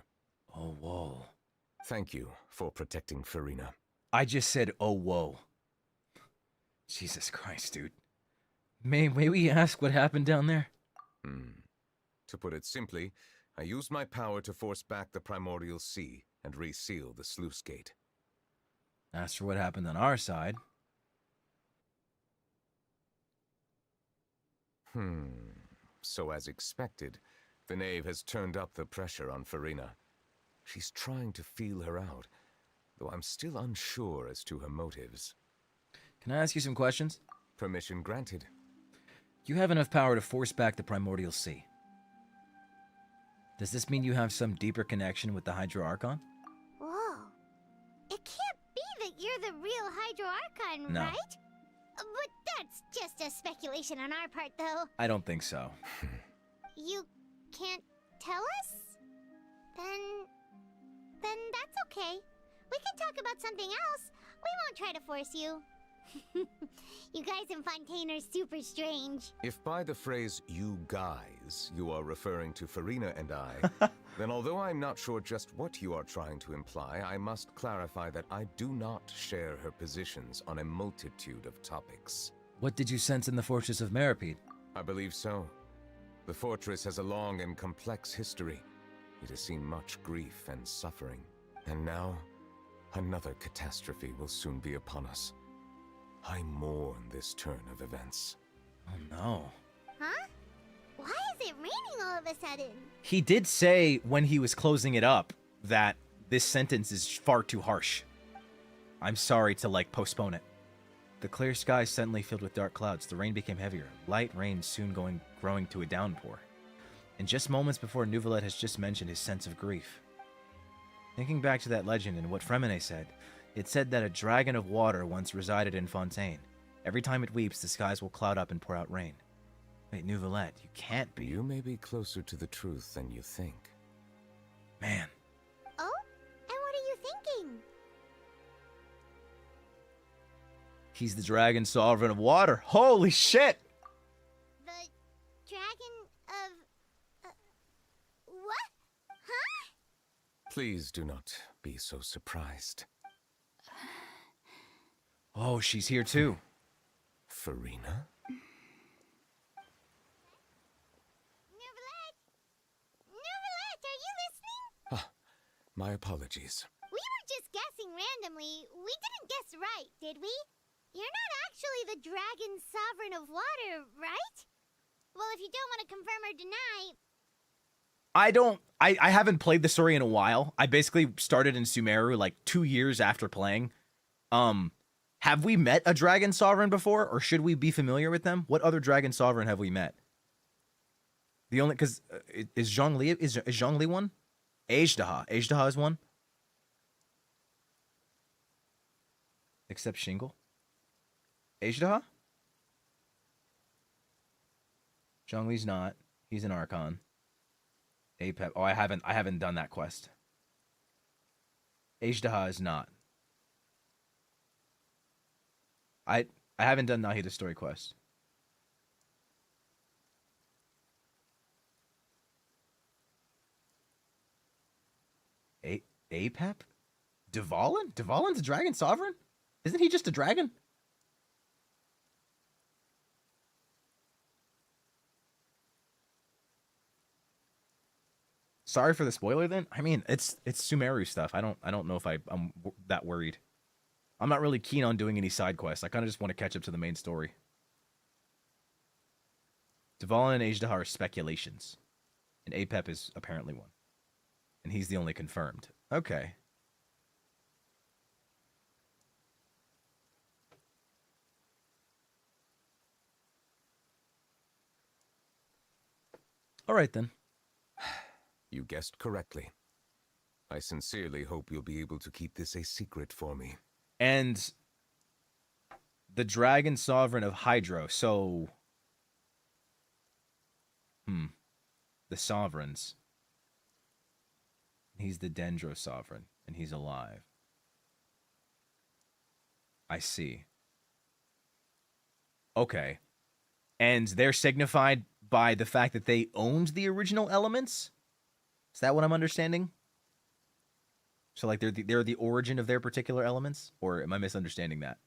Oh, whoa. Thank you for protecting Farina. I just said, oh, whoa. Jesus Christ, dude. May we ask what happened down there? To put it simply, I used my power to force back the primordial sea and reseal the sluice gate. As for what happened on our side... So as expected, the knave has turned up the pressure on Farina. She's trying to feel her out, though I'm still unsure as to her motives. Can I ask you some questions? Permission granted. You have enough power to force back the primordial sea. Does this mean you have some deeper connection with the Hydro Archon? Whoa. It can't be that you're the real Hydro Archon, No. right? But that's just a speculation on our part, though. I don't think so. You can't tell us? Then that's okay. We can talk about something else. We won't try to force you. You guys in Fontaine are super strange. If by the phrase, you guys, you are referring to Farina and I, then although I'm not sure just what you are trying to imply, I must clarify that I do not share her positions on a multitude of topics. What did you sense in the Fortress of Meripede? I believe so. The fortress has a long and complex history. It has seen much grief and suffering. And now, another catastrophe will soon be upon us. I mourn this turn of events. Oh no. Huh? Why is it raining all of a sudden? He did say when he was closing it up that this sentence is far too harsh. I'm sorry to, postpone it. The clear sky suddenly filled with dark clouds. The rain became heavier. Light rain soon growing to a downpour. And just moments before Neuvillette has just mentioned his sense of grief. Thinking back to that legend and what Fremine said, it said that a dragon of water once resided in Fontaine. Every time it weeps, the skies will cloud up and pour out rain. Wait, Neuvillette, you can't be. You may be closer to the truth than you think. Man. Oh? And what are you thinking? He's the dragon sovereign of water. Holy shit! The dragon of... what? Huh? Please do not be so surprised. Oh, she's here too. Farina? Neuvillette, are you listening? My apologies. We were just guessing randomly. We didn't guess right, did we? You're not actually the dragon sovereign of water, right? Well, if you don't want to confirm or deny... I haven't played the story in a while. I basically started in Sumeru 2 years after playing. Have we met a dragon sovereign before, or should we be familiar with them? What other dragon sovereign have we met? The only, because is Zhongli one? Ajdaha is one. Except Shingle. Ajdaha? Zhongli's not. He's an Archon. Apep. Oh, I haven't done that quest. Ajdaha is not. I haven't done Nahida story quest. Apep? Dvalin? Dvalin's a dragon sovereign? Isn't he just a dragon? Sorry for the spoiler then. I mean, it's Sumeru stuff. I don't know if I'm that worried. I'm not really keen on doing any side quests. I kind of just want to catch up to the main story. Dvalin and Ajdaha are speculations. And Apep is apparently one. And he's the only confirmed. Okay. All right, then. You guessed correctly. I sincerely hope you'll be able to keep this a secret for me. And the Dragon Sovereign of Hydro, so... The Sovereigns. He's the Dendro Sovereign, and he's alive. I see. Okay. And they're signified by the fact that they owned the original elements? Is that what I'm understanding? So like they're the origin of their particular elements? Or am I misunderstanding that?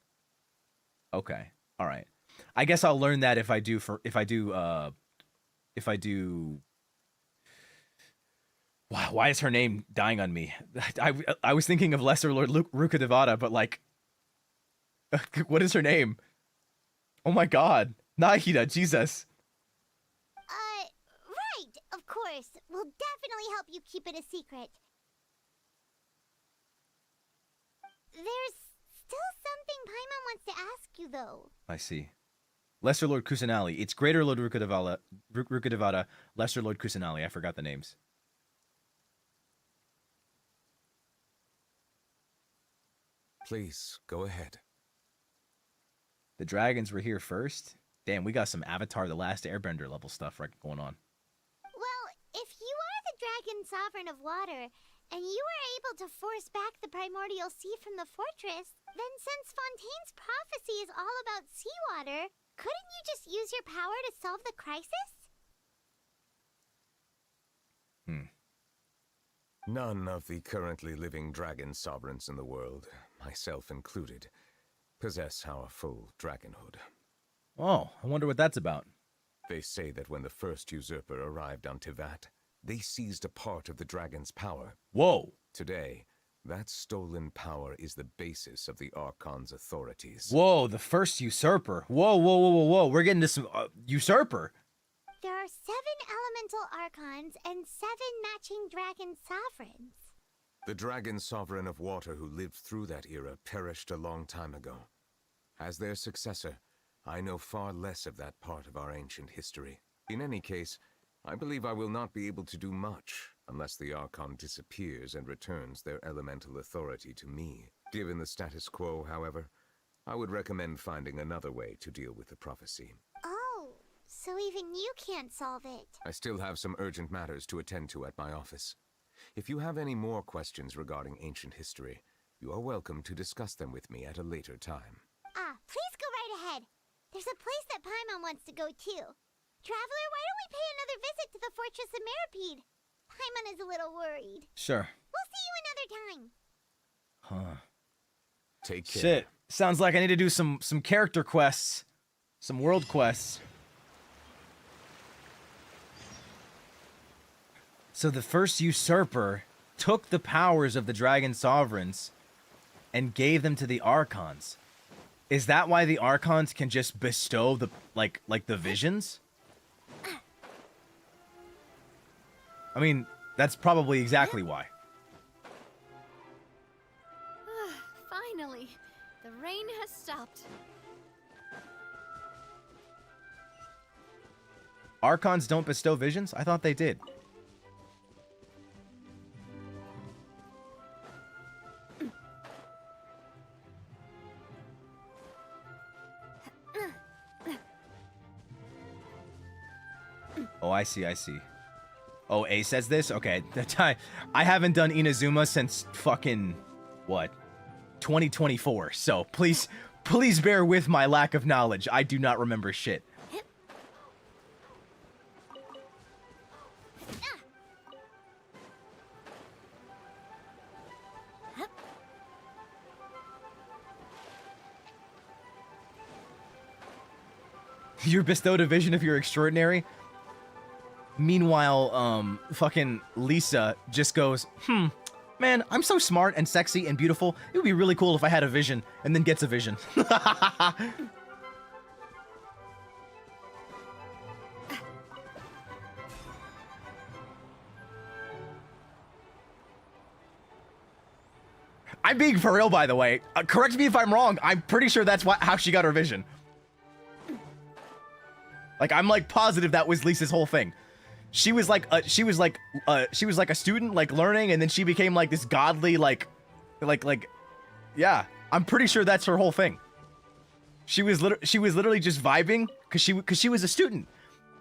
Okay. All right. I guess I'll learn that if I do Wow, why is her name dying on me? I was thinking of Lesser Lord Rukkhadevata, but like, what is her name? Oh my god. Nahida, Jesus. Right, of course. We'll definitely help you keep it a secret. There's still something Paimon wants to ask you, though. I see. Lesser Lord Kusanali. It's Greater Lord Rukkhadevata, Lesser Lord Kusanali. I forgot the names. Please, go ahead. The dragons were here first? Damn, we got some Avatar The Last Airbender level stuff right going on. Well, if you are the dragon sovereign of water, and you were able to force back the primordial sea from the fortress, then since Fontaine's prophecy is all about seawater, couldn't you just use your power to solve the crisis? None of the currently living dragon sovereigns in the world, myself included, possess our full dragonhood. Oh, I wonder what that's about. They say that when the first usurper arrived on Tivat, they seized a part of the dragon's power. Whoa! Today, that stolen power is the basis of the Archon's authorities. Whoa, the first usurper. Whoa, whoa, whoa, whoa, whoa. We're getting to some usurper. There are 7 elemental archons and 7 matching dragon sovereigns. The dragon sovereign of water who lived through that era perished a long time ago. As their successor, I know far less of that part of our ancient history. In any case, I believe I will not be able to do much unless the Archon disappears and returns their elemental authority to me. Given the status quo, however, I would recommend finding another way to deal with the prophecy. Oh, so even you can't solve it. I still have some urgent matters to attend to at my office. If you have any more questions regarding ancient history, you are welcome to discuss them with me at a later time. Please go right ahead. There's a place that Paimon wants to go too. Traveler, why don't we pay another visit to the Fortress of Meripede? Paimon is a little worried. Sure. We'll see you another time. Huh. Take care. Shit. Sounds like I need to do some character quests. Some world quests. So the first usurper took the powers of the dragon sovereigns and gave them to the Archons. Is that why the Archons can just bestow the like the visions? I mean, that's probably exactly why. Finally, the rain has stopped. Archons don't bestow visions? I thought they did. Oh, I see, I see. Oh, A says this? Okay. I haven't done Inazuma since fucking, what, 2024. So please bear with my lack of knowledge. I do not remember shit. You're bestowed a vision if you're extraordinary. Meanwhile, fucking Lisa just goes, man, I'm so smart and sexy and beautiful. It would be really cool if I had a vision, and then gets a vision. I'm being for real, by the way. Correct me if I'm wrong. I'm pretty sure that's how she got her vision. Like, I'm like positive that was Lisa's whole thing. She was like a student, like learning, and then she became like this godly, yeah. I'm pretty sure that's her whole thing. She was literally just vibing because she was a student,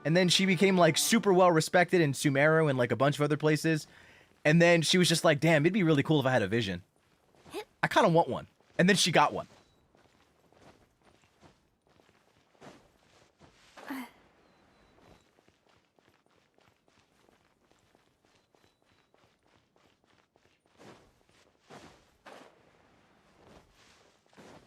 and then she became like super well respected in Sumeru and like a bunch of other places, and then she was just like, damn, it'd be really cool if I had a vision. I kind of want one, and then she got one.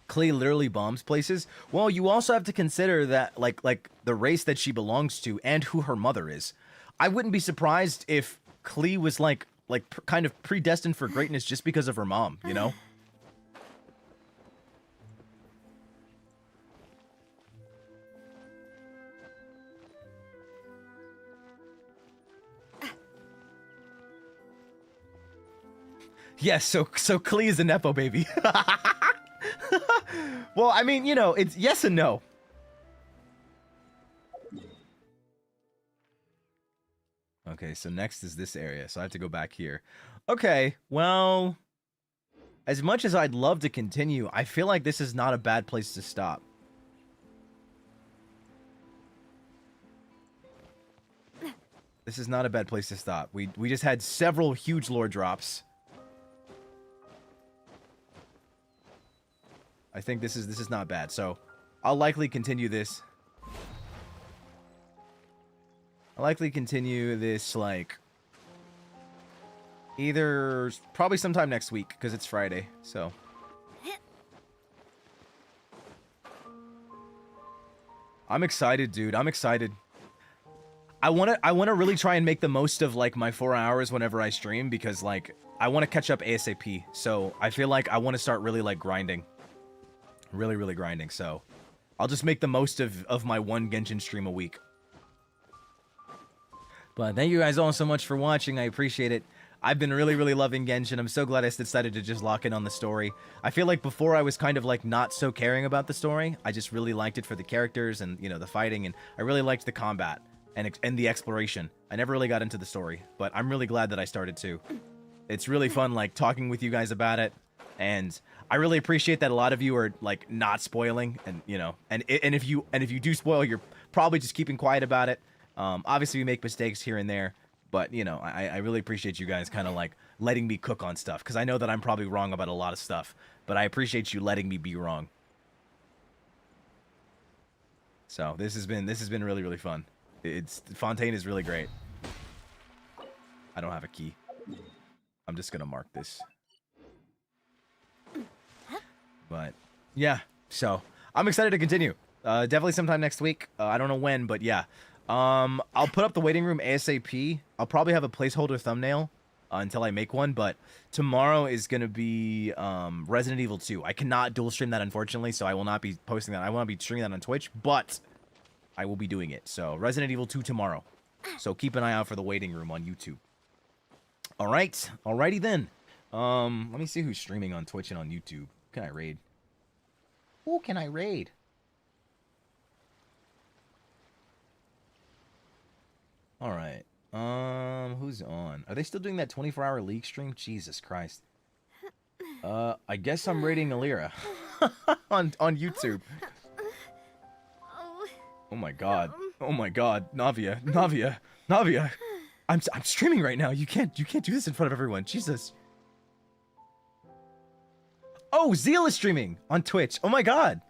Klee literally bombs places. Well, you also have to consider that like the race that she belongs to and who her mother is. I wouldn't be surprised if Klee was like like kind of predestined for greatness just because of her mom, you know? Yes, so Klee is a Nepo baby. Well, I mean, you know, it's yes and no. Okay, so next is this area, so I have to go back here. Okay, well, as much as I'd love to continue, I feel like this is not a bad place to stop. This is not a bad place to stop. We just had several huge lore drops. I think this is not bad, so I'll likely continue this. I'll likely continue this, like, either probably sometime next week because it's Friday. So I'm excited, dude. I'm excited. I want to really try and make the most of like my 4 hours whenever I stream because like I want to catch up ASAP. So I feel like I want to start really like grinding. Really grinding, so I'll just make the most of my one Genshin stream a week. But thank you guys all so much for watching. I appreciate it. I've been really loving Genshin. I'm so glad I decided to just lock in on the story. I feel like before I was kind of like not so caring about the story. I just really liked it for the characters and, you know, the fighting, and I really liked the combat and the exploration. I never really got into the story, but I'm really glad that I started to. It's really fun like talking with you guys about it. And I really appreciate that a lot of you are like not spoiling, and you know, and if you do spoil, you're probably just keeping quiet about it. Obviously we make mistakes here and there, but you know, I really appreciate you guys kind of like letting me cook on stuff because I know that I'm probably wrong about a lot of stuff, but I appreciate you letting me be wrong. So this has been really fun. Fontaine is really great. I don't have a key. I'm just gonna mark this. But yeah, so I'm excited to continue. Definitely sometime next week. I don't know when, but yeah. I'll put up the waiting room ASAP. I'll probably have a placeholder thumbnail until I make one, but tomorrow is going to be Resident Evil 2. I cannot dual stream that, unfortunately, so I will not be posting that. I will not be streaming that on Twitch, but I will be doing it. So Resident Evil 2 tomorrow. So keep an eye out for the waiting room on YouTube. All right. Alrighty then. Let me see who's streaming on Twitch and on YouTube. Who can I raid? Who can I raid? All right. Who's on? Are they still doing that 24-hour League stream? Jesus Christ. I guess I'm raiding Alira on YouTube. Oh my god. Oh my god. Navia. I'm streaming right now. You can't do this in front of everyone. Jesus. Oh, Zeal is streaming on Twitch. Oh my god.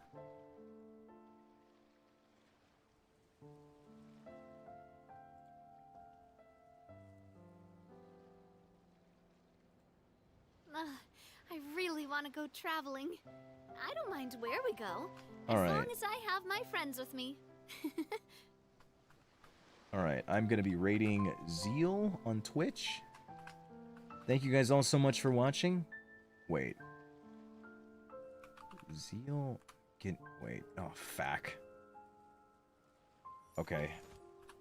I really want to go traveling. I don't mind where we go, All right. as long as I have my friends with me. Alright, I'm going to be raiding Zeal on Twitch. Thank you guys all so much for watching. Wait. Zeal... Wait. Oh, fuck. Okay.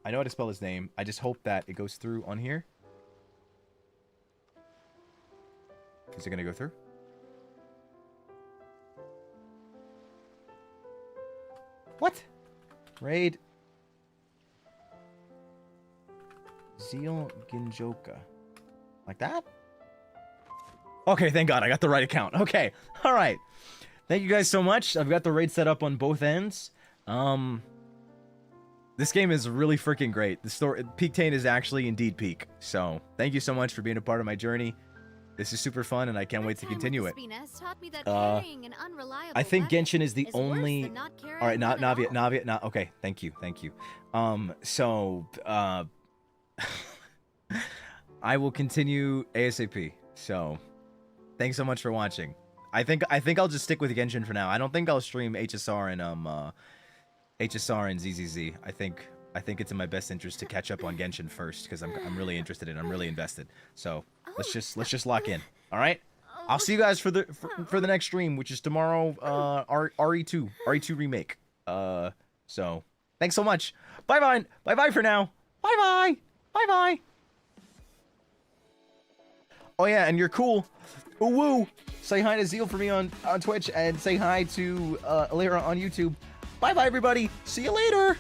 I know how to spell his name. I just hope that it goes through on here. Is it going to go through? What? Raid... Zeal Ginjoka. Like that? Okay, thank God. I got the right account. Okay. All right. Thank you guys so much. I've got the raid set up on both ends. This game is really freaking great. The story, Peak Tane is actually indeed peak. So, thank you so much for being a part of my journey. This is super fun, and I can't wait to continue it. I think Genshin is the only... Alright, Navia, okay, thank you. I will continue ASAP. So, thanks so much for watching. I think I'll just stick with Genshin for now. I don't think I'll stream HSR and ZZZ. I think I think it's in my best interest to catch up on Genshin first because I'm really interested in it. I'm really invested. So let's just lock in. All right. I'll see you guys for the next stream, which is tomorrow. RE2 remake. So thanks so much. Bye bye for now. Bye bye. Oh yeah, and you're cool. Ooh woo. Say hi to Zeal for me on Twitch and say hi to Alira on YouTube. Bye bye everybody. See you later.